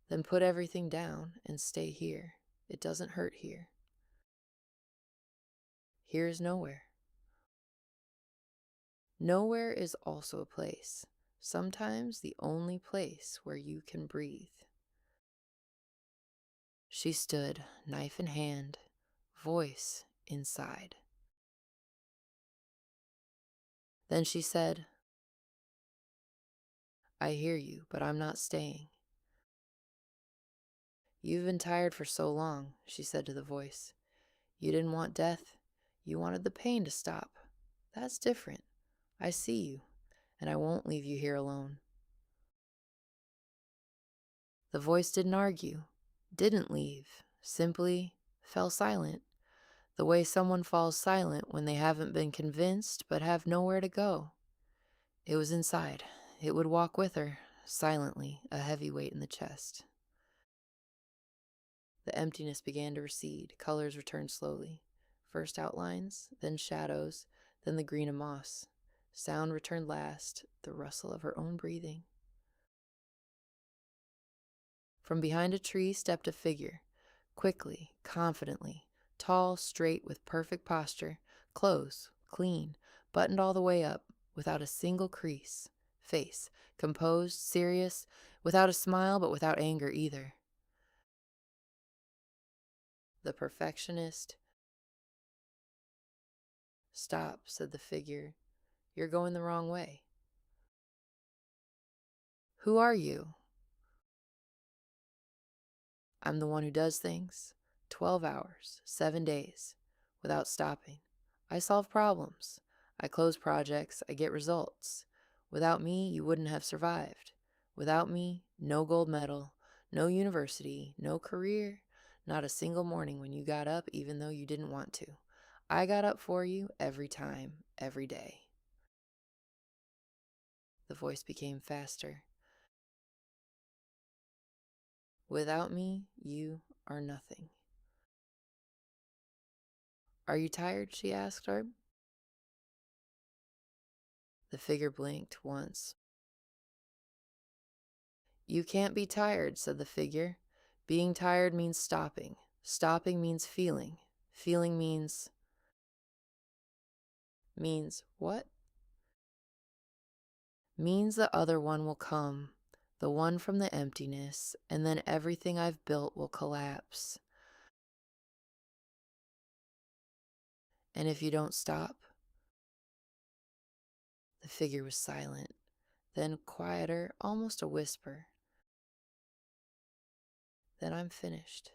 Then put everything down and stay here. It doesn't hurt here. Here is nowhere. Nowhere is also a place, sometimes the only place where you can breathe. She stood, knife in hand, voice inside. Then she said, I hear you, but I'm not staying. You've been tired for so long, she said to the voice. You didn't want death. You wanted the pain to stop. That's different. I see you, and I won't leave you here alone. The voice didn't argue, didn't leave, simply fell silent, the way someone falls silent when they haven't been convinced but have nowhere to go. It was inside. It would walk with her, silently, a heavy weight in the chest. The emptiness began to recede. Colors returned slowly. First outlines, then shadows, then the green of moss. Sound returned last, the rustle of her own breathing. From behind a tree stepped a figure, quickly, confidently, tall, straight, with perfect posture, clothes, clean, buttoned all the way up, without a single crease, face, composed, serious, without a smile but without anger either. The perfectionist. Stop, said the figure. You're going the wrong way. Who are you? I'm the one who does things 12 hours, 7 days, without stopping. I solve problems. I close projects. I get results. Without me, you wouldn't have survived. Without me, no gold medal, no university, no career, not a single morning when you got up even though you didn't want to. I got up for you every time, every day. The voice became faster. Without me, you are nothing. Are you tired? She asked her. The figure blinked once. You can't be tired, said the figure. Being tired means stopping. Stopping means feeling. Feeling means what? Means the other one will come, the one from the emptiness, and then everything I've built will collapse. And if you don't stop? The figure was silent, then quieter, almost a whisper. Then I'm finished.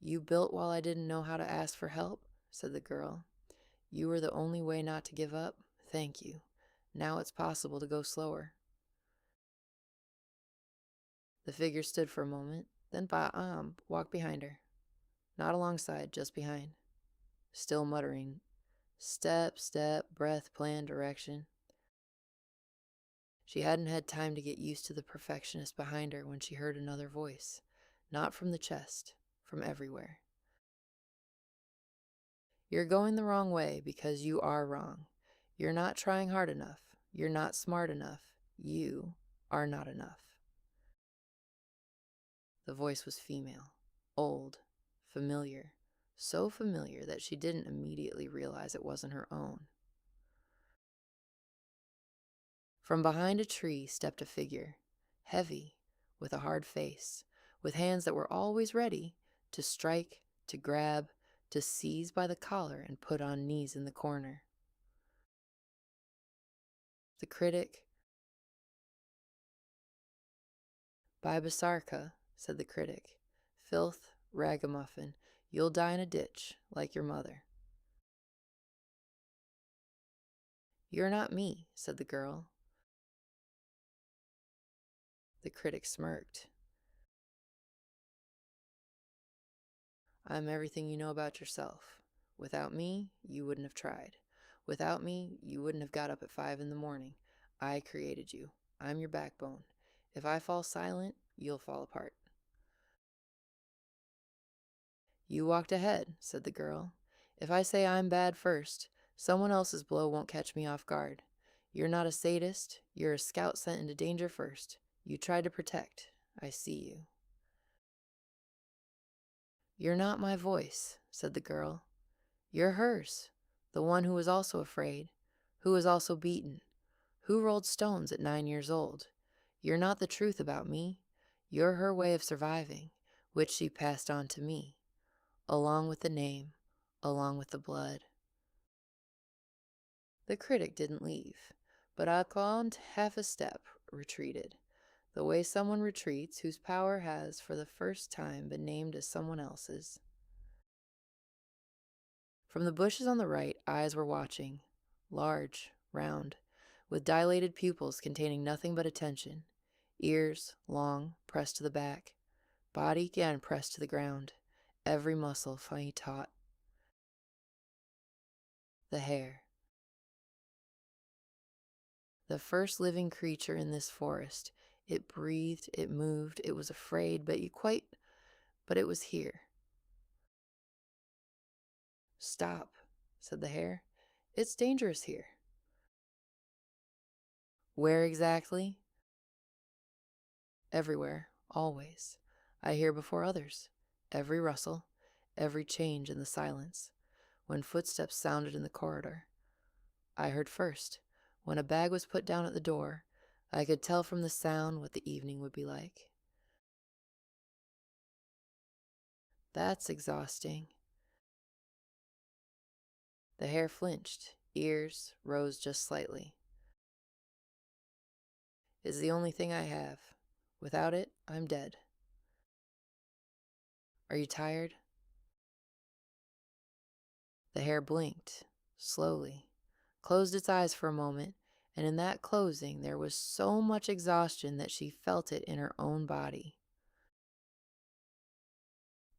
You built while I didn't know how to ask for help, said the girl. You were the only way not to give up. Thank you. Now it's possible to go slower. The figure stood for a moment, then walked behind her. Not alongside, just behind. Still muttering. Step, step, breath, plan, direction. She hadn't had time to get used to the perfectionist behind her when she heard another voice. Not from the chest, from everywhere. You're going the wrong way because you are wrong. You're not trying hard enough. You're not smart enough. You are not enough. The voice was female, old, familiar, so familiar that she didn't immediately realize it wasn't her own. From behind a tree stepped a figure, heavy, with a hard face, with hands that were always ready to strike, to grab, to seize by the collar and put on knees in the corner. The critic. By Basarka, said the critic. Filth, ragamuffin, you'll die in a ditch, like your mother. You're not me, said the girl. The critic smirked. I'm everything you know about yourself. Without me, you wouldn't have tried. Without me, you wouldn't have got up at 5 in the morning. I created you. I'm your backbone. If I fall silent, you'll fall apart. You walked ahead, said the girl. If I say I'm bad first, someone else's blow won't catch me off guard. You're not a sadist. You're a scout sent into danger first. You tried to protect. I see you. You're not my voice, said the girl. You're hers, the one who was also afraid, who was also beaten, who rolled stones at 9 years old. You're not the truth about me. You're her way of surviving, which she passed on to me, along with the name, along with the blood. The critic didn't leave, but upon half a step retreated, the way someone retreats whose power has for the first time been named as someone else's. From the bushes on the right, eyes were watching, large, round, with dilated pupils containing nothing but attention, ears, long, pressed to the back, body again pressed to the ground, every muscle finely taut. The hare. The first living creature in this forest. It breathed, it moved, it was afraid, but it was here. Stop, said the hare. It's dangerous here. Where exactly? Everywhere, always. I hear before others. Every rustle, every change in the silence. When footsteps sounded in the corridor, I heard first. When a bag was put down at the door, I could tell from the sound what the evening would be like. That's exhausting. The hare flinched, ears rose just slightly. It's the only thing I have. Without it, I'm dead. Are you tired? The hare blinked, slowly, closed its eyes for a moment, and in that closing there was so much exhaustion that she felt it in her own body.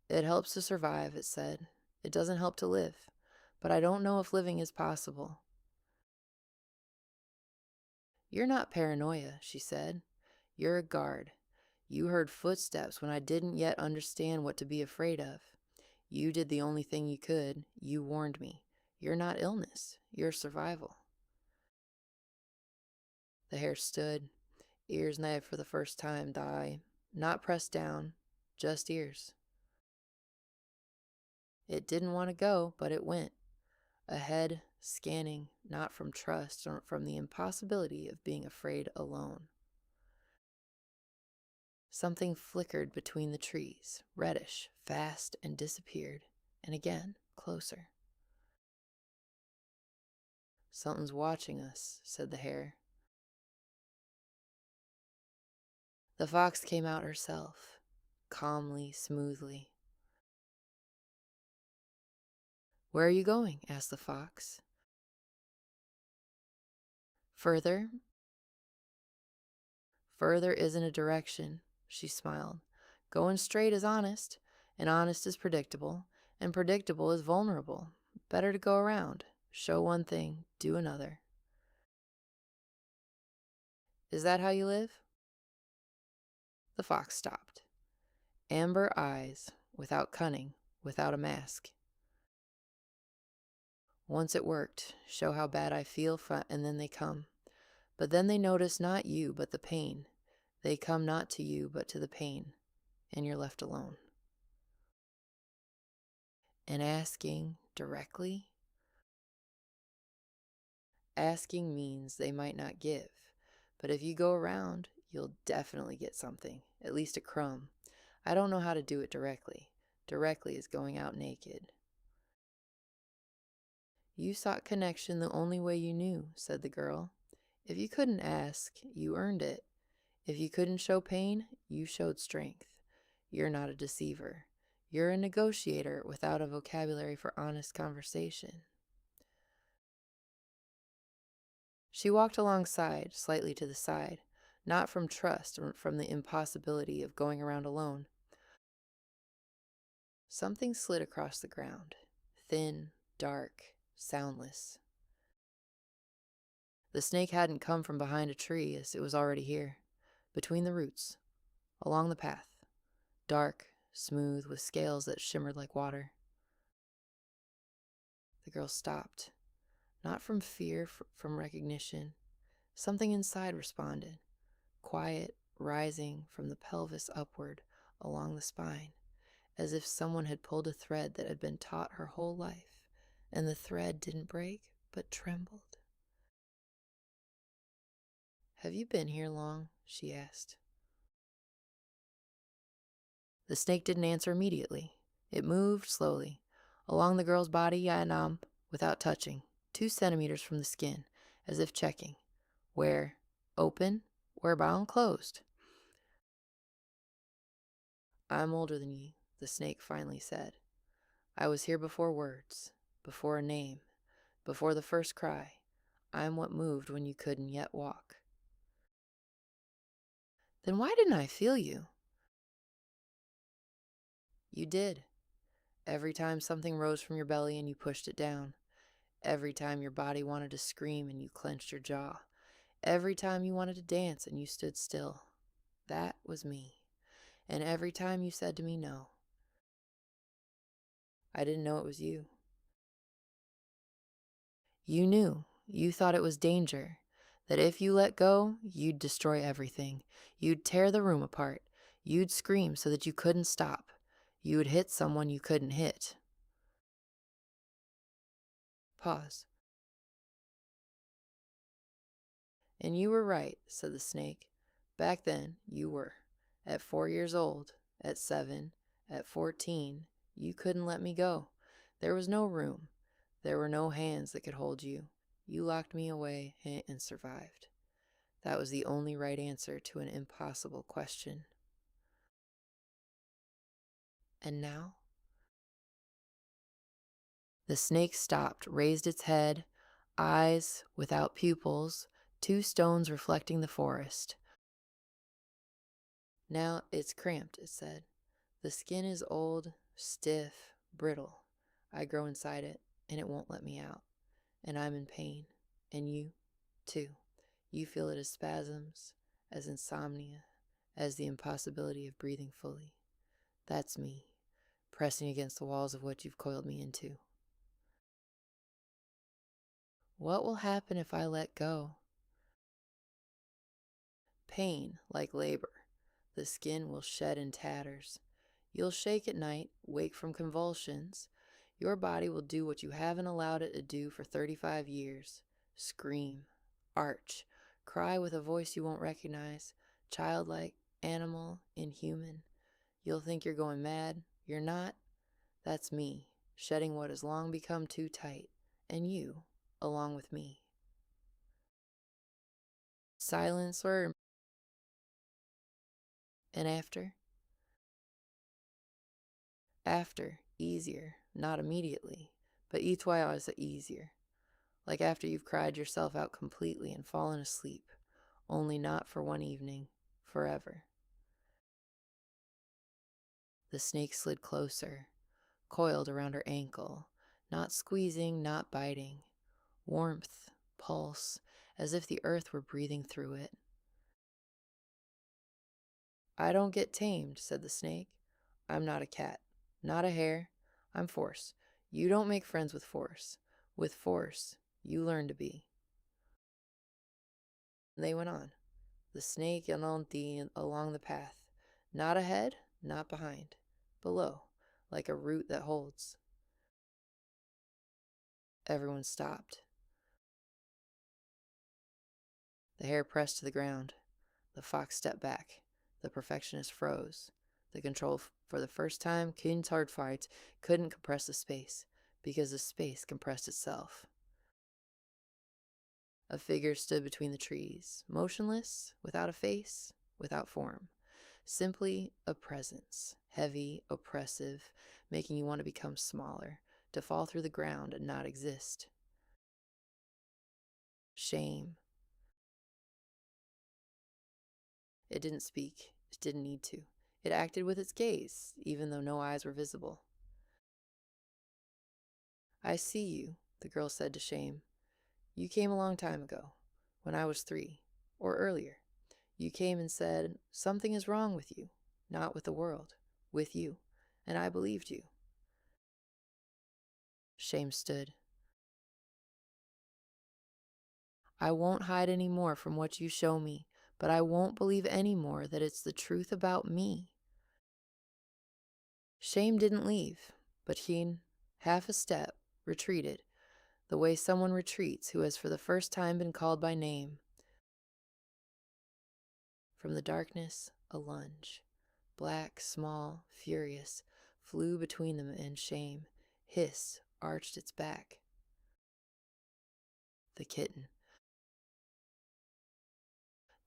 It helps to survive, it said. It doesn't help to live, but I don't know if living is possible. You're not paranoia, she said. You're a guard. You heard footsteps when I didn't yet understand what to be afraid of. You did the only thing you could. You warned me. You're not illness. You're survival. The hare stood, ears nabbed for the first time, not pressed down, just ears. It didn't want to go, but it went. Ahead, scanning, not from trust or from the impossibility of being afraid alone. Something flickered between the trees, reddish, fast, and disappeared, and again, closer. Something's watching us, said the hare. The fox came out herself, calmly, smoothly. Where are you going? Asked the fox. Further? Further isn't a direction, she smiled. Going straight is honest, and honest is predictable, and predictable is vulnerable. Better to go around. Show one thing, do another. Is that how you live? The fox stopped. Amber eyes, without cunning, without a mask. Once it worked, show how bad I feel, and then they come. But then they notice not you, but the pain. They come not to you, but to the pain, and you're left alone. And asking directly? Asking means they might not give, but if you go around, you'll definitely get something, at least a crumb. I don't know how to do it directly. Directly is going out naked. You sought connection the only way you knew, said the girl. If you couldn't ask, you earned it. If you couldn't show pain, you showed strength. You're not a deceiver. You're a negotiator without a vocabulary for honest conversation. She walked alongside, slightly to the side. not from trust or from the impossibility of going around alone. Something slid across the ground, thin, dark, soundless. The snake hadn't come from behind a tree, as it was already here, between the roots, along the path, dark, smooth, with scales that shimmered like water. The girl stopped, not from fear, from recognition. Something inside responded, quiet, rising from the pelvis upward along the spine, as if someone had pulled a thread that had been taut her whole life, and the thread didn't break, but trembled. "Have you been here long?" she asked. The snake didn't answer immediately. It moved slowly, along the girl's body and without touching, 2 centimeters from the skin, as if checking. Where open, where bound closed. "I'm older than you," the snake finally said. "I was here before words, before a name, before the first cry. I'm what moved when you couldn't yet walk." "Then why didn't I feel you?" "You did. Every time something rose from your belly and you pushed it down. Every time your body wanted to scream and you clenched your jaw. Every time you wanted to dance and you stood still. That was me. And every time you said to me no. I didn't know it was you. You knew. You thought it was danger. That if you let go, you'd destroy everything. You'd tear the room apart. You'd scream so that you couldn't stop. You would hit someone you couldn't hit." Pause. "And you were right," said the snake. "Back then, you were. At 4 years old, at 7, at 14, you couldn't let me go. There was no room. There were no hands that could hold you. You locked me away and survived. That was the only right answer to an impossible question. And now?" The snake stopped, raised its head, eyes without pupils, 2 stones reflecting the forest. "Now it's cramped," it said. "The skin is old, stiff, brittle. I grow inside it, and it won't let me out. And I'm in pain. And you, too. You feel it as spasms, as insomnia, as the impossibility of breathing fully. That's me, pressing against the walls of what you've coiled me into. What will happen if I let go? Pain, like labor. The skin will shed in tatters. You'll shake at night, wake from convulsions. Your body will do what you haven't allowed it to do for 35 years. Scream, arch, cry with a voice you won't recognize, childlike, animal, inhuman. You'll think you're going mad. You're not. That's me, shedding what has long become too tight, and you, along with me." Silence or and after? After, easier, not immediately, but each while is easier. Like after you've cried yourself out completely and fallen asleep, only not for one evening, forever. The snake slid closer, coiled around her ankle, not squeezing, not biting. Warmth, pulse, as if the earth were breathing through it. "I don't get tamed," said the snake. "I'm not a cat, not a hare. I'm force. You don't make friends with force. With force, you learn to be." They went on, the snake and along the path, not ahead, not behind, below, like a root that holds. Everyone stopped. The hare pressed to the ground. The fox stepped back. The perfectionist froze. The control, for the first time, Keen's hard fights couldn't compress the space, because the space compressed itself. A figure stood between the trees, motionless, without a face, without form. Simply a presence, heavy, oppressive, making you want to become smaller, to fall through the ground and not exist. Shame. It didn't speak. It didn't need to. It acted with its gaze, even though no eyes were visible. I see you, the girl said to Shame. You came a long time ago, when I was 3, or earlier. You came and said, something is wrong with you, not with the world, with you, and I believed you. Shame stood. I won't hide any more from what you show me, but I won't believe any more that it's the truth about me. Shame didn't leave, but he, half a step, retreated, the way someone retreats who has for the first time been called by name. From the darkness, a lunge, black, small, furious, flew between them and Shame, hissed, arched its back. The kitten.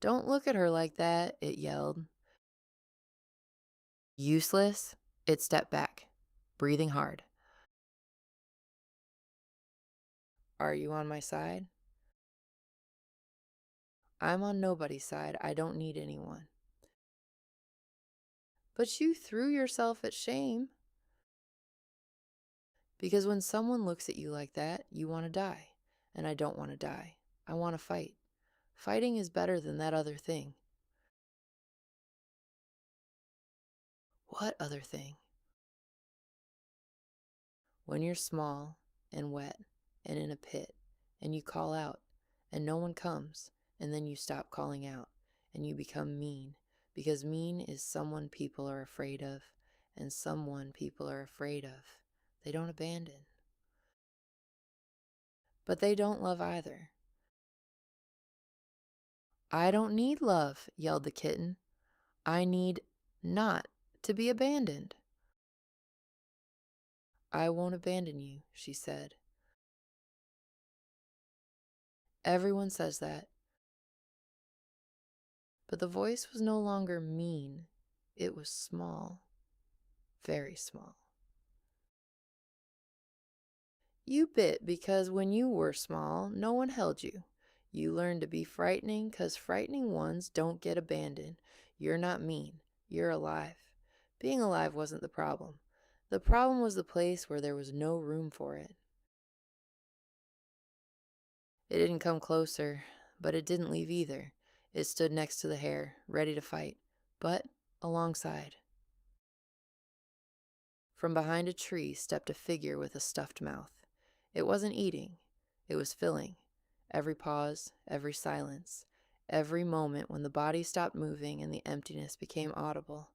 Don't look at her like that, it yelled. Useless, it stepped back, breathing hard. Are you on my side? I'm on nobody's side. I don't need anyone. But you threw yourself at Shame. Because when someone looks at you like that, you want to die. And I don't want to die. I want to fight. Fighting is better than that other thing. What other thing? When you're small and wet and in a pit and you call out and no one comes, and then you stop calling out and you become mean, because mean is someone people are afraid of, and someone people are afraid of. They don't abandon. But they don't love either. I don't need love, yelled the kitten. I need not to be abandoned. I won't abandon you, she said. Everyone says that. But the voice was no longer mean. It was small, very small. You bit because when you were small, no one held you. You learned to be frightening because frightening ones don't get abandoned. You're not mean. You're alive. Being alive wasn't the problem. The problem was the place where there was no room for it. It didn't come closer, but it didn't leave either. It stood next to the hare, ready to fight, but alongside. From behind a tree stepped a figure with a stuffed mouth. It wasn't eating, it was filling. Every pause, every silence, every moment when the body stopped moving and the emptiness became audible.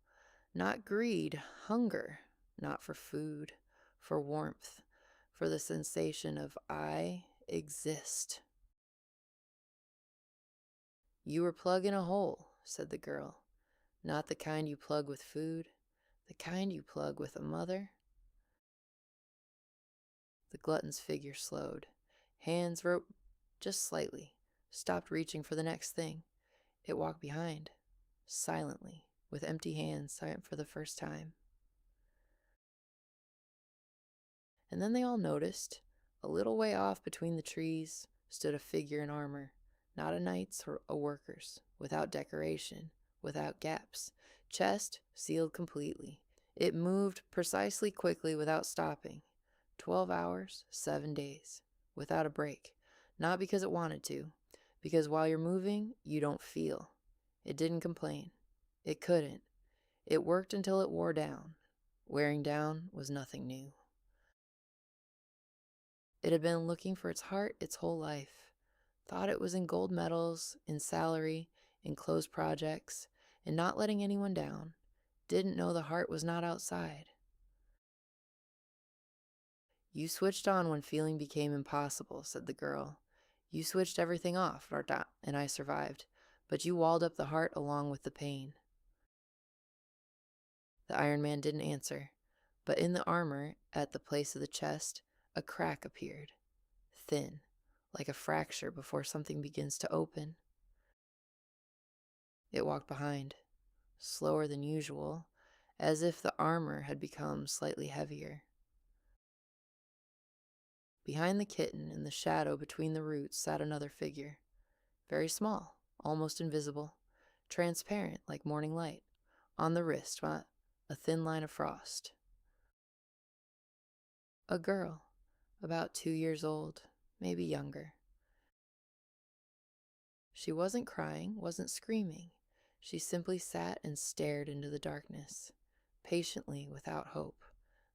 Not greed, hunger, not for food, for warmth, for the sensation of I exist. You were plugging a hole, said the girl. Not the kind you plug with food, the kind you plug with a mother. The glutton's figure slowed. Hands roped just slightly, stopped reaching for the next thing. It walked behind, silently, with empty hands, silent for the first time. And then they all noticed, a little way off between the trees, stood a figure in armor, not a knight's or a worker's, without decoration, without gaps, chest sealed completely. It moved precisely quickly without stopping. 12 hours, 7 days, without a break. Not because it wanted to, because while you're moving, you don't feel. It didn't complain. It couldn't. It worked until it wore down. Wearing down was nothing new. It had been looking for its heart its whole life. Thought it was in gold medals, in salary, in closed projects, in not letting anyone down. Didn't know the heart was not outside. You switched on when feeling became impossible, said the girl. You switched everything off, and I survived, but you walled up the heart along with the pain. The Iron Man didn't answer, but in the armor, at the place of the chest, a crack appeared, thin, like a fracture before something begins to open. It walked behind, slower than usual, as if the armor had become slightly heavier. Behind the kitten, in the shadow between the roots, sat another figure. Very small, almost invisible. transparent like morning light. On the wrist, a thin line of frost. A girl, about 2 years old, maybe younger. She wasn't crying, wasn't screaming. She simply sat and stared into the darkness, patiently, without hope,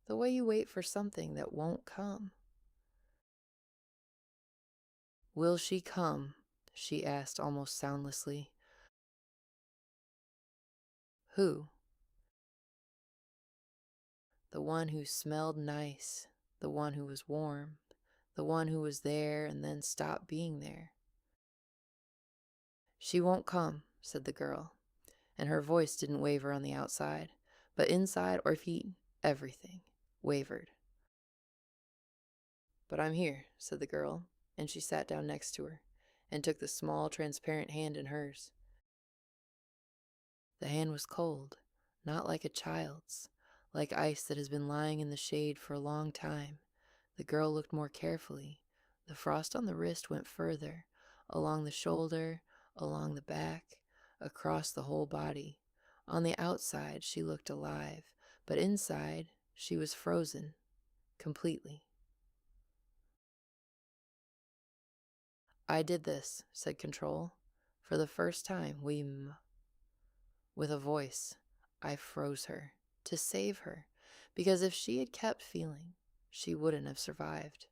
the way you wait for something that won't come. "Will she come?" she asked almost soundlessly. "Who?" "The one who smelled nice, the one who was warm, the one who was there and then stopped being there." "She won't come," said the girl, and her voice didn't waver on the outside, but inside or feet, everything wavered. "But I'm here," said the girl, and she sat down next to her and took the small, transparent hand in hers. The hand was cold, not like a child's, like ice that has been lying in the shade for a long time. The girl looked more carefully. The frost on the wrist went further, along the shoulder, along the back, across the whole body. On the outside, she looked alive, but inside, she was frozen, completely. "I did this," said Control. "For the first time, with a voice. I froze her, to save her, because if she had kept feeling, she wouldn't have survived."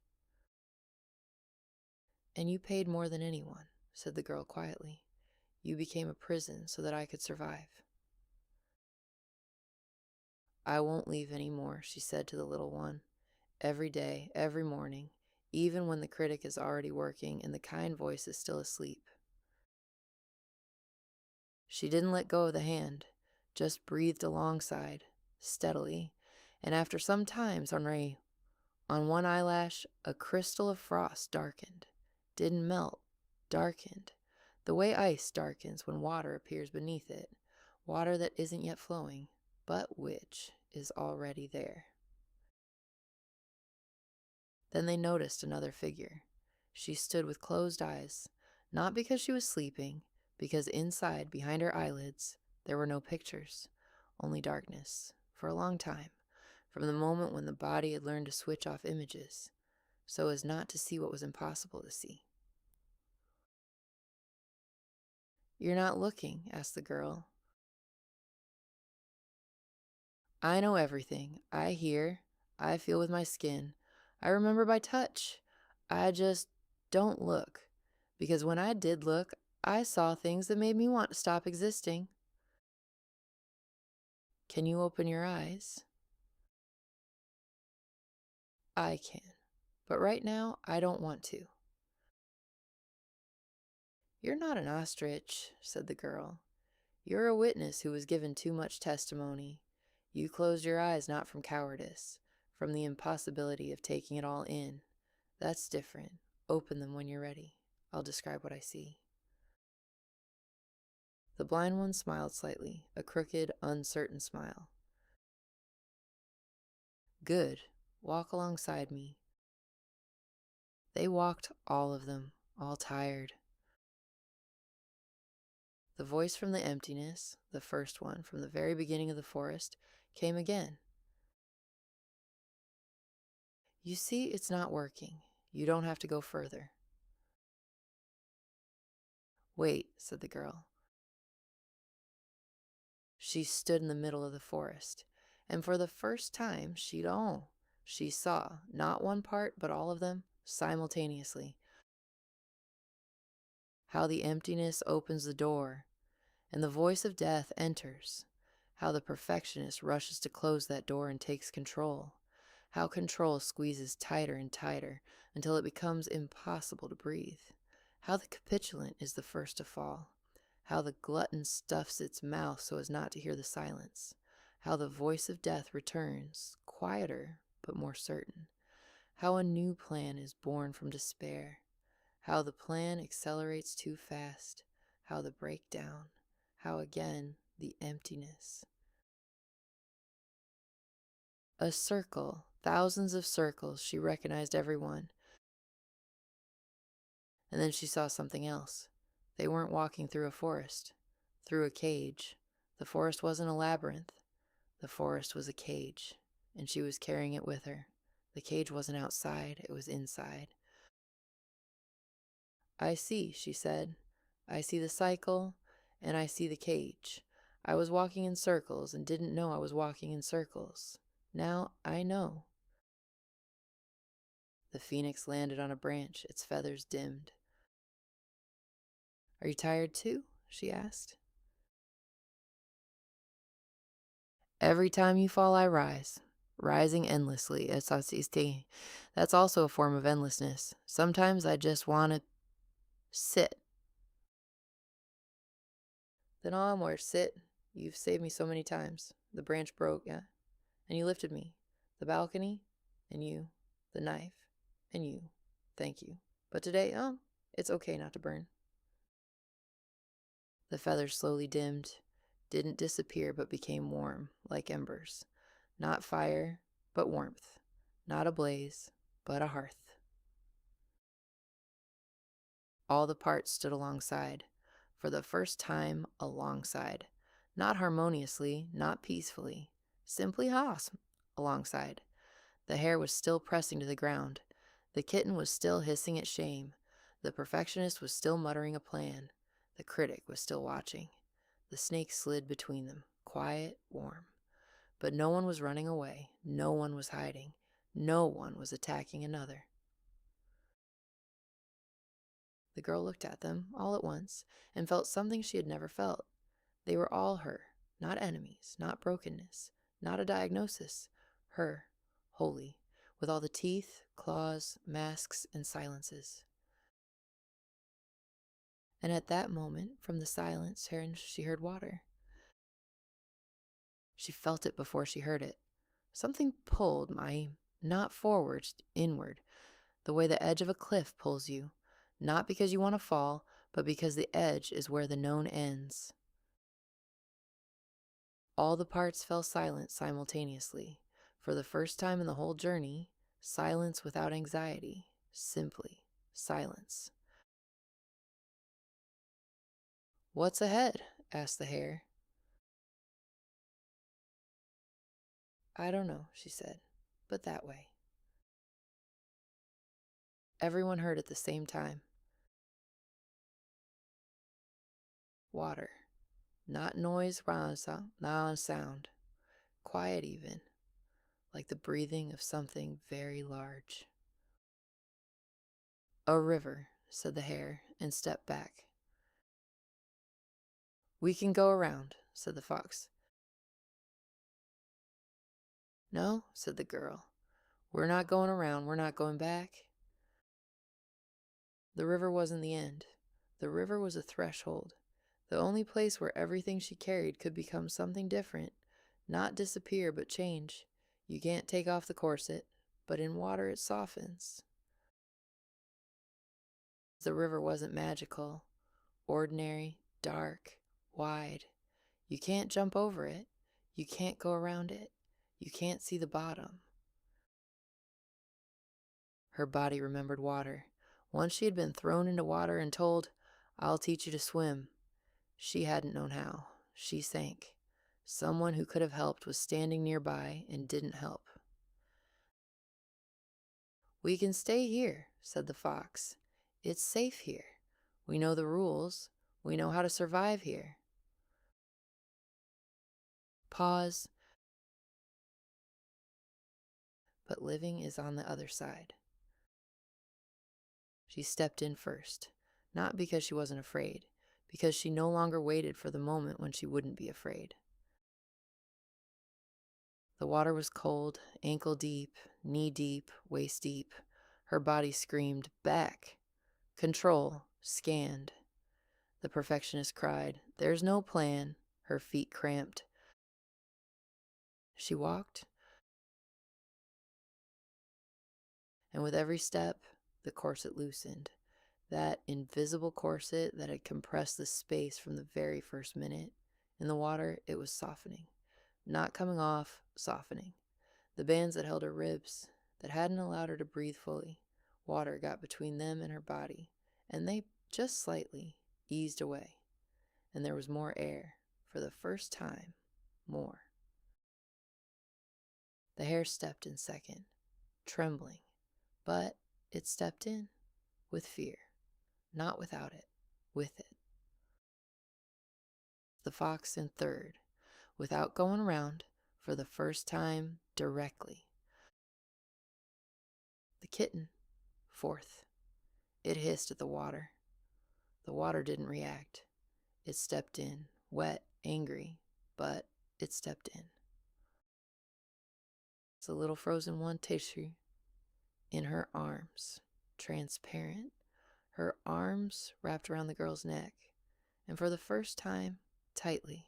"And you paid more than anyone," said the girl quietly. "You became a prison so that I could survive." "I won't leave any more," she said to the little one. "Every day, every morning, even when the critic is already working and the kind voice is still asleep." She didn't let go of the hand, just breathed alongside, steadily, and after some times on one eyelash, a crystal of frost darkened. Didn't melt, darkened. The way ice darkens when water appears beneath it. Water that isn't yet flowing, but which is already there. Then they noticed another figure. She stood with closed eyes, not because she was sleeping, because inside, behind her eyelids, there were no pictures, only darkness, for a long time, from the moment when the body had learned to switch off images, so as not to see what was impossible to see. "You're not looking?" asked the girl. "I know everything. I hear. I feel with my skin. I remember by touch. I just don't look. Because when I did look, I saw things that made me want to stop existing." "Can you open your eyes?" "I can. But right now, I don't want to." "You're not an ostrich," said the girl. "You're a witness who was given too much testimony. You closed your eyes not from cowardice, from the impossibility of taking it all in. That's different. Open them when you're ready. I'll describe what I see." The blind one smiled slightly, a crooked, uncertain smile. "Good. Walk alongside me." They walked, all of them, all tired. The voice from the emptiness, the first one from the very beginning of the forest, came again. "You see, it's not working. You don't have to go further." "Wait," said the girl. She stood in the middle of the forest, and for the first time she saw, not one part, but all of them, simultaneously. How the emptiness opens the door, and the voice of death enters. How the perfectionist rushes to close that door and takes control. How control squeezes tighter and tighter until it becomes impossible to breathe. How the capitulant is the first to fall. How the glutton stuffs its mouth so as not to hear the silence. How the voice of death returns, quieter but more certain. How a new plan is born from despair. How the plan accelerates too fast. How the breakdown. How again the emptiness. A circle, thousands of circles, she recognized every one. And then she saw something else. They weren't walking through a forest. through a cage. The forest wasn't a labyrinth. The forest was a cage, and she was carrying it with her. The cage wasn't outside, it was inside. I see, she said. I see the cycle, and I see the cage. I was walking in circles and didn't know I was walking in circles. Now I know. The phoenix landed on a branch, its feathers dimmed. Are you tired too? She asked. Every time you fall, I rise. Rising endlessly. That's also a form of endlessness. Sometimes I just want to sit. Then onward, sit. You've saved me so many times. The branch broke, yeah? And you lifted me. The balcony, and you. The knife, and you. Thank you. But today, it's okay not to burn. The feathers slowly dimmed, didn't disappear but became warm, like embers. Not fire, but warmth. Not a blaze, but a hearth. All the parts stood alongside, for the first time alongside. Not harmoniously, not peacefully, simply alongside. The hair was still pressing to the ground. The kitten was still hissing its shame. The perfectionist was still muttering a plan. The critic was still watching. The snake slid between them, quiet, warm. But no one was running away. No one was hiding. No one was attacking another. The girl looked at them all at once and felt something she had never felt. They were all her, not enemies, not brokenness, not a diagnosis. Her, holy, with all the teeth, claws, masks, and silences. And at that moment, from the silence, she heard water. She felt it before she heard it. Something pulled not forward, inward, the way the edge of a cliff pulls you, not because you want to fall, but because the edge is where the known ends. All the parts fell silent simultaneously. For the first time in the whole journey, silence without anxiety, simply silence. What's ahead? Asked the hare. I don't know, she said, but that way. Everyone heard at the same time. Water. Not noise, not sound. Quiet even, like the breathing of something very large. A river, said the hare, and stepped back. We can go around, said the fox. No, said the girl. We're not going around, we're not going back. The river wasn't the end. The river was a threshold, the only place where everything she carried could become something different, not disappear but change. You can't take off the corset, but in water it softens. The river wasn't magical, ordinary, dark, wide. You can't jump over it. You can't go around it. You can't see the bottom. Her body remembered water. Once she had been thrown into water and told, I'll teach you to swim. She hadn't known how. She sank. Someone who could have helped was standing nearby and didn't help. We can stay here, said the fox. It's safe here. We know the rules. We know how to survive here. Pause. But living is on the other side. She stepped in first, not because she wasn't afraid, because she no longer waited for the moment when she wouldn't be afraid. The water was cold, ankle deep, knee deep, waist deep. Her body screamed, back. Control, scanned. The perfectionist cried, there's no plan. Her feet cramped. She walked, and with every step, the corset loosened. That invisible corset that had compressed the space from the very first minute. In the water, it was softening. Not coming off, softening. The bands that held her ribs, that hadn't allowed her to breathe fully. Water got between them and her body, and they, just slightly, eased away. and there was more air. For the first time, more. The hare stepped in second, trembling, but it stepped in with fear, not without it, with it. The fox in third, without going around, for the first time directly. The kitten, fourth. It hissed at the water. The water didn't react. It stepped in, wet, angry, but it stepped in. The little frozen one, tissue, in her arms, transparent, her arms wrapped around the girl's neck, and for the first time, tightly.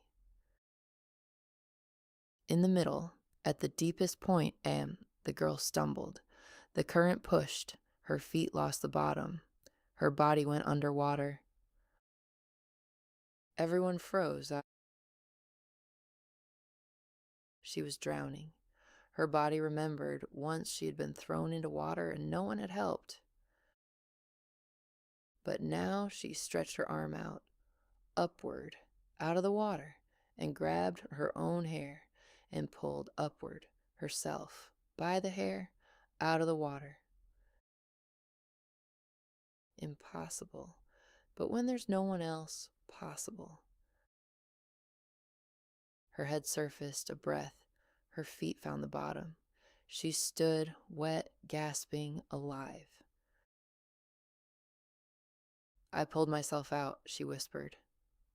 In the middle, at the deepest point, the girl stumbled. The current pushed. Her feet lost the bottom. Her body went underwater. Everyone froze. She was drowning. Her body remembered once she had been thrown into water and no one had helped. But now she stretched her arm out, upward, out of the water, and grabbed her own hair and pulled upward herself by the hair out of the water. Impossible. But when there's no one else, possible. Her head surfaced, a breath. Her feet found the bottom. She stood, wet, gasping, alive. I pulled myself out, she whispered.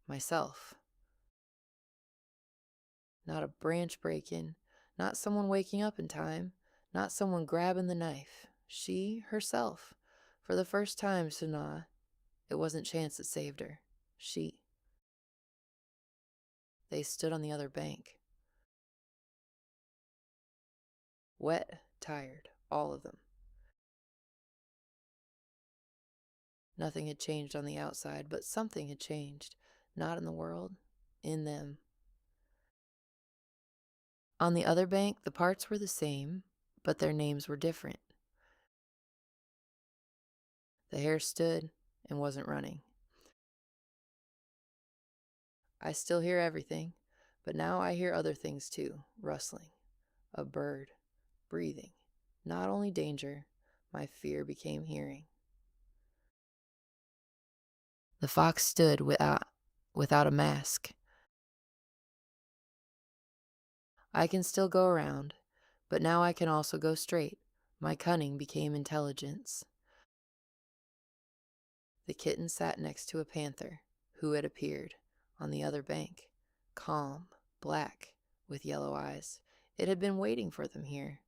Myself. Not a branch breaking, not someone waking up in time, not someone grabbing the knife. She, herself. For the first time, Suna, it wasn't chance that saved her. She. They stood on the other bank. Wet, tired, all of them. Nothing had changed on the outside, but something had changed. Not in the world, in them. On the other bank, the parts were the same, but their names were different. The hare stood and wasn't running. I still hear everything, but now I hear other things too, rustling. A bird, breathing. Not only danger, my fear became hearing. The fox stood without a mask. I can still go around, but now I can also go straight. My cunning became intelligence. The kitten sat next to a panther, who had appeared on the other bank, calm, black, with yellow eyes. It had been waiting for them here.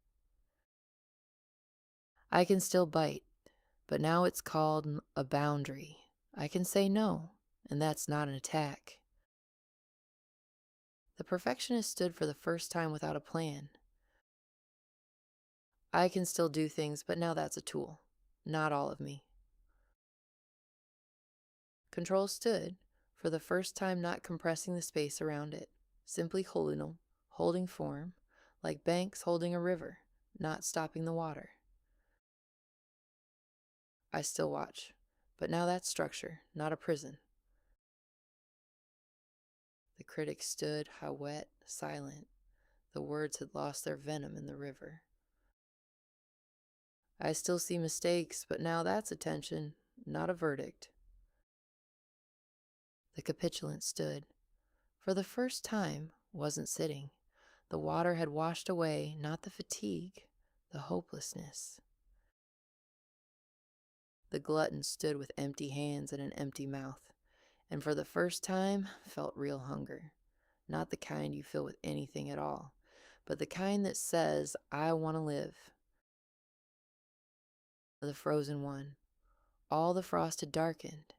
I can still bite, but now it's called a boundary. I can say no, and that's not an attack. The perfectionist stood for the first time without a plan. I can still do things, but now that's a tool. Not all of me. Control stood, for the first time not compressing the space around it, simply holding form, like banks holding a river, not stopping the water. I still watch, but now that's structure, not a prison. The critic stood, how wet, silent. The words had lost their venom in the river. I still see mistakes, but now that's attention, not a verdict. The capitulant stood. For the first time, wasn't sitting. The water had washed away, not the fatigue, the hopelessness. The glutton stood with empty hands and an empty mouth, and for the first time felt real hunger. Not the kind you feel with anything at all, but the kind that says, I want to live. The frozen one. All the frost had darkened,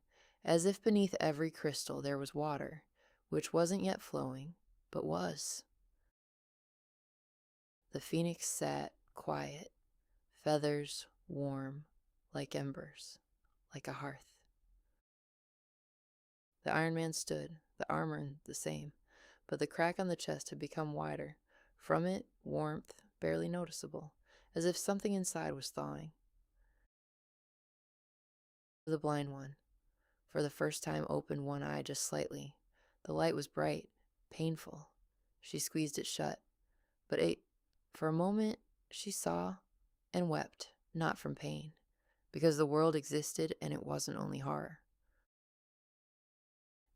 as if beneath every crystal there was water, which wasn't yet flowing, but was. The phoenix sat quiet, feathers warm, like embers, like a hearth. The Iron Man stood, the armor the same, but the crack on the chest had become wider. From it, warmth, barely noticeable, as if something inside was thawing. The blind one, for the first time, opened one eye just slightly. The light was bright, painful. She squeezed it shut. But for a moment, she saw and wept, not from pain, because the world existed and it wasn't only horror.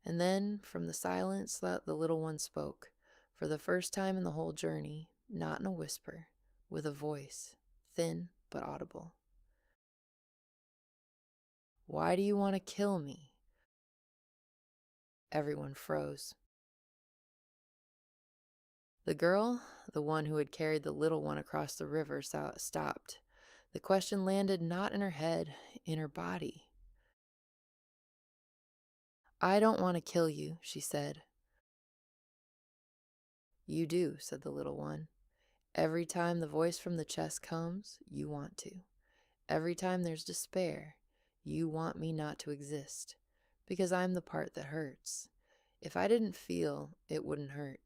And then, from the silence, the little one spoke, for the first time in the whole journey, not in a whisper, with a voice, thin but audible. "Why do you want to kill me?" Everyone froze. The girl, the one who had carried the little one across the river, stopped. The question landed not in her head, in her body. "I don't want to kill you," she said. "You do," said the little one. "Every time the voice from the chest comes, you want to. Every time there's despair, you want me not to exist, because I'm the part that hurts. If I didn't feel, it wouldn't hurt.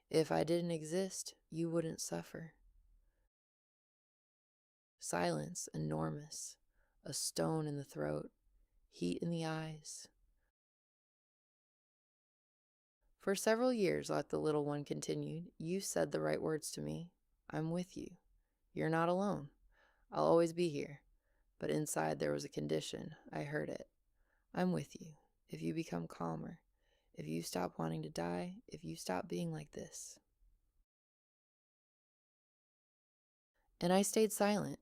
If I didn't exist, you wouldn't suffer." Silence, enormous, a stone in the throat, heat in the eyes. "For several years," the little one continued, "you said the right words to me. I'm with you. You're not alone. I'll always be here. But inside there was a condition. I heard it. I'm with you. If you become calmer. If you stop wanting to die. If you stop being like this." And I stayed silent.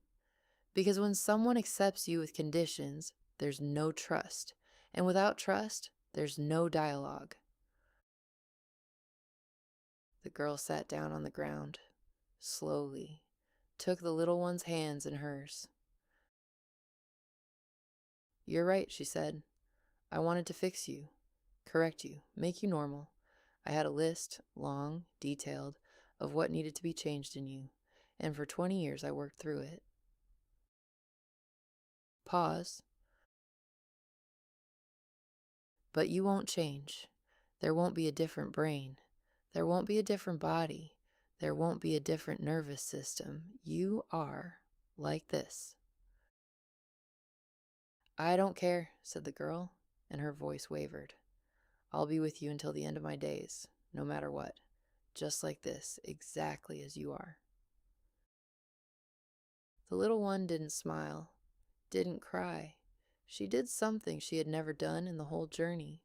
Because when someone accepts you with conditions, there's no trust. And without trust, there's no dialogue. The girl sat down on the ground, slowly, took the little one's hands in hers. "You're right," she said. "I wanted to fix you, correct you, make you normal. I had a list, long, detailed, of what needed to be changed in you, and for 20 years I worked through it." Pause. "But you won't change. There won't be a different brain. There won't be a different body. There won't be a different nervous system. You are like this." "I don't care," said the girl, and her voice wavered. "I'll be with you until the end of my days, no matter what. Just like this, exactly as you are." The little one didn't smile, didn't cry. She did something she had never done in the whole journey,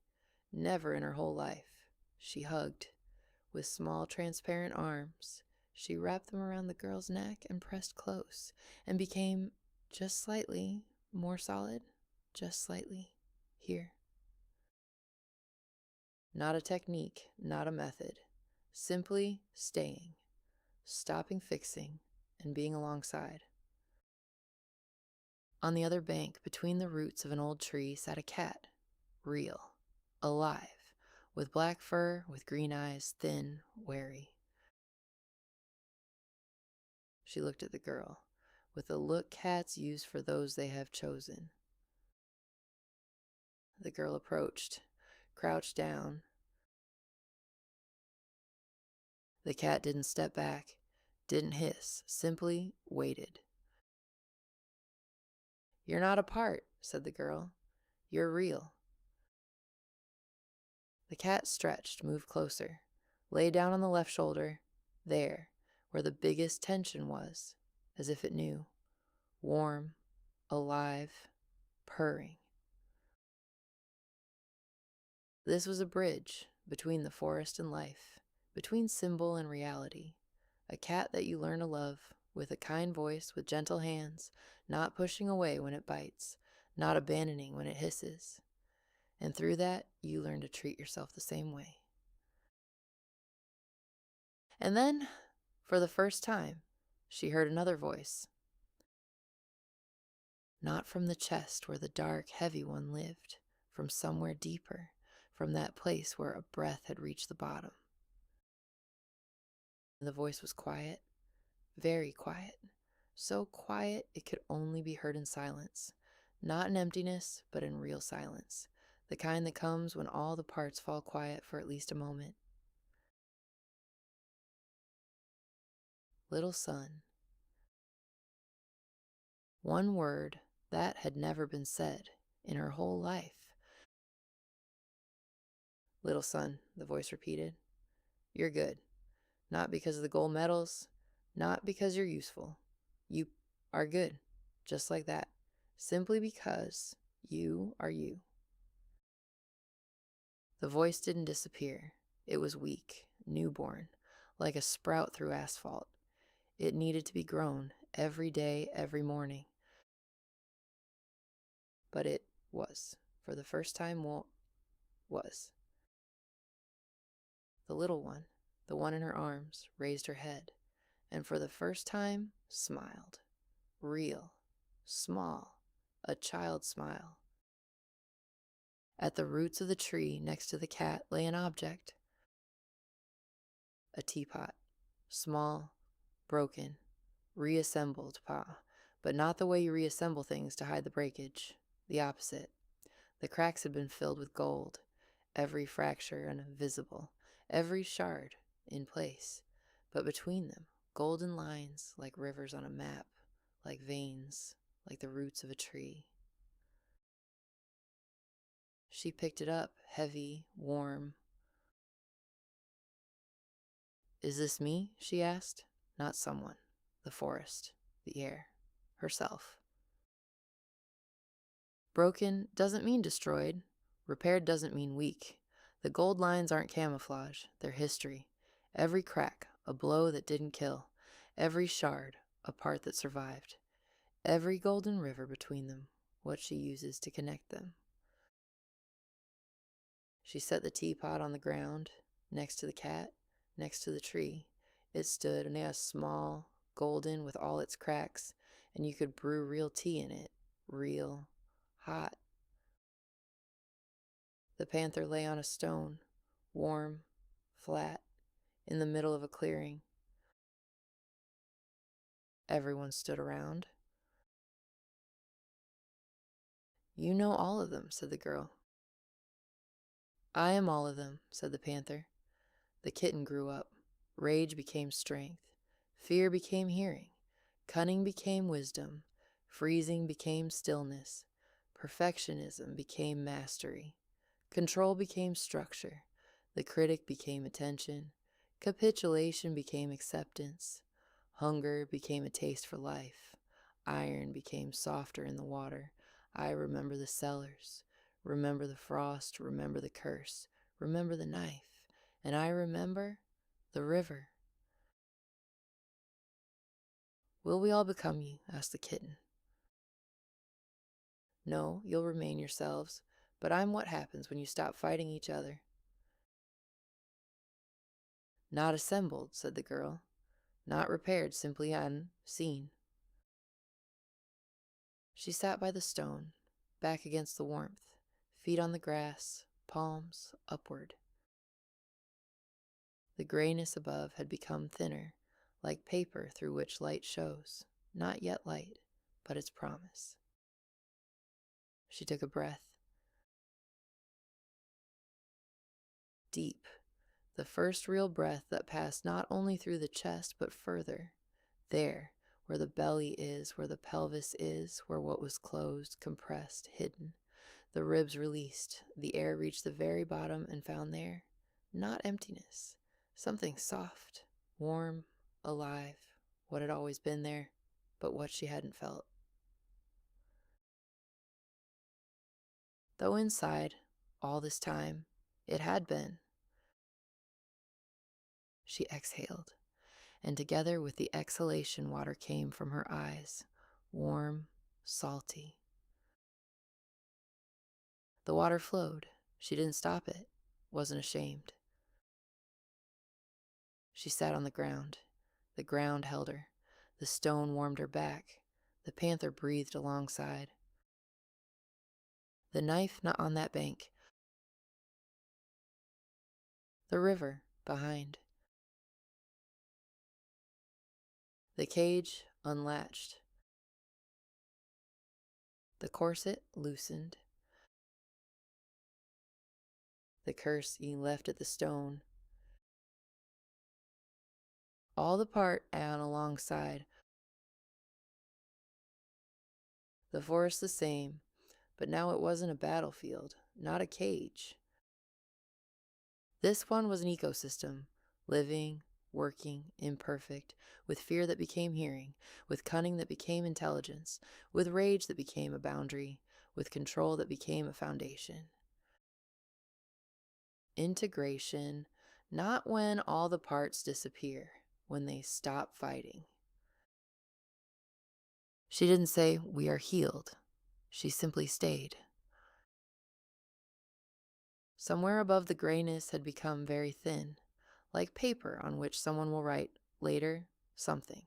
never in her whole life. She hugged. With small transparent arms, she wrapped them around the girl's neck and pressed close, and became just slightly more solid, just slightly, here. Not a technique, not a method. Simply staying, stopping fixing, and being alongside. On the other bank, between the roots of an old tree, sat a cat. Real. Alive. With black fur, with green eyes, thin, wary. She looked at the girl, with the look cats use for those they have chosen. The girl approached, crouched down. The cat didn't step back, didn't hiss, simply waited. "You're not a part," said the girl. "You're real." The cat stretched, moved closer, lay down on the left shoulder, there, where the biggest tension was, as if it knew. Warm, alive, purring. This was a bridge between the forest and life, between symbol and reality. A cat that you learn to love, with a kind voice, with gentle hands, not pushing away when it bites, not abandoning when it hisses. And through that, you learn to treat yourself the same way. And then, for the first time, she heard another voice. Not from the chest where the dark, heavy one lived, from somewhere deeper, from that place where a breath had reached the bottom. The voice was quiet, very quiet, so quiet it could only be heard in silence, not in emptiness, but in real silence, the kind that comes when all the parts fall quiet for at least a moment. "Little son." One word that had never been said in her whole life. Little son, the voice repeated. You're good. Not because of the gold medals, not because you're useful. You are good, just like that, simply because you are you. The voice didn't disappear. It was weak, newborn, like a sprout through asphalt. It needed to be grown every day, every morning. But it was, for the first time, was. The little one, the one in her arms, raised her head, and for the first time smiled. Real, small, a child's smile. At the roots of the tree next to the cat lay an object. A teapot. Small, broken, reassembled, but not the way you reassemble things to hide the breakage. The opposite. The cracks had been filled with gold, every fracture invisible, every shard in place, but between them, golden lines like rivers on a map, like veins, like the roots of a tree. She picked it up, heavy, warm. Is this me? She asked. Not someone. The forest, the air, herself. Broken doesn't mean destroyed. Repaired doesn't mean weak. The gold lines aren't camouflage, they're history. Every crack, a blow that didn't kill. Every shard, a part that survived. Every golden river between them, what she uses to connect them. She set the teapot on the ground, next to the cat, next to the tree. It stood in a small, golden with all its cracks, and you could brew real tea in it. Real, hot. The panther lay on a stone, warm, flat, in the middle of a clearing. Everyone stood around. You know all of them, said the girl. I am all of them, said the panther. The kitten grew up. Rage became strength. Fear became hearing. Cunning became wisdom. Freezing became stillness. Perfectionism became mastery. Control became structure. The critic became attention. Capitulation became acceptance. Hunger became a taste for life. Iron became softer in the water. I remember the cellars. Remember the frost. Remember the curse. Remember the knife. And I remember the river. Will we all become you? Asked the kitten. No, you'll remain yourselves, but I'm what happens when you stop fighting each other. Not assembled, said the girl. Not repaired, simply unseen. She sat by the stone, back against the warmth, feet on the grass, palms upward. The grayness above had become thinner, like paper through which light shows. Not yet light, but its promise. She took a breath. Deep, the first real breath that passed not only through the chest, but further. There, where the belly is, where the pelvis is, where what was closed, compressed, hidden. The ribs released, the air reached the very bottom and found there, not emptiness, something soft, warm, alive, what had always been there, but what she hadn't felt. Though inside, all this time, it had been. She exhaled, and together with the exhalation, water came from her eyes, warm, salty. The water flowed. She didn't stop it, wasn't ashamed. She sat on the ground. The ground held her. The stone warmed her back. The panther breathed alongside. The knife not on that bank. The river behind. The cage unlatched. The corset loosened. The curse he left at the stone. All the part and alongside. The forest the same, but now it wasn't a battlefield, not a cage. This one was an ecosystem, living, working, imperfect, with fear that became hearing, with cunning that became intelligence, with rage that became a boundary, with control that became a foundation. Integration, not when all the parts disappear, when they stop fighting. She didn't say, "We are healed." She simply stayed. Somewhere above the grayness had become very thin, like paper on which someone will write, later, something.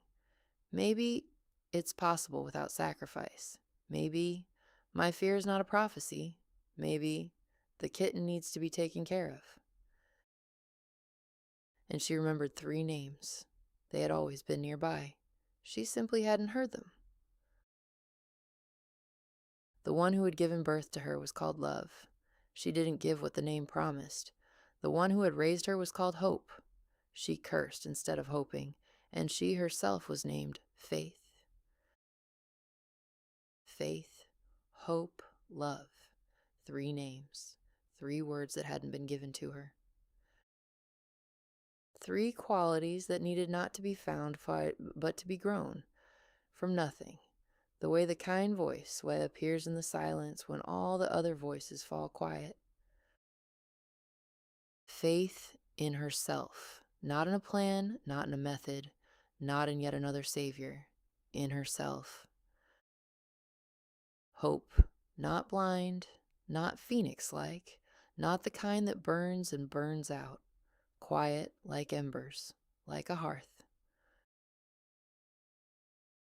Maybe it's possible without sacrifice. Maybe my fear is not a prophecy. Maybe the kitten needs to be taken care of. And she remembered 3 names. They had always been nearby. She simply hadn't heard them. The one who had given birth to her was called Love. She didn't give what the name promised. The one who had raised her was called Hope. She cursed instead of hoping, and she herself was named Faith. Faith, hope, love. 3 names, 3 words that hadn't been given to her. 3 qualities that needed not to be found, but to be grown from nothing. The way the kind voice appears in the silence when all the other voices fall quiet. Faith in herself, not in a plan, not in a method, not in yet another savior, in herself. Hope, not blind, not phoenix-like, not the kind that burns and burns out, quiet like embers, like a hearth.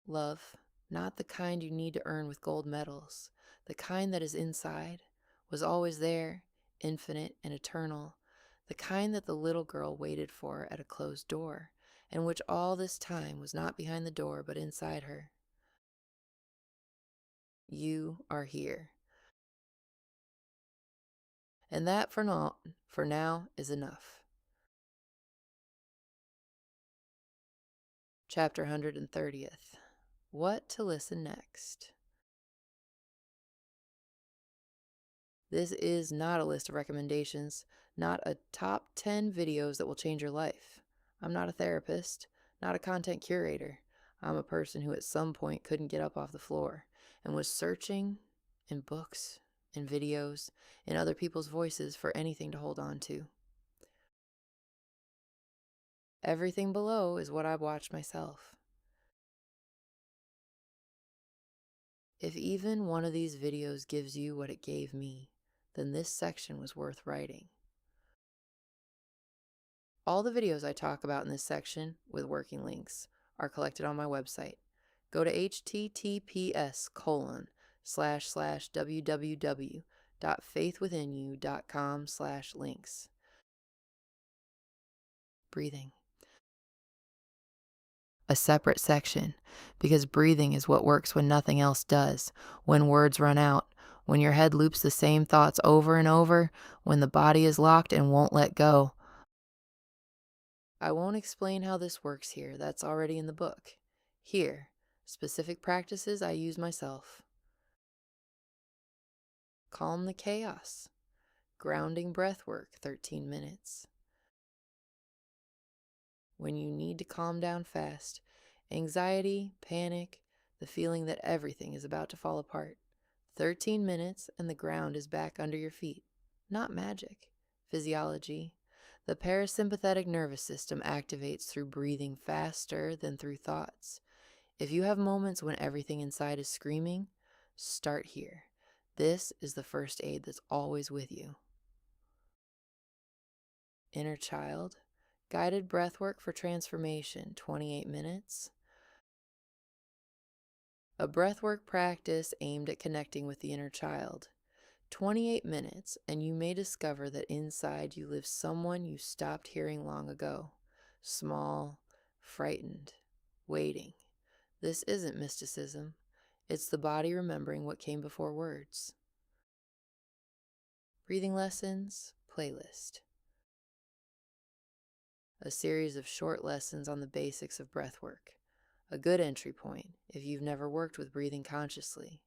Love, not the kind you need to earn with gold medals, the kind that is inside, was always there, infinite and eternal, the kind that the little girl waited for at a closed door, and which all this time was not behind the door but inside her. You are here. And that for now is enough. Chapter 130th. What to listen next. This is not a list of recommendations, not a top 10 videos that will change your life. I'm not a therapist, not a content curator. I'm a person who at some point couldn't get up off the floor and was searching in books, in videos, in other people's voices for anything to hold on to. Everything below is what I've watched myself. If even one of these videos gives you what it gave me, then this section was worth writing. All the videos I talk about in this section, with working links, are collected on my website. Go to https://www.faithwithinyou.com/links. Breathing. A separate section, because breathing is what works when nothing else does, when words run out, when your head loops the same thoughts over and over, when the body is locked and won't let go. I won't explain how this works here, that's already in the book. Here, specific practices I use myself. Calm the chaos. Grounding breath work, 13 minutes. When you need to calm down fast, anxiety, panic, the feeling that everything is about to fall apart. 13 minutes and the ground is back under your feet. Not magic. Physiology. The parasympathetic nervous system activates through breathing faster than through thoughts. If you have moments when everything inside is screaming, start here. This is the first aid that's always with you. Inner child. Guided breathwork for transformation, 28 minutes. A breathwork practice aimed at connecting with the inner child. 28 minutes, and you may discover that inside you lives someone you stopped hearing long ago. Small, frightened, waiting. This isn't mysticism. It's the body remembering what came before words. Breathing lessons, playlist. A series of short lessons on the basics of breathwork. A good entry point if you've never worked with breathing consciously.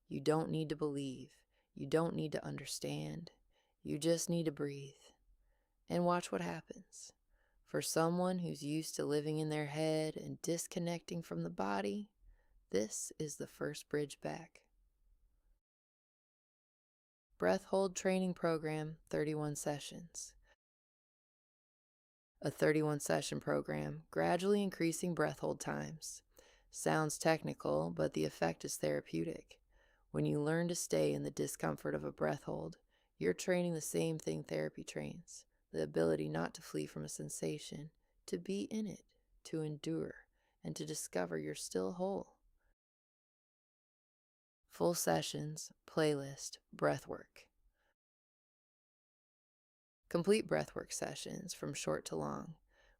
You don't need to believe. You don't need to understand. You just need to breathe. and watch what happens. For someone who's used to living in their head and disconnecting from the body, this is the first bridge back. Breath Hold Training Program, 31 sessions. A 31 session program, gradually increasing breath hold times. Sounds technical, but the effect is therapeutic. When you learn to stay in the discomfort of a breath hold, you're training the same thing therapy trains, the ability not to flee from a sensation, to be in it, to endure, and to discover you're still whole. Full sessions, playlist, breathwork. Complete breathwork sessions from short to long.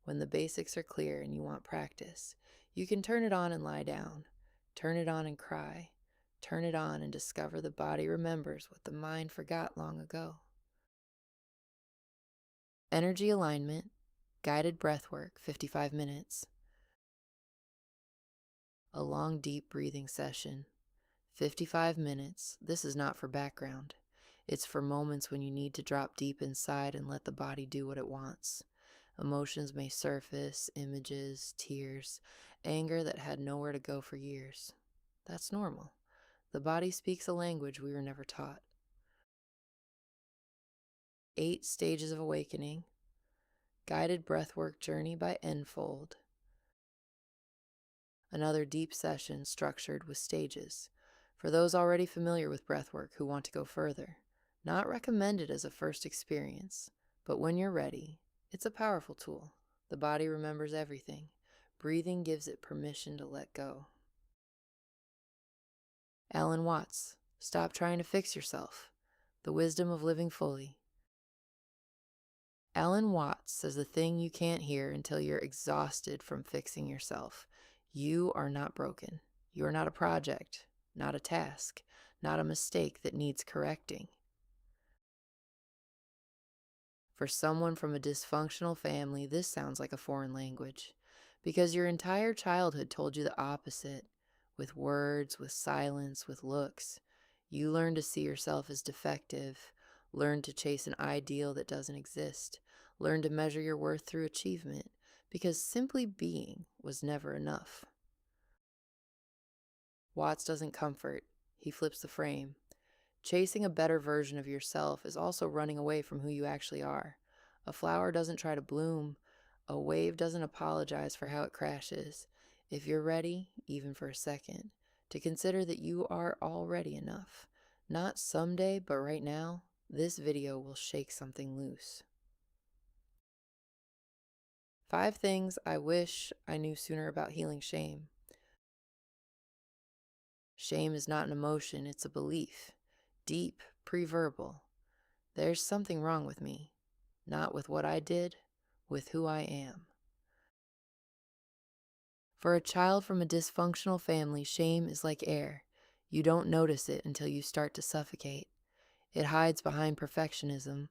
When the basics are clear and you want practice, you can turn it on and lie down. Turn it on and cry. Turn it on and discover the body remembers what the mind forgot long ago. Energy alignment, guided breathwork, 55 minutes. A long, deep breathing session, 55 minutes. This is not for background. It's for moments when you need to drop deep inside and let the body do what it wants. Emotions may surface, images, tears, anger that had nowhere to go for years. That's normal. The body speaks a language we were never taught. 8 Stages of Awakening, guided breathwork journey by Enfold. Another deep session structured with stages. For those already familiar with breathwork who want to go further. Not recommended as a first experience, but when you're ready, it's a powerful tool. The body remembers everything. Breathing gives it permission to let go. Alan Watts, Stop Trying to Fix Yourself. The Wisdom of Living Fully. Alan Watts says the thing you can't hear until you're exhausted from fixing yourself. You are not broken. You are not a project, not a task, not a mistake that needs correcting. For someone from a dysfunctional family, this sounds like a foreign language, because your entire childhood told you the opposite, with words, with silence, with looks. You learned to see yourself as defective, learned to chase an ideal that doesn't exist, learned to measure your worth through achievement, because simply being was never enough. Watts doesn't comfort, he flips the frame. Chasing a better version of yourself is also running away from who you actually are. A flower doesn't try to bloom. A wave doesn't apologize for how it crashes. If you're ready, even for a second, to consider that you are already enough, not someday, but right now, this video will shake something loose. 5 things I wish I knew sooner about healing shame. Shame is not an emotion, it's a belief. Deep, pre-verbal. There's something wrong with me. Not with what I did, with who I am. For a child from a dysfunctional family, shame is like air. You don't notice it until you start to suffocate. It hides behind perfectionism.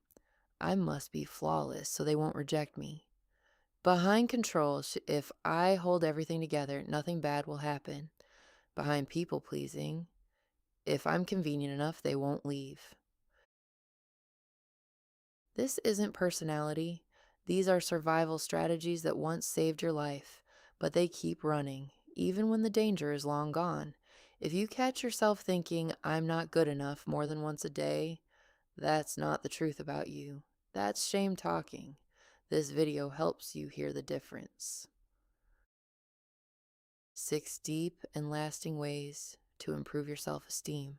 I must be flawless so they won't reject me. Behind control, if I hold everything together, nothing bad will happen. Behind people-pleasing, if I'm convenient enough, they won't leave. This isn't personality. These are survival strategies that once saved your life, but they keep running, even when the danger is long gone. If you catch yourself thinking, I'm not good enough more than once a day, that's not the truth about you. That's shame talking. This video helps you hear the difference. 6 deep and lasting ways to improve your self-esteem.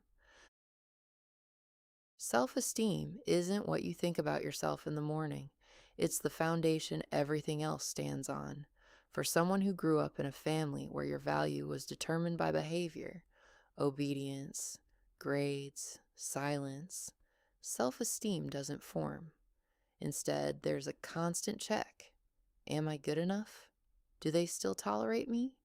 Self-esteem isn't what you think about yourself in the morning. It's the foundation everything else stands on. For someone who grew up in a family where your value was determined by behavior, obedience, grades, silence, self-esteem doesn't form. Instead, there's a constant check. Am I good enough? Do they still tolerate me?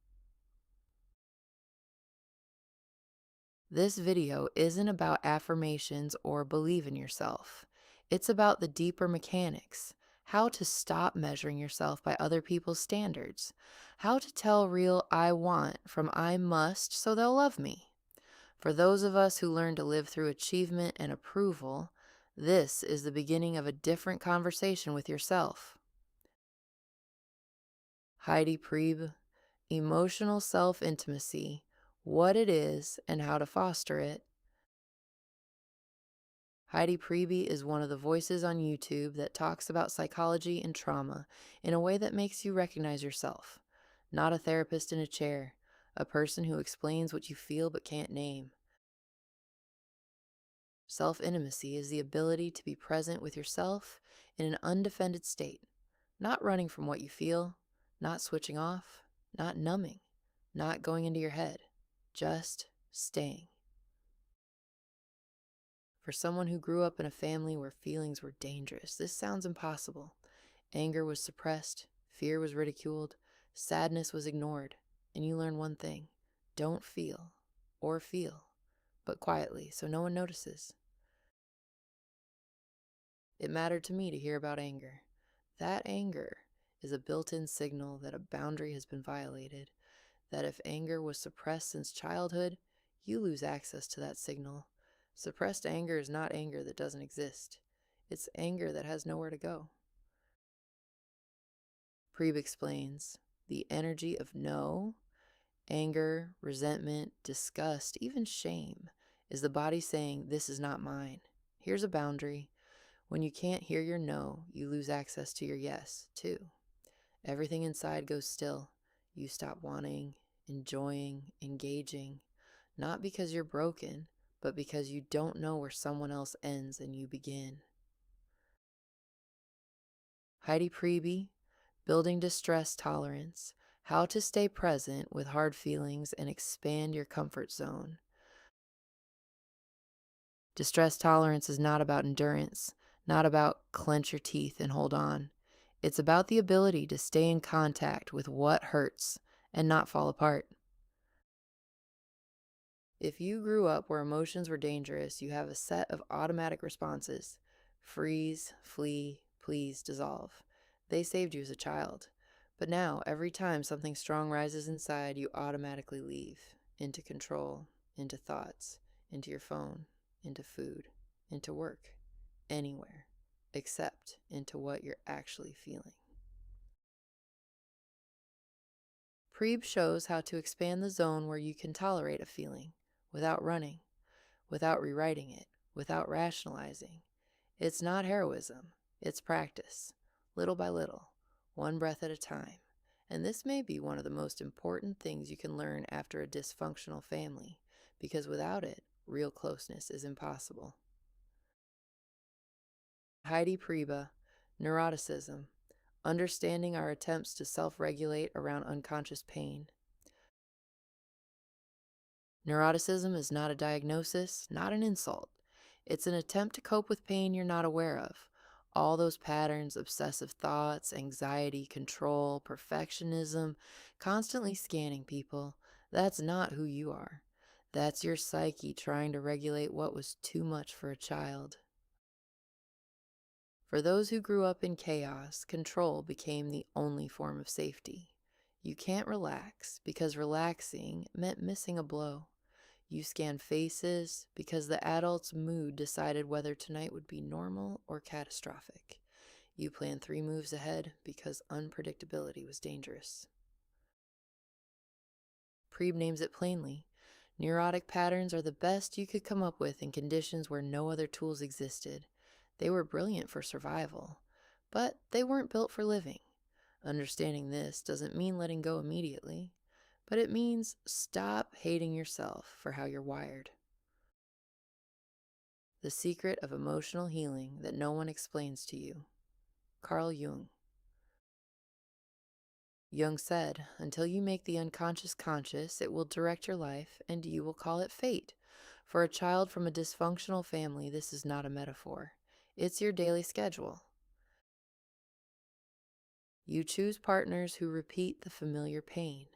This video isn't about affirmations or believe in yourself. It's about the deeper mechanics, how to stop measuring yourself by other people's standards, how to tell real I want from I must so they'll love me. For those of us who learn to live through achievement and approval, This is the beginning of a different conversation with yourself. Heidi Priebe, Emotional Self-Intimacy, What It Is and How to Foster It. Heidi Priebe is one of the voices on YouTube that talks about psychology and trauma in a way that makes you recognize yourself. Not a therapist in a chair, a person who explains what you feel but can't name. Self-intimacy is the ability to be present with yourself in an undefended state, not running from what you feel, not switching off, not numbing, not going into your head, just staying. For someone who grew up in a family where feelings were dangerous, this sounds impossible. Anger was suppressed, fear was ridiculed, sadness was ignored, and you learn one thing: don't feel, or feel, but quietly so no one notices. It mattered to me to hear about anger. That anger is a built-in signal that a boundary has been violated, that if anger was suppressed since childhood, you lose access to that signal. Suppressed anger is not anger that doesn't exist. It's anger that has nowhere to go. Priebe explains, the energy of no, anger, resentment, disgust, even shame, is the body saying, this is not mine. Here's a boundary. When you can't hear your no, you lose access to your yes, too. Everything inside goes still. You stop wanting, enjoying, engaging, not because you're broken, but because you don't know where someone else ends and you begin. Heidi Priebe, Building Distress Tolerance, How to Stay Present with Hard Feelings and Expand Your Comfort Zone. Distress tolerance is not about endurance, not about clench your teeth and hold on. It's about the ability to stay in contact with what hurts and not fall apart. If you grew up where emotions were dangerous, you have a set of automatic responses: freeze, flee, please, dissolve. They saved you as a child. But now, every time something strong rises inside, you automatically leave. Into control, into thoughts, into your phone, into food, into work, anywhere, except into what you're actually feeling. Priebe shows how to expand the zone where you can tolerate a feeling without running, without rewriting it, without rationalizing. It's not heroism, it's practice, little by little, one breath at a time. And this may be one of the most important things you can learn after a dysfunctional family, because without it, real closeness is impossible. Heidi Priebe, Neuroticism, Understanding Our Attempts to Self-Regulate Around Unconscious Pain. Neuroticism is not a diagnosis, not an insult. It's an attempt to cope with pain you're not aware of. All those patterns, obsessive thoughts, anxiety, control, perfectionism, constantly scanning people, that's not who you are. That's your psyche trying to regulate what was too much for a child. For those who grew up in chaos, control became the only form of safety. You can't relax because relaxing meant missing a blow. You scan faces because the adult's mood decided whether tonight would be normal or catastrophic. You plan 3 moves ahead because unpredictability was dangerous. Priebe names it plainly. Neurotic patterns are the best you could come up with in conditions where no other tools existed. They were brilliant for survival, but they weren't built for living. Understanding this doesn't mean letting go immediately, but it means stop hating yourself for how you're wired. The Secret of Emotional Healing That No One Explains to You. Carl Jung. Jung said, until you make the unconscious conscious, it will direct your life, and you will call it fate. For a child from a dysfunctional family, this is not a metaphor. It's your daily schedule. You choose partners who repeat the familiar pain.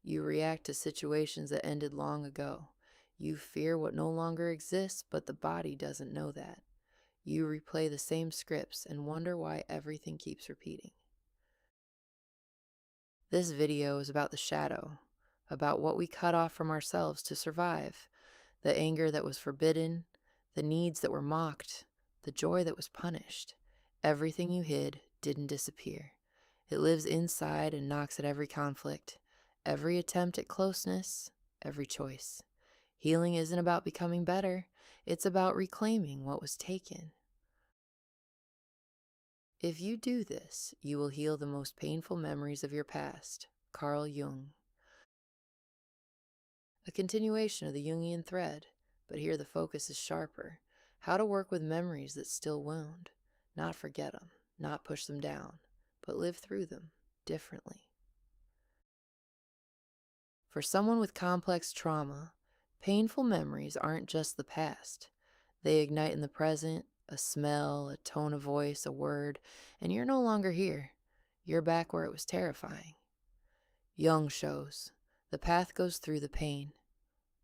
You react to situations that ended long ago. You fear what no longer exists, but the body doesn't know that. You replay the same scripts and wonder why everything keeps repeating. This video is about the shadow, about what we cut off from ourselves to survive, the anger that was forbidden, the needs that were mocked, the joy that was punished. Everything you hid didn't disappear. It lives inside and knocks at every conflict, every attempt at closeness, every choice. Healing isn't about becoming better, it's about reclaiming what was taken. If you do this, you will heal the most painful memories of your past. Carl Jung. A continuation of the Jungian thread, but here the focus is sharper. How to work with memories that still wound. Not forget them, not push them down, but live through them differently. For someone with complex trauma, painful memories aren't just the past. They ignite in the present, a smell, a tone of voice, a word, and you're no longer here. You're back where it was terrifying. Jung shows the path goes through the pain,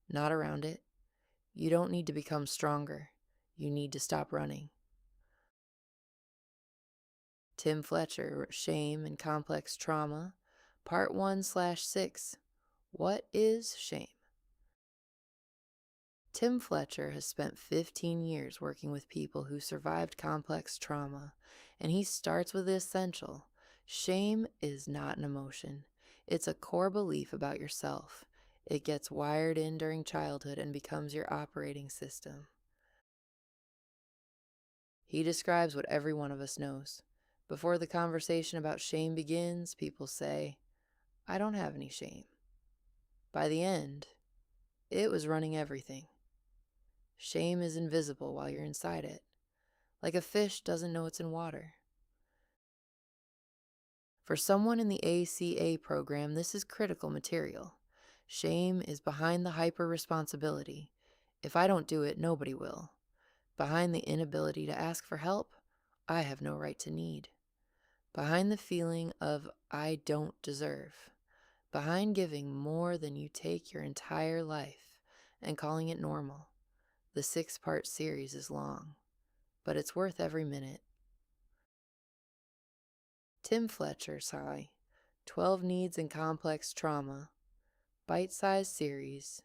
not around it. You don't need to become stronger. You need to stop running. Tim Fletcher, Shame and Complex Trauma, Part 1/6. What is shame? Tim Fletcher has spent 15 years working with people who survived complex trauma, and he starts with the essential. Shame is not an emotion. It's a core belief about yourself. It gets wired in during childhood and becomes your operating system. He describes what every one of us knows. Before the conversation about shame begins, people say, "I don't have any shame." By the end, it was running everything. Shame is invisible while you're inside it, like a fish doesn't know it's in water. For someone in the ACA program, this is critical material. Shame is behind the hyper-responsibility. If I don't do it, nobody will. Behind the inability to ask for help, I have no right to need. Behind the feeling of I don't deserve. Behind giving more than you take your entire life and calling it normal. The 6-part series is long, but it's worth every minute. Tim Fletcher, 12 Needs in Complex Trauma, bite-sized series.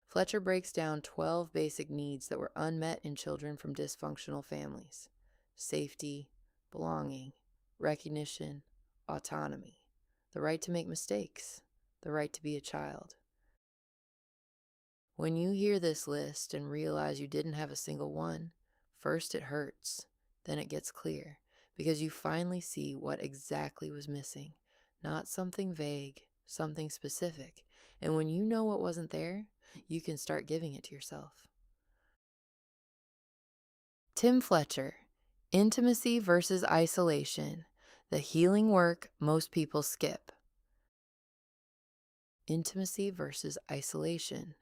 Fletcher breaks down 12 basic needs that were unmet in children from dysfunctional families: safety, belonging, recognition, autonomy, the right to make mistakes, the right to be a child. When you hear this list and realize you didn't have a single one, first it hurts, then it gets clear, because you finally see what exactly was missing. Not something vague, something specific. And when you know what wasn't there, you can start giving it to yourself. Tim Fletcher, Intimacy versus Isolation, the healing work most people skip. Intimacy versus isolation,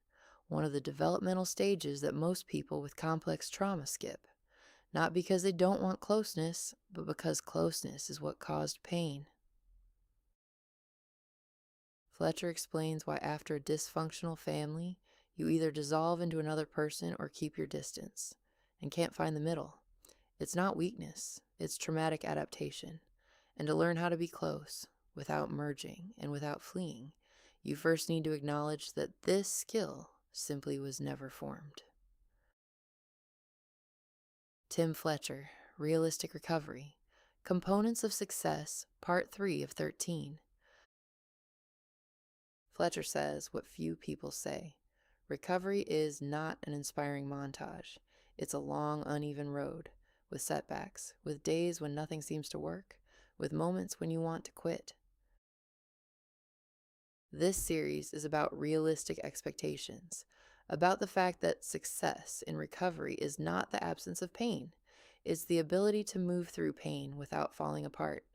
one of the developmental stages that most people with complex trauma skip. Not because they don't want closeness, but because closeness is what caused pain. Fletcher explains why after a dysfunctional family, you either dissolve into another person or keep your distance, and can't find the middle. It's not weakness, it's traumatic adaptation. And to learn how to be close, without merging and without fleeing, you first need to acknowledge that this skill simply was never formed. Tim Fletcher, Realistic Recovery, Components of Success, Part 3 of 13. Fletcher says what few people say. Recovery is not an inspiring montage. It's a long, uneven road, with setbacks, with days when nothing seems to work, with moments when you want to quit. This series is about realistic expectations, about the fact that success in recovery is not the absence of pain. It's the ability to move through pain without falling apart.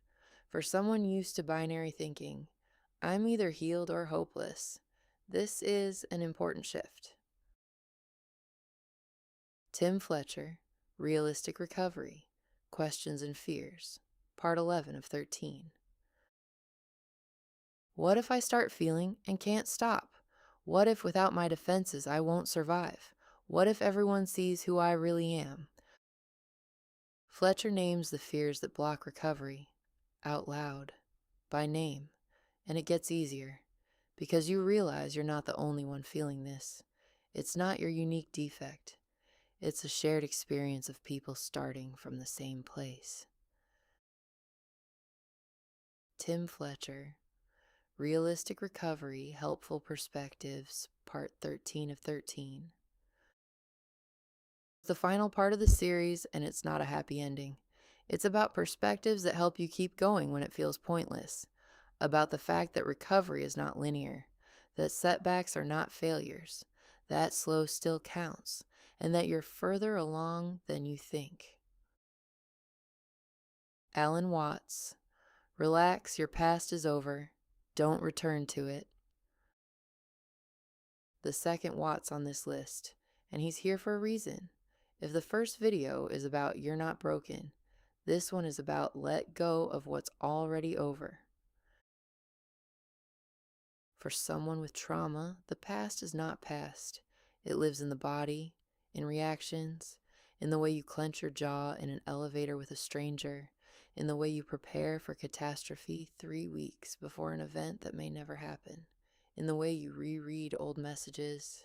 For someone used to binary thinking, I'm either healed or hopeless, this is an important shift. Tim Fletcher, Realistic Recovery, Questions and Fears, Part 11 of 13. What if I start feeling and can't stop? What if without my defenses I won't survive? What if everyone sees who I really am? Fletcher names the fears that block recovery out loud, by name, and it gets easier, because you realize you're not the only one feeling this. It's not your unique defect. It's a shared experience of people starting from the same place. Tim Fletcher, Realistic Recovery, Helpful Perspectives, Part 13 of 13. The final part of the series, and it's not a happy ending. It's about perspectives that help you keep going when it feels pointless, about the fact that recovery is not linear, that setbacks are not failures, that slow still counts, and that you're further along than you think. Alan Watts, Relax, your past is over. Don't return to it. The second Watts on this list, and he's here for a reason. If the first video is about you're not broken, this one is about let go of what's already over. For someone with trauma, the past is not past. It lives in the body, in reactions, in the way you clench your jaw in an elevator with a stranger, in the way you prepare for catastrophe 3 weeks before an event that may never happen, in the way you reread old messages,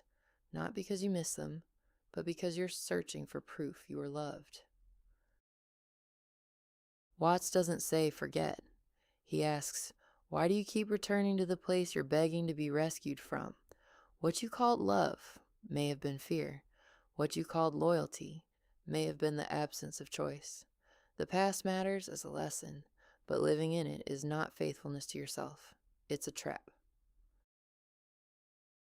not because you miss them, but because you're searching for proof you were loved. Watts doesn't say forget. He asks, why do you keep returning to the place you're begging to be rescued from? What you called love may have been fear. What you called loyalty may have been the absence of choice. The past matters as a lesson, but living in it is not faithfulness to yourself. It's a trap.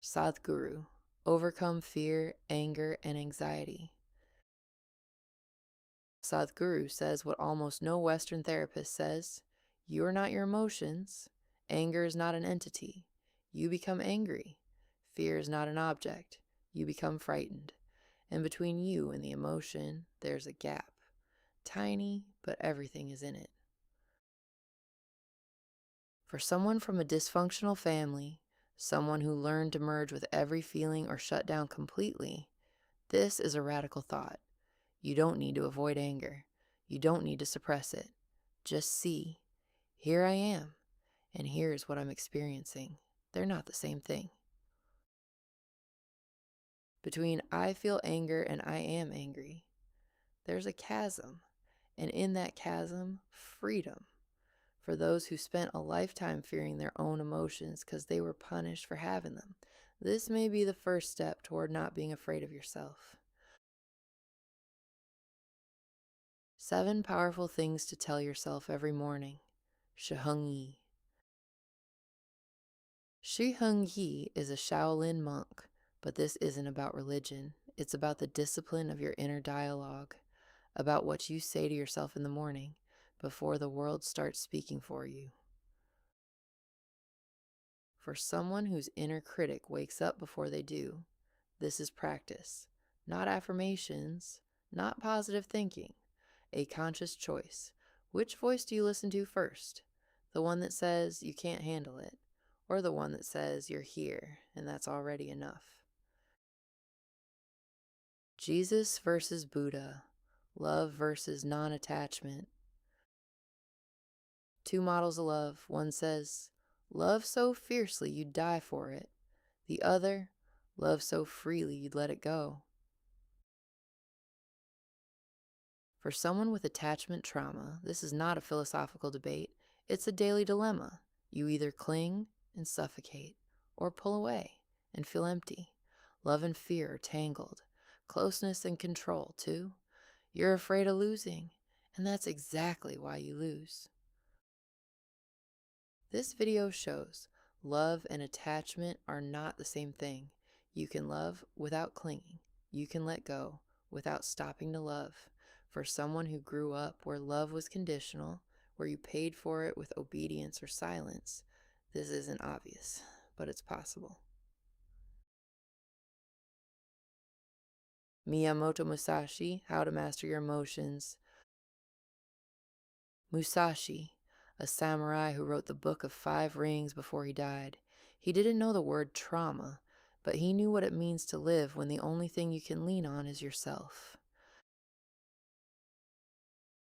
Sadhguru, Overcome Fear, Anger, and Anxiety. Sadhguru says what almost no Western therapist says: you are not your emotions. Anger is not an entity. You become angry. Fear is not an object. You become frightened. And between you and the emotion, there's a gap. Tiny, but everything is in it. For someone from a dysfunctional family, someone who learned to merge with every feeling or shut down completely, this is a radical thought. You don't need to avoid anger. You don't need to suppress it. Just see, here I am, and here's what I'm experiencing. They're not the same thing. Between I feel anger and I am angry, there's a chasm, and in that chasm, freedom. For those who spent a lifetime fearing their own emotions because they were punished for having them, this may be the first step toward not being afraid of yourself. 7 powerful things to tell yourself every morning. Shiheng Yi. Shiheng Yi is a Shaolin monk, but this isn't about religion. It's about the discipline of your inner dialogue, about what you say to yourself in the morning before the world starts speaking for you. For someone whose inner critic wakes up before they do, this is practice, not affirmations, not positive thinking, a conscious choice. Which voice do you listen to first? The one that says you can't handle it, or the one that says you're here and that's already enough? Jesus versus Buddha, love versus non-attachment. 2 models of love. One says, love so fiercely you'd die for it. The other, love so freely you'd let it go. For someone with attachment trauma, this is not a philosophical debate. It's a daily dilemma. You either cling and suffocate, or pull away and feel empty. Love and fear are tangled. Closeness and control, too. You're afraid of losing, and that's exactly why you lose. This video shows love and attachment are not the same thing. You can love without clinging. You can let go without stopping to love. For someone who grew up where love was conditional, where you paid for it with obedience or silence, this isn't obvious, but it's possible. Miyamoto Musashi, How to Master Your Emotions. Musashi, a samurai who wrote the Book of 5 Rings before he died. He didn't know the word trauma, but he knew what it means to live when the only thing you can lean on is yourself.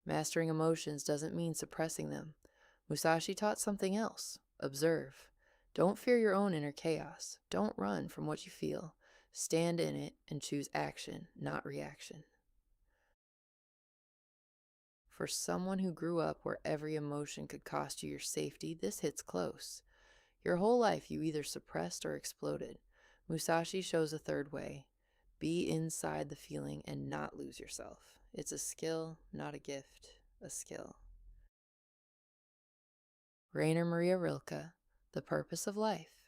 Mastering emotions doesn't mean suppressing them. Musashi taught something else. Observe. Don't fear your own inner chaos. Don't run from what you feel. Stand in it and choose action, not reaction. For someone who grew up where every emotion could cost you your safety, this hits close. Your whole life you either suppressed or exploded. Musashi shows a third way. Be inside the feeling and not lose yourself. It's a skill, not a gift. A skill. Rainer Maria Rilke, The Purpose of Life.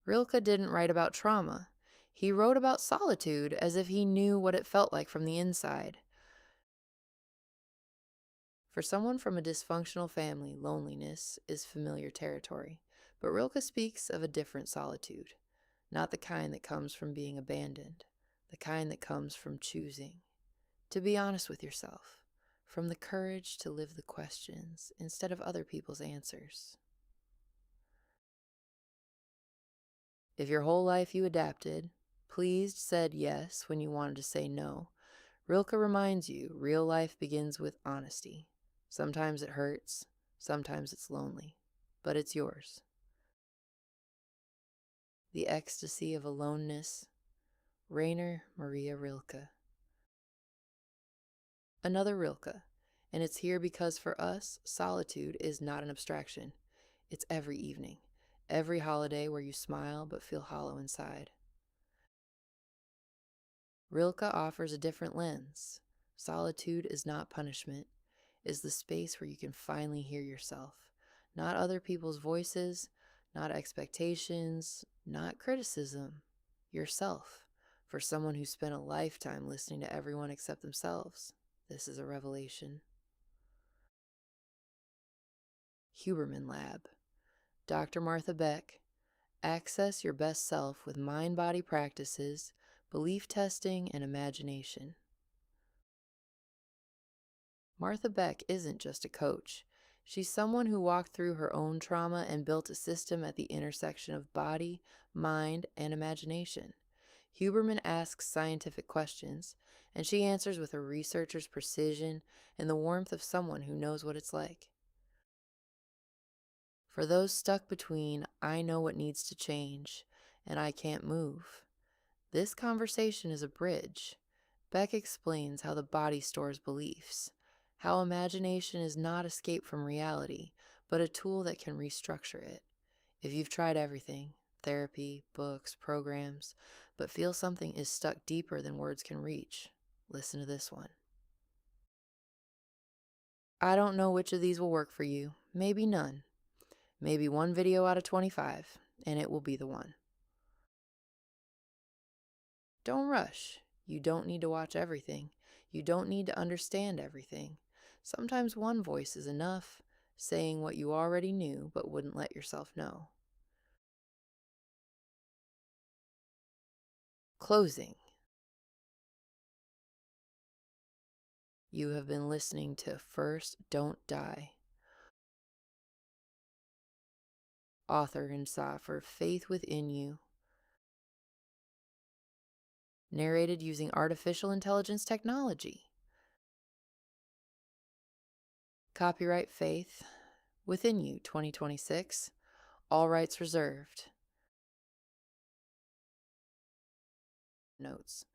Rilke didn't write about trauma. He wrote about solitude as if he knew what it felt like from the inside. For someone from a dysfunctional family, loneliness is familiar territory, but Rilke speaks of a different solitude, not the kind that comes from being abandoned, the kind that comes from choosing to be honest with yourself, from the courage to live the questions instead of other people's answers. If your whole life you adapted, pleased, said yes when you wanted to say no, Rilke reminds you real life begins with honesty. Sometimes it hurts, sometimes it's lonely, but it's yours. The Ecstasy of Aloneness, Rainer Maria Rilke. Another Rilke, and it's here because for us, solitude is not an abstraction. It's every evening, every holiday where you smile but feel hollow inside. Rilke offers a different lens. Solitude is not punishment, is the space where you can finally hear yourself. Not other people's voices, not expectations, not criticism. Yourself. For someone who spent a lifetime listening to everyone except themselves, this is a revelation. Huberman Lab. Dr. Martha Beck. Access your best self with mind-body practices, belief testing, and imagination. Martha Beck isn't just a coach. She's someone who walked through her own trauma and built a system at the intersection of body, mind, and imagination. Huberman asks scientific questions, and she answers with a researcher's precision and the warmth of someone who knows what it's like. For those stuck between, I know what needs to change, and I can't move, this conversation is a bridge. Beck explains how the body stores beliefs, how imagination is not escape from reality, but a tool that can restructure it. If you've tried everything, therapy, books, programs, but feel something is stuck deeper than words can reach, listen to this one. I don't know which of these will work for you. Maybe none. Maybe one video out of 25, and it will be the one. Don't rush. You don't need to watch everything. You don't need to understand everything. Sometimes one voice is enough, saying what you already knew but wouldn't let yourself know. Closing. You have been listening to First Don't Die. Author and for Faith Within You. Narrated using artificial intelligence technology. Copyright Faith Within You 2026. All rights reserved. Notes.